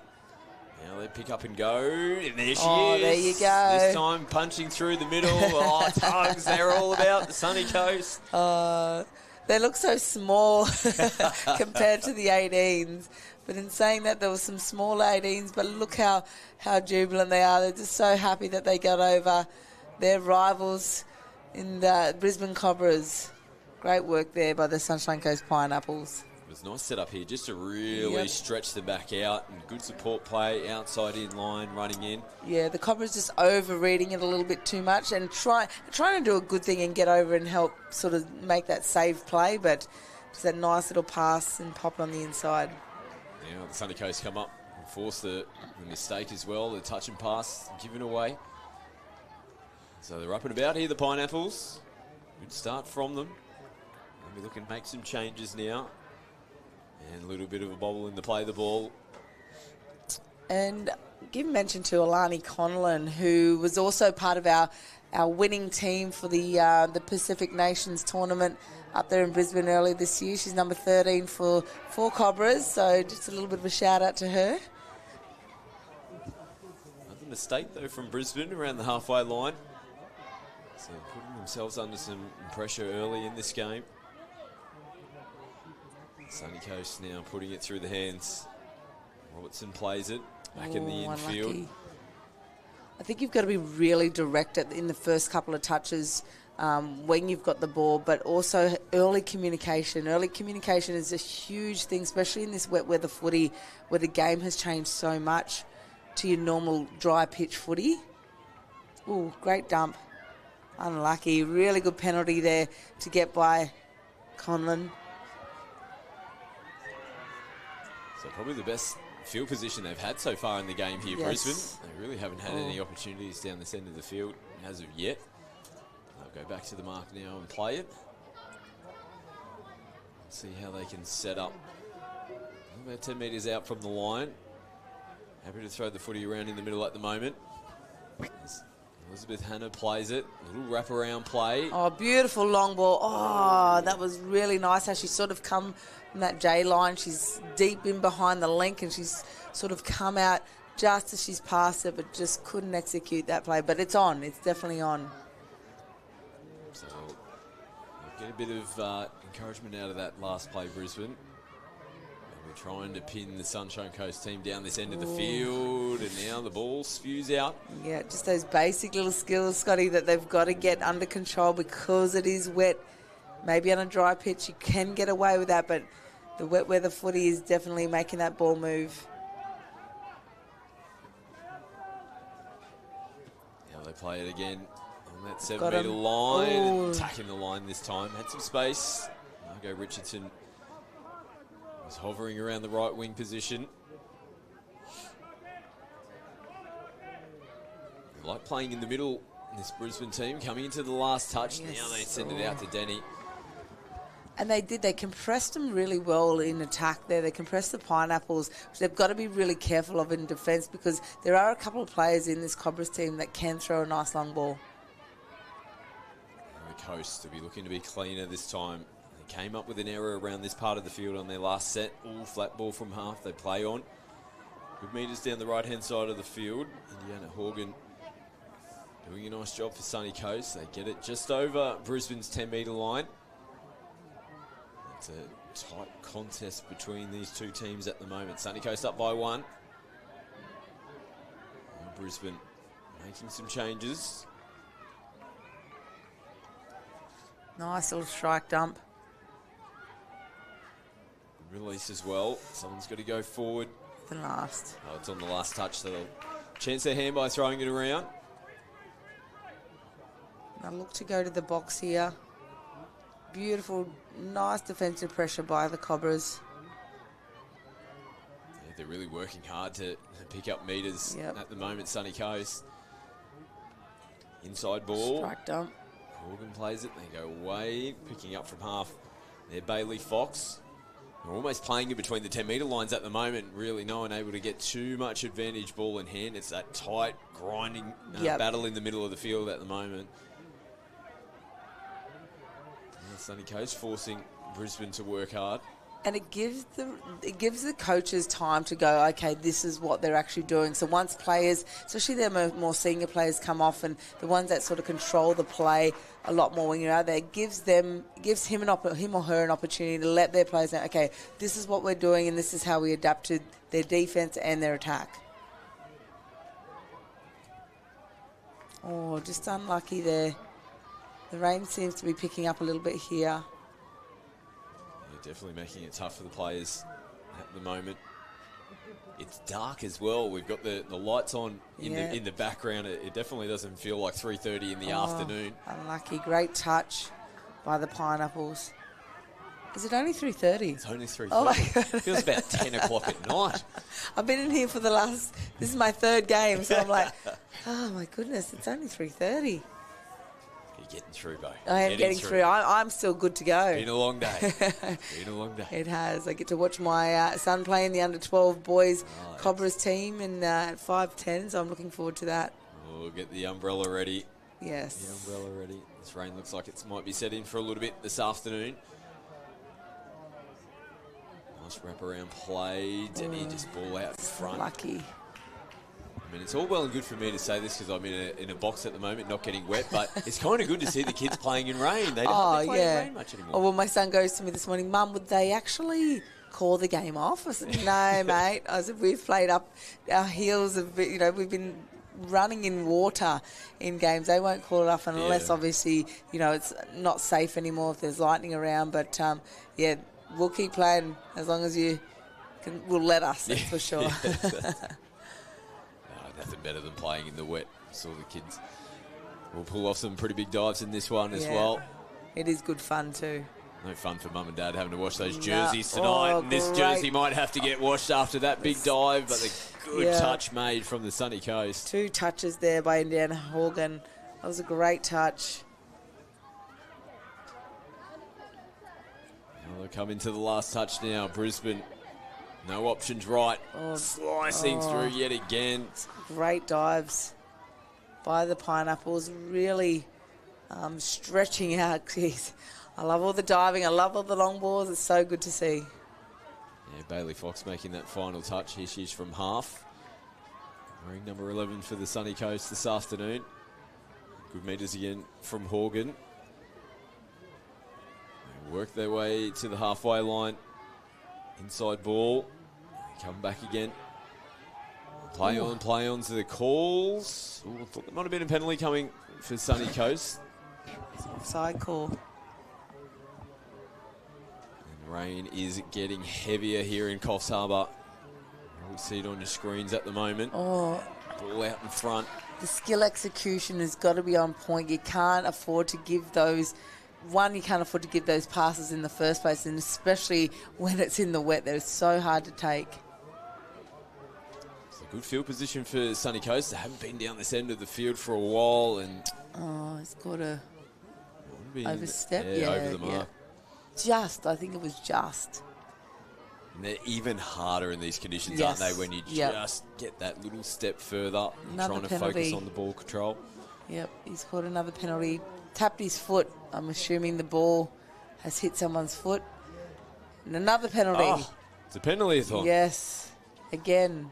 Now they pick up and go, and there she is. Oh, there you go. This time punching through the middle. Tugs, they're all about the Sunny Coast. They look so small compared to the 18s. But in saying that, there were some small 18s, but look how jubilant they are. They're just so happy that they got over their rivals in the Brisbane Cobras. Great work there by the Sunshine Coast Pineapples. It was a nice setup here just to really stretch the back out, and good support play, outside in line, running in. Yeah, the Cobras just overreading it a little bit too much and trying to do a good thing and get over and help sort of make that save play, but just that nice little pass and pop on the inside. Now the Sunny Coast come up and force the mistake as well, the touch and pass given away. So they're up and about here, the Pineapples. Good start from them. They'll be looking to make some changes now. And a little bit of a bobble in the play of the ball. And give mention to Alani Conlon, who was also part of our our winning team for the Pacific Nations tournament up there in Brisbane earlier this year. She's number 13 for Cobras, so just a little bit of a shout out to her. Another mistake though from Brisbane around the halfway line. So putting themselves under some pressure early in this game. Sunny Coast now putting it through the hands. Robertson plays it back in the infield. Unlucky. I think you've got to be really direct in the first couple of touches when you've got the ball, but also early communication. Early communication is a huge thing, especially in this wet weather footy where the game has changed so much to your normal dry pitch footy. Ooh, great dump. Unlucky. Really good penalty there to get by Conlon. So probably the best field position they've had so far in the game here, Yes. Brisbane. They really haven't had any opportunities down this end of the field as of yet. They'll go back to the mark now and play it. See how they can set up. About 10 metres out from the line. Happy to throw the footy around in the middle at the moment. Elizabeth Hanna plays it. A little wraparound play. Oh, beautiful long ball. Oh, that was really nice how she sort of come from that J line. She's deep in behind the link and she's sort of come out just as she's passed it, but just couldn't execute that play. But it's on. It's definitely on. So we'll get a bit of encouragement out of that last play, Brisbane. We're trying to pin the Sunshine Coast team down this end of the field, and now the ball spews out. Yeah, just those basic little skills, Scotty, that they've got to get under control because it is wet. Maybe on a dry pitch you can get away with that, but the wet weather footy is definitely making that ball move. Now they play it again on that 7 metre line. Attacking the line this time. Had some space. Margot Richardson was hovering around the right wing position. They like playing in the middle, this Brisbane team, coming into the last touch. Yes. Now they send it out to Denny. And they did. They compressed them really well in attack there. They compressed the Pineapples, which they've got to be really careful of in defence because there are a couple of players in this Cobras team that can throw a nice long ball. The Coast will be looking to be cleaner this time. They came up with an error around this part of the field on their last set. All flat ball from half they play on. Good metres down the right-hand side of the field. Indiana Horgan doing a nice job for Sunny Coast. They get it just over Brisbane's 10-metre line. It's a tight contest between these two teams at the moment. Sunny Coast up by 1. And Brisbane making some changes. Nice little strike dump. Release as well. Someone's got to go forward. The last. Oh, it's on the last touch, so they'll chance their hand by throwing it around. Now look to go to the box here. Beautiful, nice defensive pressure by the Cobras. Yeah, they're really working hard to pick up metres at the moment, Sunny Coast. Inside ball. Strike dump. Morgan plays it. They go away, picking up from half. They're Bailey Fox. They're almost playing in between the 10-metre lines at the moment. Really no one able to get too much advantage ball in hand. It's that tight, grinding battle in the middle of the field at the moment. Sunny Coast forcing Brisbane to work hard. And it gives the coaches time to go, okay, this is what they're actually doing. So once players, especially their more senior players, come off and the ones that sort of control the play a lot more when you're out there, gives him or her an opportunity to let their players know, okay, this is what we're doing and this is how we adapt to their defense and their attack. Oh, just unlucky there. The rain seems to be picking up a little bit here. Yeah, definitely making it tough for the players at the moment. It's dark as well. We've got the lights on in the background. It definitely doesn't feel like 3:30 in the afternoon. Unlucky. Great touch by the Pineapples. Is it only 3:30? It's only 3:30. Oh It feels about 10 o'clock at night. I've been in here for this is my third game, so I'm like, oh my goodness, it's only 3:30. You're getting through, Bo. I am getting through. I'm still good to go. Been a long day. Been a long day. It has. I get to watch my son play in the under-12 boys Cobras team at 5:10, so I'm looking forward to that. We'll get the umbrella ready. Yes. The umbrella ready. This rain looks like it might be set in for a little bit this afternoon. Nice wraparound play. Denny just ball out in front. Lucky. I mean, it's all well and good for me to say this because I'm in a box at the moment, not getting wet, but it's kind of good to see the kids playing in rain. They don't play in rain much anymore. Oh, well, my son goes to me this morning, Mum, would they actually call the game off? I said, no, mate. I said, we've played up our heels. We've been running in water in games. They won't call it off unless, obviously, it's not safe anymore if there's lightning around. But, we'll keep playing as long as you will let us, that's for sure. Nothing better than playing in the wet. Saw the kids will pull off some pretty big dives in this one as well. It is good fun too. No fun for mum and dad having to wash those jerseys tonight. And this jersey might have to get washed after that big dive, but the good touch made from the sunny coast. 2 touches there by Indiana Horgan. That was a great touch. Well, they'll come into the last touch now. Brisbane, no options right. Slicing through yet again. Great dives by the Pineapples. Really stretching out. Jeez. I love all the diving. I love all the long balls. It's so good to see. Yeah, Bailey Fox making that final touch. Here she is from half. Wearing number 11 for the Sunny Coast this afternoon. Good meters again from Horgan. They work their way to the halfway line. Inside ball. Come back again. Play on to the calls. I thought there might have been a penalty coming for Sunny Coast. Offside call. And rain is getting heavier here in Coffs Harbour. We see it on your screens at the moment. Ball out in front. The skill execution has got to be on point. You can't afford to give those. You can't afford to give those passes in the first place, and especially when it's in the wet. They're so hard to take. It's a good field position for Sunny Coast. They haven't been down this end of the field for a while, and it's got a overstep. Over the mark. I think it was just. And they're even harder in these conditions, aren't they? When you just get that little step further, trying to focus on the ball control. Yep, he's caught another penalty. Tapped his foot. I'm assuming the ball has hit someone's foot. And another penalty. Oh, it's a penalty-a-thon. Yes, again.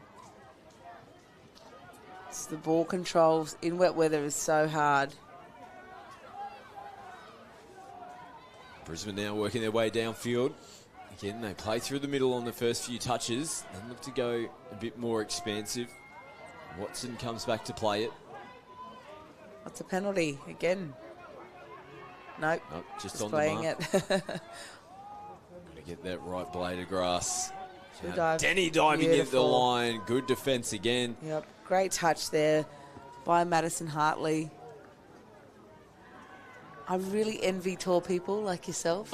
It's the ball controls in wet weather is so hard. Brisbane now working their way downfield. Again, they play through the middle on the first few touches. Then look to go a bit more expansive. Watson comes back to play it. What's a penalty? Again. Nope. Just on playing the mark. It. Got to get that right blade of grass. Dive. Denny diving into the Beautiful. line. Good defence again. Yep. Great touch there by Madison Hartley. I really envy tall people like yourself.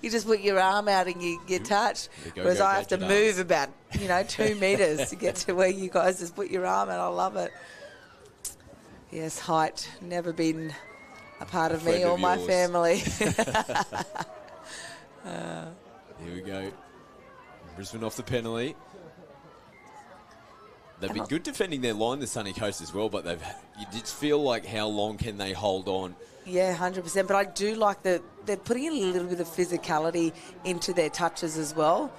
You just put your arm out and you get touched. Whereas I have to move about, 2 metres to get to where you guys just put your arm out. I love it. Yes, height. Never been a part of me or my family. Here we go. Brisbane off the penalty. They've been good defending their line, the Sunny Coast as well, but you just feel like how long can they hold on? Yeah, 100%. But I do like that they're putting in a little bit of physicality into their touches as well.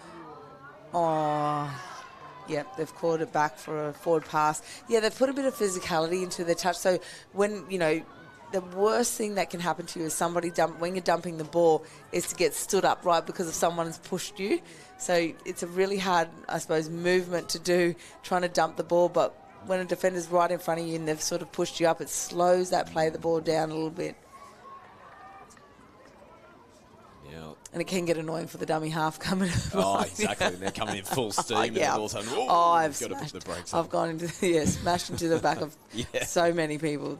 Yep, they've called it back for a forward pass. Yeah, they've put a bit of physicality into their touch. So when, the worst thing that can happen to you is when you're dumping the ball is to get stood up, right, because if someone's pushed you. So it's a really hard, I suppose, movement to do, trying to dump the ball. But when a defender's right in front of you and they've sort of pushed you up, it slows that play of the ball down a little bit. Yeah. And it can get annoying for the dummy half coming. Exactly. And they're coming in full steam. Yeah. And all of a sudden, I've got to put the brakes on. I've gone into smashed into the back of so many people.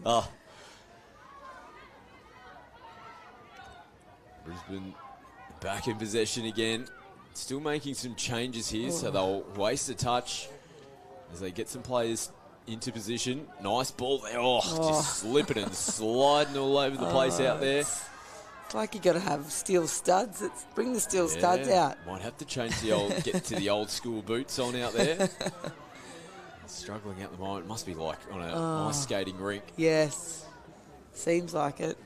Brisbane back in possession again. Still making some changes here, so they'll waste a touch as they get some players into position. Nice ball there. Just slipping and sliding all over the place out there. It's like you got to have steel studs. Bring the steel studs out. Might have to change get to the old school boots on out there. Struggling at the moment. Must be like on an ice skating rink. Yes. Seems like it.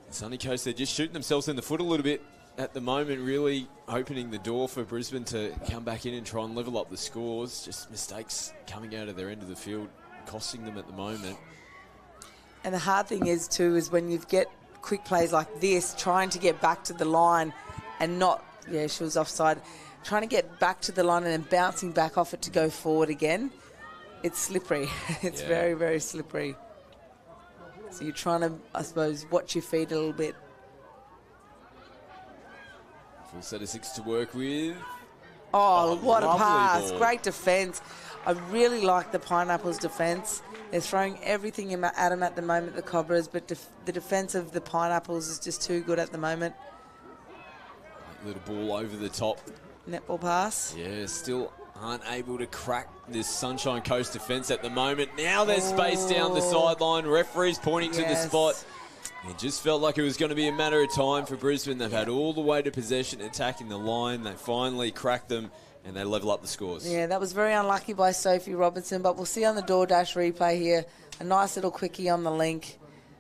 Sunny Coast, they're just shooting themselves in the foot a little bit at the moment, really opening the door for Brisbane to come back in and try and level up the scores. Just mistakes coming out of their end of the field, costing them at the moment. And the hard thing is, too, is when you get quick plays like this, trying to get back to the line and not, yeah, she was offside, trying to get back to the line and then bouncing back off it to go forward again, it's slippery. It's very, very slippery. So you're trying to, I suppose, watch your feet a little bit. Full set of 6 to work with. Oh, what a pass. Ball. Great defence. I really like the Pineapples' defence. They're throwing everything at them at the moment, the Cobras, but the defence of the Pineapples is just too good at the moment. Little ball over the top. Netball pass. Yeah, still aren't able to crack this Sunshine Coast defence at the moment. Now there's space down the sideline. Referees pointing to the spot. It just felt like it was going to be a matter of time for Brisbane. They've had all the way to possession, attacking the line. They finally cracked them, and they level up the scores. Yeah, that was very unlucky by Sophie Robertson, but we'll see on the DoorDash replay here, a nice little quickie on the link,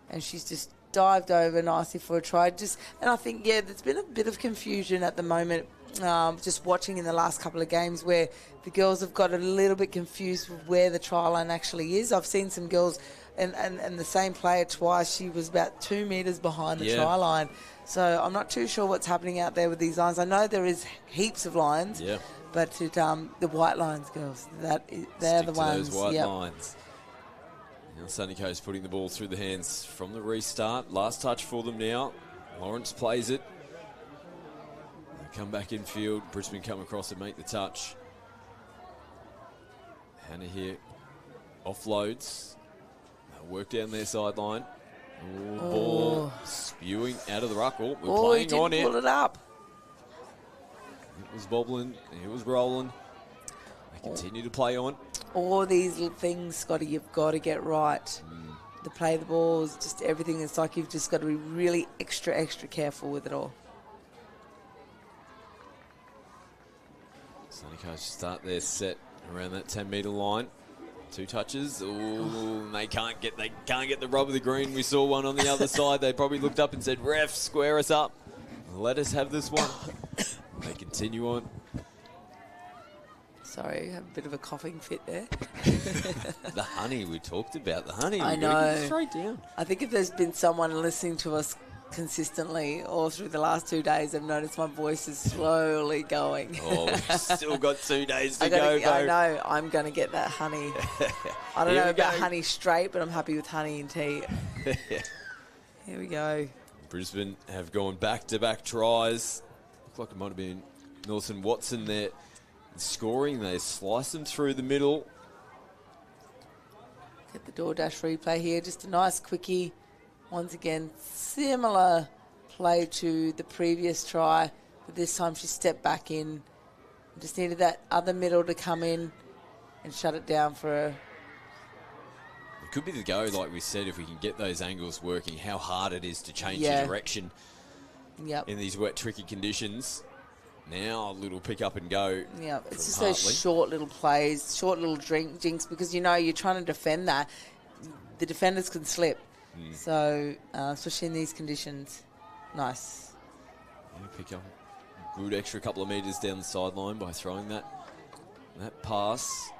and she's just dived over nicely for a try. And I think, yeah, there's been a bit of confusion at the moment, just watching in the last couple of games where the girls have got a little bit confused with where the try line actually is. I've seen some girls, and the same player twice, she was about 2 metres behind the try line. So I'm not too sure what's happening out there with these lines. I know there is heaps of lines, but the white lines, girls, they're the ones. Those white lines. Now Sunny Coast putting the ball through the hands from the restart. Last touch for them now. Lawrence plays it. They come back in field. Brisbane come across and make the touch. Hannah here offloads. They'll work down their sideline. Ball spewing out of the ruck. We're playing on it. Pull it up. It was bobbling. It was rolling. They continue to play on. All these little things, Scotty, you've got to get right. The play the balls, just everything. It's like you've just got to be really extra careful with it all. Sunny Coast start their set around that 10-metre line. 2 touches. They can't get the rub of the green. We saw one on the other side. They probably looked up and said, "Ref, square us up. Let us have this one." They continue on. Sorry, I have a bit of a coughing fit there. The honey, we talked about the honey. I know. Straight down. I think if there's been someone listening to us consistently all through the last 2 days, I've noticed my voice is slowly going. We've still got 2 days to go, I know. I'm going to get that honey. I don't know about honey straight, but I'm happy with honey and tea. Here we go. Brisbane have gone back-to-back tries. Looked like it might have been Millicent Watson there scoring. They slice them through the middle. Get the DoorDash replay here. Just a nice quickie. Once again, similar play to the previous try, but this time she stepped back in. Just needed that other middle to come in and shut it down for her. It could be the go, like we said, if we can get those angles working, how hard it is to change the direction in these wet, tricky conditions. Now a little pick up and go. Yeah, it's just those short little plays, short little jinks, because, you're trying to defend that. The defenders can slip. So, especially in these conditions. Nice. Yeah, pick up a good extra couple of metres down the sideline by throwing that pass.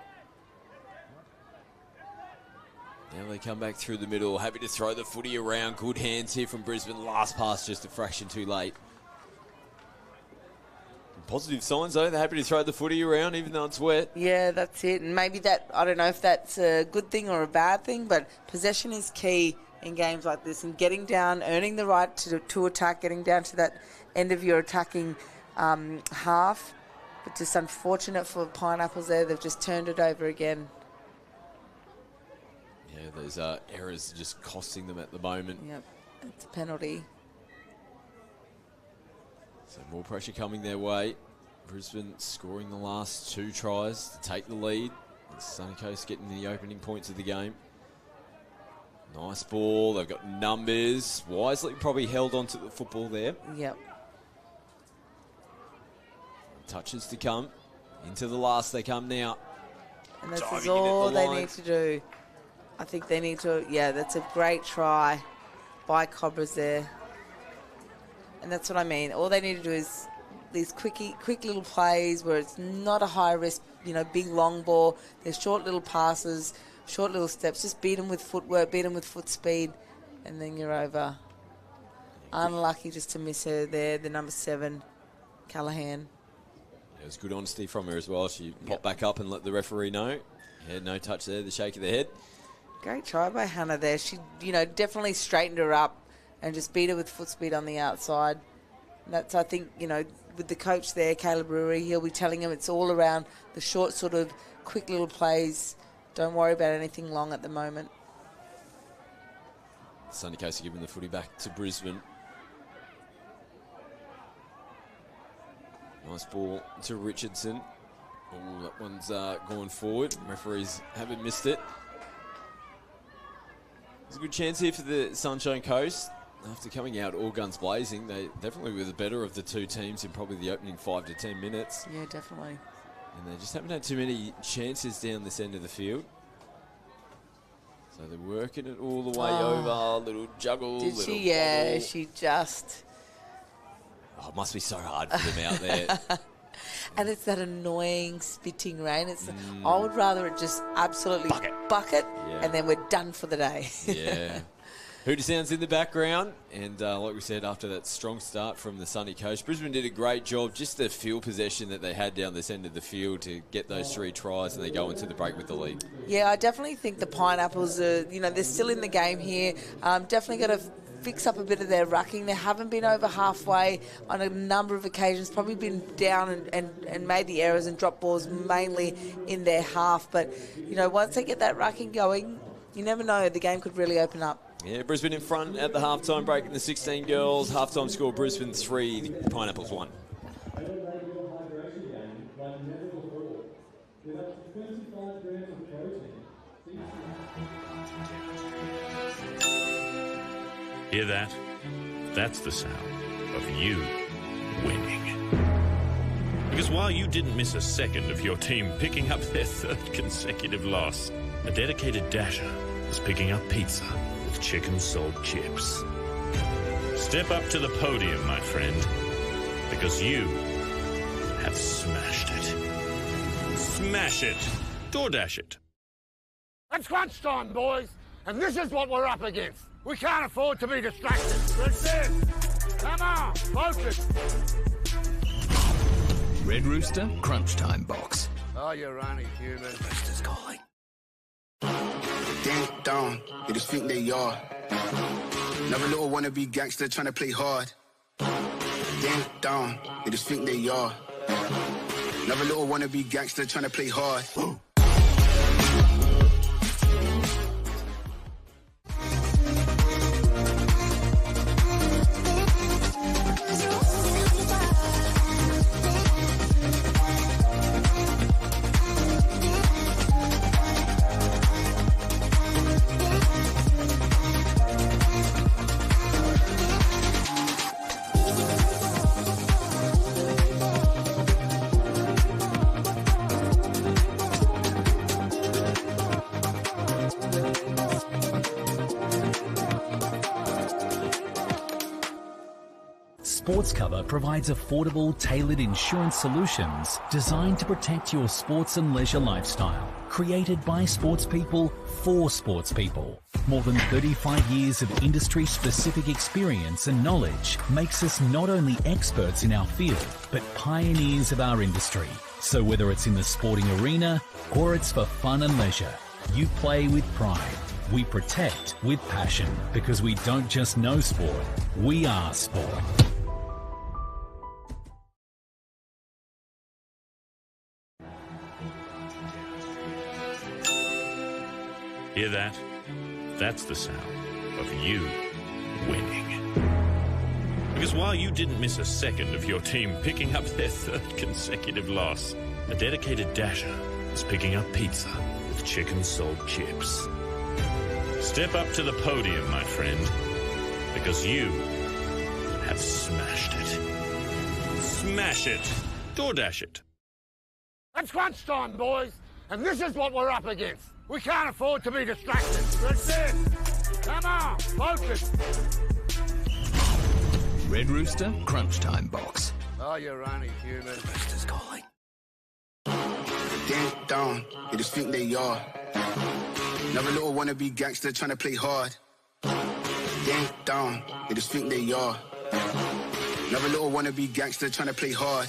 Now they come back through the middle, happy to throw the footy around. Good hands here from Brisbane. Last pass just a fraction too late. Positive signs, though. They're happy to throw the footy around, even though it's wet. Yeah, that's it. And maybe I don't know if that's a good thing or a bad thing, but possession is key in games like this. And getting down, earning the right to attack, getting down to that end of your attacking half. But just unfortunate for Pineapples there. They've just turned it over again. Yeah, those errors just costing them at the moment. Yep, it's a penalty. So more pressure coming their way. Brisbane scoring the last 2 tries to take the lead. And Sunny Coast getting the opening points of the game. Nice ball. They've got numbers. Wisely probably held onto the football there. Yep. Touches to come. Into the last they come now. And this is all they need to do. I think they need to, that's a great try. by Cobras there. And that's what I mean. All they need to do is these quick little plays where it's not a high risk, big long ball. There's short little passes, short little steps. Just beat them with footwork, beat them with foot speed, and then you're over. Unlucky just to miss her there, the number 7, Callahan. It was good honesty from her as well. She popped back up and let the referee know. Yeah, no touch there, the shake of the head. Great try by Hannah there. She, definitely straightened her up and just beat her with foot speed on the outside. And that's, I think, with the coach there, Caleb Brewery, he'll be telling him it's all around the short sort of quick little plays. Don't worry about anything long at the moment. Sunny Coast are giving the footy back to Brisbane. Nice ball to Richardson. Oh, that one's gone forward. Referees haven't missed it. There's a good chance here for the Sunshine Coast. After coming out all guns blazing, they definitely were the better of the two teams in probably the opening 5 to 10 minutes. Yeah, definitely. And they just haven't had too many chances down this end of the field. So they're working it all the way over. Little juggle. Did little she? Yeah, bobble. she just... Oh, it must be so hard for them out there. And it's that annoying spitting rain. I would rather it just absolutely bucket and then we're done for the day. Yeah. Hooter sounds in the background, and like we said, after that strong start from the Sunny Coast, Brisbane did a great job, just the field possession that they had down this end of the field to get those 3 tries, and they go into the break with the lead. Yeah, I definitely think the Pineapples are, they're still in the game here. Definitely got to fix up a bit of their rucking. They haven't been over halfway on a number of occasions, probably been down and made the errors and dropped balls mainly in their half. But, once they get that rucking going, you never know, the game could really open up. Yeah, Brisbane in front at the halftime break in the 16 girls. Halftime score, Brisbane 3, Pineapples 1. Hear that? That's the sound of you winning. Because while you didn't miss a second of your team picking up their 3rd consecutive loss, a dedicated dasher was picking up pizza with chicken salt chips. Step up to the podium, my friend, because you have smashed it. Smash it. DoorDash it. It's crunch time, boys, and this is what we're up against. We can't afford to be distracted. That's it. Come on, focus. Red Rooster Crunch Time Box. Oh, you're only human. Rooster's calling. Damn down, they just think they are. Another little wannabe gangster trying to play hard. Damn down, they just think they are. Another little wannabe gangster trying to play hard. Sports Cover provides affordable, tailored insurance solutions designed to protect your sports and leisure lifestyle. Created by sports people for sports people. More than 35 years of industry-specific experience and knowledge makes us not only experts in our field, but pioneers of our industry. So whether it's in the sporting arena or it's for fun and leisure, you play with pride. We protect with passion because we don't just know sport, we are sport. Hear that? That's the sound of you winning. Because while you didn't miss a second of your team picking up their 3rd consecutive loss, a dedicated dasher was picking up pizza with chicken salt chips. Step up to the podium, my friend, because you have smashed it. Smash it. DoorDash it. It's crunch time, boys, and this is what we're up against. We can't afford to be distracted. That's it. Come on, focus. Red Rooster Crunch Time Box. Oh, you're only human. Rooster's calling. Damn down, they just think they are. Another little wannabe gangster trying to play hard. Damn down, they just think they are. Another little wannabe gangster trying to play hard.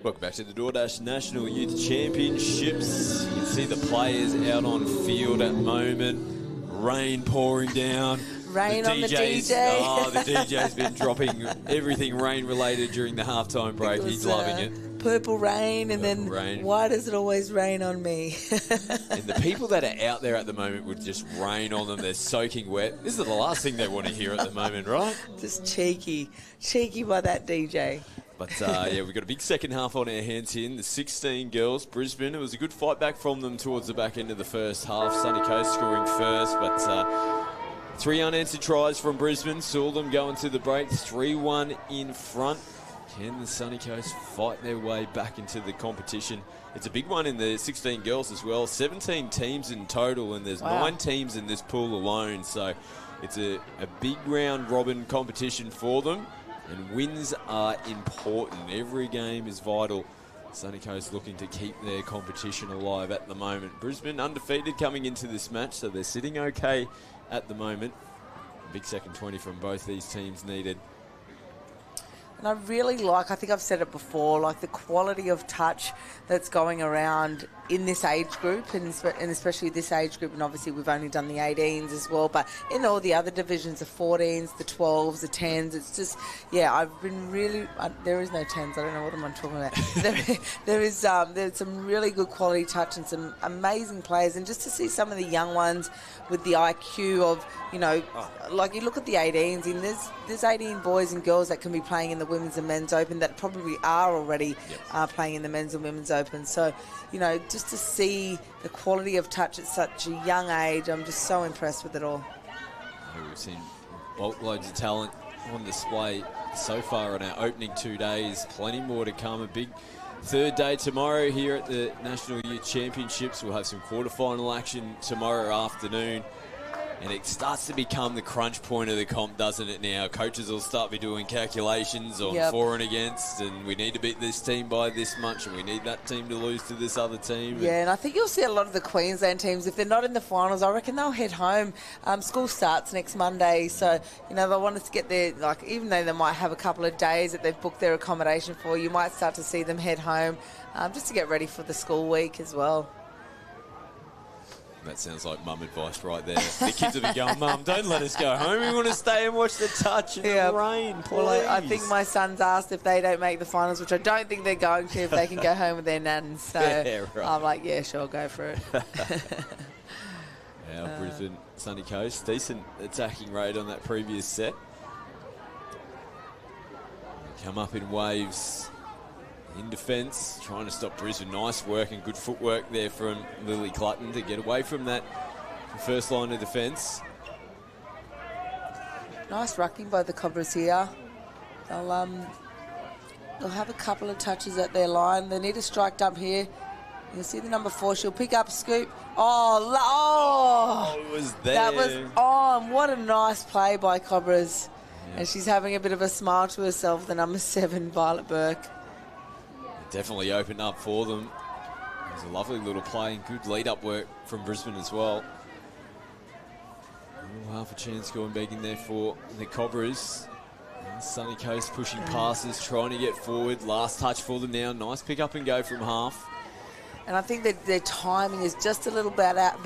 Welcome back to the DoorDash National Youth Championships. You can see the players out on field at the moment. Rain pouring down. Rain on the DJ. Oh, the DJ's been dropping everything rain-related during the halftime break. He's loving it. Purple rain, and Purple then rain. why does it always rain on me? And the people that are out there at the moment would just rain on them. They're soaking wet. This is the last thing they want to hear at the moment, right? Just cheeky by that DJ. But, yeah, we've got a big second half on our hands here. The 16 girls, Brisbane. It was a good fight back from them towards the back end of the first half. Sunny Coast scoring first, but 3 unanswered tries from Brisbane. Saw them going to the break. 3-1 in front. Can the Sunny Coast fight their way back into the competition? It's a big one in the 16 girls as well. 17 teams in total, and there's 9 teams in this pool alone. So it's a big round robin competition for them. And wins are important. Every game is vital. Sunny Coast looking to keep their competition alive at the moment. Brisbane undefeated coming into this match, so they're sitting okay at the moment. Big second 20 from both these teams needed. And I really like, I think I've said it before, like the quality of touch that's going around in this age group, and especially this age group, and obviously we've only done the 18s as well, but in all the other divisions, the 14s, the 12s, the 10s, it's just, yeah, I've been really, there is no 10s, I don't know what I'm talking about. There's some really good quality touch and some amazing players, and just to see some of the young ones with the IQ of, you know, like you look at the 18s, and there's 18 boys and girls that can be playing in the Women's and Men's Open that probably are already playing in the Men's and Women's Open. So, you know, just to see the quality of touch at such a young age, I'm just so impressed with it all. We've seen bulk loads of talent on display so far on our opening 2 days. Plenty more to come. A big third day tomorrow here at the National Youth Championships. We'll have some quarterfinal action tomorrow afternoon. And it starts to become the crunch point of the comp, doesn't it now? Coaches will start be doing calculations on for and against, and we need to beat this team by this much, and we need that team to lose to this other team. Yeah, and I think you'll see a lot of the Queensland teams, if they're not in the finals, I reckon they'll head home. School starts next Monday, so, you know, they want us to get there, like, even though they might have a couple of days that they've booked their accommodation for, you might start to see them head home just to get ready for the school week as well. That sounds like mum advice right there. The kids will be going, Mum, don't let us go home. We want to stay and watch the touch in the rain, please. Well, I think my son's asked if they don't make the finals, which I don't think they're going to, if they can go home with their nans. So right. I'm like, yeah, sure, go for it. Brisbane, Sunny Coast, decent attacking rate on that previous set. Come up in waves. In defence, trying to stop Brisbane. Nice work and good footwork there from Lily Clutton to get away from that first line of defence. Nice rucking by the Cobras here. They'll have a couple of touches at their line. They need a strike dump here. You'll see the number 4. She'll pick up a scoop. Oh, it was there. That was on. What a nice play by Cobras. Yeah. And she's having a bit of a smile to herself, the number 7, Violet Burke. Definitely opened up for them. It was a lovely little play and good lead-up work from Brisbane as well. Half a chance going back in there for the Cobras. And Sunny Coast pushing passes, trying to get forward. Last touch for them now. Nice pick up and go from half. And I think that their timing is just a little bit out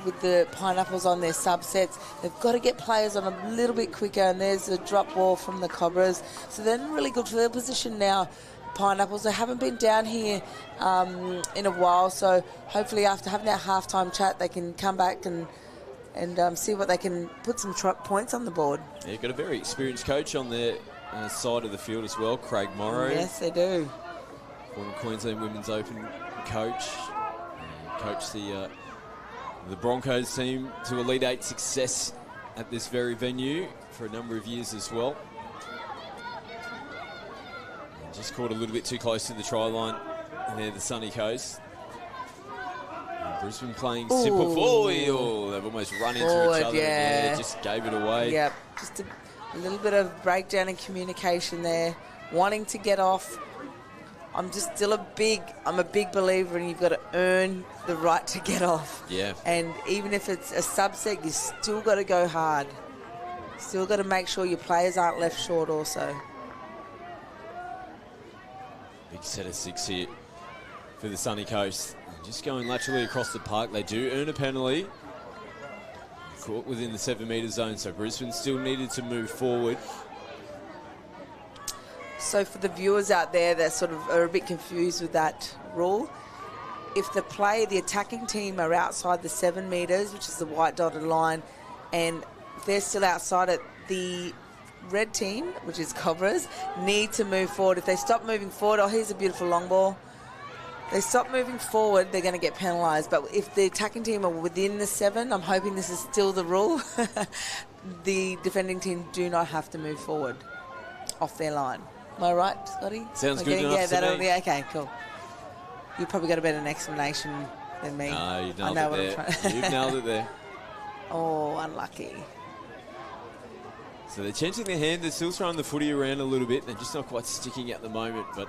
with the Pineapples on their subsets. They've got to get players on a little bit quicker, and there's a drop ball from the Cobras. So they're really good for their position now. Pineapples. They haven't been down here in a while, so hopefully after having that halftime chat, they can come back and see what they can put some points on the board. Yeah, got a very experienced coach on their side of the field as well, Craig Morrow. Yes, they do. Former Queensland Women's Open coach. Coached the Broncos team to Elite 8 success at this very venue for a number of years as well. And just caught a little bit too close to the try line there, the sunny coast. And Brisbane playing simple forward. Oh, they've almost run into each other. Yeah. Just gave it away. Yep, just a little bit of breakdown in communication there, wanting to get off. I'm just still a big believer in you've got to earn the right to get off. Yeah. And even if it's a subset, you still got to go hard. Still got to make sure your players aren't left short also. Big set of 6 here for the sunny coast. And just going laterally across the park. They do earn a penalty. Caught within the 7 metre zone, so Brisbane still needed to move forward. So for the viewers out there that sort of are a bit confused with that rule, if the attacking team are outside the 7 metres, which is the white dotted line, and if they're still outside it, the red team, which is Cobras, need to move forward. If they stop moving forward, here's a beautiful long ball. They stop moving forward, they're going to get penalised. But if the attacking team are within the 7, I'm hoping this is still the rule, the defending team do not have to move forward off their line. Am I right, Scotty? Sounds good enough to me. Okay, cool. You probably got a better explanation than me. No, you nailed it there. You've nailed it there. Oh, unlucky. So they're changing their hand. They're still throwing the footy around a little bit. They're just not quite sticking at the moment, but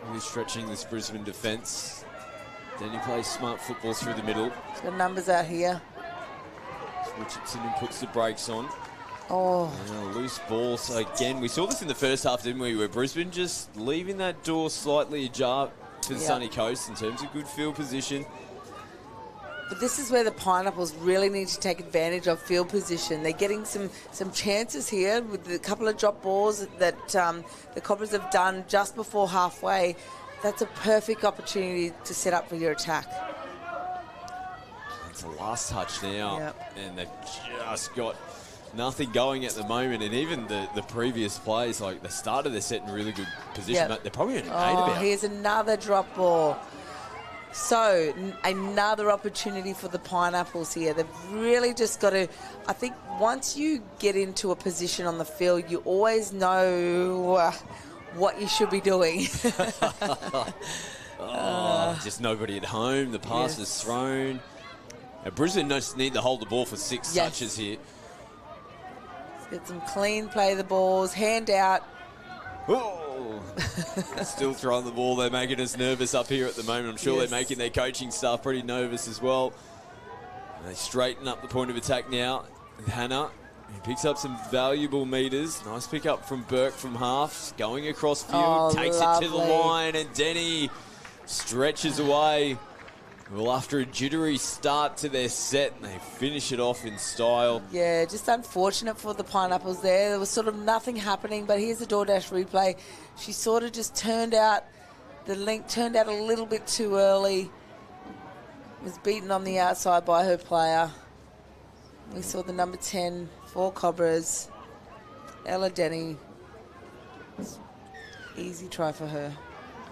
really stretching this Brisbane defence. Then he plays smart football through the middle. He's got numbers out here. Richardson puts the brakes on. Oh. And a loose ball. So again, we saw this in the first half, didn't we? Where Brisbane just leaving that door slightly ajar to the sunny coast in terms of good field position. But this is where the Pineapples really need to take advantage of field position. They're getting some chances here with a couple of drop balls that the Cobras have done just before halfway. That's a perfect opportunity to set up for your attack. It's the last touch now, and they've just got nothing going at the moment. And even the previous plays, like the start of their set in really good position, but they're probably only 8 about. Here's another drop ball. So, another opportunity for the Pineapples here. They've really just got to, I think once you get into a position on the field, you always know what you should be doing. Just nobody at home. The pass is thrown. Now, Brisbane just need to hold the ball for 6 touches here. Get some clean play of the balls, hand out. Still throwing the ball. They're making us nervous up here at the moment. I'm sure they're making their coaching staff pretty nervous as well. And they straighten up the point of attack now. Hannah, he picks up some valuable metres. Nice pick up from Burke from half. Going across field, takes it to the line, and Denny stretches away. Well, after a jittery start to their set, and they finish it off in style. Yeah, just unfortunate for the Pineapples there. There was sort of nothing happening, but here's the DoorDash replay. She sort of just turned out, the link turned out a little bit too early. Was beaten on the outside by her player. We saw the number 10 for Cobras, Ella Denny. Easy try for her.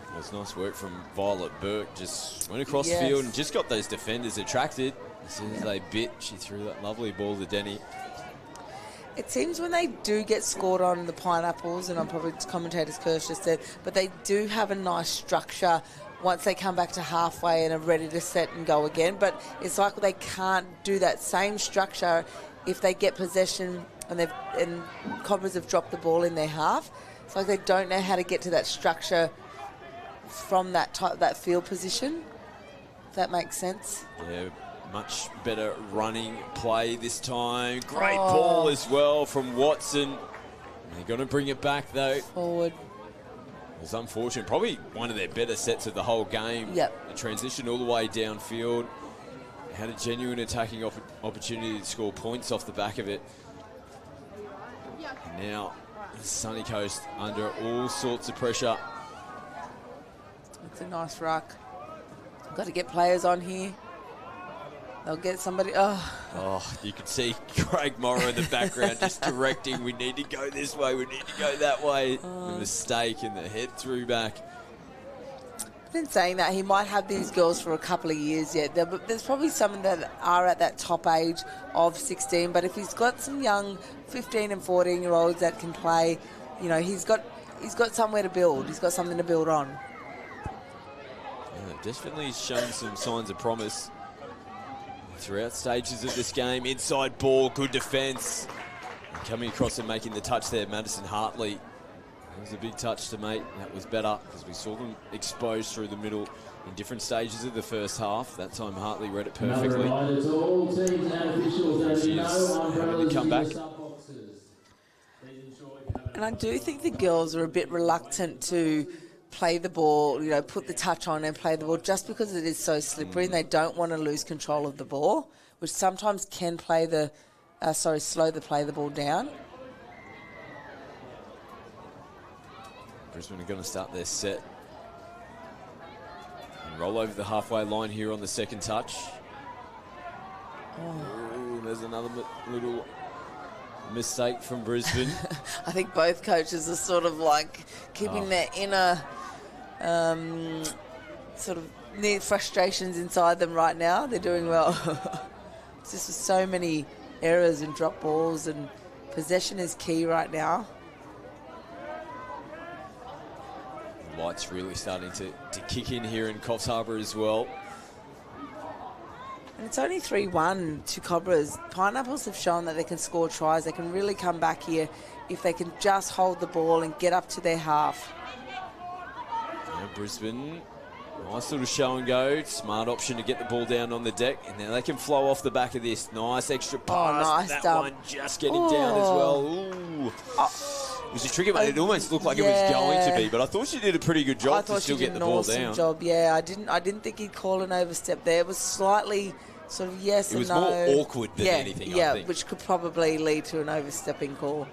It was nice work from Violet Burke. Just went across the field and just got those defenders attracted. As soon as they bit, she threw that lovely ball to Denny. It seems when they do get scored on, the Pineapples, and I'm probably commentator's curse just said, but they do have a nice structure once they come back to halfway and are ready to set and go again. But it's like they can't do that same structure if they get possession and Cobras have dropped the ball in their half. It's like they don't know how to get to that structure from that field position, if that makes sense. Yeah, much better running play this time. Great ball as well from Watson. They're going to bring it back though. Forward. It was unfortunate. Probably one of their better sets of the whole game. Yep. The transition all the way downfield. Had a genuine attacking opportunity to score points off the back of it. And now Sunny Coast under all sorts of pressure. It's a nice ruck. Got to get players on here. They'll get somebody. Oh, you can see Craig Morrow in the background just directing. We need to go this way. We need to go that way. The mistake and the head through back. In saying that, he might have these girls for a couple of years yet. There's probably some that are at that top age of 16. But if he's got some young 15 and 14-year-olds that can play, you know, he's got somewhere to build. He's got something to build on. Yeah, definitely shown some signs of promise throughout stages of this game. Inside ball, good defence. And coming across and making the touch there, Madison Hartley. That was a big touch to make. That was better because we saw them exposed through the middle in different stages of the first half. That time Hartley read it perfectly. Having to come back. And I do think the girls are a bit reluctant to play the ball, you know, put the touch on and play the ball just because it is so slippery and they don't want to lose control of the ball, which sometimes can slow the ball down. Brisbane are going to start their set and roll over the halfway line here on the second touch. Ooh, there's another little mistake from Brisbane. I think both coaches are sort of like keeping their inner sort of near frustrations inside them right now. They're doing well. It's just so many errors and drop balls, and possession is key right now. The light's really starting to kick in here in Coffs Harbour as well. And it's only 3-1 to Cobras. Pineapples have shown that they can score tries. They can really come back here if they can just hold the ball and get up to their half. Yeah, Brisbane, nice little show and go. Smart option to get the ball down on the deck. And now they can flow off the back of this. Nice extra pass. Nice that dump. one just getting down as well. Ooh. It was a tricky one. It almost looked like it was going to be, but I thought she did a pretty good job to still get the ball down. I thought she did an awesome job, yeah. I didn't think he'd call an overstep there. It was slightly sort of yes and no. It was more awkward than anything, I think. Which could probably lead to an overstepping call.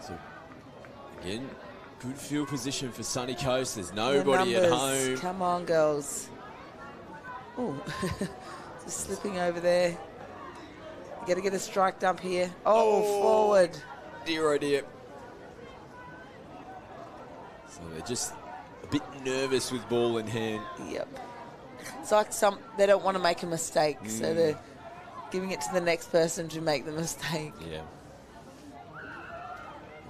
So, again, good field position for Sunny Coast. There's nobody at home. Come on, girls. Ooh, just slipping over there. You got to get a strike dump here. Forward. Dear, oh dear. So they're just a bit nervous with ball in hand. Yep. It's like they don't want to make a mistake, so they're giving it to the next person to make the mistake. Yeah.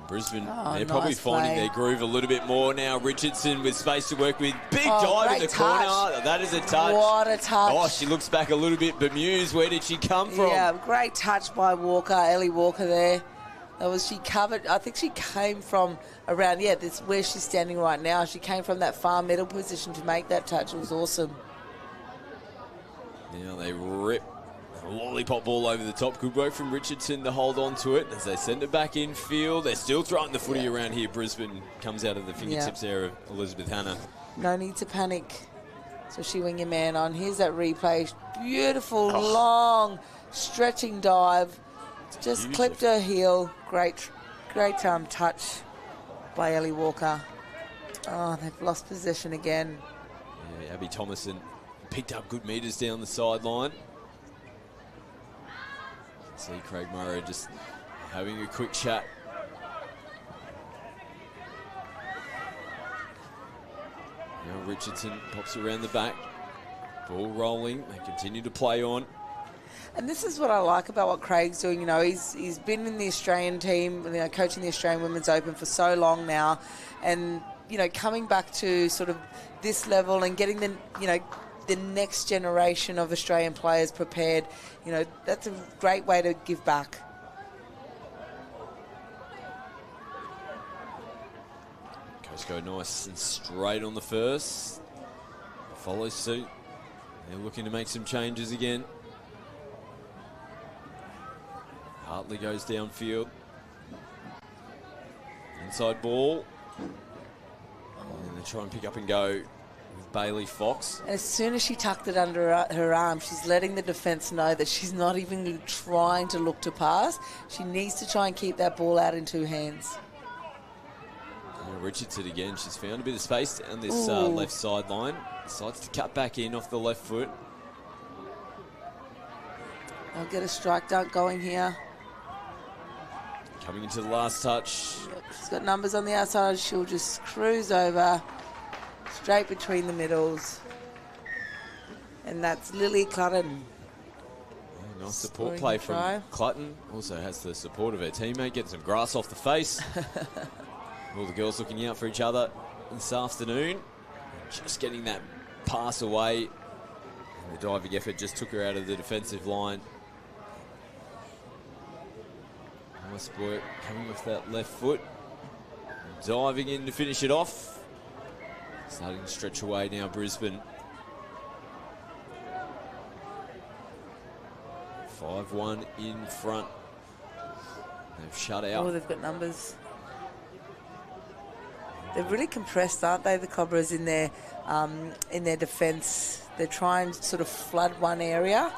Brisbane, they're nice probably finding their groove a little bit more now. Richardson with space to work with. Big dive in the corner. That is a touch. What a touch. Oh, she looks back a little bit bemused. Where did she come from? Yeah, great touch by Walker, Ellie Walker there. She covered, I think she came from around, this where she's standing right now. She came from that far middle position to make that touch. It was awesome. Now they rip a lollipop ball over the top. Good work from Richardson to hold on to it as they send it back in field. They're still throwing the footy around here. Brisbane comes out of the fingertips there of Elizabeth Hanna. No need to panic. So she wing your man on. Here's that replay. Beautiful, long, stretching dive. Just clipped her heel. Great touch by Ellie Walker. Oh, they've lost possession again. Yeah, Abby Thomason picked up good metres down the sideline. See Craig Morrow just having a quick chat. Now Richardson pops around the back. Ball rolling. They continue to play on. And this is what I like about what Craig's doing. You know, he's been in the Australian team, coaching the Australian Women's Open for so long now, and coming back to sort of this level and getting the next generation of Australian players prepared. That's a great way to give back. Coast go nice and straight on the first. Follows suit. They're looking to make some changes again. Hartley goes downfield. Inside ball. And they try and pick up and go with Bailey Fox. And as soon as she tucked it under her arm, she's letting the defence know that she's not even trying to look to pass. She needs to try and keep that ball out in two hands. Richardson again. She's found a bit of space on this left sideline. Decides to cut back in off the left foot. I'll get a strike dunk going here. Coming into the last touch. Yep, she's got numbers on the outside. She'll just cruise over straight between the middles. And that's Lily Clutton. Yeah, nice support play from Clutton. Also has the support of her teammate. Getting some grass off the face. All the girls looking out for each other this afternoon. Just getting that pass away. And the diving effort just took her out of the defensive line. Nice work coming off that left foot. Diving in to finish it off. Starting to stretch away now, Brisbane. 5-1 in front. They've shut out. Oh, they've got numbers. They're really compressed, aren't they, the Cobras, in their defence. They're trying to sort of flood one area.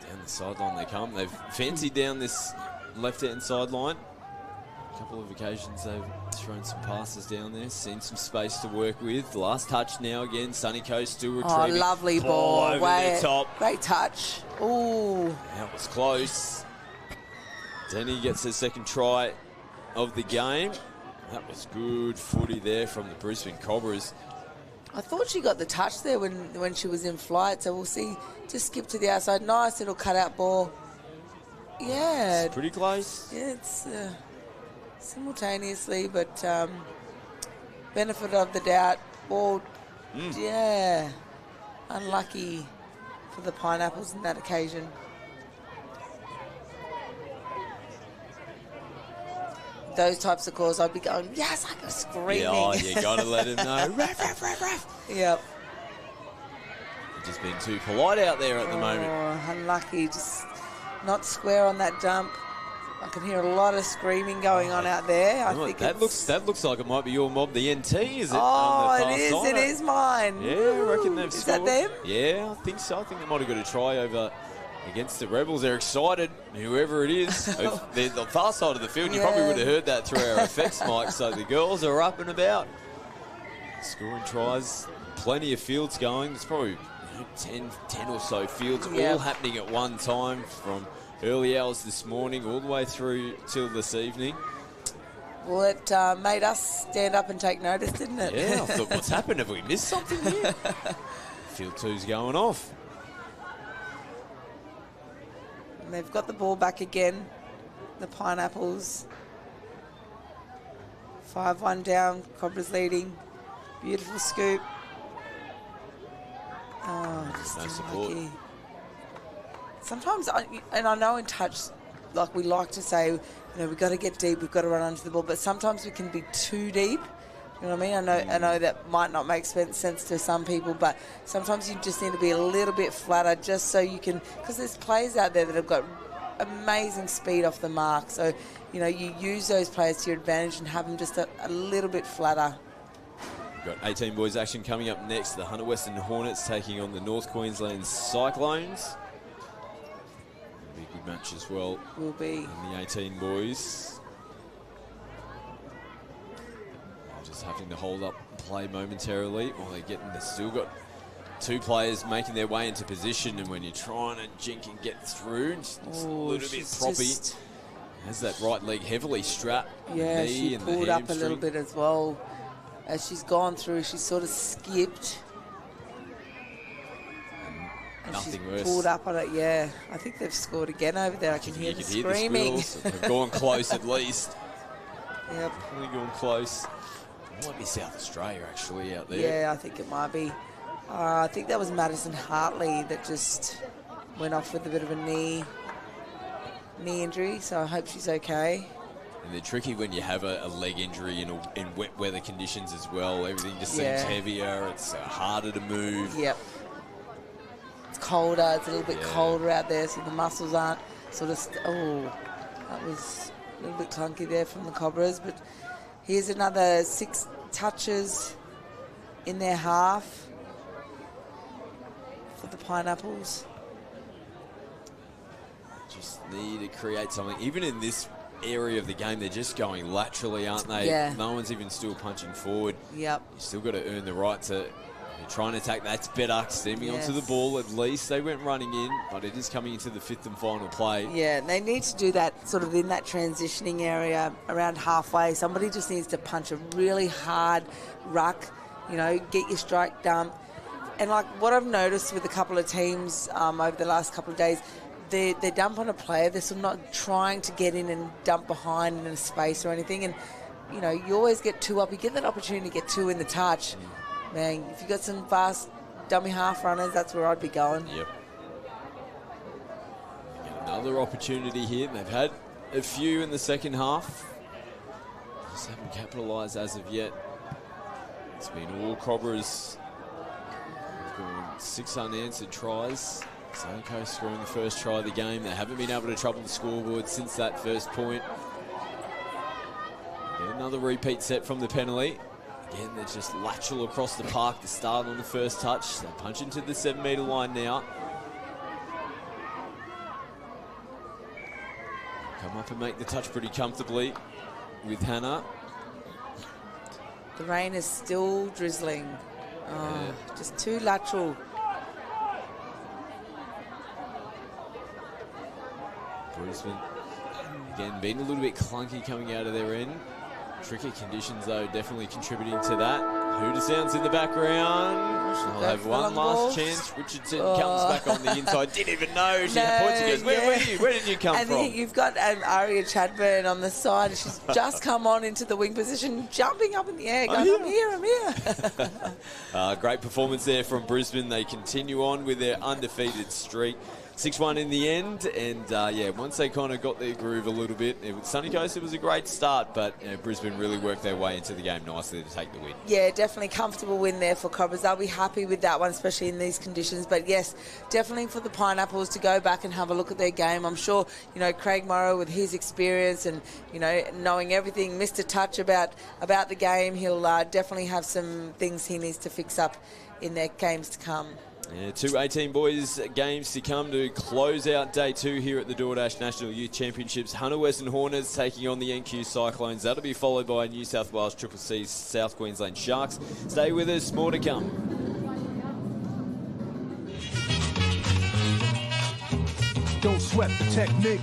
Down the sideline they come. They've fancied down this left-hand sideline. A couple of occasions they've thrown some passes down there, seen some space to work with. Last touch now again. Sunny Coast still retrieving. Oh, lovely ball. Over the top. Great touch. Ooh. That was close. Denny gets her second try of the game. That was good footy there from the Brisbane Cobras. I thought she got the touch there when she was in flight, so we'll see. Just skip to the outside. Nice little cut-out ball. Yeah. It's pretty close. Yeah, it's simultaneously, but benefit of the doubt. Ball, yeah. Unlucky for the Pineapples in that occasion. Those types of calls, I'd be going, yes, I go screaming. Yeah, you got to let him know. Ref, ref, ref, ref. Yep. Just being too polite out there at the moment. Unlucky, just not square on that jump. I can hear a lot of screaming going on out there. I think that looks like it might be your mob, the NT, is it? Oh, it is mine. Yeah, I reckon they've scored. Is that them? Yeah, I think so. I think they might have got a try over against the Rebels. They're excited, whoever it is. They're the far side of the field. You probably would have heard that through our effects mic. So the girls are up and about. Scoring tries. Plenty of fields going. There's probably 10 or so fields all happening at one time from early hours this morning all the way through till this evening. Well, it made us stand up and take notice, didn't it? Yeah, I thought, what's happened? Have we missed something here? Field 2's going off. And they've got the ball back again, the Pineapples. 5-1 down, Cobras leading. Beautiful scoop. Oh, just no support. Sometimes, I know in touch, like we like to say, we've got to get deep, we've got to run onto the ball, but sometimes we can be too deep. You know what I mean? I know that might not make sense to some people, but sometimes you just need to be a little bit flatter just so you can, because there's players out there that have got amazing speed off the mark. So, you use those players to your advantage and have them just a little bit flatter. We've got 18 boys action coming up next. The Hunter Western Hornets taking on the North Queensland Cyclones. It'll be a good match as well. Will be. And the 18 boys just having to hold up and play momentarily while they've still got two players making their way into position, and when you're trying to jink and get through, it's a little bit proppy. Has that right leg heavily strapped. Yeah, knee she and pulled the up a little hamstring. bit as well. As she's gone through, she's sort of skipped. And nothing she's worse. Pulled up on it, yeah. I think they've scored again over there. I can hear them screaming. The squeals. They've gone close at least. Yep. Really gone close. It might be South Australia actually out there. Yeah, I think it might be. I think that was Madison Hartley that just went off with a bit of a knee injury, so I hope she's okay. And they're tricky when you have a leg injury in wet weather conditions as well. Everything just seems heavier. It's harder to move. Yep. It's colder. It's a little bit colder out there, so the muscles aren't sort of... that was a little bit clunky there from the Cobras. But here's another touches in their half for the Pineapples. Just need to create something. Even in this area of the game, they're just going laterally, aren't they? Yeah. No one's even still punching forward. Yep. You still got to earn the right to try and attack. That's better. Steaming onto the ball at least. They went running in, but it is coming into the fifth and final play. Yeah, they need to do that sort of in that transitioning area around halfway. Somebody just needs to punch a really hard ruck, you know, get your strike done. And like what I've noticed with a couple of teams over the last couple of days, they dump on a player. They're sort of not trying to get in and dump behind in a space or anything. And, you know, you always get two up. You get that opportunity to get two in the touch. Man, if you've got some fast dummy half runners, that's where I'd be going. Yep. Get another opportunity here. They've had a few in the second half. Just haven't capitalised as of yet. It's been all Cobras. There's been 6 unanswered tries. Sunny Coast scoring the first try of the game. They haven't been able to trouble the scoreboard since that first point. Get another repeat set from the penalty. Again, they're just lateral across the park to start on the first touch. They punch into the 7-metre line now. Come up and make the touch pretty comfortably with Hannah. The rain is still drizzling. Oh, just too lateral. Brisbane, again, being a little bit clunky coming out of their end. Tricky conditions, though, definitely contributing to that. Hooter sounds in the background. She'll have one last chance. Richardson comes back on the inside. Didn't even know she had points. He goes, where did you come from? And you've got Aria Chadburn on the side. She's just come on into the wing position, jumping up in the air, going, I'm here. Great performance there from Brisbane. They continue on with their undefeated streak. 6-1 in the end, and once they kind of got their groove a little bit, with Sunny Coast it was a great start, but Brisbane really worked their way into the game nicely to take the win. Yeah, definitely comfortable win there for Cobras. They'll be happy with that one, especially in these conditions. But yes, definitely for the Pineapples to go back and have a look at their game. I'm sure, Craig Morrow with his experience and, knowing everything, Mr. Touch about the game, he'll definitely have some things he needs to fix up in their games to come. Yeah, 2 18 boys games to come to close out day 2 here at the DoorDash National Youth Championships. Hunter Western Hornets taking on the NQ Cyclones. That'll be followed by New South Wales Triple C's South Queensland Sharks. Stay with us, more to come. Don't sweat the technique.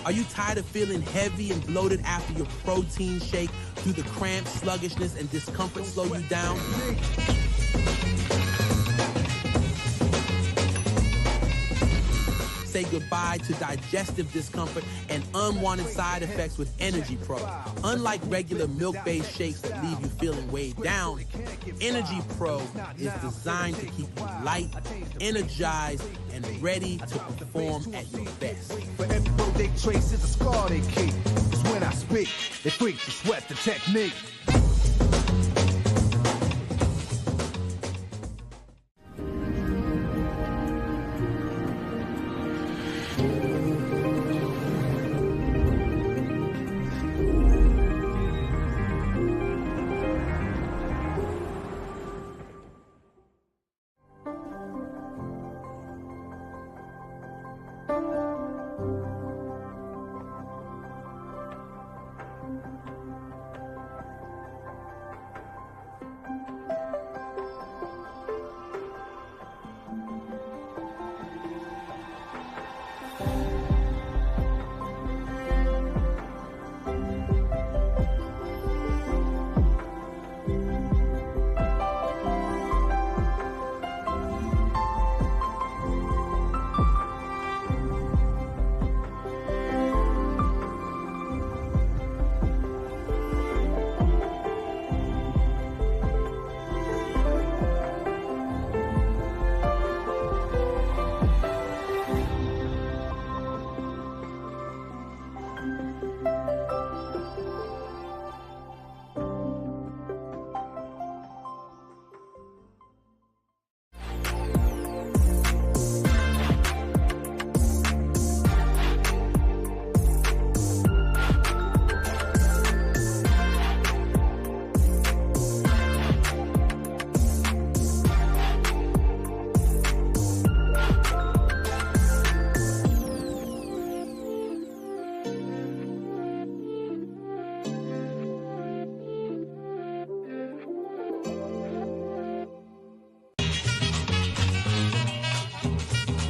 Are you tired of feeling heavy and bloated after your protein shake? Do the cramps, sluggishness, and discomfort slow you down? Say goodbye to digestive discomfort and unwanted side effects with Energy Pro. Unlike regular milk-based shakes that leave you feeling weighed down, Energy Pro is designed to keep you light, energized, and ready to perform at your best. For every road they trace is a scar they keep. Cause when I speak, they freak to sweat the technique.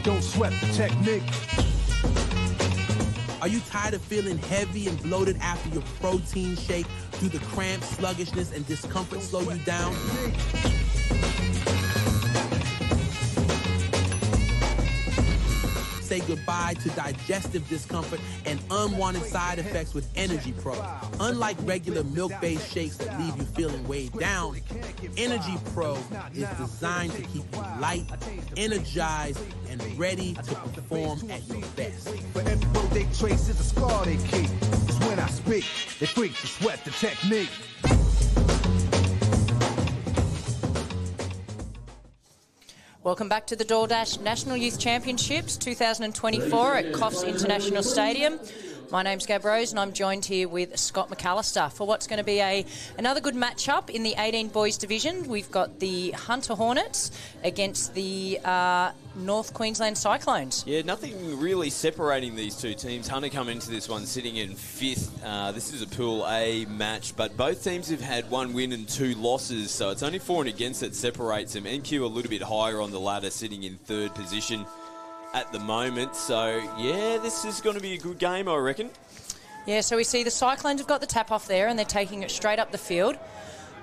Don't sweat the technique. Are you tired of feeling heavy and bloated after your protein shake? Do the cramps, sluggishness, and discomfort slow you down? Say goodbye to digestive discomfort and unwanted side effects with Energy Pro. Unlike regular milk-based shakes that leave you feeling weighed down, Energy Pro is designed to keep you light, energized, and ready to perform at your best. For every road they trace is a scar they keep. 'Cause when I speak, they freak to sweat the technique. Welcome back to the DoorDash National Youth Championships 2024 at Coffs International Stadium. My name's Gab Rose and I'm joined here with Scott McAllister for what's going to be another good matchup in the 18 boys division. We've got the Hunter Hornets against the North Queensland Cyclones. Yeah, nothing really separating these two teams. Hunter come into this one sitting in 5th. This is a Pool A match, but both teams have had 1 win and 2 losses, so it's only for and against that separates them. NQ a little bit higher on the ladder, sitting in 3rd position at the moment. So, yeah, this is going to be a good game, I reckon. Yeah, so we see the Cyclones have got the tap off there and they're taking it straight up the field.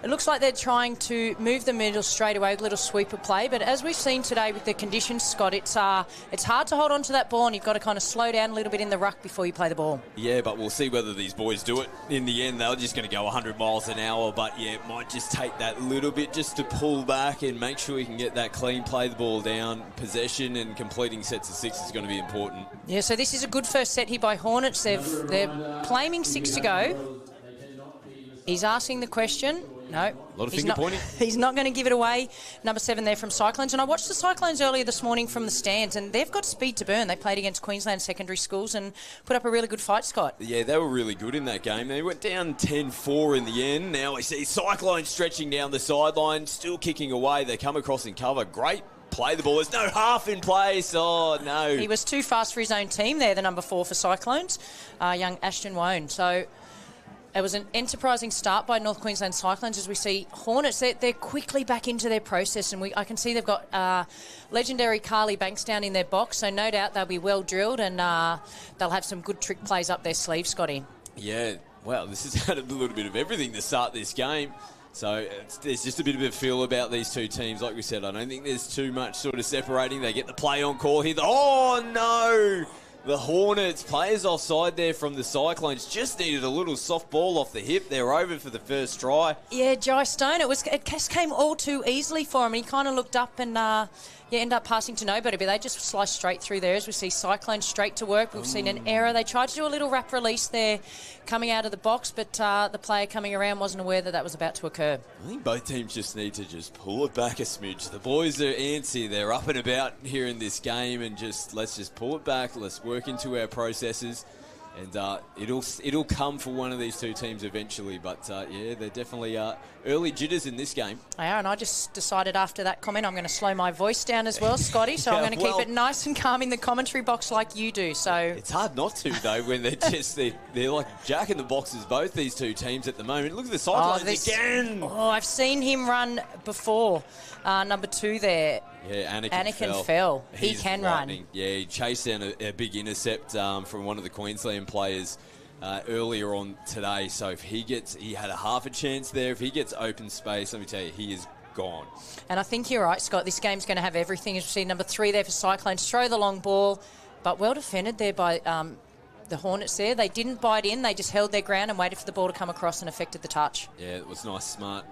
It looks like they're trying to move the middle straight away with a little sweeper play, but as we've seen today with the conditions, Scott, it's hard to hold on to that ball and you've got to kind of slow down a little bit in the ruck before you play the ball. Yeah, but we'll see whether these boys do it. In the end, they're just going to go 100 miles an hour, but yeah, it might just take that little bit just to pull back and make sure you can get that clean, play the ball down. Possession and completing sets of 6 is going to be important. Yeah, so this is a good first set here by Hornets. They're claiming 6 to go. He's asking the question. No. A lot of finger pointing. He's not going to give it away. Number 7 there from Cyclones. And I watched the Cyclones earlier this morning from the stands, and they've got speed to burn. They played against Queensland secondary schools and put up a really good fight, Scott. Yeah, they were really good in that game. They went down 10-4 in the end. Now we see Cyclones stretching down the sideline, still kicking away. They come across in cover. Great play the ball. There's no half in place. Oh, no. He was too fast for his own team there, the number 4 for Cyclones, young Ashton Wone. So it was an enterprising start by North Queensland Cyclones as we see Hornets. They're quickly back into their process, and I can see they've got legendary Carly Banks down in their box, so no doubt they'll be well drilled and they'll have some good trick plays up their sleeve, Scotty. Yeah, well, this has had a little bit of everything to start this game. So there's just a bit of a feel about these two teams. Like we said, I don't think there's too much sort of separating. They get the play on call here. Oh, no! The Hornets, players offside there from the Cyclones, just needed a little soft ball off the hip. They're over for the first try. Yeah, Jai Stone, it just came all too easily for him. He kind of looked up and end up passing to nobody, but they just sliced straight through there as we see Cyclones straight to work. We've seen an error. They tried to do a little wrap release there coming out of the box, but the player coming around wasn't aware that was about to occur. I think both teams just need to just pull it back a smidge. The boys are antsy. They're up and about here in this game, and let's just pull it back. Let's work into our processes. And it'll come for one of these two teams eventually. But, yeah, they're definitely early jitters in this game. They are, and I just decided after that comment I'm going to slow my voice down as well, Scotty, so I'm going to keep it nice and calm in the commentary box like you do. So it's hard not to, though, when they're like Jack in the boxes, both these two teams at the moment. Look at the Cyclones again. Oh, I've seen him run before. Number 2 there. Yeah, Anakin Fell. He can lightning. run. Yeah, he chased down a big intercept from one of the Queensland players earlier on today. So if he had a half a chance there. If he gets open space, let me tell you, he is gone. And I think you're right, Scott. This game's going to have everything. As we see, number 3 there for Cyclones. Throw the long ball, but well defended there by the Hornets there. They didn't bite in. They just held their ground and waited for the ball to come across and affected the touch. Yeah, it was nice, smart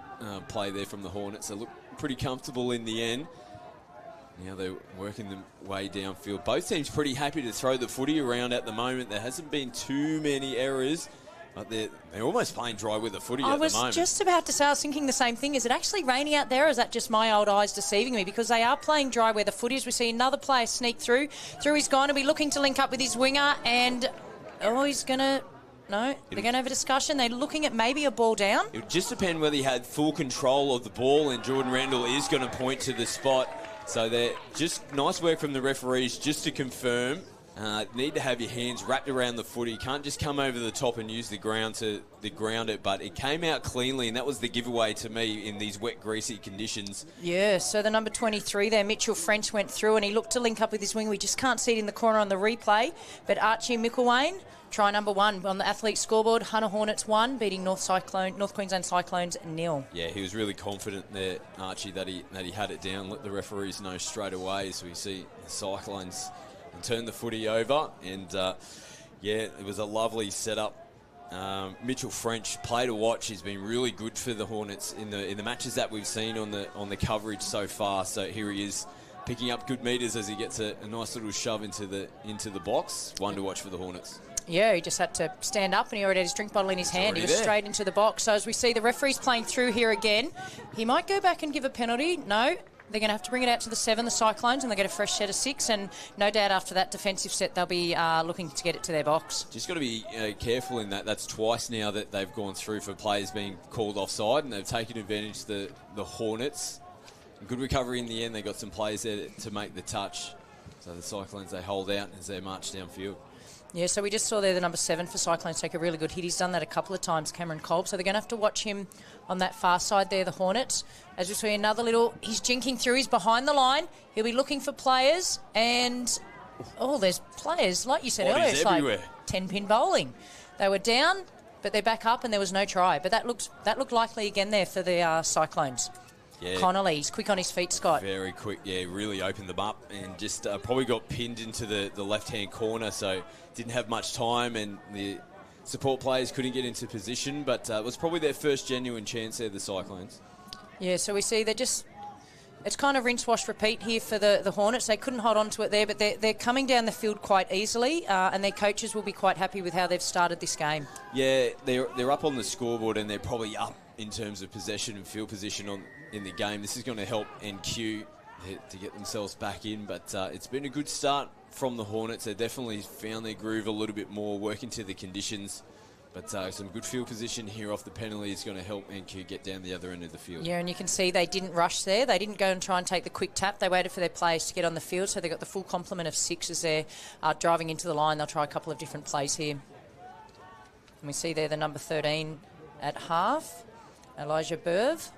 play there from the Hornets. They looked pretty comfortable in the end. Now they're working their way downfield. Both teams pretty happy to throw the footy around at the moment. There hasn't been too many errors, but they're almost playing dry with the footy at the moment. I was just about to say, I was thinking the same thing. Is it actually raining out there, or is that just my old eyes deceiving me? Because they are playing dry where the footy is. We see another player sneak through. He's going to be looking to link up with his winger, and he's going to... No, they're going to have a discussion. They're looking at maybe a ball down. It would just depend whether he had full control of the ball, and Jordan Randall is going to point to the spot. So they're just nice work from the referees just to confirm. Need to have your hands wrapped around the footy. You can't just come over the top and use the ground to ground it, but it came out cleanly, and that was the giveaway to me in these wet, greasy conditions. Yeah, so the number 23 there, Mitchell French, went through and he looked to link up with his wing. We just can't see it in the corner on the replay, but Archie Micklewayne, try number 1 on the athlete scoreboard. Hunter Hornets 1, beating North Queensland Cyclones 0. Yeah, he was really confident there, Archie, that he had it down. Let the referees know straight away. So we see the Cyclones turn the footy over, and it was a lovely setup. Mitchell French, play to watch. He's been really good for the Hornets in the matches that we've seen on the coverage so far. So here he is, picking up good meters as he gets a nice little shove into the box. One to watch for the Hornets. Yeah, he just had to stand up and he already had his drink bottle in his hand. He was straight into the box. So as we see the referees playing through here again, he might go back and give a penalty. No. They're going to have to bring it out to the 7, the Cyclones, and they get a fresh set of 6. And no doubt after that defensive set, they'll be looking to get it to their box. Just got to be careful in that. That's twice now that they've gone through for players being called offside, and they've taken advantage of the Hornets. Good recovery in the end. They got some players there to make the touch. So the Cyclones, they hold out as they march downfield. Yeah, so we just saw there the number 7 for Cyclones take a really good hit. He's done that a couple of times, Cameron Kolb. So they're going to have to watch him on that far side there, the Hornets. As we see another he's jinking through. He's behind the line. He'll be looking for players. And, there's players. Like you said earlier, it's everywhere. Like 10-pin bowling. They were down, but they're back up and there was no try. But that looked likely again there for the Cyclones. Yeah. Connolly, he's quick on his feet, Scott. Very quick, really opened them up and just probably got pinned into the left-hand corner, so didn't have much time, and the support players couldn't get into position, but it was probably their first genuine chance there, the Cyclones. Yeah, so we see it's kind of rinse, wash, repeat here for the Hornets. They couldn't hold on to it there, but they're coming down the field quite easily, and their coaches will be quite happy with how they've started this game. Yeah, they're up on the scoreboard, and they're probably up in terms of possession and field position in the game. This is going to help NQ to get themselves back in, but it's been a good start from the Hornets. They definitely found their groove a little bit more, working to the conditions, but some good field position here off the penalty is going to help NQ get down the other end of the field. Yeah, and you can see they didn't rush there. They didn't go and try and take the quick tap. They waited for their players to get on the field, so they got the full complement of 6 as they're driving into the line. They'll try a couple of different plays here. And we see there the number 13 at half, Elijah Berv.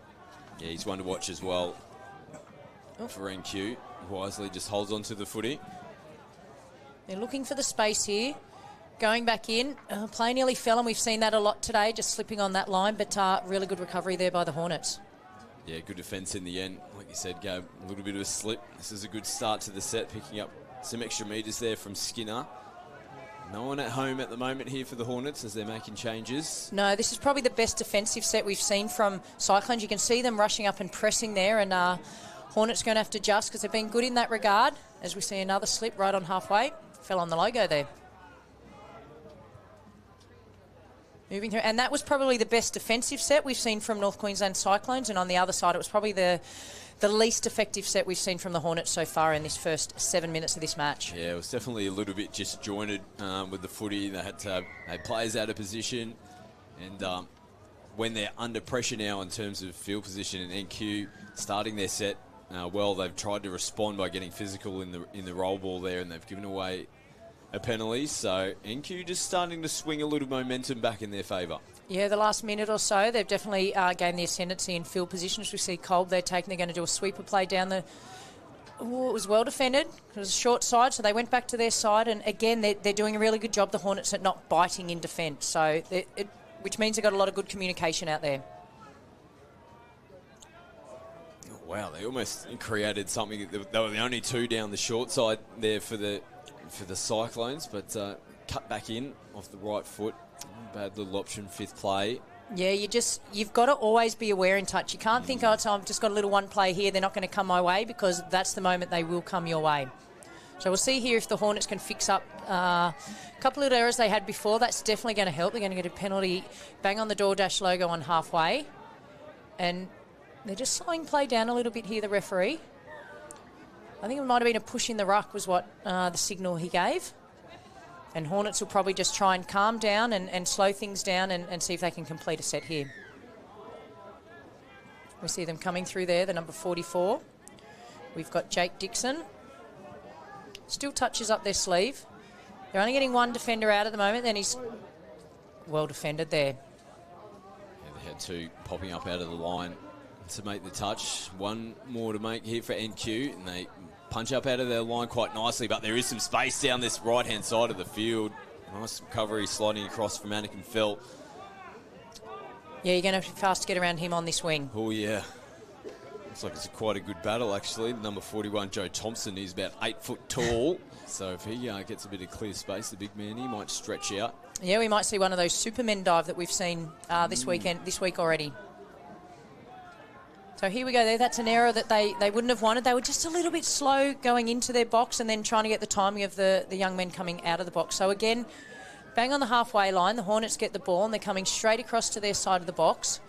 Yeah, he's one to watch as well for NQ. Wisely just holds on to the footy. They're looking for the space here. Going back in. Play nearly fell, and we've seen that a lot today, just slipping on that line, but really good recovery there by the Hornets. Yeah, good defence in the end. Like you said, go a little bit of a slip. This is a good start to the set, picking up some extra metres there from Skinner. No one at home at the moment here for the Hornets as they're making changes. No, this is probably the best defensive set we've seen from Cyclones. You can see them rushing up and pressing there, and Hornets going to have to adjust because they've been good in that regard. As we see another slip right on halfway. Fell on the logo there. Moving through, and that was probably the best defensive set we've seen from North Queensland Cyclones, and on the other side it was probably the least effective set we've seen from the Hornets so far in this first 7 minutes of this match. Yeah, it was definitely a little bit disjointed with the footy. They had players out of position, and when they're under pressure now in terms of field position, and NQ starting their set they've tried to respond by getting physical in the roll ball there, and they've given away a penalty. So NQ just starting to swing a little momentum back in their favour. Yeah, the last minute or so, they've definitely gained the ascendancy in field position. As we see Kolb, they're going to do a sweeper play down the... Oh, it was well defended. It was a short side, so they went back to their side. And again, they're doing a really good job, the Hornets, at not biting in defence. So, which means they've got a lot of good communication out there. Oh, wow, they almost created something. They were the only 2 down the short side there for the Cyclones, but cut back in off the right foot. Bad little option, 5th play. Yeah, you've got to always be aware in touch. You can't think, I've just got a little one play here, they're not going to come my way, because that's the moment they will come your way. So we'll see here if the Hornets can fix up a couple of errors they had before. That's definitely going to help. They're going to get a penalty, bang on the DoorDash logo on halfway. And they're just slowing play down a little bit here, the referee. I think it might have been a push in the ruck was what the signal he gave. And Hornets will probably just try and calm down and slow things down and see if they can complete a set here. We see them coming through there, the number 44. We've got Jake Dixon. Still touches up their sleeve. They're only getting one defender out at the moment, then he's well defended there. Yeah, they had two popping up out of the line to make the touch. One more to make here for NQ, and they punch up out of their line quite nicely, but there is some space down this right-hand side of the field. Nice recovery sliding across from Anakin Felt. Yeah, you're going to have to be fast to get around him on this wing. Oh, yeah. Looks like it's quite a good battle, actually. Number 41, Joe Thompson, is about 8 foot tall. So if he gets a bit of clear space, the big man, he might stretch out. Yeah, we might see one of those Supermen dive that we've seen this week already. So here we go there. That's an error that they wouldn't have wanted. They were just a little bit slow going into their box and then trying to get the timing of the young men coming out of the box. So again, bang on the halfway line. The Hornets get the ball and they're coming straight across to their side of the box.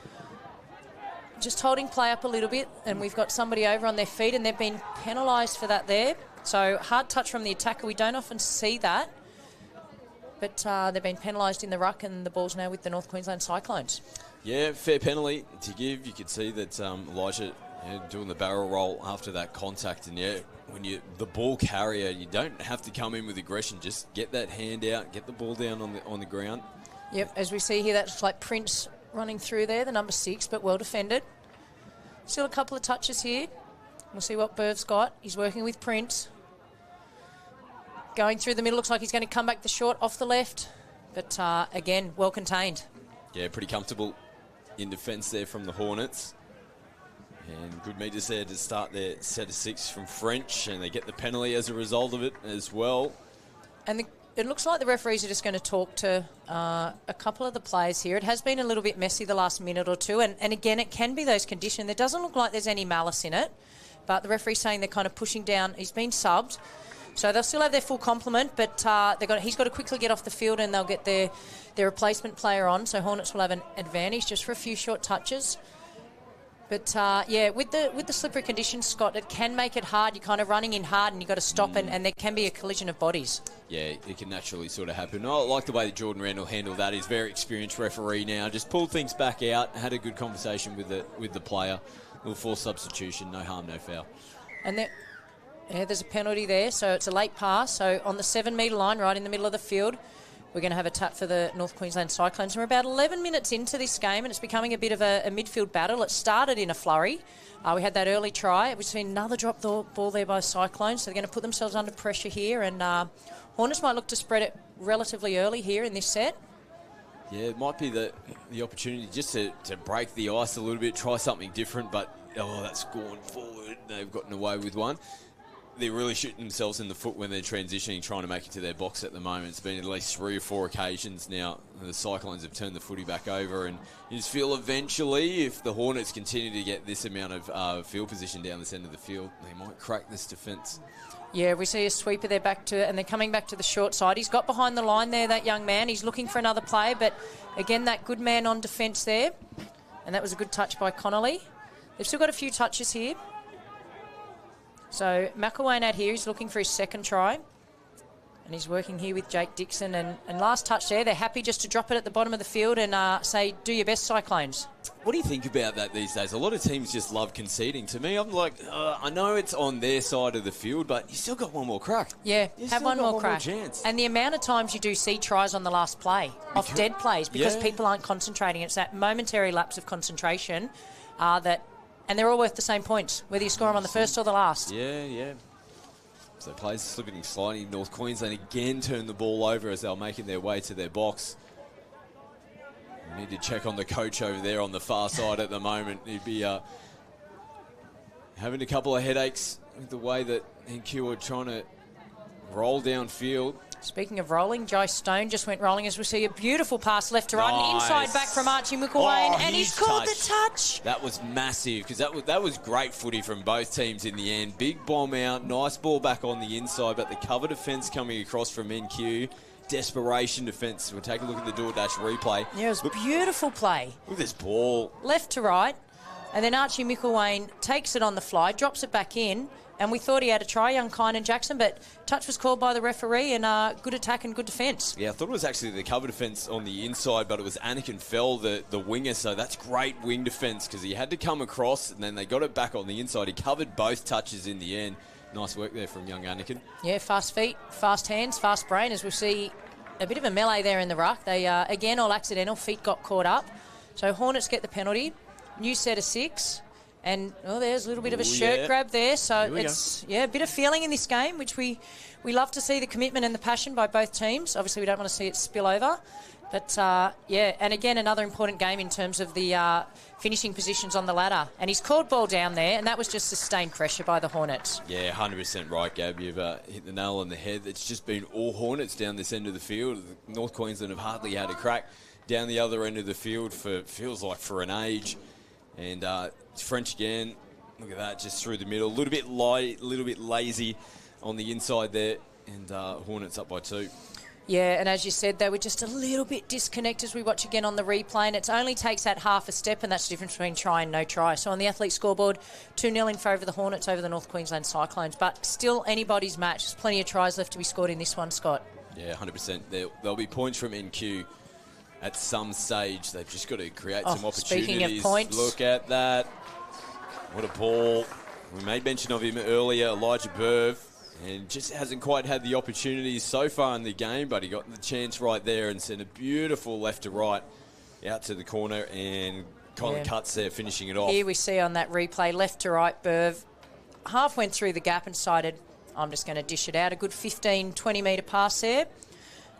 Just holding play up a little bit, and we've got somebody over on their feet, and they've been penalised for that there. So hard touch from the attacker. We don't often see that. But they've been penalised in the ruck, and the ball's now with the North Queensland Cyclones. Yeah, fair penalty to give. You could see that Elijah doing the barrel roll after that contact. And when you're the ball carrier, you don't have to come in with aggression. Just get that hand out, get the ball down on the ground. Yep, as we see here, that's like Prince running through there, the number 6, but well defended. Still a couple of touches here. We'll see what Berv's got. He's working with Prince. Going through the middle, looks like he's going to come back the short off the left. But again, well contained. Yeah, pretty comfortable in defence there from the Hornets. And good meters there to start their set of 6 from French, and they get the penalty as a result of it as well. And it looks like the referees are just going to talk to a couple of the players here. It has been a little bit messy the last minute or two, and again, it can be those conditions. There doesn't look like there's any malice in it, but the referee's saying they're kind of pushing down. He's been subbed, so they'll still have their full complement, but he's got to quickly get off the field, and they'll get their replacement player on, so Hornets will have an advantage just for a few short touches. But, with the slippery conditions, Scott, it can make it hard. You're kind of running in hard and you've got to stop, and there can be a collision of bodies. Yeah, it can naturally sort of happen. I like the way that Jordan Randall handled that. He's a very experienced referee now. Just pulled things back out, had a good conversation with the player. Little forced substitution, no harm, no foul. And there's a penalty there, so it's a late pass. So on the 7-metre line, right in the middle of the field, we're going to have a tap for the North Queensland Cyclones. We're about 11 minutes into this game, and it's becoming a bit of a midfield battle. It started in a flurry. We had that early try. We've seen another drop the ball there by Cyclones, so they're going to put themselves under pressure here, and Hornets might look to spread it relatively early here in this set. Yeah, it might be the opportunity just to break the ice a little bit, try something different, but, that's gone forward. They've gotten away with one. They're really shooting themselves in the foot when they're transitioning, trying to make it to their box at the moment. It's been at least 3 or 4 occasions now. The Cyclones have turned the footy back over, and you just feel eventually, if the Hornets continue to get this amount of field position down this end of the field, they might crack this defence. Yeah, we see a sweeper there and they're coming back to the short side. He's got behind the line there, that young man. He's looking for another play, but again, that good man on defence there. And that was a good touch by Connolly. They've still got a few touches here. So McElwain out here, he's looking for his second try. And he's working here with Jake Dixon. And last touch there, they're happy just to drop it at the bottom of the field and say, do your best, Cyclones. What do you think about that these days? A lot of teams just love conceding. To me, I'm like, I know it's on their side of the field, but you still got one more crack. Yeah, have one more crack. Chance. And the amount of times you do see tries on the last play, off dead plays, because people aren't concentrating. It's that momentary lapse of concentration and they're all worth the same points, whether you score them on the first or the last. Yeah. So players slipping and sliding. North Queensland again turned the ball over as they were making their way to their box. We need to check on the coach over there on the far side at the moment. He'd be having a couple of headaches with the way that NQ are trying to roll downfield. Speaking of rolling, Joe Stone just went rolling as we see a beautiful pass left to right. And inside back from Archie McElwain, and he's called the touch. That was massive because that was great footy from both teams in the end. Big bomb out, nice ball back on the inside, but the cover defence coming across from NQ. Desperation defence. We'll take a look at the DoorDash replay. Yeah, it was a beautiful play. Look at this ball. Left to right, and then Archie McElwain takes it on the fly, drops it back in, and we thought he had a try, young Kynan Jackson, but touch was called by the referee, and good attack and good defence. Yeah, I thought it was actually the cover defence on the inside, but it was Anakin Fell, the winger, so that's great wing defence because he had to come across, and then they got it back on the inside. He covered both touches in the end. nice work there from young Anakin. Yeah, fast feet, fast hands, fast brain, as we'll see a bit of a melee there in the ruck. They, again, all accidental. Feet got caught up. So Hornets get the penalty. New set of 6. And, there's a little bit of a shirt grab there. So it's, a bit of feeling in this game, which we love to see the commitment and the passion by both teams. Obviously, we don't want to see it spill over. But, and again, another important game in terms of the finishing positions on the ladder. And he's called ball down there, and that was just sustained pressure by the Hornets. Yeah, 100% right, Gab. You've hit the nail on the head. It's just been all Hornets down this end of the field. North Queensland have hardly had a crack down the other end of the field feels like for an age. And French again, look at that, just through the middle. A little bit light, a little bit lazy on the inside there. And Hornets up by 2. Yeah, and as you said, they were just a little bit disconnected as we watch again on the replay, and it only takes that half a step, and that's the difference between try and no try. So on the athlete scoreboard, 2-0 in favour of the Hornets over the North Queensland Cyclones, but still anybody's match. There's plenty of tries left to be scored in this one, Scott. Yeah, 100%. There'll be points from NQ at some stage. They've just got to create some opportunities. Speaking of points. Look at that. What a ball. We made mention of him earlier, Elijah Berv. And just hasn't quite had the opportunities so far in the game, but he got the chance right there and sent a beautiful left to right out to the corner, and Colin Cuts there finishing it off. Here we see on that replay, left to right, Berv half went through the gap and decided, I'm just going to dish it out. A good 15, 20-metre pass there,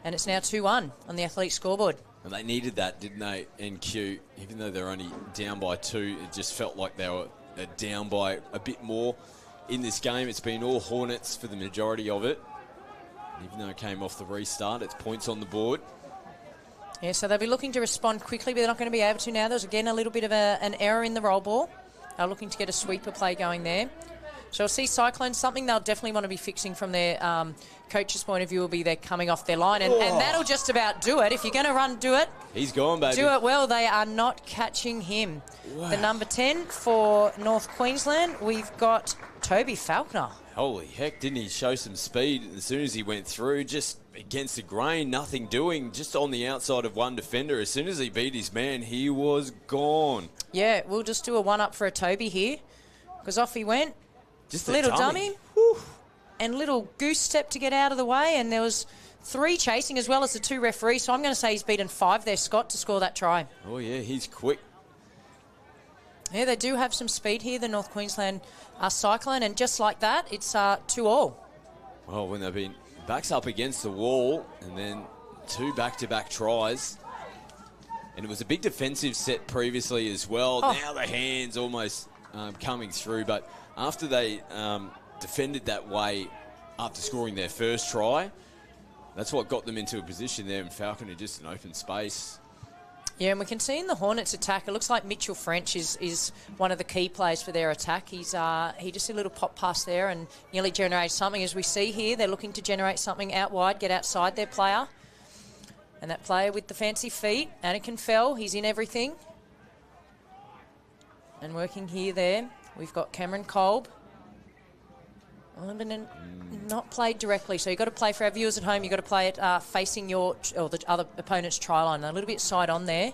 and it's now 2-1 on the athlete scoreboard. And they needed that, didn't they, NQ? Even though they're only down by 2, it just felt like they were down by a bit more. In this game, it's been all Hornets for the majority of it. Even though it came off the restart, it's points on the board. Yeah, so they'll be looking to respond quickly, but they're not going to be able to now. There's, again, a little bit of an error in the roll ball. They're looking to get a sweeper play going there. So we'll see Cyclones, something they'll definitely want to be fixing from their coach's point of view will be they're coming off their line, and that'll just about do it. If you're going to do it. He's gone, baby. Do it well. They are not catching him. Wow. The number 10 for North Queensland, we've got Toby Falconer. Holy heck, didn't he show some speed as soon as he went through? Just against the grain, nothing doing, just on the outside of one defender. As soon as he beat his man, he was gone. Yeah, we'll just do a one-up for a Toby here, because off he went. Just a little dummy. And little goose step to get out of the way, and there was 3 chasing as well as the 2 referees, so I'm going to say he's beaten 5 there, Scott, to score that try. Oh, yeah, he's quick. Yeah, they do have some speed here, the North Queensland Cyclone, and just like that, it's 2-2. Well, when they've been backs up against the wall, and then 2 back-to-back tries, and it was a big defensive set previously as well. Now the hands almost coming through, but after they defended that way after scoring their first try, that's what got them into a position there, and Falconer just an open space. Yeah, and we can see in the Hornets attack, it looks like Mitchell French is one of the key players for their attack. He just a little pop pass there and nearly generated something. As we see here, they're looking to generate something out wide, get outside their player. And that player with the fancy feet, Anakin Fell, he's in everything. And working here there, we've got Cameron Kolb. Not played directly, so you've got to play for our viewers at home. You've got to play it facing the other opponent's try line. A little bit side on there.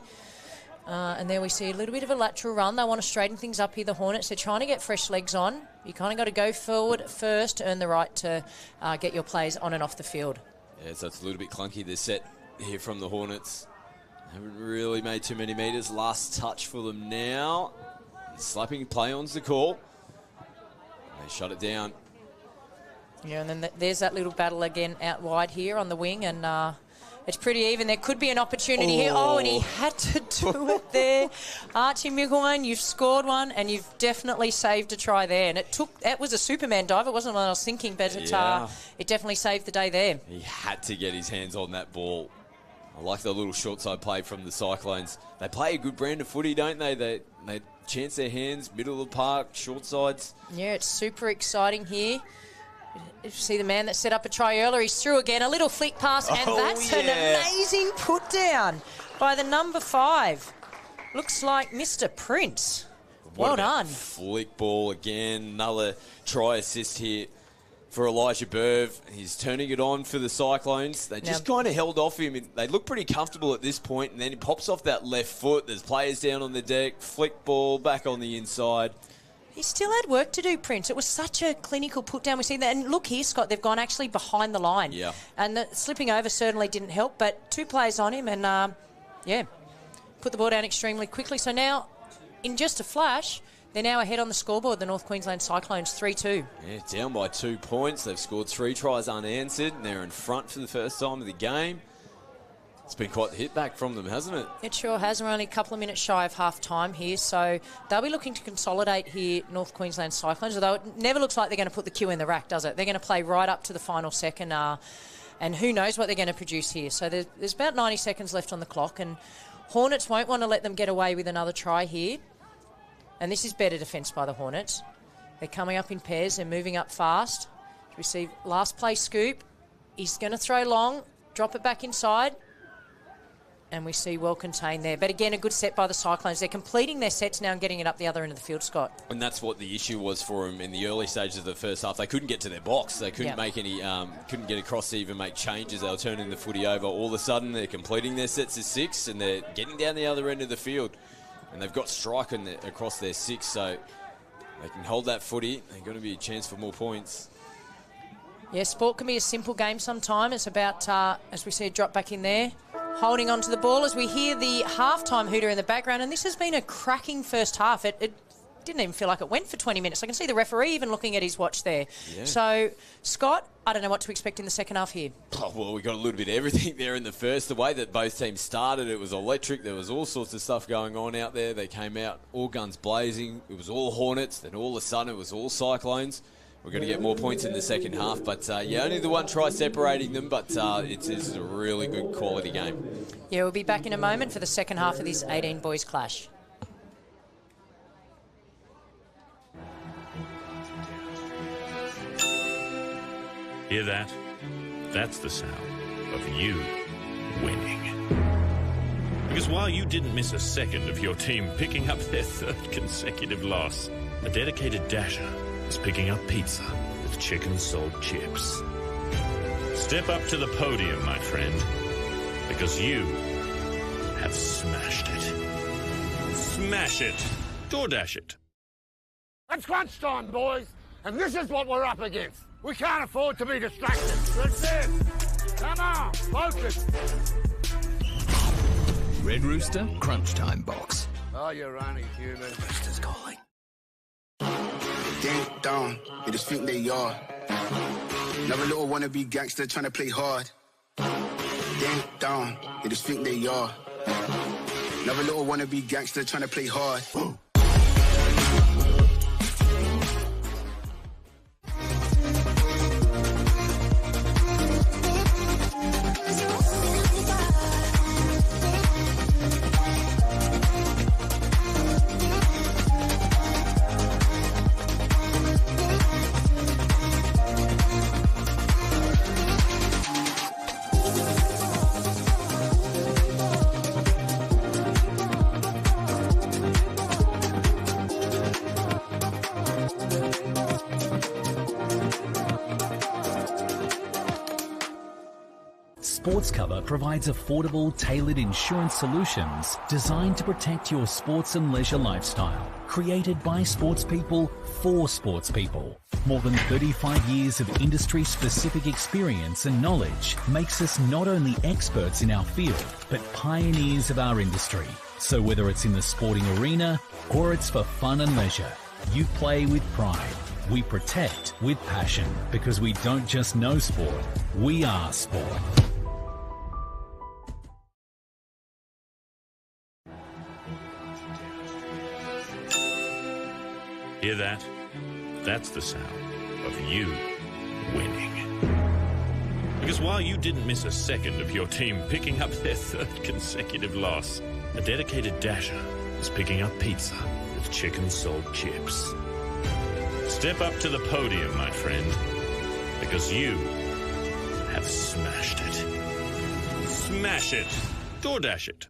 And there we see a little bit of a lateral run. They want to straighten things up here, the Hornets. They're trying to get fresh legs on. You kind of got to go forward first to earn the right to get your players on and off the field. Yeah, so it's a little bit clunky, this set here from the Hornets. Haven't really made too many metres. Last touch for them now. Slapping play on's the call. They shut it down. Yeah, and then there's that little battle again out wide here on the wing, and it's pretty even. There could be an opportunity here. Oh, and he had to do it there. Archie Miguine, you've scored one, and you've definitely saved a try there. And it was a Superman dive. It wasn't what I was thinking, but it definitely saved the day there. He had to get his hands on that ball. I like the little short side play from the Cyclones. They play a good brand of footy, don't they? They chance their hands, middle of the park, short sides. Yeah, it's super exciting here. You see the man that set up a try earlier. He's through again. A little flick pass, and that's an amazing put down by the number 5. Looks like Mr. Prince. Well done. Flick ball again. Another try assist here for Elijah Berv. He's turning it on for the Cyclones. They just kind of held off him. They look pretty comfortable at this point, and then he pops off that left foot. There's players down on the deck. Flick ball back on the inside. He still had work to do, Prince. It was such a clinical put down. We see that. And look here, Scott, they've gone actually behind the line. Yeah. And the slipping over certainly didn't help, but 2 players on him and, put the ball down extremely quickly. So now, in just a flash, they're now ahead on the scoreboard, the North Queensland Cyclones, 3-2. Yeah, down by 2 points. They've scored 3 tries unanswered, and they're in front for the first time of the game. It's been quite the hit back from them, hasn't it? It sure has. We're only a couple of minutes shy of half-time here, so they'll be looking to consolidate here, North Queensland Cyclones, although it never looks like they're going to put the cue in the rack, does it? They're going to play right up to the final second, and who knows what they're going to produce here. So there's about 90 seconds left on the clock, and Hornets won't want to let them get away with another try here. And this is better defence by the Hornets. They're coming up in pairs. They're moving up fast. Receive last play scoop. He's going to throw long, drop it back inside. And we see well contained there. But again, a good set by the Cyclones. They're completing their sets now and getting it up the other end of the field, Scott. And that's what the issue was for them in the early stages of the first half. They couldn't get to their box. They couldn't make any, couldn't get across to even make changes. They were turning the footy over. All of a sudden, they're completing their sets of 6 and they're getting down the other end of the field. And they've got strike across their 6, so they can hold that footy. They're going to be a chance for more points. Yeah, sport can be a simple game sometimes. It's about, as we see a drop back in there, holding on to the ball as we hear the halftime hooter in the background. And this has been a cracking first half. It didn't even feel like it went for 20 minutes. I can see the referee even looking at his watch there. Yeah. So, Scott, I don't know what to expect in the second half here. Oh, well, we got a little bit of everything there in the first. The way that both teams started, it was electric. There was all sorts of stuff going on out there. They came out all guns blazing. It was all Hornets. Then all of a sudden, it was all Cyclones. We're going to get more points in the second half. But, only the one try separating them. But it's a really good quality game. Yeah, we'll be back in a moment for the second half of this 18 boys clash. Hear that? That's the sound of you winning. Because while you didn't miss a second of your team picking up their 3rd consecutive loss, a dedicated dasher is picking up pizza with chicken salt chips. Step up to the podium, my friend, because you have smashed it. Smash it. DoorDash it. It's crunch time, boys, and this is what we're up against. We can't afford to be distracted. That's it. Come on, focus. Red Rooster Crunch Time Box. Oh, you're only human. Rooster's calling. Ding dong, they just think they are. Another little wannabe gangster trying to play hard. Ding dong, they just think they are. Another little wannabe gangster trying to play hard. Sports Cover provides affordable, tailored insurance solutions designed to protect your sports and leisure lifestyle. Created by sports people for sports people. More than 35 years of industry-specific experience and knowledge makes us not only experts in our field, but pioneers of our industry. So whether it's in the sporting arena or it's for fun and leisure, you play with pride. We protect with passion because we don't just know sport, we are sport. Hear that? That's the sound of you winning. Because while you didn't miss a second of your team picking up their 3rd consecutive loss, a dedicated dasher is picking up pizza with chicken salt chips. Step up to the podium, my friend, because you have smashed it. Smash it. DoorDash it.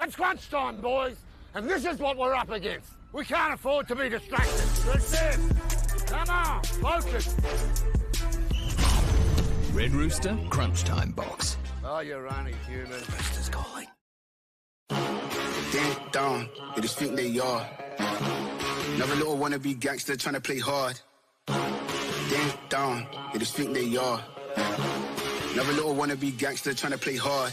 It's crunch time, boys, and this is what we're up against. We can't afford to be distracted. That's it. Come on, focus. Red Rooster Crunch Time Box. Oh, you're only human. Rooster's calling. Ding dong, they just think they are. Another little wannabe gangster trying to play hard. Damn down, they just think they are. Another little wannabe gangster trying to play hard.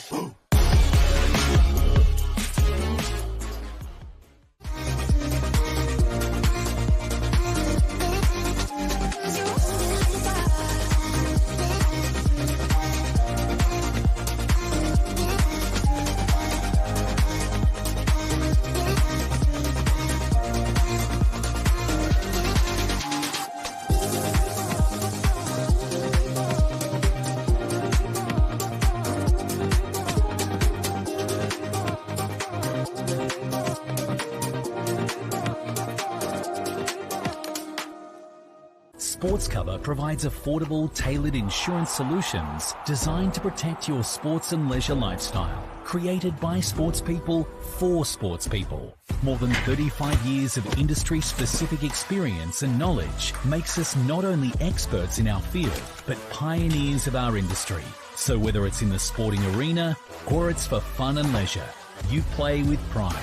Sports Cover provides affordable, tailored insurance solutions designed to protect your sports and leisure lifestyle. Created by sports people for sports people. More than 35 years of industry-specific experience and knowledge makes us not only experts in our field, but pioneers of our industry. So whether it's in the sporting arena or it's for fun and leisure, you play with pride.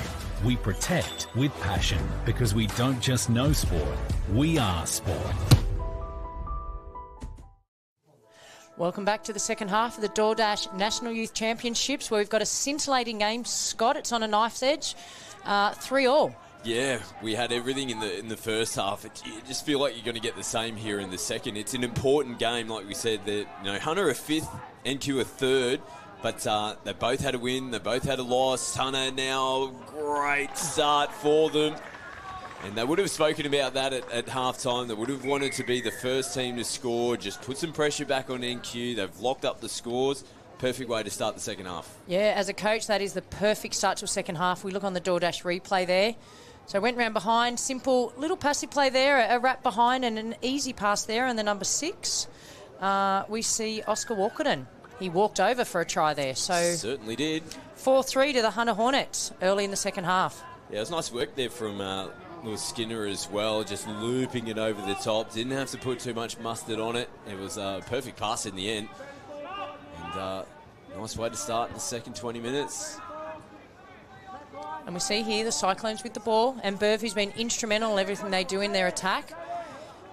We protect with passion because we don't just know sport, we are sport. Welcome back to the second half of the DoorDash National Youth Championships, where we've got a scintillating game. Scott, it's on a knife's edge, 3-3. Yeah, we had everything in the first half. You just feel like you're going to get the same here in the second. It's an important game, like we said. Hunter a fifth, NQ a third, but they both had a win. They both had a loss. Hunter now, great start for them. And they would have spoken about that at halftime. They would have wanted to be the first team to score, just put some pressure back on NQ. They've locked up the scores. Perfect way to start the second half. Yeah, as a coach, that is the perfect start to a second half. We look on the DoorDash replay there. So went round behind, simple little passive play there, a wrap behind and an easy pass there. And the number 6, we see Oscar Walkerton. He walked over for a try there. So certainly did. 4-3 to the Hunter Hornets early in the second half. Yeah, it was nice work there from Lewis Skinner as well, just looping it over the top. Didn't have to put too much mustard on it. It was a perfect pass in the end. And nice way to start the second 20 minutes. And we see here the Cyclones with the ball, and Berv, who's been instrumental in everything they do in their attack.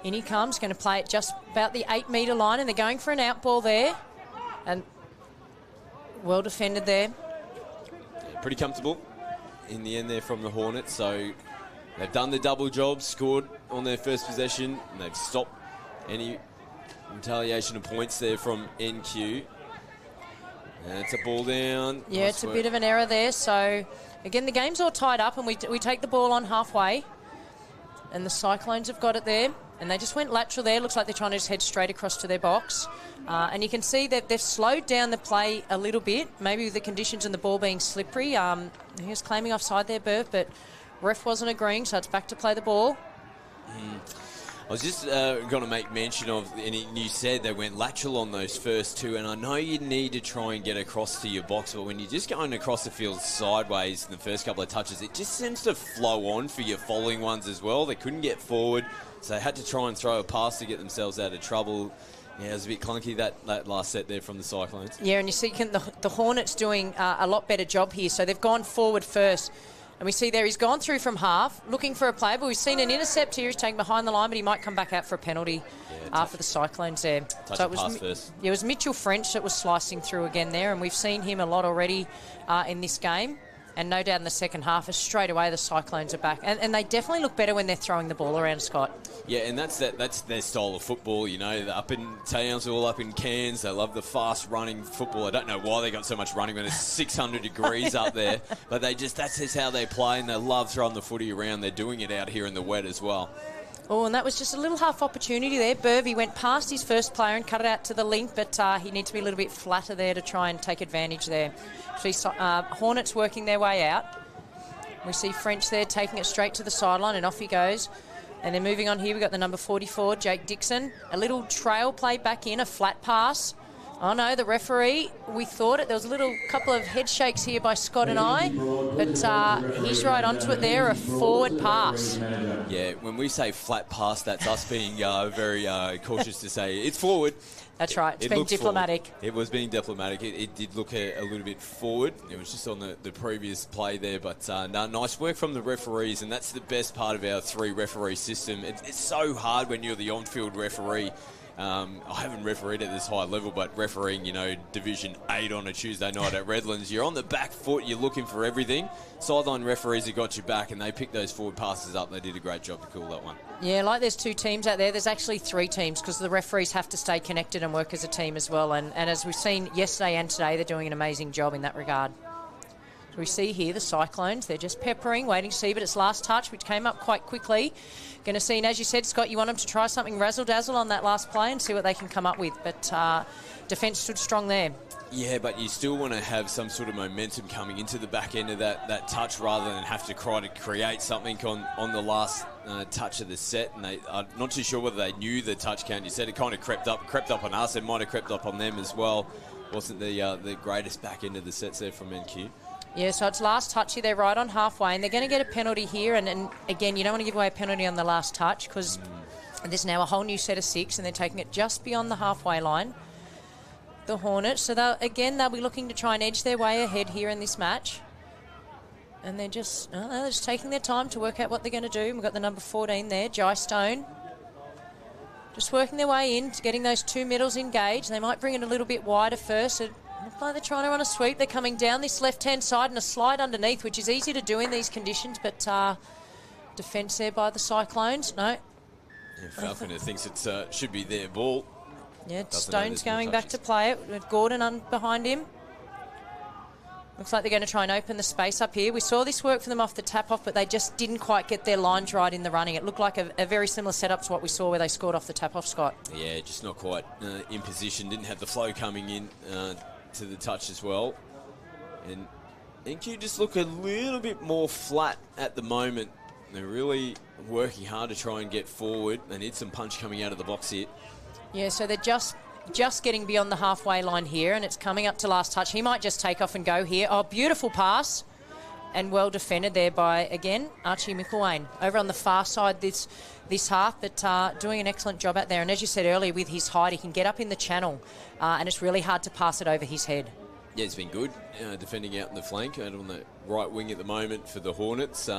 In he comes, going to play it just about the 8-metre line, and they're going for an out ball there. And well defended there. Yeah, pretty comfortable in the end there from the Hornets. So they've done the double job, scored on their first possession, and they've stopped any retaliation of points there from NQ. And it's a ball down. Yeah, nice it's work. A bit of an error there. So, again, the game's all tied up, and we take the ball on halfway. And the Cyclones have got it there. And they just went lateral there. Looks like they're trying to just head straight across to their box. And you can see that they've slowed down the play a little bit, maybe with the conditions and the ball being slippery. He was claiming offside there, Berth, but ref wasn't agreeing, so it's back to play the ball. I was just going to make mention of, and you said they went lateral on those first two, and I know you need to try and get across to your box, but when you're just going across the field sideways in the first couple of touches, it just seems to flow on for your following ones as well. They couldn't get forward, so they had to try and throw a pass to get themselves out of trouble. Yeah, it was a bit clunky, that last set there from the Cyclones. Yeah, and you see the Hornets doing a lot better job here, so they've gone forward first. And we see there he's gone through from half, looking for a play, but we've seen an intercept here. He's taken behind the line, but he might come back out for a penalty for the Cyclones there. So it was first. Yeah, it was Mitchell French that was slicing through again there, and we've seen him a lot already in this game. And no doubt in the second half, straight away the Cyclones are back. And they definitely look better when they're throwing the ball around, Scott. Yeah, and that's their style of football, you know. Up in Townsville, up in Cairns, they love the fast-running football. I don't know why they got so much running when it's 600 degrees up there. But that's just how they play, and they love throwing the footy around. They're doing it out here in the wet as well. Oh, and that was just a little half opportunity there. Burvey went past his first player and cut it out to the link, but he needs to be a little bit flatter there to try and take advantage there. So Hornets working their way out. We see French there taking it straight to the sideline, and off he goes. And then moving on here, we've got the number 44, Jake Dixon. A little trail play back in, a flat pass. Oh no, the referee, we thought it. There was a little couple of head shakes here by Scott and I, but he's right onto it there, a forward pass. Yeah, when we say flat pass, that's us being very cautious to say it's forward. That's right. It's been diplomatic. Forward. It was being diplomatic. It did look a little bit forward. It was just on the previous play there. But no, nice work from the referees, and that's the best part of our 3-referee system. It's so hard when you're the on-field referee. I haven't refereed at this high level, but refereeing, Division 8 on a Tuesday night at Redlands, you're on the back foot, you're looking for everything. Sideline referees have got you back, and they picked those forward passes up. They did a great job to call that one. Yeah, like there's 2 teams out there. There's actually 3 teams because the referees have to stay connected and work as a team as well. And as we've seen yesterday and today, they're doing an amazing job in that regard. So we see here the Cyclones. They're just peppering, waiting to see, but it's last touch, which came up quite quickly. Going to see, and as you said, Scott, you want them to try something razzle-dazzle on that last play and see what they can come up with. But defence stood strong there. Yeah, but you still want to have some sort of momentum coming into the back end of that touch rather than have to try to create something on the last touch of the set. And I'm not too sure whether they knew the touch count. You said it kind of crept up on us. It might have crept up on them as well. Wasn't the greatest back end of the sets there from NQ. Yeah, so it's last touch here. They're right on halfway, and they're going to get a penalty here. And again, you don't want to give away a penalty on the last touch because there's now a whole new set of 6, and they're taking it just beyond the halfway line. The Hornets. So they'll be looking to try and edge their way ahead here in this match. And they're just taking their time to work out what they're going to do. We've got the number 14 there, Jai Stone. Just working their way in, getting those 2 middles engaged. They might bring it a little bit wider first. It looks like they're trying to run a sweep. They're coming down this left-hand side and a slide underneath, which is easy to do in these conditions, but defence there by the Cyclones. No. Yeah, Falconer thinks it should be their ball. Yeah, Stone's going back to play it with Gordon behind him. Looks like they're going to try and open the space up here. We saw this work for them off the tap-off, but they just didn't quite get their lines right in the running. It looked like a very similar setup to what we saw where they scored off the tap-off, Scott. Yeah, just not quite in position. Didn't have the flow coming in to the touch as well. And NQ just look a little bit more flat at the moment. They're really working hard to try and get forward. They need some punch coming out of the box here. Yeah, so they're just getting beyond the halfway line here, and it's coming up to last touch. He might just take off and go here. Oh, beautiful pass, and well defended there by, again, Archie McElwain. Over on the far side this half, but doing an excellent job out there. And as you said earlier, with his height, he can get up in the channel, and it's really hard to pass it over his head. Yeah, he's been good defending out in the flank, out on the right wing at the moment for the Hornets.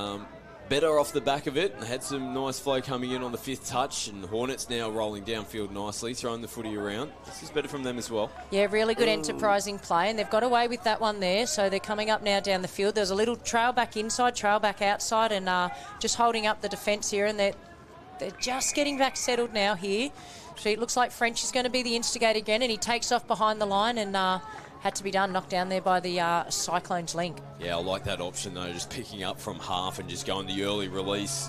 Better off the back of it. They had some nice flow coming in on the 5th touch, and the Hornets now rolling downfield nicely, throwing the footy around. This is better from them as well. Yeah, really good enterprising play, and they've got away with that one there, so they're coming up now down the field. There's a little trail back inside, trail back outside, and just holding up the defence here, and they're just getting back settled now here. So it looks like French is going to be the instigator again, and he takes off behind the line and had to be done, knocked down there by the Cyclones link. Yeah, I like that option though, just picking up from half and just going the early release.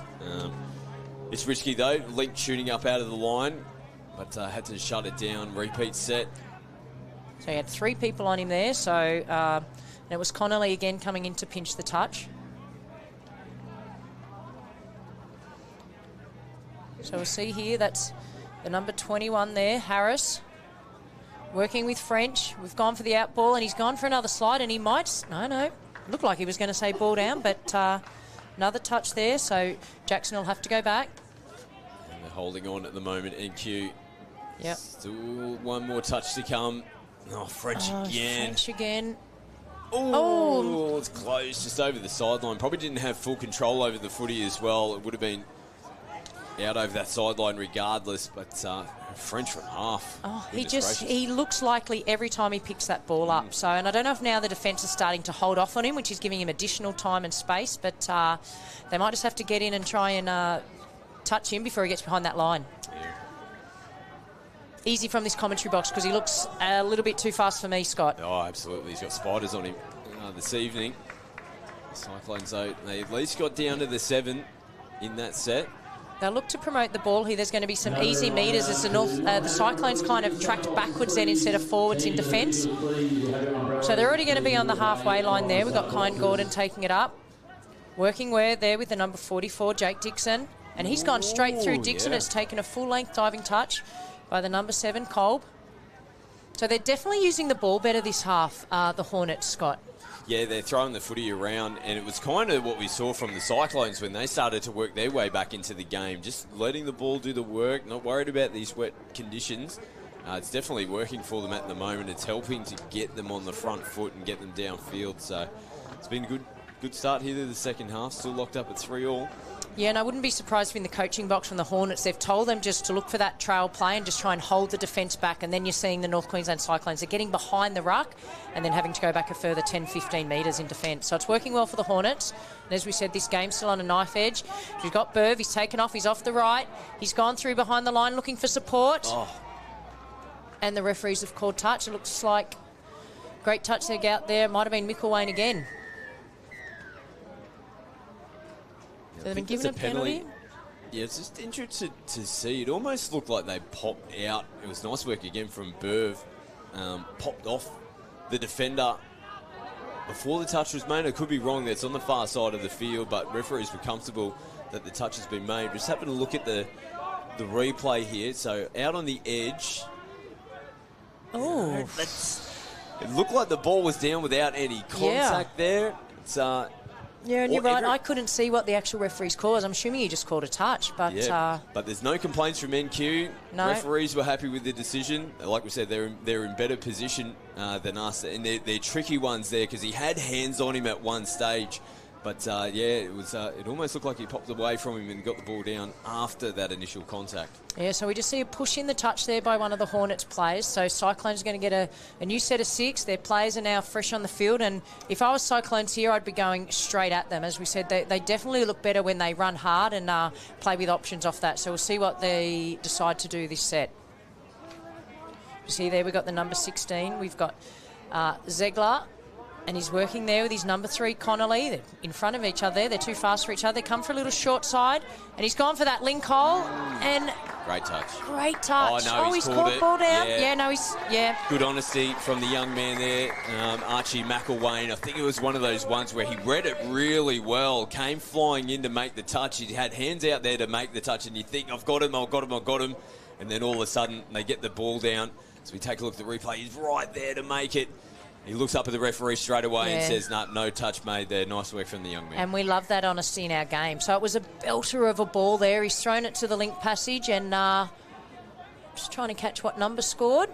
It's risky though, link shooting up out of the line, but had to shut it down, repeat set. So he had 3 people on him there, so and it was Connolly again coming in to pinch the touch. So we'll see here, that's the number 21 there, Harris. Working with French. We've gone for the out ball, and he's gone for another slide, and he might... No. Looked like he was going to say ball down, but another touch there, so Jackson will have to go back. And they're holding on at the moment, NQ. Yep. Still one more touch to come. Oh, French again. French again. Oh, it's close, just over the sideline. Probably didn't have full control over the footy as well. It would have been out over that sideline regardless, but French from half. Oh, he looks likely every time he picks that ball up. So, and I don't know if now the defence is starting to hold off on him, which is giving him additional time and space, but they might just have to get in and try and touch him before he gets behind that line. Yeah. Easy from this commentary box because he looks a little bit too fast for me, Scott. Oh, absolutely. He's got spiders on him this evening. Cyclones, though, they at least got down to the 7 in that set. They'll look to promote the ball here. There's going to be some easy meters as the Cyclones kind of tracked backwards then instead of forwards in defence. So they're already going to be on the halfway line there. We've got Kyan Gordon taking it up. Working there with the number 44, Jake Dixon. And he's gone straight through Dixon. Yeah. It's taken a full-length diving touch by the number 7, Kolb. So they're definitely using the ball better this half, the Hornets, Scott. Yeah, they're throwing the footy around, and it was kind of what we saw from the Cyclones when they started to work their way back into the game. Just letting the ball do the work, not worried about these wet conditions. It's definitely working for them at the moment. It's helping to get them on the front foot and get them downfield. So it's been a good start here to the second half. Still locked up at 3-3. Yeah, and I wouldn't be surprised if in the coaching box from the Hornets, they've told them just to look for that trail play and just try and hold the defence back. And then you're seeing the North Queensland Cyclones. They're getting behind the ruck and then having to go back a further 10, 15 metres in defence. So it's working well for the Hornets. And as we said, this game's still on a knife edge. We've got Burv. He's taken off. He's off the right. He's gone through behind the line looking for support. Oh. And the referees have called touch. It looks like great touch there out there. Might have been Micklewayne again. So they've been given a penalty. Yeah, it's just interesting to see. It almost looked like they popped out. It was nice work again from Burv. Popped off the defender before the touch was made. I could be wrong there. It's on the far side of the field, but referees were comfortable that the touch has been made. Just having a look at the replay here. So out on the edge. Oh. It looked like the ball was down without any contact there. It's yeah, and you're right. I couldn't see what the actual referee's call was. I'm assuming he just called a touch, but but there's no complaints from NQ. No. Referees were happy with the decision. Like we said, they're in better position than us, and they're tricky ones there because he had hands on him at one stage. But it was. It almost looked like he popped away from him and got the ball down after that initial contact. Yeah, so we just see a push in the touch there by one of the Hornets players. So Cyclones are going to get a new set of 6. Their players are now fresh on the field. And if I was Cyclones here, I'd be going straight at them. As we said, they definitely look better when they run hard and play with options off that. So we'll see what they decide to do this set. You see there, we've got the number 16. We've got Zegler. And he's working there with his number 3, Connolly. They're in front of each other. They're too fast for each other. They come for a little short side. And he's gone for that link hole. And great touch. Great touch. Oh, no, he's caught ball down. Yeah. Good honesty from the young man there, Archie McElwain. I think it was one of those ones where he read it really well, came flying in to make the touch. He had hands out there to make the touch, and you think, I've got him. And then all of a sudden, they get the ball down. So we take a look at the replay. He's right there to make it. He looks up at the referee straight away and says, no touch made there. Nice work from the young man. And we love that honesty in our game. So it was a belter of a ball there. He's thrown it to the link passage and just trying to catch what number scored.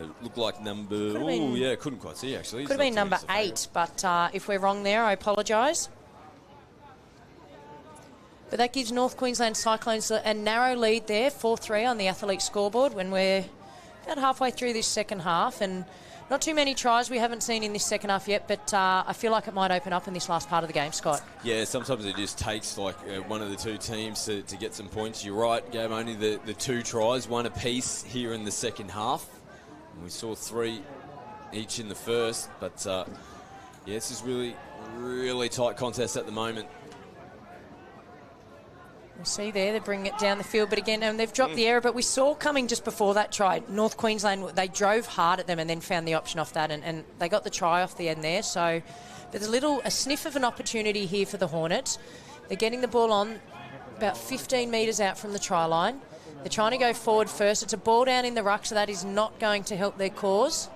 It looked like number... couldn't quite see, actually. Could have been number 8, but if we're wrong there, I apologise. But that gives North Queensland Cyclones a narrow lead there, 4-3 on the athlete scoreboard when we're about halfway through this second half, and not too many tries we haven't seen in this second half yet, but I feel like it might open up in this last part of the game, Scott. Yeah, sometimes it just takes like one of the two teams to get some points. You're right, Gabe, only the 2 tries, 1 apiece here in the second half. And we saw 3 each in the first, but this is really, really tight contest at the moment. We'll see there, they bring it down the field, but again, and they've dropped the error, but we saw coming just before that try, North Queensland, they drove hard at them and then found the option off that, and they got the try off the end there. So there's a sniff of an opportunity here for the Hornets. They're getting the ball on about 15 metres out from the try line. They're trying to go forward first. It's a ball down in the ruck, so that is not going to help their cause.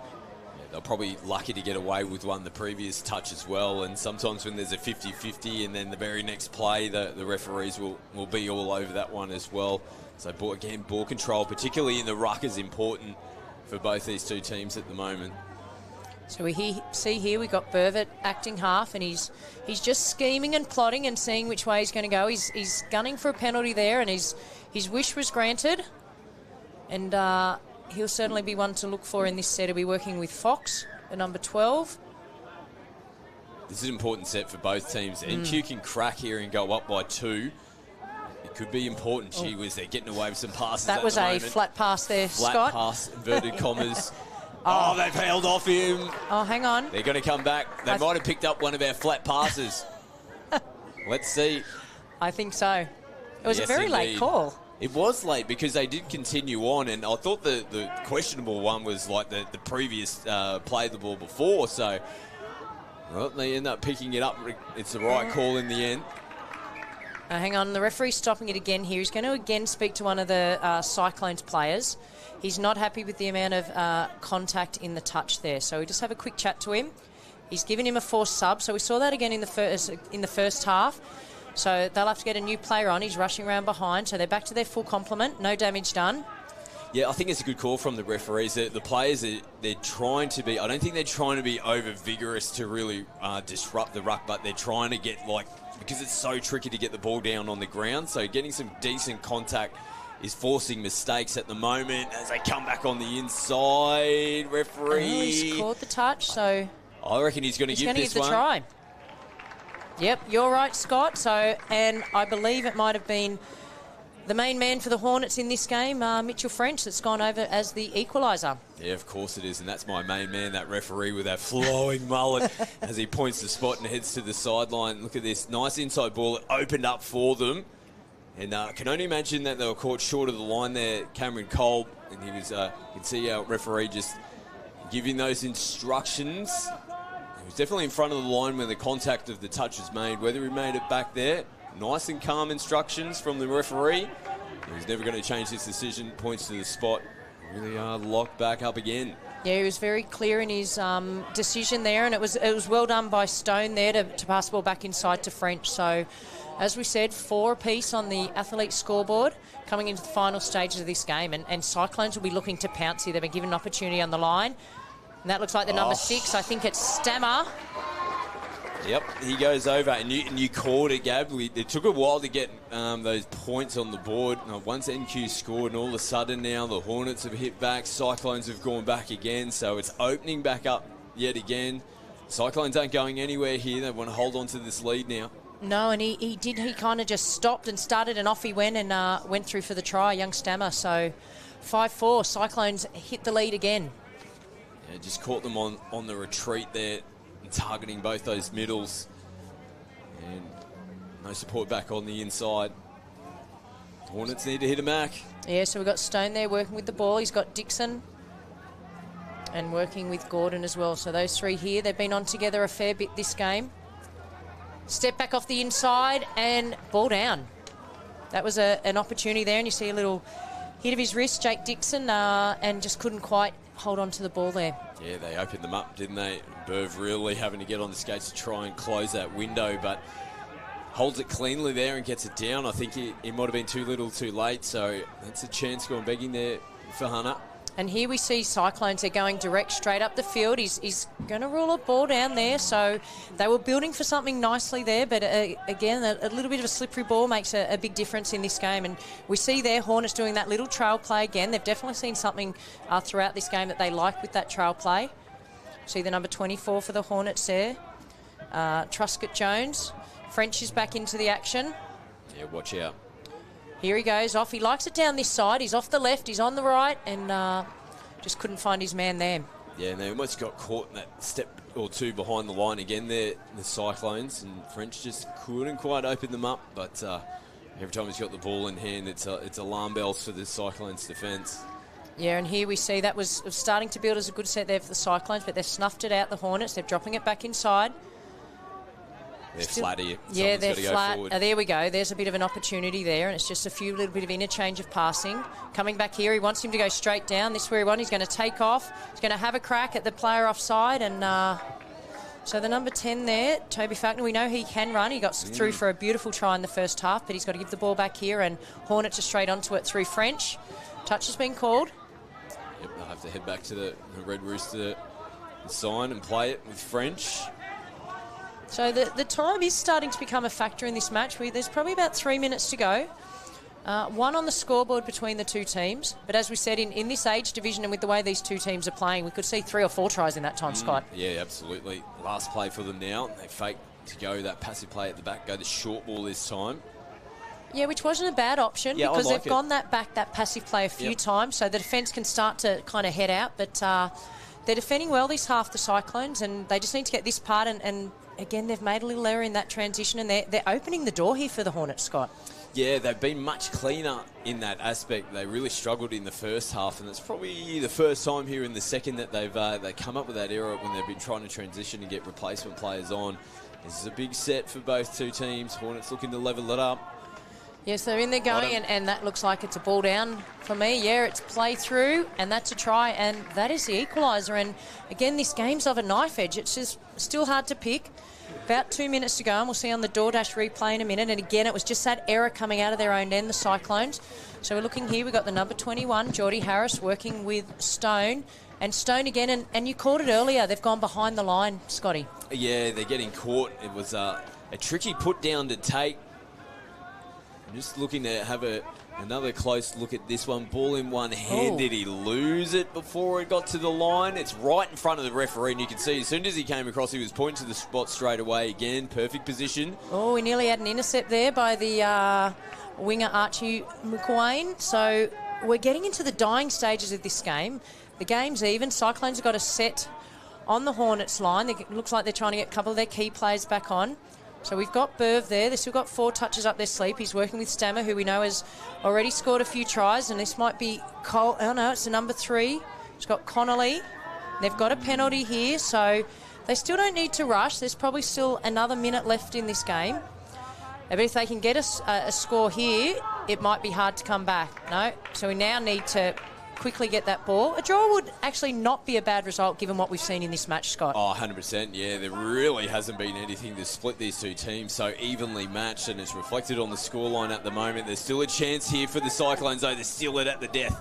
They're probably lucky to get away with one the previous touch as well, and sometimes when there's a 50-50 and then the very next play, the referees will be all over that one as well. So ball control, particularly in the ruck, is important for both these two teams at the moment. So we see here we've got Burvett acting half, and he's just scheming and plotting and seeing which way he's going to go. He's gunning for a penalty there, and his wish was granted. And he'll certainly be one to look for in this set. He'll be working with Fox, the number 12. This is an important set for both teams. NQ can crack here and go up by 2. It could be important. Gee whiz, they're getting away with some passes. That was a flat pass there, Scott. Flat pass, inverted commas. Oh, they've held off him. Oh, hang on. They're going to come back. They might have picked up one of our flat passes. Let's see. I think so. It was a very late call. It was late because they did continue on, and I thought the questionable one was like the previous play the ball before, so they end up picking it up. It's the right call in the end. Hang on, the referee's stopping it again here. He's going to again speak to one of the Cyclones players. He's not happy with the amount of contact in the touch there. So we just have a quick chat to him. He's given him a forced sub. So we saw that again in the first half. So they'll have to get a new player on. He's rushing around behind. So they're back to their full complement. No damage done. Yeah, I think it's a good call from the referees. The players, they're trying to be, I don't think they're trying to be over vigorous to really disrupt the ruck, but they're trying to get, because it's so tricky to get the ball down on the ground, so getting some decent contact is forcing mistakes at the moment as they come back on the inside. Referee. He's caught the touch, so I reckon he's going to give this the one. Try. Yep, you're right, Scott. So, and I believe it might have been the main man for the Hornets in this game, Mitchell French, that's gone over as the equaliser. Yeah, of course it is, and that's my main man, that referee with that flowing mullet as he points the spot and heads to the sideline. Look at this, nice inside ball. It opened up for them, and I can only imagine that they were caught short of the line there, Cameron Cole, and he was, you can see our referee just giving those instructions. He was definitely in front of the line when the contact of the touch was made. Whether he made it back there, nice and calm instructions from the referee. He's never going to change his decision. Points to the spot. Really locked back up again. Yeah, he was very clear in his decision there, and it was well done by Stone there to pass the ball back inside to French. So, as we said, 4 apiece on the athlete scoreboard coming into the final stages of this game, and Cyclones will be looking to pounce here. They've been given an opportunity on the line, and that looks like the number 6. I think it's Stammer. Yep, he goes over, and you called it, Gab. It took a while to get those points on the board. Once NQ scored, and all of a sudden now the Hornets have hit back, Cyclones have gone back again, so it's opening back up yet again. Cyclones aren't going anywhere here. They want to hold on to this lead now. No, and he kind of just stopped and started, and off he went and went through for the try, young Stammer. So 5-4, Cyclones hit the lead again. Yeah, just caught them on the retreat there, targeting both those middles, and no support back on the inside. The Hornets need to hit a mark. Yeah, so we've got Stone there working with the ball. He's got Dixon and working with Gordon as well. So those 3 here, they've been on together a fair bit this game. Step back off the inside and ball down. That was an opportunity there, and you see a little hit of his wrist, Jake Dixon, and just couldn't quite hold on to the ball there. Yeah, they opened them up, didn't they? Berv really having to get on the skates to try and close that window, but holds it cleanly there and gets it down. I think it might have been too little too late, so that's a chance going begging there for Hunter. And here we see Cyclones, they're going direct straight up the field. He's going to rule a ball down there, so they were building for something nicely there, but again, a little bit of a slippery ball makes a big difference in this game. And we see there Hornets doing that little trail play again. They've definitely seen something throughout this game that they like with that trail play. See the number 24 for the Hornets there, Truscott Jones. French is back into the action. Yeah, watch out. Here he goes off. He likes it down this side. He's off the left. He's on the right, and just couldn't find his man there. Yeah, and they almost got caught in that step or 2 behind the line again there, the Cyclones, and French just couldn't quite open them up. But every time he's got the ball in hand, it's alarm bells for the Cyclones' defence. Yeah, and here we see that was starting to build as a good set there for the Cyclones, but they've snuffed it out, the Hornets. They're dropping it back inside. They're flat here. Yeah, they're flat. There we go. There's a bit of an opportunity there, and it's just a few little bit of interchange of passing. Coming back here, he wants him to go straight down. This is where he wants. He's going to take off. He's going to have a crack at the player offside, and so the number 10 there, Toby Falconer, we know he can run. He got through for a beautiful try in the first half, but he's got to give the ball back here, and Hornets are straight onto it through French. Touch has been called. Yep, they'll have to head back to the Red Rooster sign and play it with French. So the time is starting to become a factor in this match. There's probably about 3 minutes to go. 1 on the scoreboard between the 2 teams. But as we said, in this age division and with the way these 2 teams are playing, we could see 3 or 4 tries in that time, Scott. Yeah, absolutely. Last play for them now. They fake to go that passive play at the back, go the short ball this time. Yeah, which wasn't a bad option because like they've gone that passive play a few times, so the defence can start to kind of head out. But they're defending well this half, the Cyclones, and they just need to get this part. And again, they've made a little error in that transition, and they're opening the door here for the Hornets, Scott. Yeah, they've been much cleaner in that aspect. They really struggled in the first half, and it's probably the first time here in the second that they come up with that error when they've been trying to transition and get replacement players on. This is a big set for both 2 teams. Hornets looking to level it up. Yes, they're in there going, and that looks like it's a ball down for me. Yeah, it's play through, and that's a try, and that is the equaliser. And again, this game's of a knife edge. It's just still hard to pick. About 2 minutes to go, and we'll see on the DoorDash replay in a minute. And again, it was just that error coming out of their own end, the Cyclones. So we're looking here. We've got the number 21, Geordie Harris, working with Stone. And Stone again, and you called it earlier. They've gone behind the line, Scotty. Yeah, they're getting caught. It was a tricky put down to take. I'm just looking to have another close look at this one. Ball in one hand. Did he lose it before it got to the line? It's right in front of the referee, and you can see as soon as he came across, he was pointing to the spot straight away. Again, perfect position. Oh, we nearly had an intercept there by the winger Archie McQuain. So we're getting into the dying stages of this game. The game's even. Cyclones have got a set on the Hornets line. It looks like they're trying to get a couple of their key players back on. So we've got Berv there. They've still got 4 touches up their sleeve. He's working with Stammer, who we know has already scored a few tries. And this might be Cole. Oh, no, it's the number 3. It's got Connolly. They've got a penalty here, so they still don't need to rush. There's probably still another minute left in this game. But if they can get a score here, it might be hard to come back. No, so we now need to quickly get that ball. A draw would actually not be a bad result given what we've seen in this match, Scott. Oh, 100%, yeah. There really hasn't been anything to split these two teams so evenly matched, and it's reflected on the scoreline at the moment. There's still a chance here for the Cyclones, though. They're still at the death.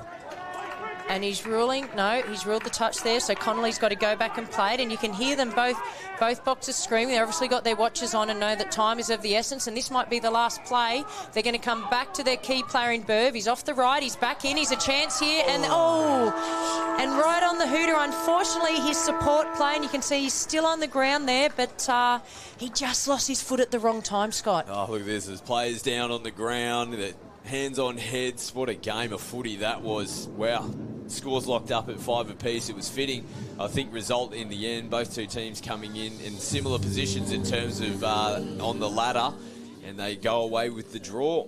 And he's ruling, no, he's ruled the touch there, so Connolly's got to go back and play it, and you can hear them both boxers screaming. They've obviously got their watches on and know that time is of the essence, and this might be the last play. They're going to come back to their key player in Berv. He's off the right, he's back in, he's a chance here, and and right on the hooter. Unfortunately, his support play, and you can see he's still on the ground there, but he just lost his foot at the wrong time, Scott. Oh, look at this, there's players down on the ground, hands on heads. What a game of footy that was. Wow. Scores locked up at 5 apiece. It was fitting, I think, result in the end. Both two teams coming in similar positions in terms of on the ladder, and they go away with the draw.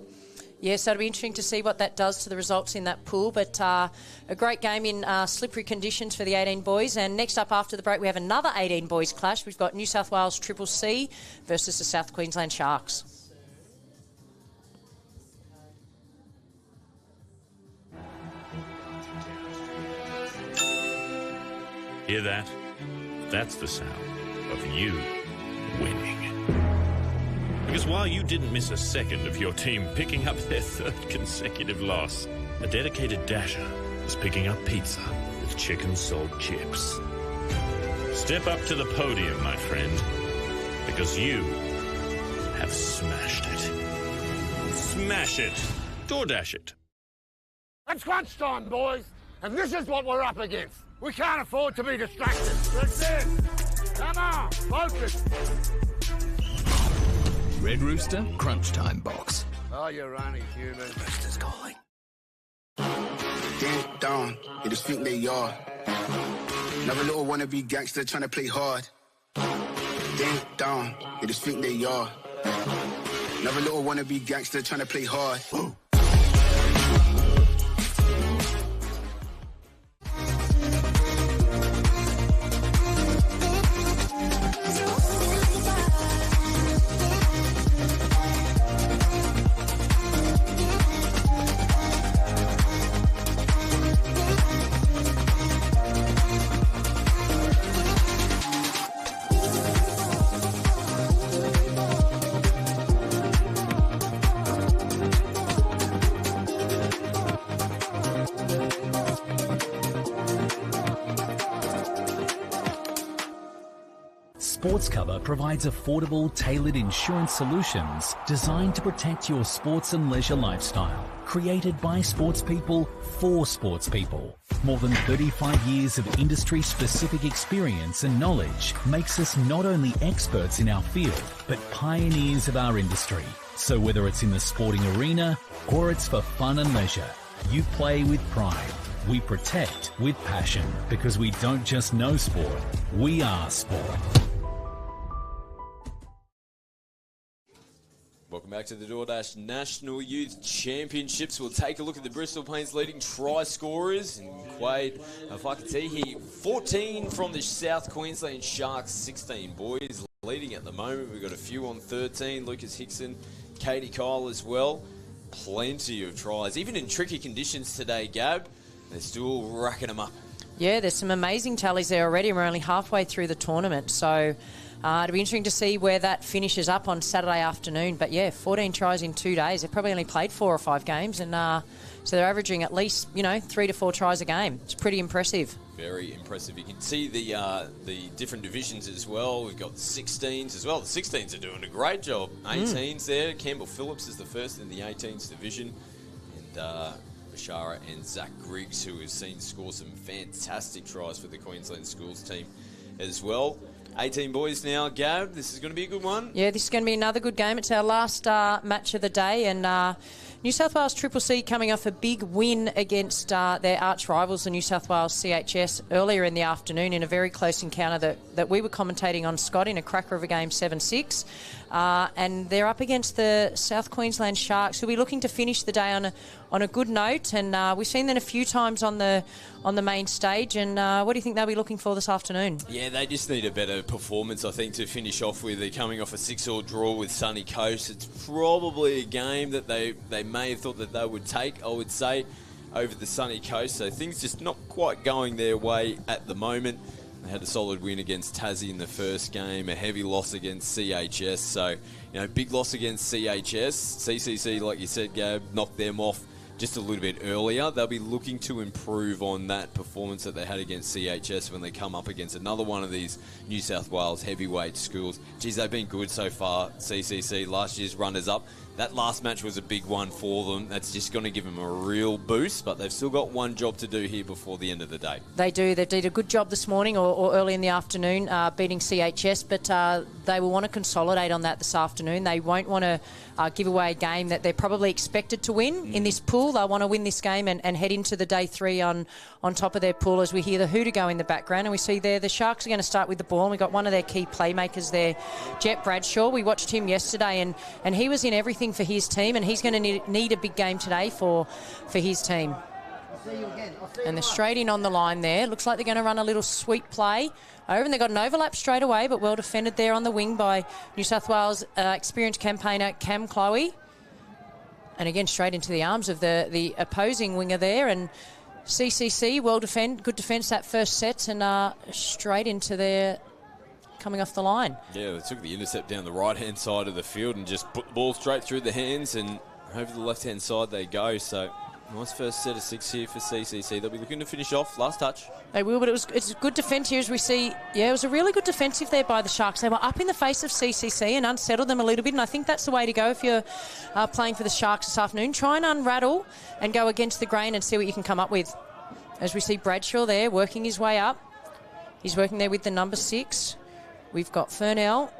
Yes, that'll be interesting to see what that does to the results in that pool, but a great game in slippery conditions for the 18 boys. And next up after the break, we have another 18 boys clash. We've got New South Wales Triple C versus the South Queensland Sharks. Hear that? That's the sound of you winning. Because while you didn't miss a second of your team picking up their 3rd consecutive loss, a dedicated dasher is picking up pizza with chicken salt chips. Step up to the podium, my friend, because you have smashed it. Smash it. DoorDash it. It's crunch time, boys, and this is what we're up against. We can't afford to be distracted. That's it. Come on, focus. Red Rooster Crunch Time Box. Oh, you're only human. Rooster's calling. Damn down, you just think they are. Another little wannabe gangster trying to play hard. Damn down, you just think they are. Another little wannabe gangster trying to play hard. Sports Cover provides affordable, tailored insurance solutions designed to protect your sports and leisure lifestyle. Created by sports people for sports people. More than 35 years of industry-specific experience and knowledge makes us not only experts in our field, but pioneers of our industry. So whether it's in the sporting arena or it's for fun and leisure, you play with pride. We protect with passion, because we don't just know sport, we are sport. Welcome back to the DoorDash National Youth Championships. We'll take a look at the Bristol Plains leading try scorers. And Quade, if I can see here, 14 from the South Queensland Sharks, 16 boys leading at the moment. We've got a few on 13, Lucas Hickson, Katie Kyle as well. plenty of tries. Even in tricky conditions today, Gab, they're still racking them up. Yeah, there's some amazing tallies there already. We're only halfway through the tournament, so it'll be interesting to see where that finishes up on Saturday afternoon. But yeah, 14 tries in 2 days. They've probably only played 4 or 5 games, and so they're averaging at least 3 to 4 tries a game. It's pretty impressive. Very impressive. You can see the different divisions as well. We've got the 16s as well. The 16s are doing a great job. 18s there. Campbell Phillips is the first in the 18s division, and Bashara and Zach Griggs, who we've seen score some fantastic tries for the Queensland Schools team as well. 18 boys now, Gab. This is going to be a good one. Yeah, this is going to be another good game. It's our last match of the day, and New South Wales Triple C coming off a big win against their arch rivals, the New South Wales CHS, earlier in the afternoon in a very close encounter that we were commentating on, Scott, in a cracker of a game, 7-6. And they're up against the South Queensland Sharks, who'll be looking to finish the day on a good note. And we've seen them a few times on the main stage. And what do you think they'll be looking for this afternoon? Yeah, they just need a better performance, I think, to finish off with. They're coming off a 6-all draw with Sunny Coast. It's probably a game that they may have thought that they would take, I would say, over the Sunny Coast. So things just not quite going their way at the moment. They had a solid win against Tassie in the first game, a heavy loss against CHS. So, big loss against CHS. CCC, like you said, Gab, knocked them off just a little bit earlier. They'll be looking to improve on that performance that they had against CHS when they come up against another one of these New South Wales heavyweight schools. Geez, they've been good so far, CCC, last year's runners-up. That last match was a big one for them. That's just going to give them a real boost, but they've still got one job to do here before the end of the day. They do. They did a good job this morning or early in the afternoon beating CHS, but they will want to consolidate on that this afternoon. They won't want to give away a game that they're probably expected to win in this pool. They'll want to win this game and head into the day 3 on top of their pool, as we hear the hooter go in the background. And we see there the Sharks are going to start with the ball. And we've got one of their key playmakers there, Jet Bradshaw. We watched him yesterday, and he was in everything for his team, and he's going to need a big game today for his team. And they're straight in on the line there. Looks like they're going to run a little sweep play over, and they've got an overlap straight away, but well defended there on the wing by New South Wales experienced campaigner Cam Chloe. And again, straight into the arms of the opposing winger there. And CCC, good defence that first set, and straight into their coming off the line. Yeah, they took the intercept down the right-hand side of the field and just put the ball straight through the hands, and over the left-hand side they go. So nice first set of 6 here for CCC. They'll be looking to finish off. Last touch. They will, but it's a good defence here as we see. Yeah, it was a really good defensive there by the Sharks. They were up in the face of CCC and unsettled them a little bit, and I think that's the way to go if you're playing for the Sharks this afternoon. Try and unrattle and go against the grain and see what you can come up with. As we see Bradshaw there working his way up. He's working there with the number 6. We've got Fernell.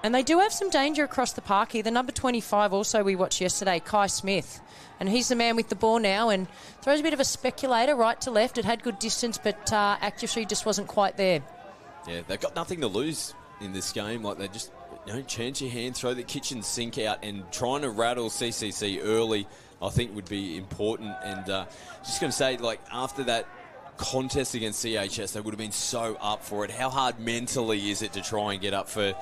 And they do have some danger across the park here. The number 25 also we watched yesterday, Kai Smith. And he's the man with the ball now and throws a bit of a speculator right to left. It had good distance, but accuracy just wasn't quite there. Yeah, they've got nothing to lose in this game. Like, they just, chance your hand, throw the kitchen sink out, and trying to rattle CCC early, I think, would be important. And just going to say, after that contest against CHS, they would have been so up for it. How hard mentally is it to try and get up for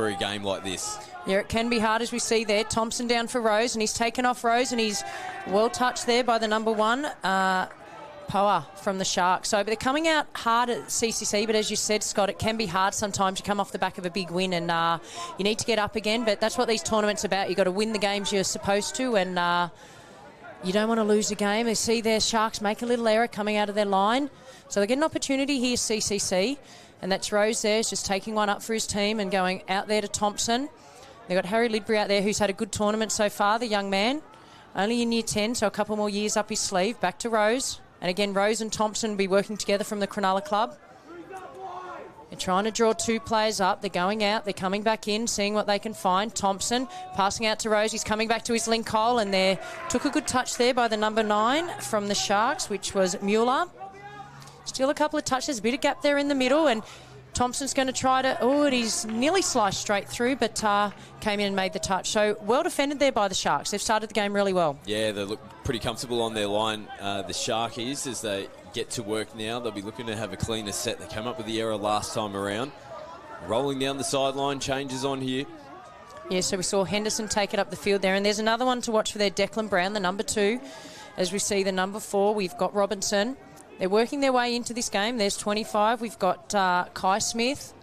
a game like this? Yeah, it can be hard, as we see there. Thompson down for Rose, and he's taken off Rose, and he's well touched there by the number 1, Poa from the Sharks. So, but they're coming out hard at CCC, but as you said, Scott, it can be hard sometimes to come off the back of a big win, and you need to get up again, but that's what these tournaments are about. You've got to win the games you're supposed to, and you don't want to lose a game. They see their Sharks make a little error coming out of their line. So they get an opportunity here, CCC. And that's Rose there. He's just taking one up for his team and going out there to Thompson. They've got Harry Lidbury out there, who's had a good tournament so far, the young man. Only in year 10, so a couple more years up his sleeve. Back to Rose. And again, Rose and Thompson will be working together from the Cronulla club. They're trying to draw 2 players up. They're going out. They're coming back in, seeing what they can find. Thompson passing out to Rose. He's coming back to his link hole, and they took a good touch there by the number 9 from the Sharks, which was Mueller. Still a couple of touches, a bit of gap there in the middle, and Thompson's going to try to... Oh, and he's nearly sliced straight through, but came in and made the touch. So well defended there by the Sharks. They've started the game really well. Yeah, they look pretty comfortable on their line, the Sharkies, as they get to work now. They'll be looking to have a cleaner set. They came up with the error last time around. Rolling down the sideline, changes on here. Yeah, so we saw Henderson take it up the field there. And there's another one to watch for there, Declan Brown, the number 2. As we see the number 4, we've got Robinson. They're working their way into this game. There's 25. We've got Kai Smith.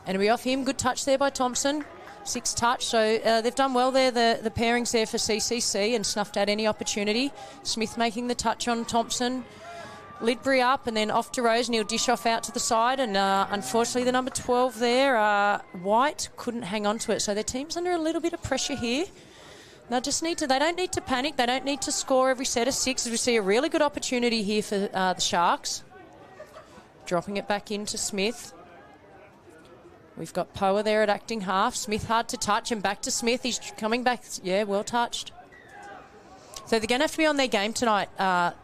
And we off him. Good touch there by Thompson. 6 touch. So they've done well there, the pairings there for CCC, and snuffed out any opportunity. Smith making the touch on Thompson. Lidbury up and then off to Rose, and he'll dish off out to the side. And unfortunately, the number 12 there, White, couldn't hang on to it. So their team's under a little bit of pressure here. They don't need to panic. They don't need to score every set of 6. As we see a really good opportunity here for the Sharks. Dropping it back into Smith. We've got Poa there at acting half. Smith hard to touch, and back to Smith. He's coming back. Yeah, well touched. So they're going to have to be on their game tonight,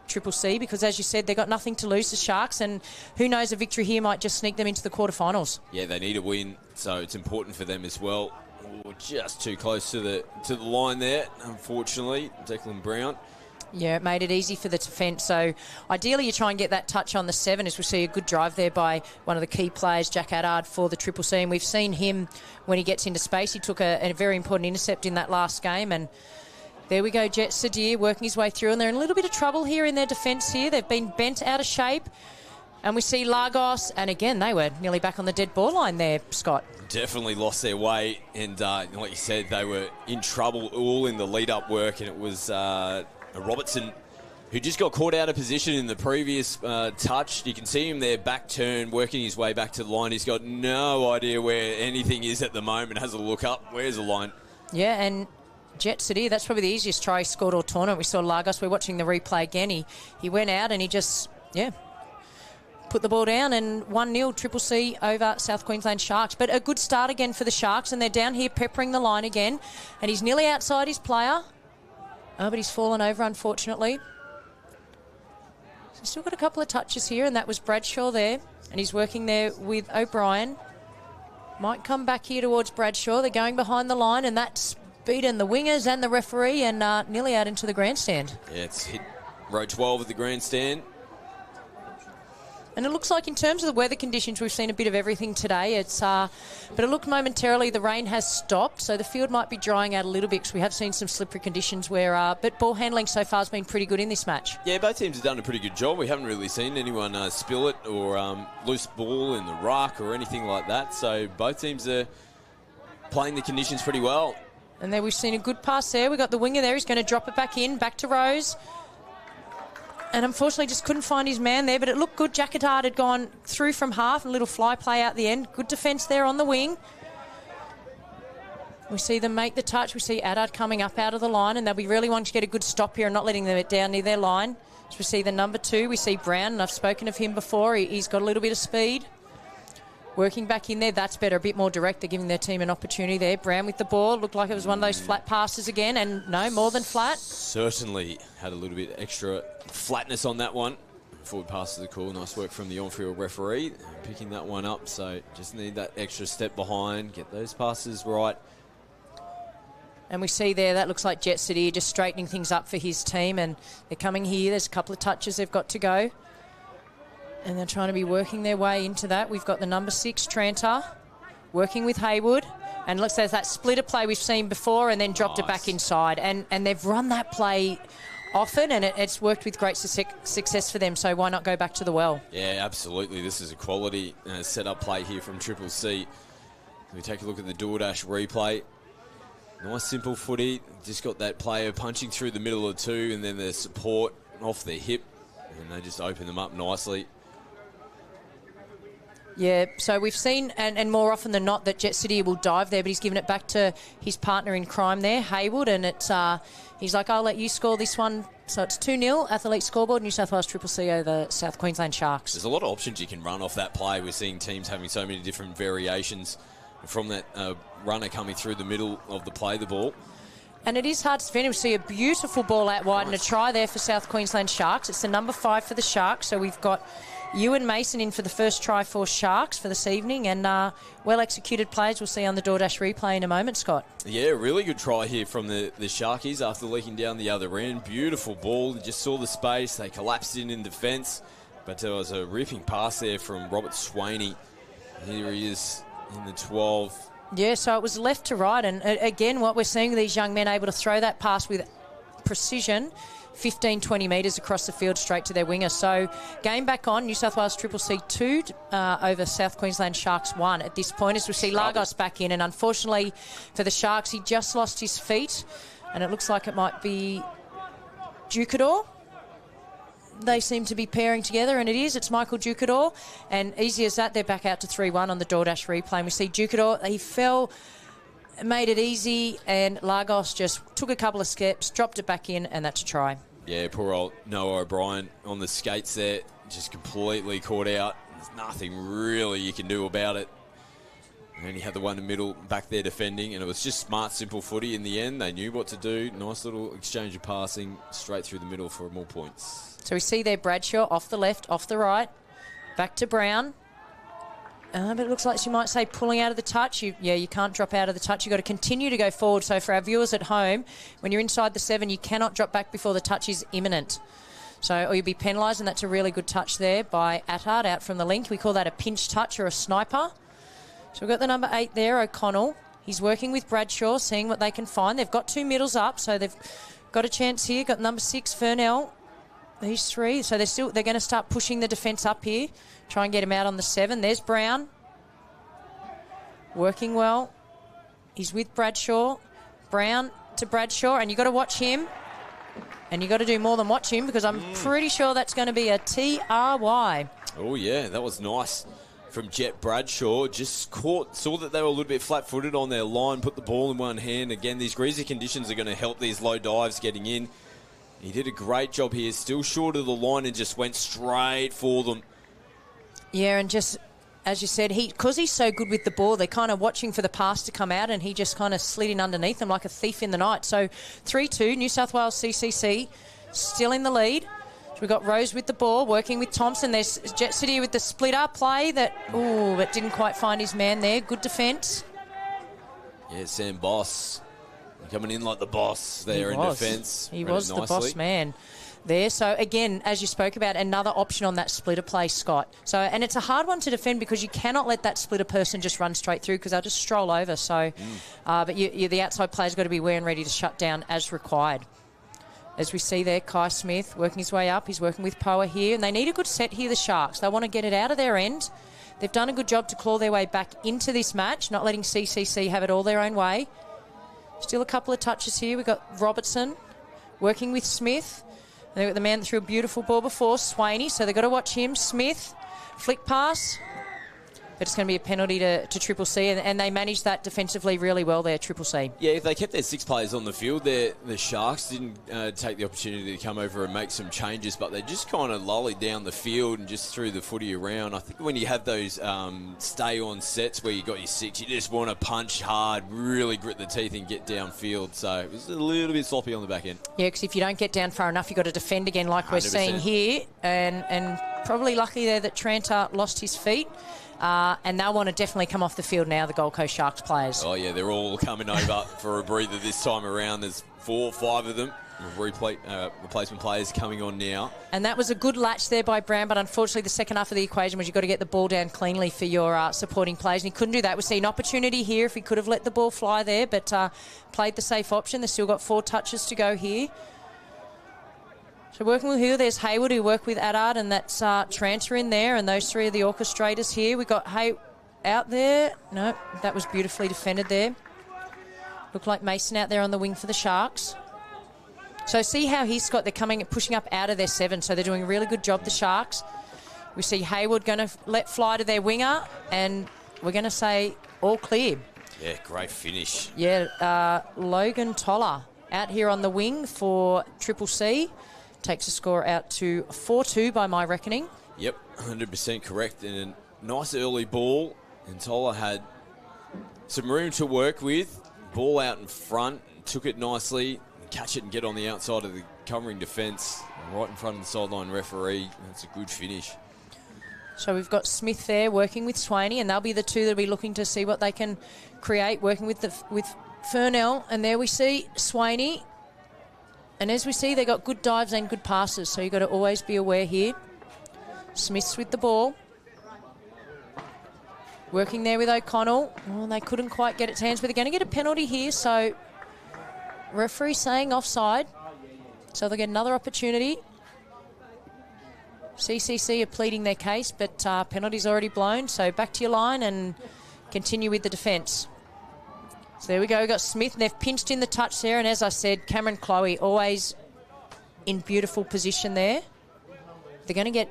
Triple C, because as you said, they've got nothing to lose, the Sharks, and who knows, a victory here might just sneak them into the quarterfinals. Yeah, they need a win, so it's important for them as well. Ooh, just too close to the line there, unfortunately, Declan Brown. Yeah, it made it easy for the defence. So ideally you try and get that touch on the 7, as we see a good drive there by one of the key players, Jack Addard, for the Triple C. And we've seen him, when he gets into space, he took a very important intercept in that last game. And there we go, Jet Sadir working his way through. And they're in a little bit of trouble here in their defence here. They've been bent out of shape. And we see Lagos, and again, they were nearly back on the dead ball line there, Scott. Definitely lost their way. And like you said, they were in trouble all in the lead-up work. And it was Robertson, who just got caught out of position in the previous touch. You can see him there, back turn, working his way back to the line. He's got no idea where anything is at the moment. Has a look up. Where's the line? Yeah, and Jet City, that's probably the easiest try he scored all tournament. We saw Lagos. We're watching the replay again. He went out and he just, put the ball down, and 1-0 Triple C over South Queensland Sharks. But a good start again for the Sharks, and they're down here peppering the line again. And he's nearly outside his player. Oh, but he's fallen over, unfortunately. So still got a couple of touches here, and that was Bradshaw there. And he's working there with O'Brien. Might come back here towards Bradshaw. They're going behind the line, and that's beaten the wingers and the referee, and nearly out into the grandstand. Yeah, it's hit row 12 of the grandstand. And it looks like in terms of the weather conditions, we've seen a bit of everything today. But it looked momentarily the rain has stopped, so the field might be drying out a little bit, because we have seen some slippery conditions but ball handling so far has been pretty good in this match. Yeah, both teams have done a pretty good job. We haven't really seen anyone spill it or loose ball in the ruck or anything like that. So both teams are playing the conditions pretty well. And there we've seen a good pass there. We've got the winger there. He's going to drop it back in, back to Rose. And unfortunately just couldn't find his man there, but it looked good. Jacketard had gone through from half, and a little fly play out the end. Good defence there on the wing. We see them make the touch. We see Addard coming up out of the line, and they'll be really wanting to get a good stop here and not letting them down near their line. So we see the number 2. We see Brown, and I've spoken of him before. He's got a little bit of speed. Working back in there, that's better, a bit more direct. They're giving their team an opportunity there. Brown with the ball. Looked like it was one of those flat passes again, and no, more than flat. Certainly had a little bit extra flatness on that one. Forward pass to the call. Nice work from the on-field referee, picking that one up. So just need that extra step behind, get those passes right. And we see there, that looks like Jet City just straightening things up for his team, and they're coming here. There's a couple of touches they've got to go. And they're trying to be working their way into that. We've got the number 6, Tranter, working with Haywood. And looks like that splitter play we've seen before, and then dropped it back inside. And they've run that play often, and it's worked with great success for them. So why not go back to the well? Yeah, absolutely. This is a quality set-up play here from Triple C. We take a look at the DoorDash replay. Nice simple footy. Just got that player punching through the middle of 2, and then the support off their hip. And they just open them up nicely. Yeah, so we've seen, and more often than not, that Jet City will dive there, but he's given it back to his partner in crime there, Haywood, and it's he's like, I'll let you score this one. So it's 2-0, Athlete Scoreboard, New South Wales Triple C over South Queensland Sharks. There's a lot of options you can run off that play. We're seeing teams having so many different variations from that runner coming through the middle of the play the ball. And it is hard to defend. We see a beautiful ball out wide, and a try there for South Queensland Sharks. It's the number 5 for the Sharks, so we've got Ewan Mason in for the first try for Sharks for this evening, and well-executed plays we'll see on the DoorDash replay in a moment, Scott. Yeah, really good try here from the Sharkies after leaking down the other end. Beautiful ball. You just saw the space. They collapsed in defence, but there was a ripping pass there from Robert Swaney. Here he is in the 12. Yeah, so it was left to right. And again, what we're seeing with these young men able to throw that pass with precision, 15, 20 metres across the field straight to their winger. So game back on, New South Wales Triple C 2 over South Queensland Sharks 1 at this point as we see Lagos back in. And unfortunately for the Sharks, he just lost his feet. And it looks like it might be Ducador. They seem to be pairing together, and it is. It's Michael Ducador. And easy as that, they're back out to 3-1 on the DoorDash replay. And we see Ducador, he fell, made it easy, and Lagos just took a couple of steps, dropped it back in, and that's a try. Yeah, poor old Noah O'Brien on the skates there, just completely caught out. There's nothing really you can do about it. And he had the one in the middle back there defending, and it was just smart, simple footy in the end. They knew what to do. Nice little exchange of passing straight through the middle for more points. So we see there Bradshaw off the left, off the right, back to Brown. But it looks like she might say pulling out of the touch. You can't drop out of the touch. You've got to continue to go forward. So for our viewers at home, when you're inside the 7, you cannot drop back before the touch is imminent. So, or you'll be penalised, and that's a really good touch there by Attard out from the link. We call that a pinch touch or a sniper. So we've got the number 8 there, O'Connell. He's working with Bradshaw, seeing what they can find. They've got 2 middles up, so they've got a chance here. Got number 6, Furnell. These 3. So they're going to start pushing the defence up here. Try and get him out on the 7. There's Brown. Working well. He's with Bradshaw. Brown to Bradshaw, and you've got to watch him. And you've got to do more than watch him, because I'm pretty sure that's going to be a TRY. Oh, yeah, that was nice from Jet Bradshaw. Just saw that they were a little bit flat-footed on their line, put the ball in one hand. Again, these greasy conditions are going to help these low dives getting in. He did a great job here, still short of the line, and just went straight for them. Yeah, and just, as you said, because he's so good with the ball, they're kind of watching for the pass to come out, and he just kind of slid in underneath them like a thief in the night. So 3-2, New South Wales CCC still in the lead. So we've got Rose with the ball, working with Thompson. There's Jet City with the splitter play but didn't quite find his man there. Good defence. Yeah, Sam Boss coming in like the boss there in defence. He was the boss man there. So, again, as you spoke about, another option on that splitter play, Scott. So, and it's a hard one to defend because you cannot let that splitter person just run straight through because they'll just stroll over. So, but the outside player's got to be wearing ready to shut down as required. As we see there, Kai Smith working his way up. He's working with Poa here. And they need a good set here, the Sharks. They want to get it out of their end. They've done a good job to claw their way back into this match, not letting CCC have it all their own way. Still a couple of touches here. We've got Robertson working with Smith. And they've got the man that threw a beautiful ball before, Swaney, so they've got to watch him. Smith, flick pass. But it's going to be a penalty to Triple C, and they managed that defensively really well there, Triple C. Yeah, if they kept their 6 players on the field, the Sharks didn't take the opportunity to come over and make some changes, but they just kind of lollied down the field and just threw the footy around. I think when you have those stay-on sets where you got your 6, you just want to punch hard, really grit the teeth and get downfield. So it was a little bit sloppy on the back end. Yeah, because if you don't get down far enough, you've got to defend again like 100%. We're seeing here. And probably lucky there that Tranter lost his feet. And they'll want to definitely come off the field now, the Gold Coast Sharks players. Oh, yeah, they're all coming over for a breather this time around. There's 4 or 5 of them. Replacement players coming on now. And that was a good latch there by Brown, but unfortunately the second half of the equation was you've got to get the ball down cleanly for your supporting players, and he couldn't do that. We see an opportunity here if he could have let the ball fly there, but played the safe option. They've still got 4 touches to go here. So working with who? There's Hayward, who worked with Attard, and that's Tranter in there, and those 3 are the orchestrators here. We've got out there. No, that was beautifully defended there. Looked like Mason out there on the wing for the Sharks. So see how they're coming and pushing up out of their 7, so they're doing a really good job, the Sharks. We see Hayward going to let fly to their winger, and we're going to say all clear. Yeah, great finish. Yeah, Logan Toller out here on the wing for Triple C. Takes the score out to 4-2 by my reckoning. Yep, 100% correct. And a nice early ball. And Toller had some room to work with. Ball out in front. Took it nicely. Catch it and get on the outside of the covering defence. Right in front of the sideline referee. That's a good finish. So we've got Smith there working with Swaney. And they'll be the 2 that'll be looking to see what they can create. Working with Furnell. And there we see Swaney. And as we see, they got good dives and good passes, so you've got to always be aware here. Smith's with the ball. Working there with O'Connell. Oh, they couldn't quite get it to hands, but they're going to get a penalty here. So referee saying offside. So they'll get another opportunity. CCC are pleading their case, but penalty's already blown. So back to your line and continue with the defence. So there we go. We've got Smith, and they've pinched in the touch there. And as I said, Cameron Chloe always in beautiful position there. They're going to get...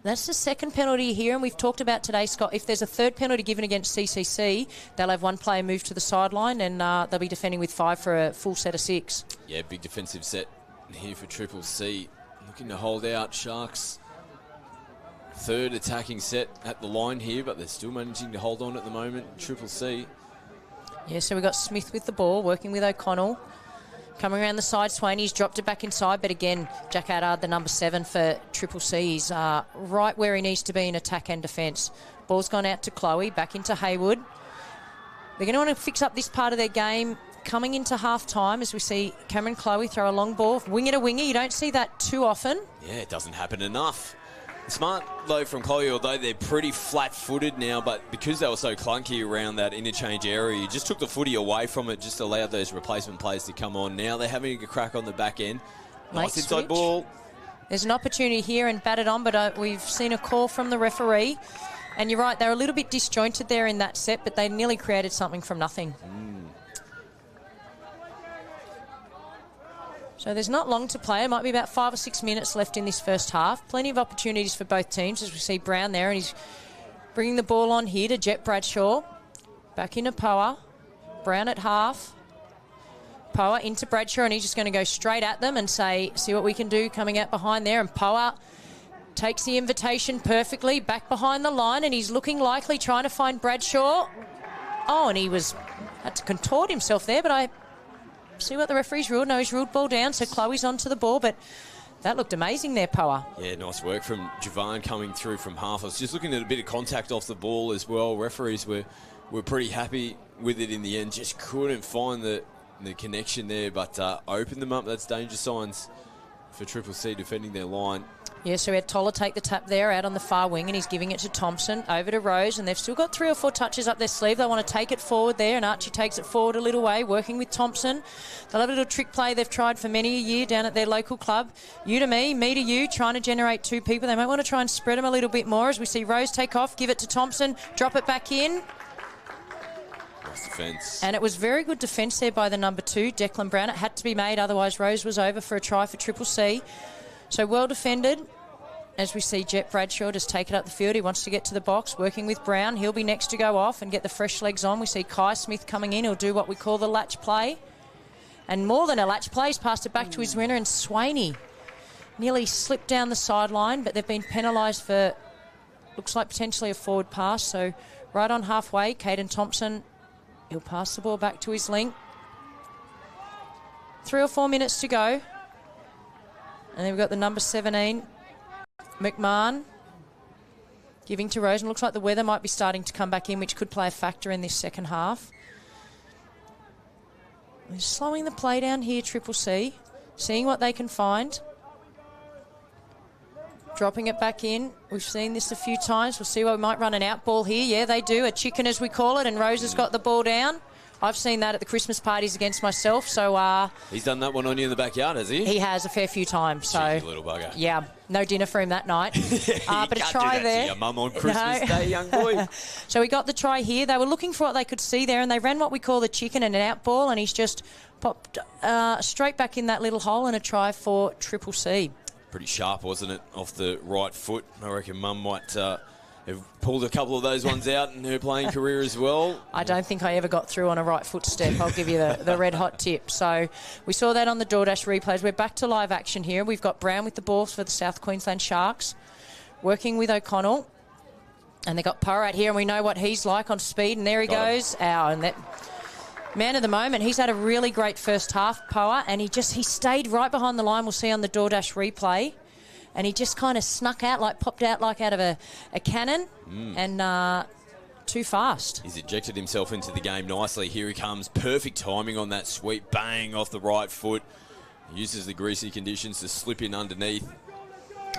That's the second penalty here, and we've talked about today, Scott. If there's a third penalty given against CCC, they'll have one player move to the sideline, and they'll be defending with 5 for a full set of 6. Yeah, big defensive set here for Triple C. Looking to hold out Sharks. Third attacking set at the line here, but they're still managing to hold on at the moment. Triple C. Yeah, so we've got Smith with the ball, working with O'Connell. Coming around the side, Swaney's dropped it back inside, but again, Jack Addard, the number 7 for Triple C, he's right where he needs to be in attack and defence. Ball's gone out to Chloe, back into Haywood. They're going to want to fix up this part of their game coming into half-time as we see Cameron Chloe throw a long ball, winger to winger. You don't see that too often. Yeah, it doesn't happen enough. Smart, though, from Chloe, although they're pretty flat-footed now, but because they were so clunky around that interchange area, you just took the footy away from it, just allowed those replacement players to come on. Now they're having a crack on the back end. Nice inside ball. There's an opportunity here and batted on, but we've seen a call from the referee. And you're right, they're a little bit disjointed there in that set, but they nearly created something from nothing. So there's not long to play. It might be about 5 or 6 minutes left in this first half. Plenty of opportunities for both teams as we see Brown there, and he's bringing the ball on here to Jet Bradshaw. Back into Poa. Brown at half. Poa into Bradshaw, and he's just going to go straight at them and say, see what we can do coming out behind there. And Poa takes the invitation perfectly back behind the line, and he's looking likely trying to find Bradshaw. Oh, and he had to contort himself there, but I see what the referee's ruled. No, he's ruled ball down, so Chloe's onto the ball, but that looked amazing there, Poa. Yeah, nice work from Javan coming through from half. I was just looking at a bit of contact off the ball as well. Referees were pretty happy with it in the end. Just couldn't find the connection there, but opened them up. That's danger signs for Triple C defending their line. Yeah, so we had Toller take the tap there out on the far wing, and he's giving it to Thompson, over to Rose, and they've still got 3 or 4 touches up their sleeve. They want to take it forward there, and Archie takes it forward a little way, working with Thompson. They'll have a little trick play they've tried for many a year down at their local club. You to me to you, trying to generate 2 people. They might want to try and spread them a little bit more as we see Rose take off, give it to Thompson, drop it back in. Nice defence. And it was very good defence there by the number 2, Declan Brown. It had to be made, otherwise Rose was over for a try for Triple C. So well defended. As we see Jet Bradshaw just take it up the field. He wants to get to the box, working with Brown. He'll be next to go off and get the fresh legs on. We see Kai Smith coming in. He'll do what we call the latch play. And more than a latch play, he's passed it back to his winner. And Swaney nearly slipped down the sideline, but they've been penalised for, looks like potentially a forward pass. So right on halfway, Caden Thompson, he'll pass the ball back to his link. 3 or 4 minutes to go. And then we've got the number 17, McMahon, giving to Rosen. Looks like the weather might be starting to come back in, which could play a factor in this second half. They're slowing the play down here, Triple C, seeing what they can find. Dropping it back in. We've seen this a few times. We'll see what we might run an out ball here. Yeah, they do. A chicken, as we call it, and Rose has got the ball down. I've seen that at the Christmas parties against myself, so... He's done that one on you in the backyard, has he? He has a fair few times, so... Cheeky little bugger. Yeah, no dinner for him that night. But a try there. To your mum on Christmas Day, young boy. So we got the try here. They were looking for what they could see there, and they ran what we call the chicken and an out ball, and he's just popped straight back in that little hole, and a try for Triple C. Pretty sharp, wasn't it, off the right foot? I reckon Mum might... have pulled a couple of those ones out in her playing career as well. I don't think I ever got through on a right foot step. I'll give you the red hot tip. So we saw that on the DoorDash replays. We're back to live action here. We've got Brown with the ball for the South Queensland Sharks, working with O'Connell. And they got Poa out here, and we know what he's like on speed. And there he goes. And that man of the moment, he's had a really great first half, Poa, and he stayed right behind the line. We'll see on the DoorDash replay. And he just kind of snuck out, popped out like out of a cannon, and too fast. He's ejected himself into the game nicely. Here he comes. Perfect timing on that sweep. Bang off the right foot. He uses the greasy conditions to slip in underneath.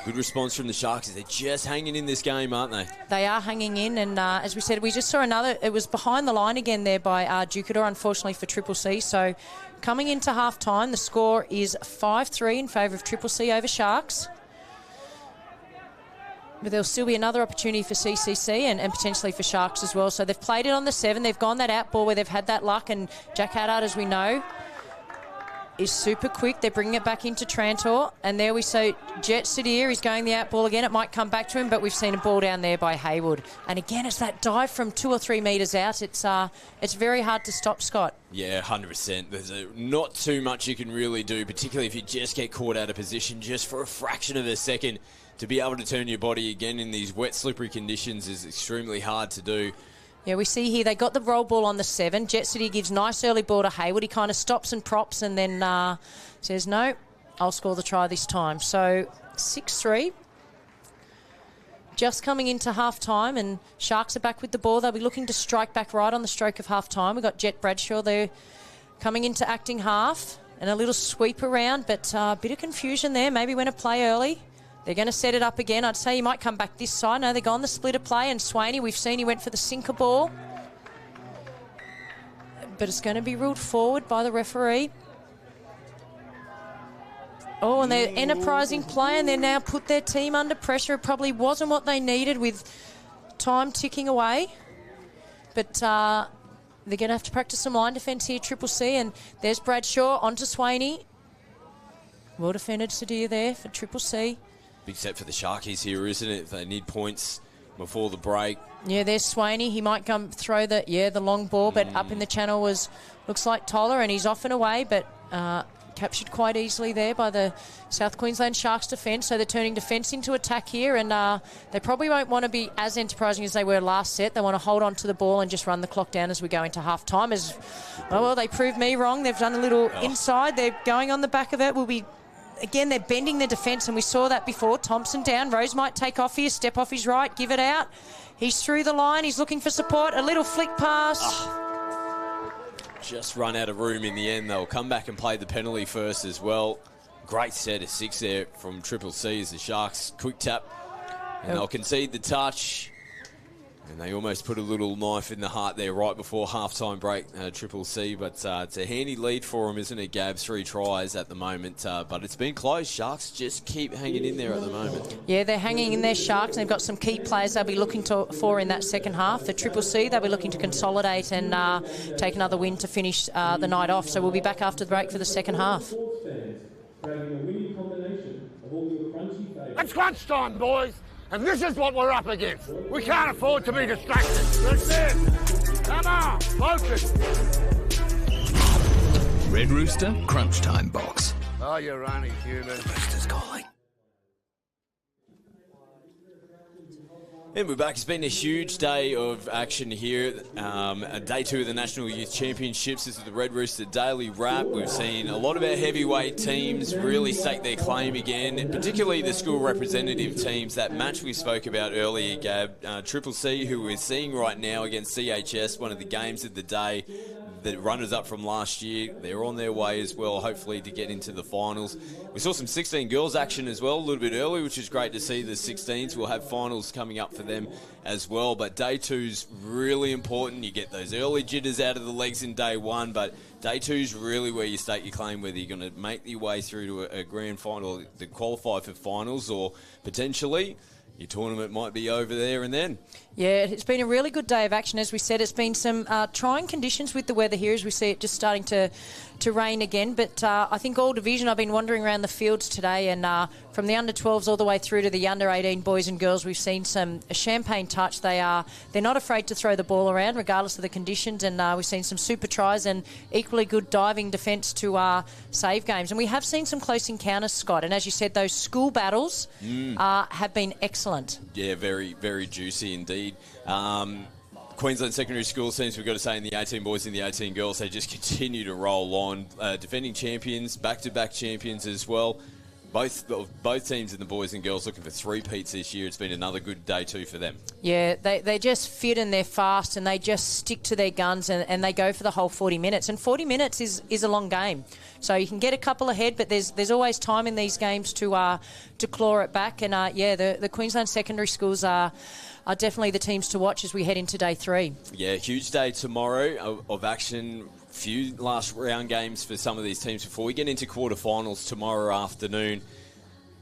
Good response from the Sharks. They're just hanging in this game, aren't they? They are hanging in, and as we said, we just saw another. It was behind the line again there by Ducador, unfortunately for Triple C. So coming into half-time, the score is 5-3 in favour of Triple C over Sharks. But there'll still be another opportunity for CCC and potentially for Sharks as well. So they've played it on the 7. They've gone that out ball where they've had that luck, and Jack Haddard, as we know, is super quick. They're bringing it back into Trantor, and there we see Jet Sadir is going the out ball again. It might come back to him, but we've seen a ball down there by Haywood. And again, it's that dive from 2 or 3 metres out. It's very hard to stop, Scott. Yeah, 100%. There's not too much you can really do, particularly if you just get caught out of position just for a fraction of a second. To be able to turn your body again in these wet, slippery conditions is extremely hard to do. Yeah, we see here they got the roll ball on the 7. Jet City gives nice early ball to Haywood. He kind of stops and props and then says, no, I'll score the try this time. So 6-3. Just coming into half-time, and Sharks are back with the ball. They'll be looking to strike back right on the stroke of half-time. We've got Jet Bradshaw there coming into acting half and a little sweep around, but a bit of confusion there. Maybe went a play early. They're going to set it up again. I'd say he might come back this side. No, they're gone the splitter play, and Swaney, we've seen he went for the sinker ball. But it's going to be ruled forward by the referee. Oh, and they're enterprising play, and they're now put their team under pressure. It probably wasn't what they needed with time ticking away. But they're going to have to practice some line defence here, Triple C. And there's Bradshaw onto Swaney. Well defended Sadir there for Triple C. Big set for the Sharkies here, isn't it? They need points before the break. Yeah, there's Swaney. He might come throw the long ball, but up in the channel looks like Toller, and he's off and away, but captured quite easily there by the South Queensland Sharks defence. So they're turning defence into attack here, and they probably won't want to be as enterprising as they were last set. They want to hold on to the ball and just run the clock down as we go into half-time. Well, they proved me wrong. They've done a little inside. They're going on the back of it. Again, they're bending the defence, and we saw that before. Thompson down. Rose might take off here, step off his right, give it out. He's through the line. He's looking for support. A little flick pass. Just run out of room in the end. They'll come back and play the penalty first as well. Great set of 6 there from Triple C as the Sharks quick tap. And they'll concede the touch. And they almost put a little knife in the heart there right before half-time break, Triple C. But it's a handy lead for them, isn't it, Gab? 3 tries at the moment. But it's been close. Sharks just keep hanging in there at the moment. Yeah, they're hanging in there, Sharks. And they've got some key players they'll be looking for in that second half. For Triple C, they'll be looking to consolidate and take another win to finish the night off. So we'll be back after the break for the second half. It's crunch time, boys. And this is what we're up against. We can't afford to be distracted. That's it. Come on, focus. Red Rooster Crunch Time Box. Oh, you're only human. Rooster's calling. And we're back. It's been a huge day of action here. Day 2 of the National Youth Championships. This is the Red Rooster Daily Wrap. We've seen a lot of our heavyweight teams really stake their claim again, and particularly the school representative teams. That match we spoke about earlier, Gab, Triple C, who we're seeing right now against CHS, one of the games of the day. The runners-up from last year, they're on their way as well, hopefully, to get into the finals. We saw some 16 girls action as well, a little bit early, which is great to see. The 16s will have finals coming up for them as well. But day 2's really important. You get those early jitters out of the legs in day 1, but day 2's really where you stake your claim, whether you're going to make your way through to a grand final, to qualify for finals, or potentially your tournament might be over there and then. Yeah, it's been a really good day of action. As we said, it's been some trying conditions with the weather here as we see it just starting to rain again. But I think all division, I've been wandering around the fields today, and from the under-12s all the way through to the under-18 boys and girls, we've seen a champagne touch. They're not afraid to throw the ball around regardless of the conditions, and we've seen some super tries and equally good diving defence to save games. And we have seen some close encounters, Scott, and as you said, those school battles have been excellent. Yeah, very, very juicy indeed. Queensland secondary school teams, we've got to say, in the 18 boys and the 18 girls, they just continue to roll on. Defending champions, back-to-back champions as well. both teams in the boys and girls looking for 3 peats this year. It's been another good day too for them. Yeah, they're just fit and they're fast and they just stick to their guns and they go for the whole 40 minutes. And 40 minutes is a long game. So you can get a couple ahead, but there's always time in these games to claw it back. And, the Queensland secondary schools are definitely the teams to watch as we head into day 3. Yeah, huge day tomorrow of action. Few last round games for some of these teams before we get into quarterfinals tomorrow afternoon.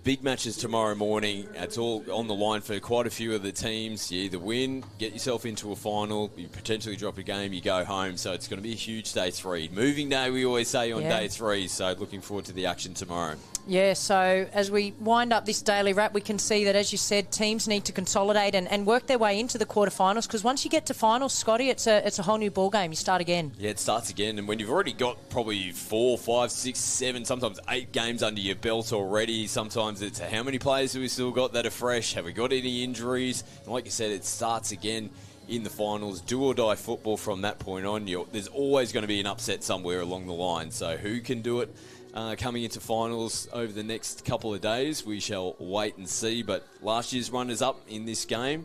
Big matches tomorrow morning. It's all on the line for quite a few of the teams. You either win, get yourself into a final, you potentially drop a game, you go home. So it's going to be a huge day 3. Moving day, we always say on day 3. So looking forward to the action tomorrow. Yeah, so as we wind up this daily wrap, we can see that, as you said, teams need to consolidate and work their way into the quarterfinals, because once you get to finals, Scotty, it's a whole new ball game. You start again. Yeah, it starts again. And when you've already got probably 4, 5, 6, 7, sometimes 8 games under your belt already, sometimes it's how many players have we still got that are fresh? Have we got any injuries? And like you said, it starts again in the finals. Do or die football from that point on. There's always going to be an upset somewhere along the line. So who can do it? Coming into finals over the next couple of days, we shall wait and see. But last year's runners-up in this game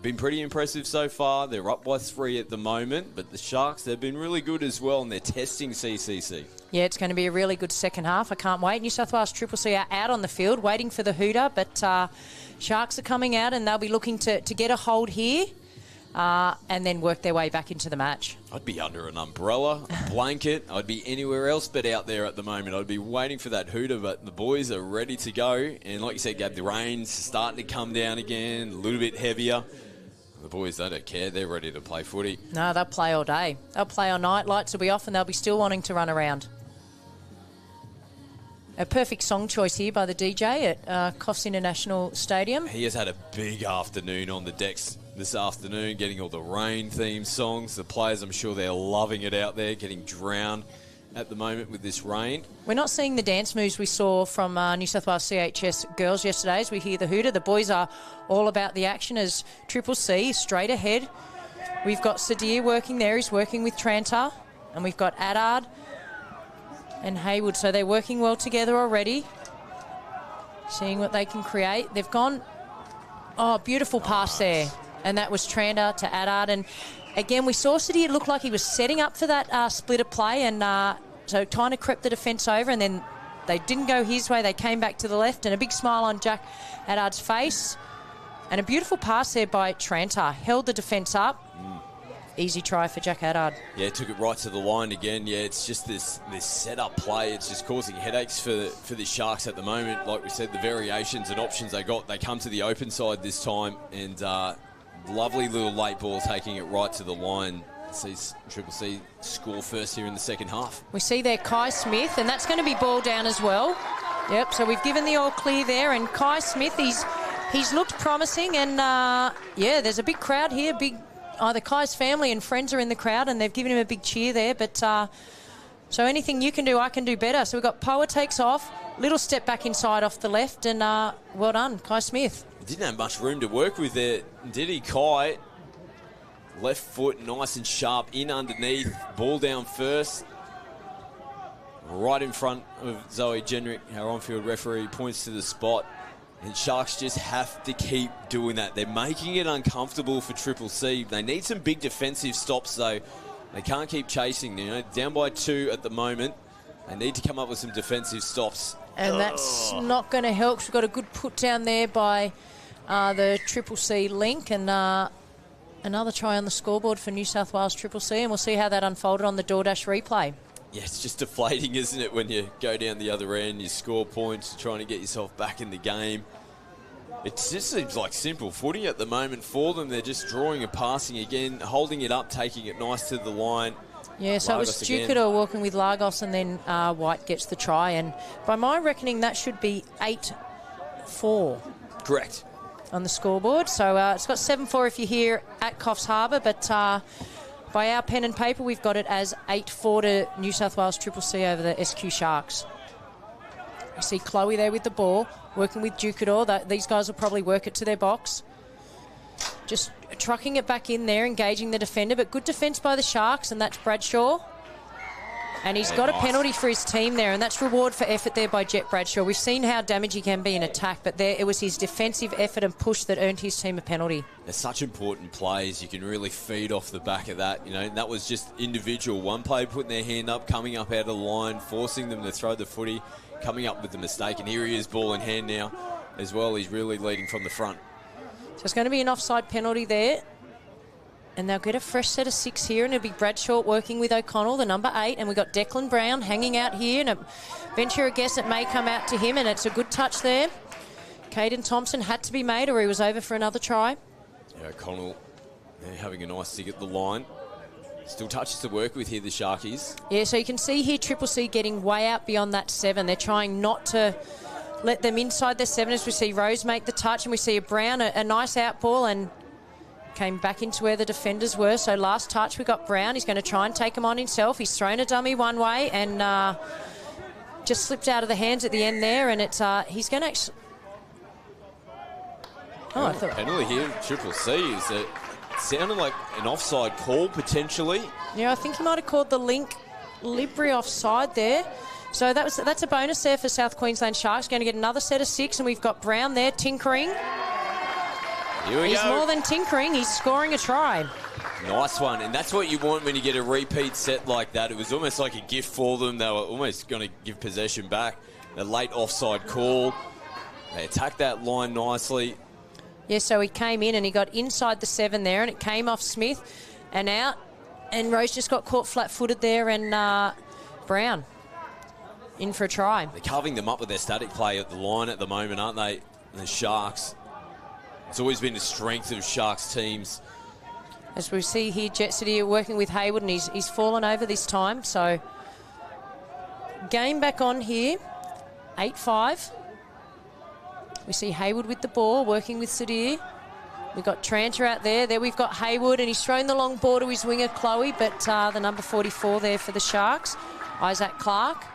been pretty impressive so far. They're up by 3 at the moment, but the Sharks, they've been really good as well, and they're testing CCC. Yeah, it's going to be a really good second half. I can't wait. New South Wales Triple C are out on the field waiting for the hooter, but Sharks are coming out and they'll be looking to get a hold here. And then work their way back into the match. I'd be under an umbrella, a blanket. I'd be anywhere else but out there at the moment. I'd be waiting for that hooter, but the boys are ready to go. And like you said, Gab, the rain's starting to come down again, a little bit heavier. The boys, they don't care. They're ready to play footy. No, they'll play all day. They'll play all night. Lights will be off and they'll be still wanting to run around. A perfect song choice here by the DJ at Coffs International Stadium. He has had a big afternoon on the decks this afternoon, getting all the rain-themed songs. The players, I'm sure they're loving it out there, getting drowned at the moment with this rain. We're not seeing the dance moves we saw from New South Wales CHS girls yesterday as we hear the hooter. The boys are all about the action as Triple C straight ahead. We've got Sadir working there. He's working with Tranter. And we've got Adard and Haywood. So they're working well together already. Seeing what they can create. They've gone... Oh, beautiful pass there. And that was Tranter to Adard. And again, we saw Sadir look like he was setting up for that splitter play. And so kind of crept the defence over. And then they didn't go his way. They came back to the left. And a big smile on Jack Adard's face. And a beautiful pass there by Tranter. Held the defence up. Easy try for Jack Adard. Yeah, took it right to the line again. Yeah, it's just this set-up play. It's just causing headaches for the Sharks at the moment. Like we said, the variations and options they got, they come to the open side this time. And lovely little late ball taking it right to the line. Sees Triple C score first here in the second half. We see there Kai Smith, and that's going to be ball down as well. Yep, so we've given the all clear there. And Kai Smith, he's looked promising. And, there's a big crowd here, either Kai's family and friends are in the crowd and they've given him a big cheer there. But so anything you can do, I can do better. So we've got Poa takes off, little step back inside off the left, and well done, Kai Smith. He didn't have much room to work with there, did he, Kai? Left foot nice and sharp in underneath, ball down first. Right in front of Zoe Jenrick, our on-field referee, points to the spot. And Sharks just have to keep doing that. They're making it uncomfortable for Triple C. They need some big defensive stops, though. They can't keep chasing. Down by 2 at the moment. They need to come up with some defensive stops. And that's not going to help. We've got a good put down there by the Triple C link. And another try on the scoreboard for New South Wales Triple C. And we'll see how that unfolded on the DoorDash replay. Yeah, it's just deflating, isn't it, when you go down the other end, you score points, trying to get yourself back in the game. It just seems like simple footy at the moment for them. They're just drawing and passing again, holding it up, taking it nice to the line. Yeah, so Lagos it was Ducator walking with Lagos, and then White gets the try. And by my reckoning, that should be 8-4. Correct. On the scoreboard. So it's got 7-4 if you're here at Coffs Harbour, but... by our pen and paper, we've got it as 8-4 to New South Wales Triple C over the SQ Sharks. You see Chloe there with the ball, working with Ducator. These guys will probably work it to their box. Just trucking it back in there, engaging the defender, but good defence by the Sharks, and that's Bradshaw. And he's got a penalty for his team there, and that's reward for effort there by Jet Bradshaw. We've seen how damaging he can be in attack, but there it was his defensive effort and push that earned his team a penalty. They're such important plays. You can really feed off the back of that. And that was just individual. One player putting their hand up, coming up out of the line, forcing them to throw the footy, coming up with the mistake. And here he is, ball in hand now as well. He's really leading from the front. So it's going to be an offside penalty there. And they'll get a fresh set of 6 here, and it'll be Bradshaw working with O'Connell, the number 8. And we've got Declan Brown hanging out here, and a venture a guess it may come out to him, and it's a good touch there. Caden Thompson had to be made, or he was over for another try. Yeah, O'Connell, they're having a nice dig at the line. Still touches to work with here, the Sharkies. Yeah, so you can see here Triple C getting way out beyond that 7. They're trying not to let them inside their 7 as we see Rose make the touch, and we see a Brown, a nice out ball, and came back into where the defenders were. So last touch, we got Brown. He's going to try and take him on himself. He's thrown a dummy one way and just slipped out of the hands at the end there. And it's he's going to actually... Oh, I thought... Penalty here, Triple C. Is it sounded like an offside call potentially? Yeah, I think he might have called the link Libri offside there. So that's a bonus there for South Queensland Sharks. Going to get another set of 6, and we've got Brown there tinkering. He's more than tinkering, he's scoring a try. Nice one, and that's what you want when you get a repeat set like that. It was almost like a gift for them. They were almost going to give possession back. A late offside call. They attacked that line nicely. Yeah, so he came in and he got inside the 7 there, and it came off Smith and out. And Rose just got caught flat-footed there, and Brown in for a try. They're carving them up with their static play at the line at the moment, aren't they? The Sharks. It's always been the strength of Sharks teams. As we see here, Jet City working with Hayward, and he's fallen over this time. So game back on here, 8-5. We see Hayward with the ball, working with Sadir. We've got Tranter out there. There we've got Hayward, and he's thrown the long ball to his winger, Chloe, but the number 44 there for the Sharks, Isaac Clark,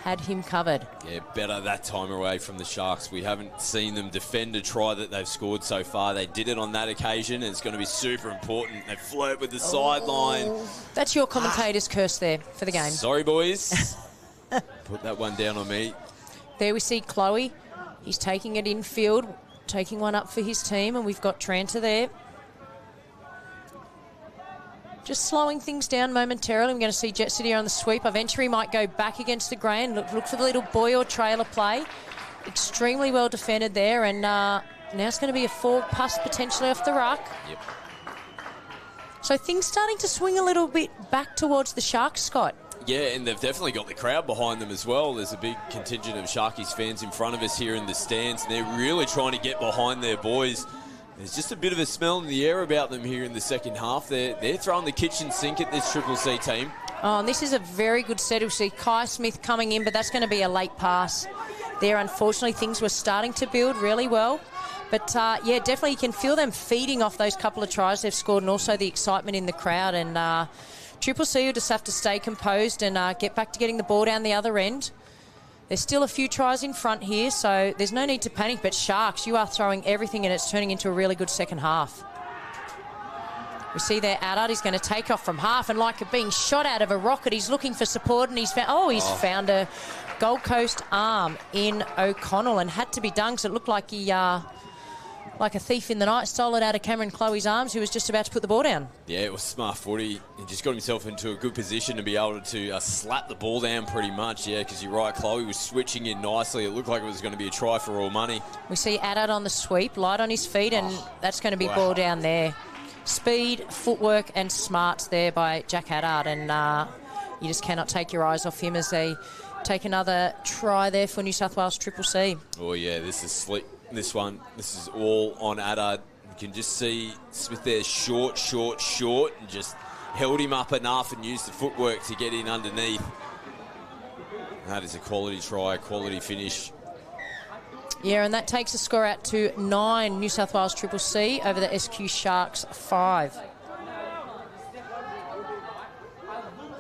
had him covered. Yeah, better that time away from the Sharks. We haven't seen them defend a try that they've scored so far. They did it on that occasion, and it's going to be super important. They flirt with the sideline. That's your commentator's curse there for the game. Sorry, boys. Put that one down on me. There we see Chloe. He's taking it infield, taking one up for his team, and we've got Tranter there. Just slowing things down momentarily. I'm going to see Jet City on the sweep. Eventually might go back against the grain. Look for the little boy or trailer play. Extremely well defended there, and now it's going to be a forward pass potentially off the ruck. Yep. So things starting to swing a little bit back towards the Sharks, Scott. Yeah, and they've definitely got the crowd behind them as well. There's a big contingent of Sharkies fans in front of us here in the stands, and they're really trying to get behind their boys. There's just a bit of a smell in the air about them here in the second half. They're throwing the kitchen sink at this Triple C team. Oh, and this is a very good set. We'll see Kai Smith coming in, but that's going to be a late pass there. Unfortunately, things were starting to build really well. But, yeah, definitely you can feel them feeding off those couple of tries they've scored, and also the excitement in the crowd. And Triple C will just have to stay composed and get back to getting the ball down the other end. There's still a few tries in front here, so there's no need to panic. But Sharks, you are throwing everything, and it's turning into a really good second half. We see there Addard is going to take off from half, and like being shot out of a rocket, he's looking for support, and he's found a Gold Coast arm in O'Connell, and had to be done, so it looked like he, like a thief in the night, stole it out of Cameron Chloe's arms, who was just about to put the ball down. Yeah, it was smart footy. He just got himself into a good position to be able to slap the ball down pretty much, yeah, because you're right, Chloe was switching in nicely. It looked like it was going to be a try for all money. We see Addard on the sweep, light on his feet, and that's going to be ball down there. Speed, footwork, and smarts there by Jack Addard, and you just cannot take your eyes off him as they take another try there for New South Wales Triple C. Oh, yeah, this is slick. This is all on Addard. You can just see Smith there short, and just held him up enough and used the footwork to get in underneath. That is a quality try, quality finish. Yeah, and that takes the score out to 9 New South Wales Triple C over the SQ Sharks 5.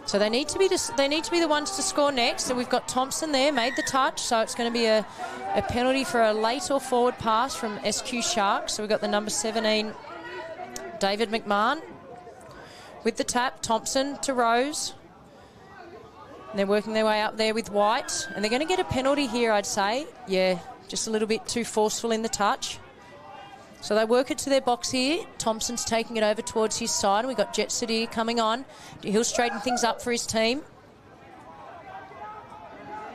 So they need to be the ones to score next. So we've got Thompson there, made the touch. So it's going to be a penalty for a late or forward pass from SQ Sharks. So we've got the number 17, David McMahon. With the tap, Thompson to Rose. And they're working their way up there with White. And they're going to get a penalty here, I'd say. Yeah, just a little bit too forceful in the touch. So they work it to their box here. Thompson's taking it over towards his side. We've got Jet Sadir coming on. He'll straighten things up for his team.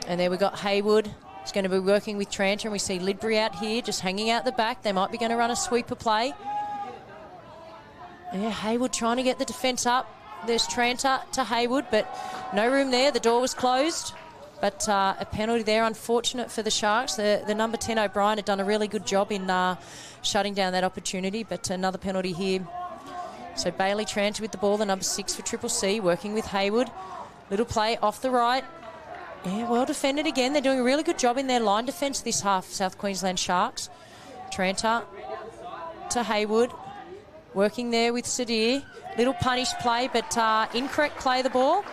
And there we got Haywood. He's going to be working with Tranter, and we see Lidbury out here just hanging out the back. They might be going to run a sweeper play. Yeah, Haywood trying to get the defence up. There's Tranter to Haywood, but no room there. The door was closed. But a penalty there, unfortunate for the Sharks. The number 10, O'Brien, had done a really good job in shutting down that opportunity, but another penalty here. So Bailey Tranter with the ball, the number 6 for Triple C, working with Haywood. Little play off the right. Yeah, well defended again. They're doing a really good job in their line defence this half, South Queensland Sharks. Tranter to Haywood, working there with Sadir. Little punish play, but incorrect play the ball.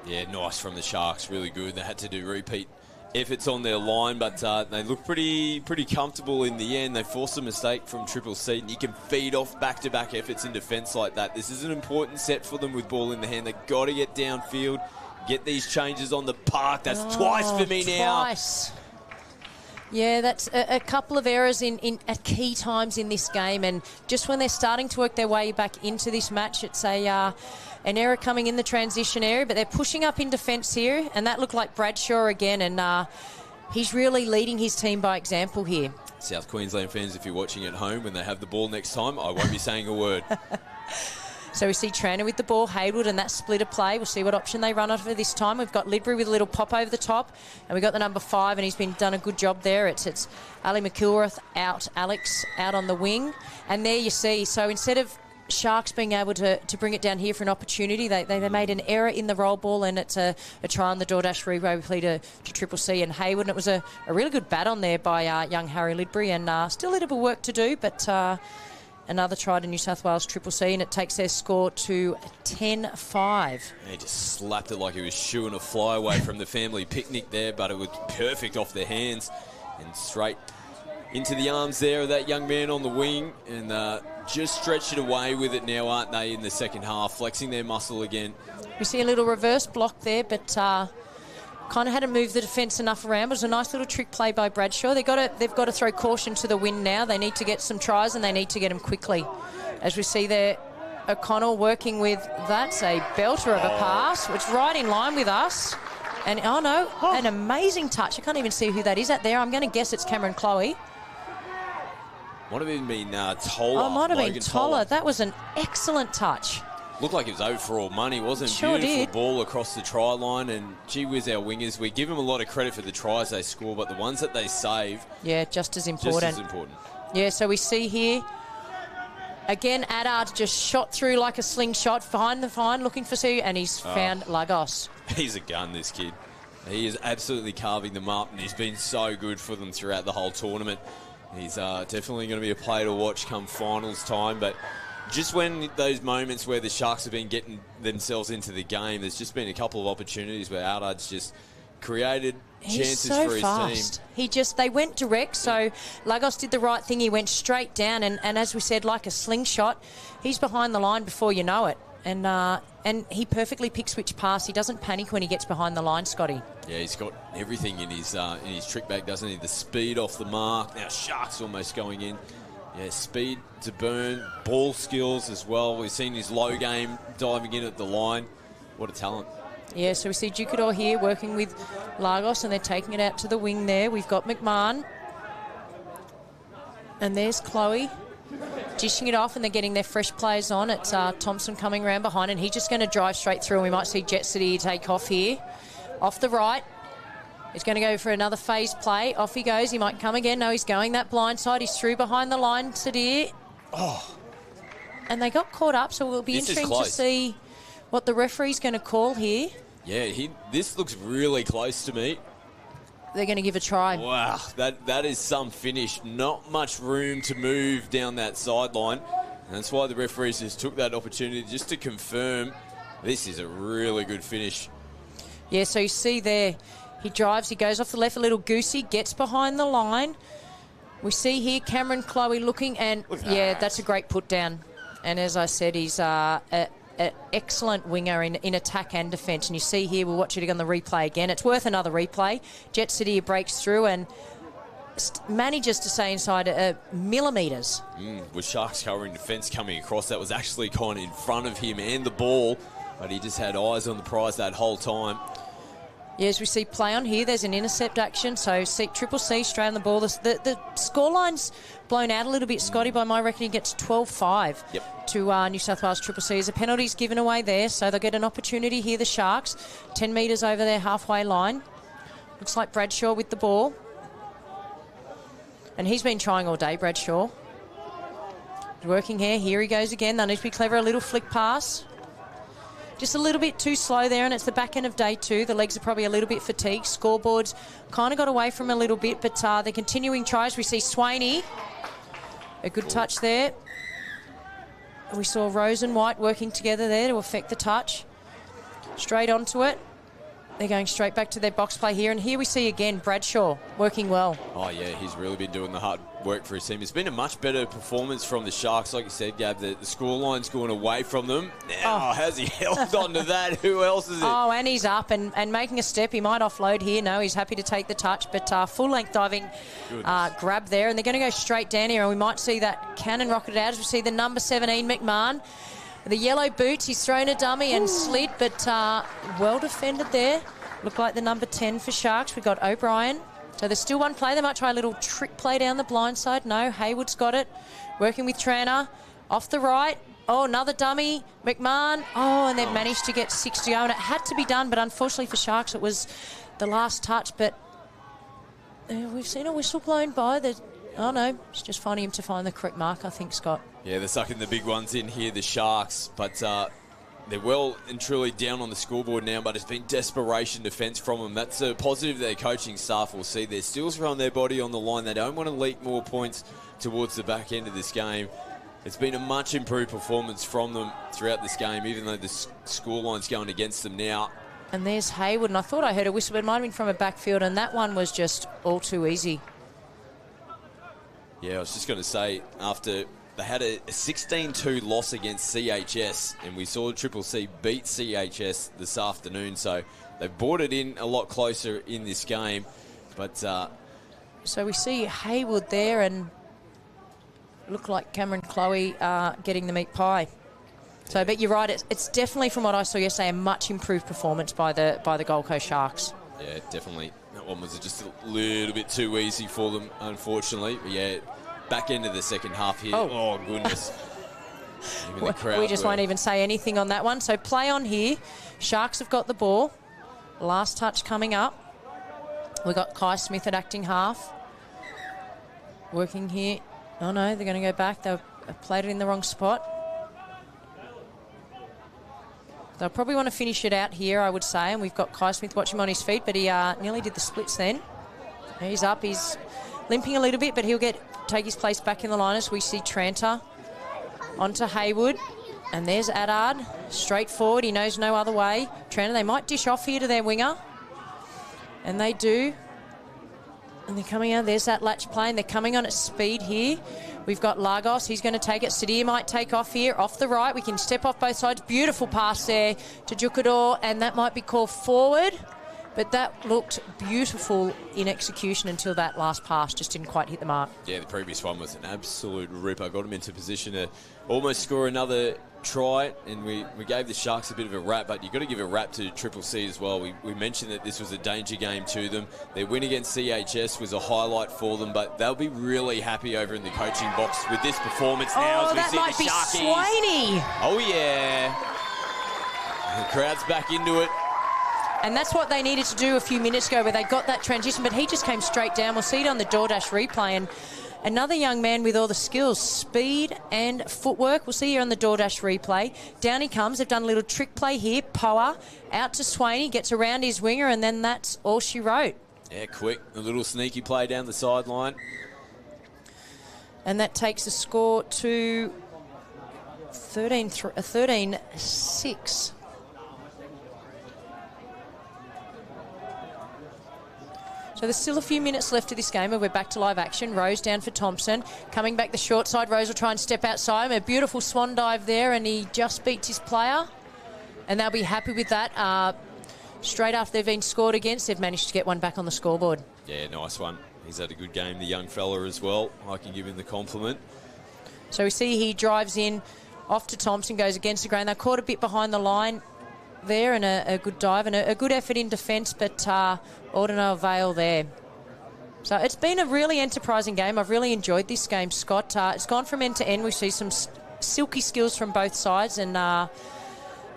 Yeah, nice from the Sharks, really good. They had to do repeat efforts on their line, but they look pretty comfortable in the end. They forced a mistake from Triple C, and you can feed off back-to-back efforts in defence like that. This is an important set for them with ball in the hand. They've got to get downfield, get these changes on the park. That's twice for me now. Twice. Yeah, that's a couple of errors at key times in this game, and just when they're starting to work their way back into this match, it's an error coming in the transition area, but they're pushing up in defence here, and that looked like Bradshaw again, and he's really leading his team by example here. South Queensland fans, if you're watching at home, when they have the ball next time, I won't be saying a word. So we see Tranter with the ball, Haywood, and that splitter play. We'll see what option they run off of this time. We've got Lidbury with a little pop over the top, and we've got the number 5, and he's done a good job there. It's Ali McIlrath out, Alex out on the wing, and there you see. So instead of Sharks being able to bring it down here for an opportunity, they made an error in the roll ball, and it's a try on the DoorDash replay to Triple C and Haywood, and it was a really good bat on there by young Harry Lidbury, and still a little bit of work to do, but another try to New South Wales Triple C, and it takes their score to 10-5. He just slapped it like he was shooing a fly away from the family picnic there, but it was perfect off their hands and straight into the arms there of that young man on the wing, and just stretched it away with it now, aren't they, in the second half, flexing their muscle again. We see a little reverse block there, but kind of had to move the defence enough around. It was a nice little trick play by Bradshaw. They've got to throw caution to the wind now. They need to get some tries, and they need to get them quickly. As we see there, O'Connell working with, that's a belter of a pass, which is right in line with us. And, an amazing touch. I can't even see who that is out there. I'm going to guess it's Cameron Chloe. Might have even been Toller. Oh, might have been Toller. That was an excellent touch. Looked like it was over for all money, wasn't it? Sure Beautiful did. Ball across the try line, and gee whiz, our wingers, we give them a lot of credit for the tries they score, but the ones that they save... Yeah, just as important. Yeah, so we see here, again, Addard just shot through like a slingshot, behind the fine, looking for Sue, and he's found Lagos. He's a gun, this kid. He is absolutely carving them up, and he's been so good for them throughout the whole tournament. He's definitely going to be a player to watch come finals time, but just when those moments where the Sharks have been getting themselves into the game, there's just been a couple of opportunities where Aldard's just created chances for his team. They went direct, so Lagos did the right thing. He went straight down, and as we said, like a slingshot, he's behind the line before you know it. And he perfectly picks which pass. He doesn't panic when he gets behind the line, Scotty. Yeah, he's got everything in his trick bag, doesn't he? The speed off the mark. Now Sharks almost going in. Yeah, speed to burn, ball skills as well. We've seen his low game diving in at the line. What a talent. Yeah, so we see Ducador here working with Lagos, and they're taking it out to the wing there. We've got McMahon. And there's Chloe dishing it off, and they're getting their fresh players on. It's Thompson coming around behind, and he's just going to drive straight through, and we might see Jet City take off here. Off the right. He's going to go for another phase play. Off he goes. He might come again. No, he's going that blind side. He's through behind the line, Sadir. Oh. And they got caught up, so it'll be interesting to see what the referee's going to call here. Yeah, this looks really close to me. They're going to give a try. Wow, that is some finish. Not much room to move down that sideline. And that's why the referees just took that opportunity just to confirm this is a really good finish. Yeah, so you see there, he drives, he goes off the left a little goosey, gets behind the line. We see here Cameron Chloe looking, and yeah, that's a great put down. And as I said, he's an excellent winger in attack and defence. And you see here, we'll watch it on the replay again. It's worth another replay. Jet City breaks through and manages to stay inside millimetres. With Sharks covering defence coming across, that was actually kind of in front of him and the ball, but he just had eyes on the prize that whole time. Yeah, as we see play on here, there's an intercept action. So Triple C straight on the ball. The scoreline's blown out a little bit, Scotty. By my reckoning, gets 12-5 to New South Wales Triple C. As a penalty's given away there, so they'll get an opportunity here, the Sharks. 10 metres over their halfway line. Looks like Bradshaw with the ball. And he's been trying all day, Bradshaw. Working here. Here he goes again. They'll need to be clever. A little flick pass. Just a little bit too slow there, and it's the back end of day 2. The legs are probably a little bit fatigued. Scoreboard's kind of got away from a little bit, but they're continuing tries. We see Swaney. A good touch there. We saw Rose and White working together there to affect the touch. Straight onto it. They're going straight back to their box play here. And here we see again Bradshaw working well. Oh, yeah, he's really been doing the hard work for his team. It's been a much better performance from the Sharks. Like you said, Gab, the scoreline's going away from them. Now, has he held on to that? Who else is it? Oh, and he's up and making a step. He might offload here. No, he's happy to take the touch. But full-length diving grab there. And they're going to go straight down here. And we might see that cannon rocket out as we see the number 17, McMahon. The yellow boots, he's thrown a dummy and slid, but well defended there. Looked like the number 10 for Sharks. We got O'Brien. So there's still one play. They might try a little trick play down the blind side. No, Hayward's got it. Working with Tranter. Off the right. Oh, another dummy. McMahon. Oh, and they've managed to get 6 to go. And it had to be done, but unfortunately for Sharks, it was the last touch. But we've seen a whistle blown by. Oh, no, it's just finding him to find the correct mark, I think, Scott. Yeah, they're sucking the big ones in here, the Sharks, but they're well and truly down on the scoreboard now, but it's been desperation defence from them. That's a positive their coaching staff will see. They're still throwing their body on the line. They don't want to leak more points towards the back end of this game. It's been a much improved performance from them throughout this game, even though the scoreline's going against them now. And there's Hayward, and I thought I heard a whistle, but it might have been from a backfield, and that one was just all too easy. Yeah, I was just going to say, after they had a 16-2 loss against CHS, and we saw Triple C beat CHS this afternoon, so they've brought it in a lot closer in this game. But so we see Hayward there, and look like Cameron Chloe getting the meat pie. So, but you're right, it's definitely, from what I saw yesterday, a much improved performance by the Gold Coast Sharks. Yeah, definitely. That one was just a little bit too easy for them, unfortunately. But yeah, back end of the second half here. Oh goodness. We just won't even say anything on that one. So play on here. Sharks have got the ball. Last touch coming up. We've got Kai Smith at acting half. Working here. Oh no, they're going to go back. They've played it in the wrong spot. They'll probably want to finish it out here, I would say. And we've got Kai Smith watching him on his feet, but he nearly did the splits then. He's up. He's limping a little bit, but he'll take his place back in the line as we see Tranter onto Hayward. And there's Adard, straight forward. He knows no other way. Tranter, they might dish off here to their winger. And they do. And they're coming out. There's that latch play, and they're coming on at speed here. We've got Lagos. He's going to take it. Sadir might take off here. Off the right. We can step off both sides. Beautiful pass there to Jukador, and that might be called forward. But that looked beautiful in execution until that last pass just didn't quite hit the mark. Yeah, the previous one was an absolute ripper. Got him into position to almost score another try, and we gave the Sharks a bit of a rap, but you've got to give a rap to Triple C as well. We mentioned that this was a danger game to them. Their win against CHS was a highlight for them, but they'll be really happy over in the coaching box with this performance now. Oh, that might be Swaney. Oh, yeah. The crowd's back into it. And that's what they needed to do a few minutes ago, where they got that transition, but he just came straight down. We'll see it on the DoorDash replay. And another young man with all the skills, speed and footwork. We'll see here on the DoorDash replay. Down he comes. They've done a little trick play here. Poa out to Swaney, gets around his winger, and then that's all she wrote. Yeah, quick. A little sneaky play down the sideline. And that takes the score to 13-6. So So there's still a few minutes left of this game, and we're back to live action. Rose down for Thompson. Coming back the short side, Rose will try and step outside. A beautiful swan dive there, and he just beats his player. And they'll be happy with that. Straight after they've been scored against, they've managed to get one back on the scoreboard. Yeah, nice one. He's had a good game, the young fella as well. I can give him the compliment. So we see he drives in off to Thompson, goes against the grain. They're caught a bit behind the line there, and a good dive and a good effort in defence, but all to no avail there. So it's been a really enterprising game. I've really enjoyed this game, Scott. It's gone from end to end. We see some silky skills from both sides, and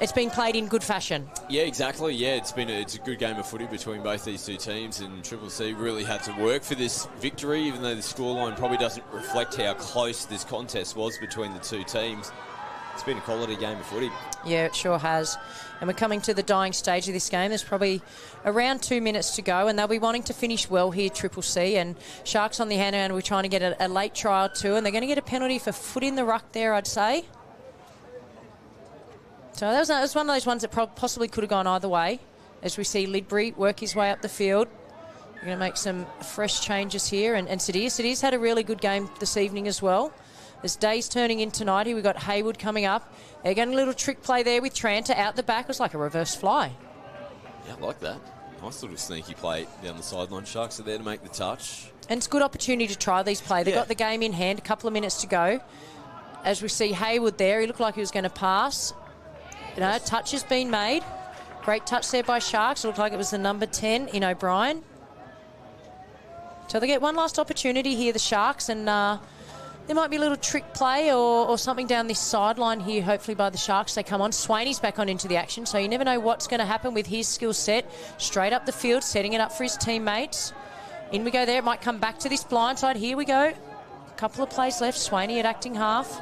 it's been played in good fashion. Yeah, exactly. Yeah, it's a good game of footy between both these two teams, and Triple C really had to work for this victory, even though the scoreline probably doesn't reflect how close this contest was between the two teams. It's been a quality game of footy. Yeah, it sure has. And we're coming to the dying stage of this game. There's probably around 2 minutes to go, and they'll be wanting to finish well here, Triple C. And Sharks on the hand, we're trying to get a late trial too, and they're going to get a penalty for foot in the ruck there, I'd say. So that was one of those ones that possibly could have gone either way, as we see Lidbury work his way up the field. We're going to make some fresh changes here. And Sadir's had a really good game this evening as well. As day's turning in tonight here, we've got Haywood coming up. Again, a little trick play there with Tranter out the back. It was like a reverse fly. Yeah, I like that. Nice little sneaky play down the sideline. Sharks are there to make the touch. And it's a good opportunity to try these plays. They've got the game in hand, a couple of minutes to go. As we see Haywood there, he looked like he was going to pass. Touch has been made. Great touch there by Sharks. It looked like it was the number 10 in O'Brien. So they get one last opportunity here, the Sharks, and there might be a little trick play or something down this sideline here, hopefully by the Sharks. They come on. Swaney's back on into the action, so you never know what's going to happen with his skill set. Straight up the field, setting it up for his teammates. In we go there. It might come back to this blind side. Here we go. A couple of plays left. Swaney at acting half.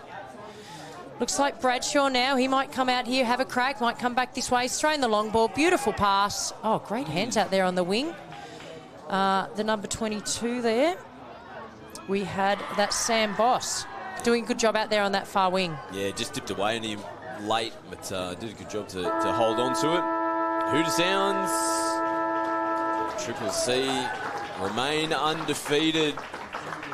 Looks like Bradshaw now. He might come out here, have a crack, might come back this way. He's throwing the long ball. Beautiful pass. Oh, great hands out there on the wing. The number 22 there. We had that Sam Boss doing a good job out there on that far wing. Yeah, just dipped away on him late, but did a good job to hold on to it. Hooter Sounds, Triple C remain undefeated.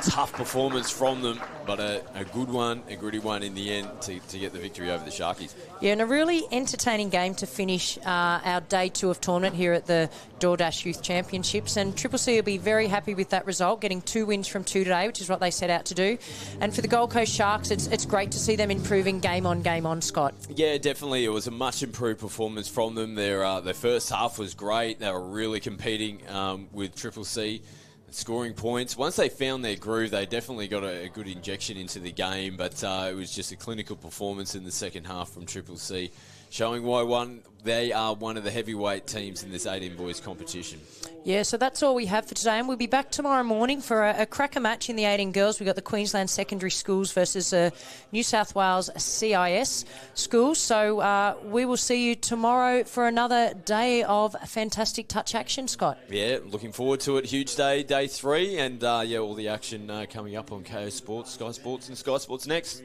Tough performance from them, but a good one, a gritty one in the end to get the victory over the Sharkies. Yeah, and a really entertaining game to finish our day 2 of tournament here at the DoorDash Youth Championships. And Triple C will be very happy with that result, getting 2 wins from 2 today, which is what they set out to do. And for the Gold Coast Sharks, it's great to see them improving game on, Scott. Yeah, definitely. It was a much improved performance from them. Their first half was great. They were really competing with Triple C. Scoring points. Once they found their groove, they definitely got a good injection into the game, but it was just a clinical performance in the second half from Triple C, showing why they are one of the heavyweight teams in this 18 boys competition. Yeah, so that's all we have for today, and we'll be back tomorrow morning for a cracker match in the 18 girls. We've got the Queensland Secondary Schools versus New South Wales CIS schools. So we will see you tomorrow for another day of fantastic touch action, Scott. Yeah, looking forward to it. Huge day, day 3, and all the action coming up on KO Sports, Sky Sports, and Sky Sports Next.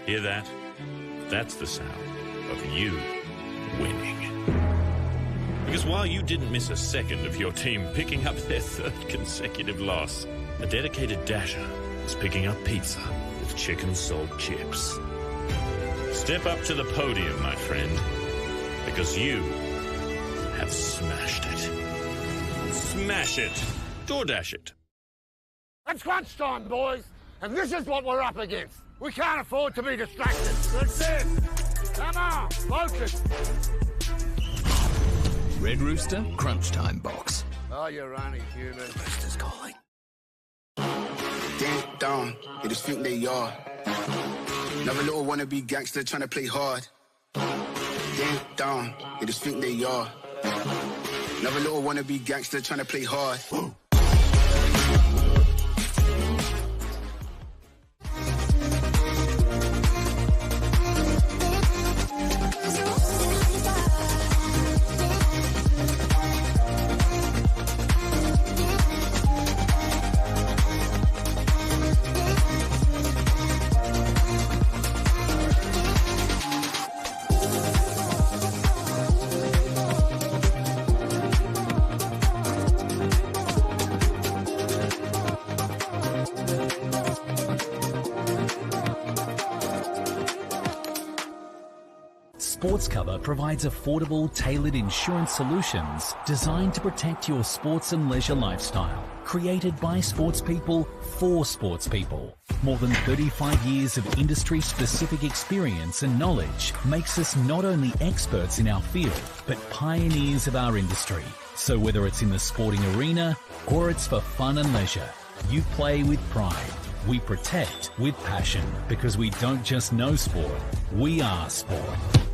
Hear that? That's the sound of you winning. Because while you didn't miss a second of your team picking up their 3rd consecutive loss, a dedicated dasher is picking up pizza with chicken salt chips. Step up to the podium, my friend, because you have smashed it. Smash it. DoorDash it. It's crunch time, boys, and this is what we're up against. We can't afford to be distracted. That's it. Come on, focus. Red Rooster Crunch Time Box. Oh, you're only human. Rooster's calling. Damn down, they just think they are. Another little wannabe gangster trying to play hard. Damn down, they just think they are. Another little wannabe gangster trying to play hard. Sports Cover provides affordable, tailored insurance solutions designed to protect your sports and leisure lifestyle. Created by sports people for sports people. More than 35 years of industry-specific experience and knowledge makes us not only experts in our field, but pioneers of our industry. So whether it's in the sporting arena or it's for fun and leisure, you play with pride. We protect with passion because we don't just know sport, we are sport.